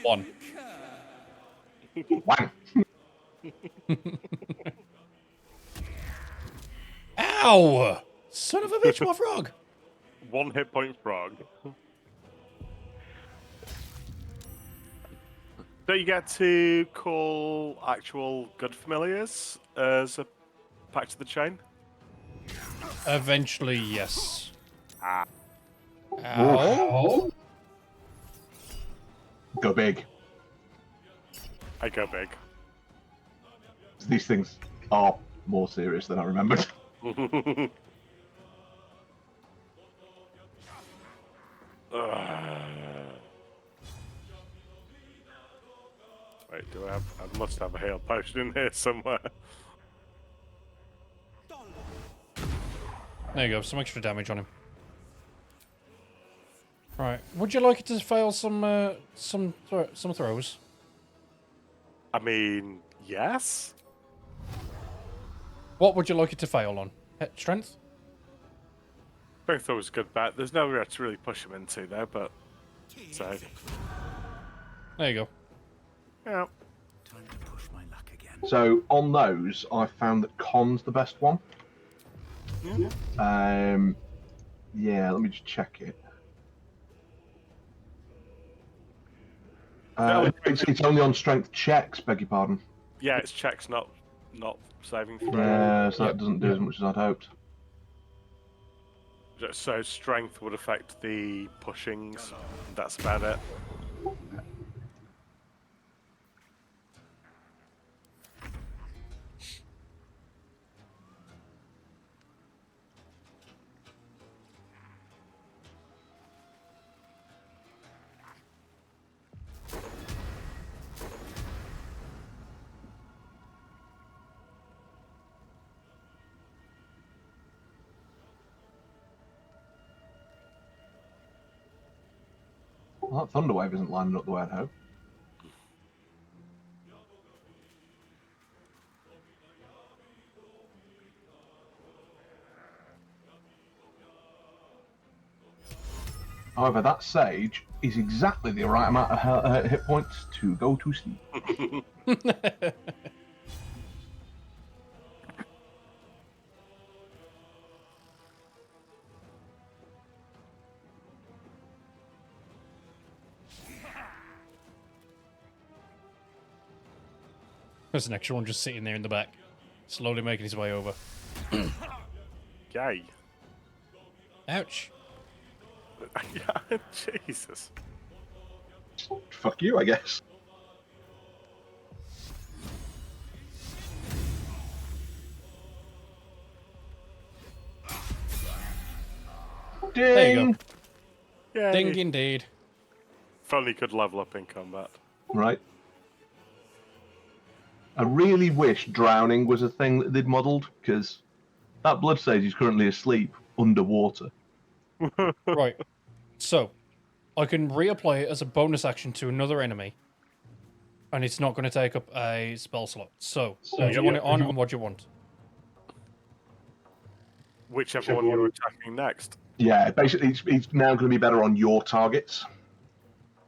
One. One. Ow! Son of a bitch, my frog! 1 hit point frog. Don't you get to call actual good familiars as a pact to the chain? Eventually, yes. Ah. Ow. Go big. I go big. These things are more serious than I remembered. Wait, do I have? I must have a heal potion in here somewhere. There you go, some extra damage on him. Right, would you like it to fail some throws? I mean, yes. What would you like it to fail on? Strength? Both always good bet. There's nowhere to really push him into there, but so There you go. yeah. Time to push my luck again. So on those, I found that con's the best one. Yeah, let me just check it. It's only on strength checks, beg your pardon. Yeah, it's checks, not saving throw. Yeah, so that doesn't do as much as I'd hoped. So strength would affect the pushings. That's about it. Well, that Thunderwave isn't lining up the way I'd hoped. However, that Sage is exactly the right amount of hit points to go to sleep. There's an extra one just sitting there in the back, slowly making his way over. Yay. Ouch. Yeah, Jesus. Fuck you, I guess. Ding! There you go. Yay. Ding indeed. Funny could level up in combat. Right. I really wish drowning was a thing that they'd modelled, because that blood sage is currently asleep underwater. Right. So, I can reapply it as a bonus action to another enemy, and it's not going to take up a spell slot. So do you want it on, and what do you want? Whichever one you're attacking next. Yeah, basically, it's now going to be better on your targets,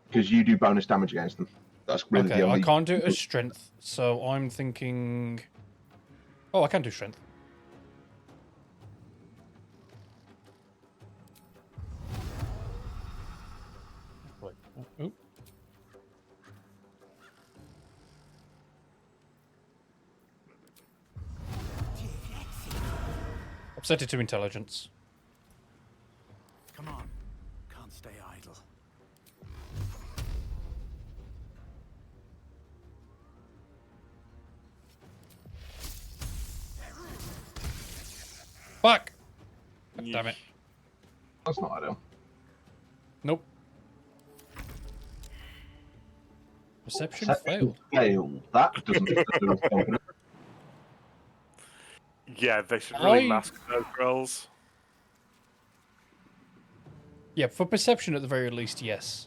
because you do bonus damage against them. That's really Okay, the only... I can't do it as strength, so I'm thinking... Oh, I can do strength. Wait. Oop. I've set it to intelligence. Come on. Can't stay idle. Fuck! Damn it. That's not ideal. Nope. Perception failed. Failed. That doesn't do with confidence. Yeah, they should really mask those rolls. Yeah, for perception at the very least, yes.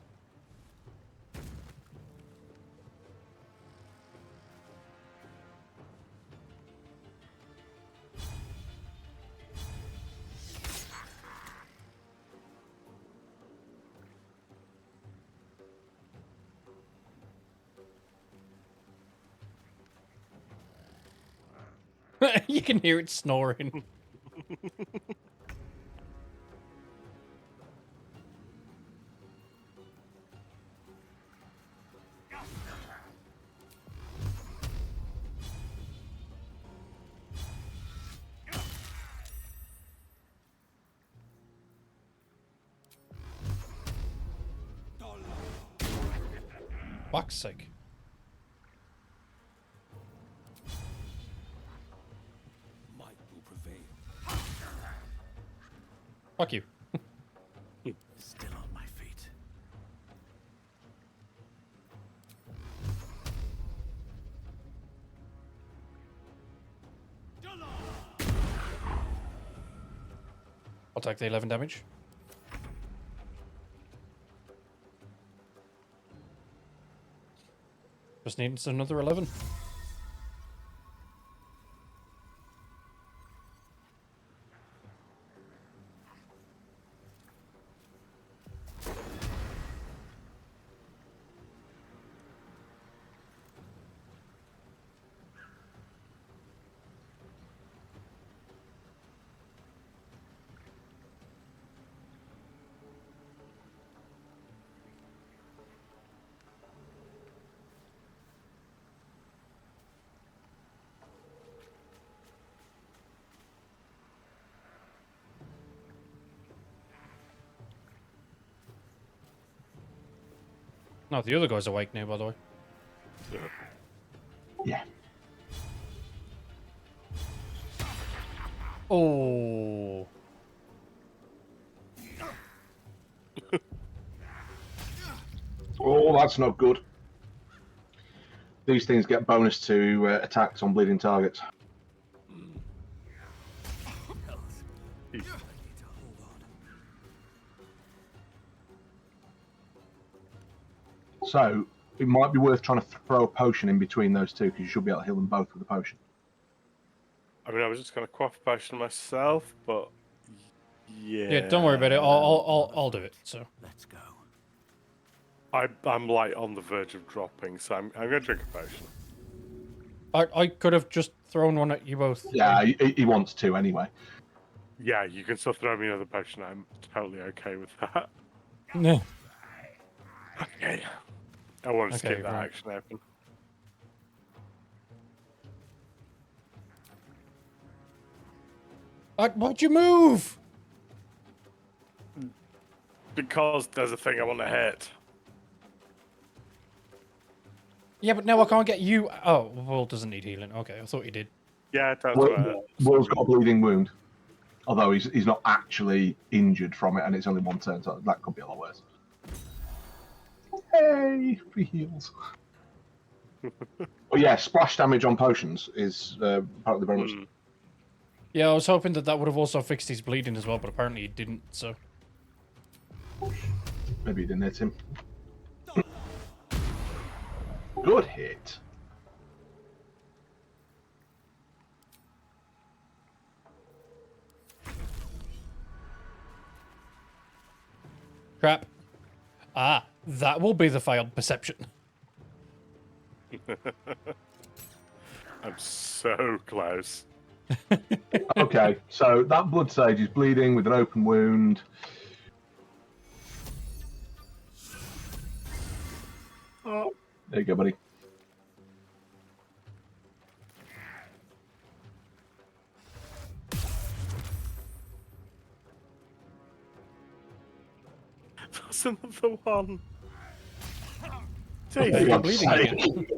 You can hear it snoring. fuck's sake. Might will prevail. Fuck you. Still on my feet. I'll take the 11 damage. Just needs another 11. No, the other guy's awake now, by the way. Yeah. Oh. Oh, that's not good. These things get bonus to attacks on bleeding targets. So, it might be worth trying to throw a potion in between those two, because you should be able to heal them both with a potion. I mean, I was just going to quaff a potion myself, but yeah. Yeah, don't worry about it. I'll do it. So let's go. I'm like on the verge of dropping, so I'm going to drink a potion. I could have just thrown one at you both. Yeah, he wants to anyway. Yeah, you can still throw me another potion. I'm totally okay with that. No. Okay. I want to Okay, keep that right. action open. Why'd you move? Because there's a thing I want to hit. Yeah, but now I can't get you. Oh, Will doesn't need healing. Okay, I thought he did. Yeah, that's right. Will's got a bleeding wound. Although he's not actually injured from it, and it's only one turn, so that could be a lot worse. Hey, free heals. But yeah, splash damage on potions is part of the bonus. Yeah, I was hoping that would have also fixed his bleeding as well, but apparently it didn't, so... Maybe it didn't hit him. Good hit. Crap. Ah, that will be the failed perception. I'm so close. Okay, so that blood sage is bleeding with an open wound. Oh, there you go, buddy. That's another one. For God's sake.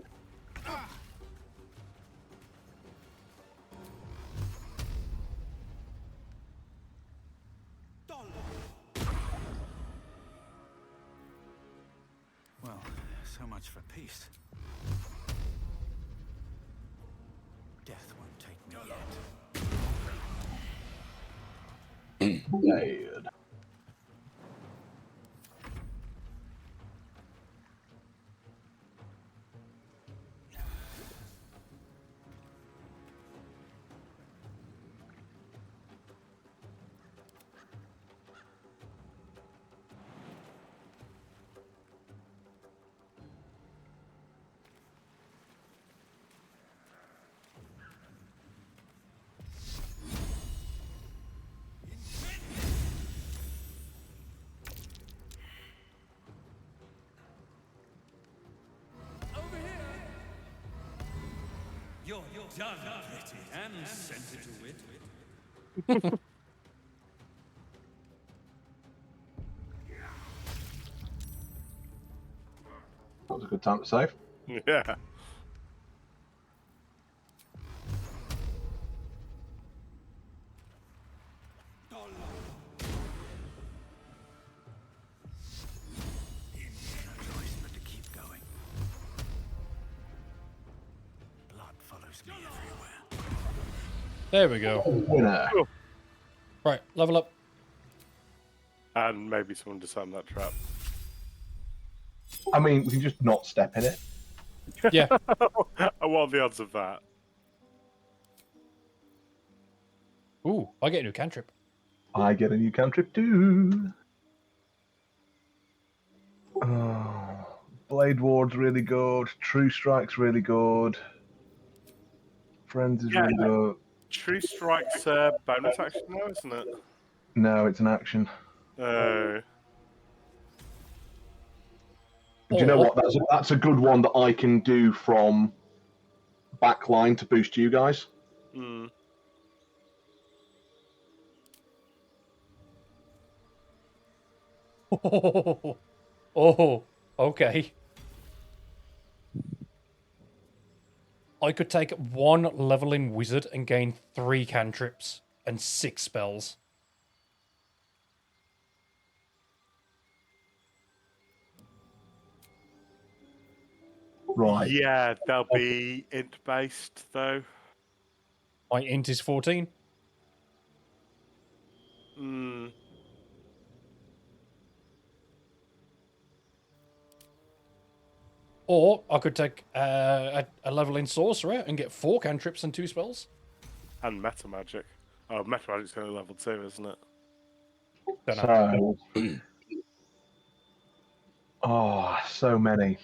Well, so much for peace. Death won't take me yet. Dead. You're done, pretty, and sent to it. That was a good time to save. Yeah. Choice but to keep going. Blood follows me everywhere. There we go. Winner. Right, level up. And maybe someone disarm that trap. I mean, we can just not step in it. Yeah. What are the odds of that? Ooh, I get a new cantrip. I get a new cantrip too. Oh, Blade Ward's really good. True Strike's really good. Friends is really good. True Strike's bonus action now, isn't it? No, it's an action. Oh. Do you know what? That's a good one that I can do from backline to boost you guys. Hmm. Oh, okay. I could take one leveling wizard and gain 3 cantrips and 6 spells. Right. Yeah, they'll be int based though. My int is 14. Hmm. Or I could take a leveling sorcerer and get 4 cantrips and 2 spells. And meta magic. Oh, meta magic's only level 2, isn't it? So, oh, so many.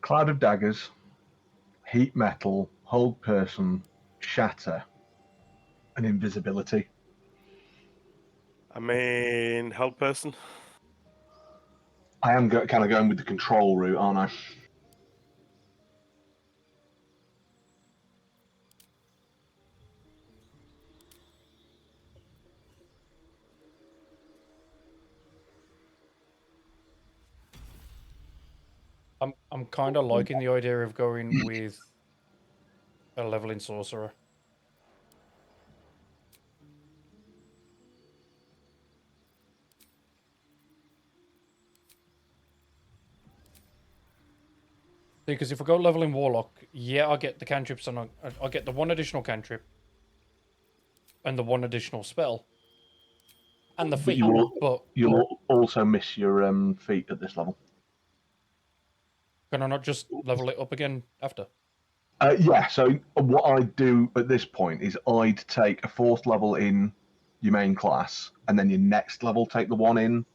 Cloud of Daggers, Heat Metal, Hold Person, Shatter, and Invisibility. I mean, held person. I am kind of going with the control route, aren't I? I'm kind of liking the idea of going with a leveling sorcerer. Because if I go leveling warlock, yeah, I get the cantrips and I get the 1 additional cantrip and the 1 additional spell and the feat. You'll also miss your feat at this level. Can I not just level it up again after? Yeah, so what I'd do at this point is I'd take a 4th level in your main class, and then your next level take the one in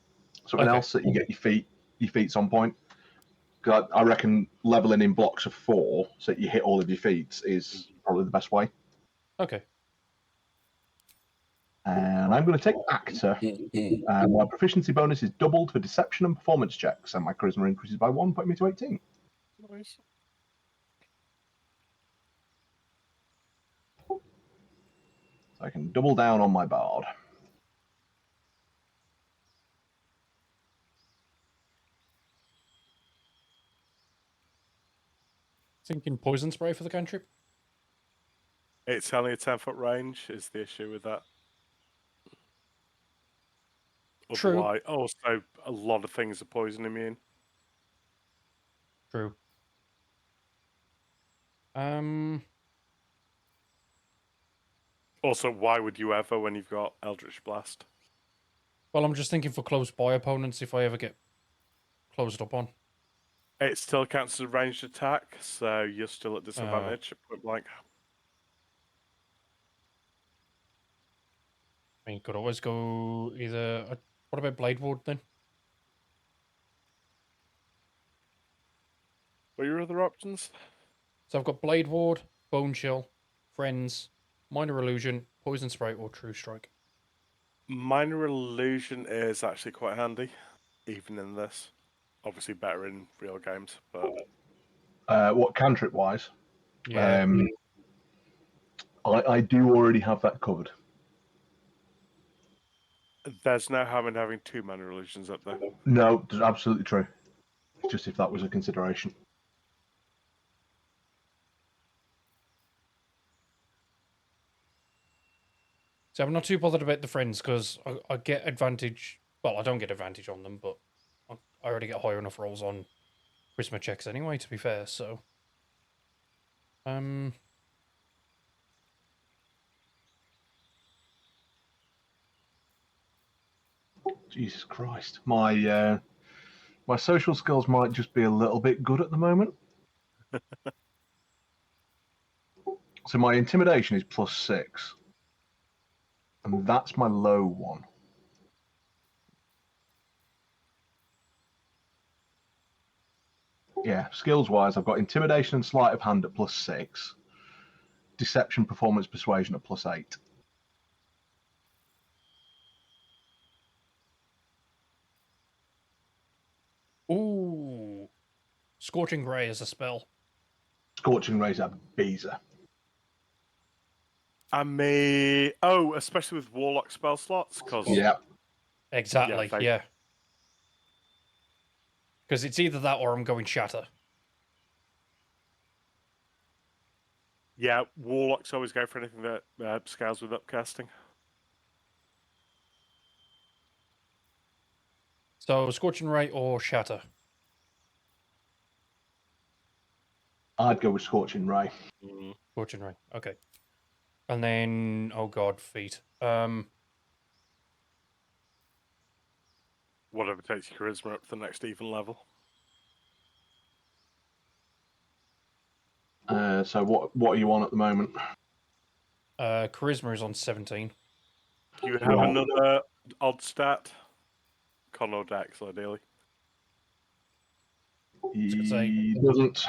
something else that you get your feats on point. Because I reckon leveling in blocks of 4 so that you hit all of your feats is probably the best way. Okay. And I'm going to take Actor. My proficiency bonus is doubled for deception and performance checks, and my charisma increases by 1, putting me to 18. Nice. So I can double down on my bard. Thinking poison spray for the cantrip? It's only a 10-foot range, is the issue with that. True. Otherwise, also, a lot of things are poison immune. True. Also, why would you ever when you've got Eldritch Blast? Well, I'm just thinking for close by opponents if I ever get closed up on. It still counts as a ranged attack, so you're still at disadvantage at point blank. I mean, could always go either. What about Blade Ward then? What are your other options? So I've got Blade Ward, Bone Chill, Friends, Minor Illusion, Poison Spray, or True Strike. Minor Illusion is actually quite handy, even in this. obviously better in real games, but What cantrip wise? Yeah. I do already have that covered. there's no harm in having 2 mana illusions up there. No, that's absolutely true. Just if that was a consideration. So I'm not too bothered about the friends because I get advantage. Well, I don't get advantage on them, but I already get higher enough rolls on charisma checks anyway. To be fair, so Jesus Christ, my social skills might just be a little bit good at the moment. So my intimidation is +6, and that's my low one. Yeah, skills wise, I've got intimidation and sleight of hand at +6, deception, performance, persuasion at +8. ooh, scorching ray is a spell. Scorching Ray's a beezer. And especially with Warlock spell slots, because Yeah, exactly, yeah. Because it's either that or I'm going shatter. Yeah, Warlocks always go for anything that scales with upcasting. So scorching ray or shatter. I'd go with Scorching Ray. Scorching ray. Okay. And then god, feet. Whatever takes your charisma up to the next even level. So what are you on at the moment? Charisma is on 17. Do you have another odd stat? Con or Dex, ideally. He doesn't.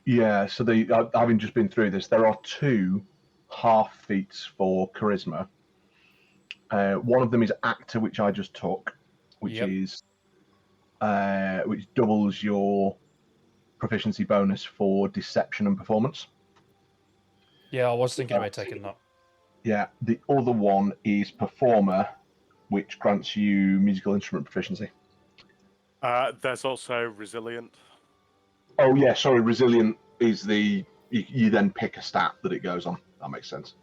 Yeah, so having just been through this, there are 2 half feats for charisma. One of them is actor, which I just took, which is which doubles your proficiency bonus for deception and performance. Yeah, I was thinking about taking that. Yeah, the other one is performer, which grants you musical instrument proficiency. There's also resilient. Oh yeah, sorry, resilient is you then pick a stat that it goes on. That makes sense.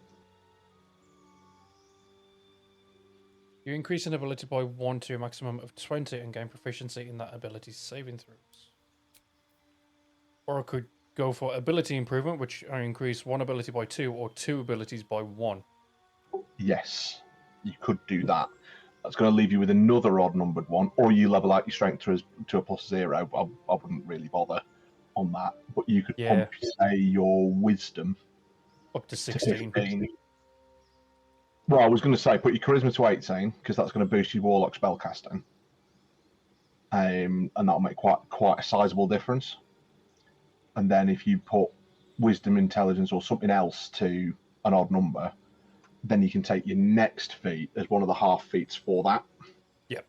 You increase an ability by 1 to a maximum of 20 and gain proficiency in that ability's saving throws. Or I could go for ability improvement, which I increase 1 ability by 2 or 2 abilities by 1. Yes, you could do that. That's going to leave you with another odd numbered one, or you level out your strength to a +0. I wouldn't really bother on that, but you could pump, say, your wisdom up to 16. 15. Well, I was going to say put your charisma to 18 because that's going to boost your warlock spellcasting, and that'll make quite a sizable difference. And then if you put wisdom, intelligence, or something else to an odd number, then you can take your next feat as one of the half feats for that. Yep.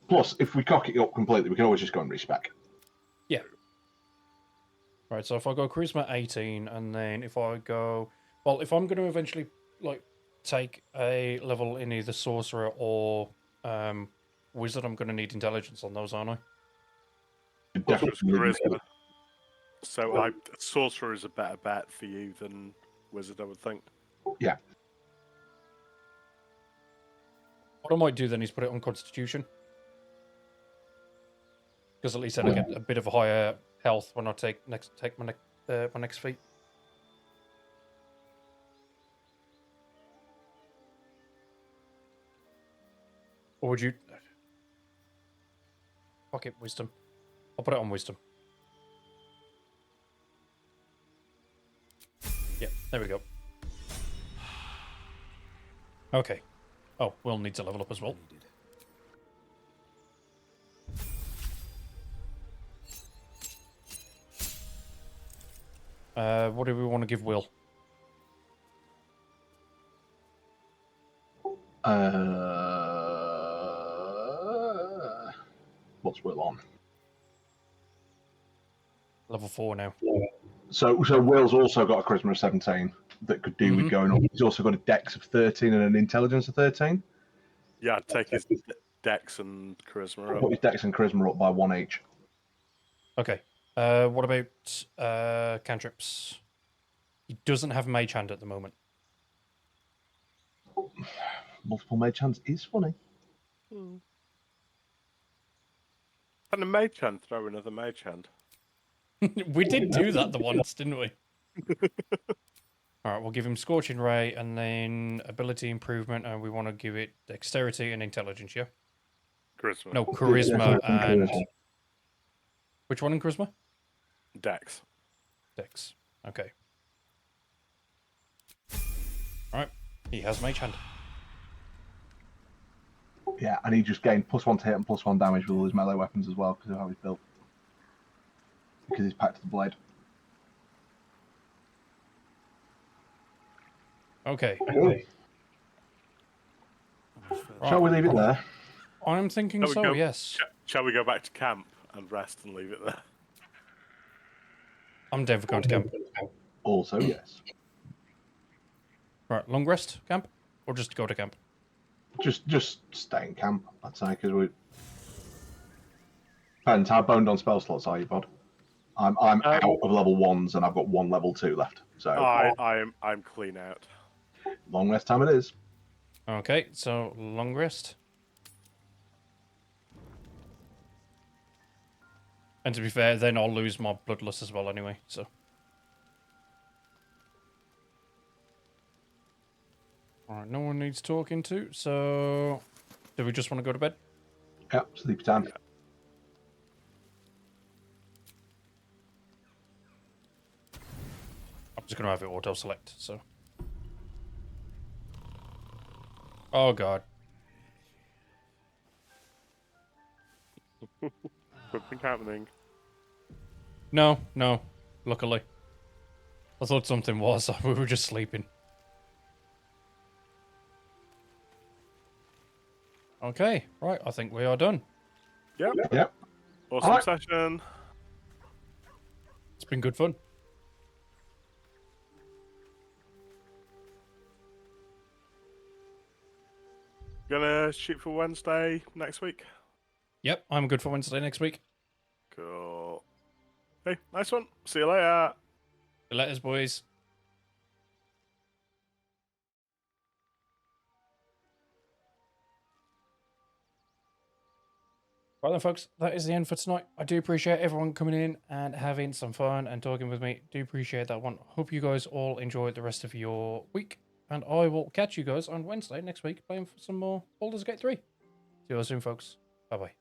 Plus, if we cock it up completely, we can always just go and respec. Yeah. Right, so if I go charisma 18, and then if I go... Well, if I'm going to eventually take a level in either sorcerer or wizard, I'm going to need intelligence on those, aren't I? Definitely charisma. So sorcerer is a better bet for you than wizard, I would think. Yeah. What I might do then is put it on constitution. Because at least then I get a bit of a higher health when I take my next feat. Or would you... Fuck it, wisdom. I'll put it on wisdom. Yeah, there we go. Okay. Oh, Will needs to level up as well. What do we want to give Will? What's Will on? Level 4 now. So Will's also got a charisma of 17 that could do with going up. He's also got a dex of 13 and an intelligence of 13. Yeah, I'd take his dex and charisma I'll up. put his dex and charisma up by 1 each. Okay. What about cantrips? He doesn't have mage hand at the moment. Multiple mage hands is funny. Can a mage hand throw another mage hand? We did do that the once, didn't we? All right, we'll give him Scorching Ray and then ability improvement, and we want to give it dexterity and intelligence, yeah? Charisma. No, charisma and... charisma. Which one in charisma? Dex. Dex. Okay. All right, he has mage hand. Yeah, and he just gained +1 to hit and +1 damage with all his melee weapons as well because of how he's built. Because he's packed to the blade. Okay. Shall we leave it there? I'm thinking so, yes. Shall we go back to camp and rest and leave it there? I'm down for going to camp. Also, yes. Right, long rest camp? Or just go to camp? Just stay in camp, I'd say, because we... Depends, how boned on spell slots are you, Bod? I'm out of level 1s and I've got 1 level 2 left. So I'm clean out. Long rest time it is. Okay, so long rest. And to be fair, then I'll lose my bloodlust as well anyway, so. Alright, no one needs talking to, so... Do we just want to go to bed? Yeah, sleep time. I'm just going to have it auto-select, so... Oh, God. Something happening. No, luckily. I thought something was, we were just sleeping. Okay, right, I think we are done. Yep. Awesome session. It's been good fun. Gonna shoot for Wednesday next week? Yep, I'm good for Wednesday next week. Cool. Hey, nice one. See you later. See you later, boys. Right then, folks, that is the end for tonight. I do appreciate everyone coming in and having some fun and talking with me. Do appreciate that one. Hope you guys all enjoy the rest of your week. And I will catch you guys on Wednesday next week playing for some more Baldur's Gate 3. See you all soon, folks. Bye-bye.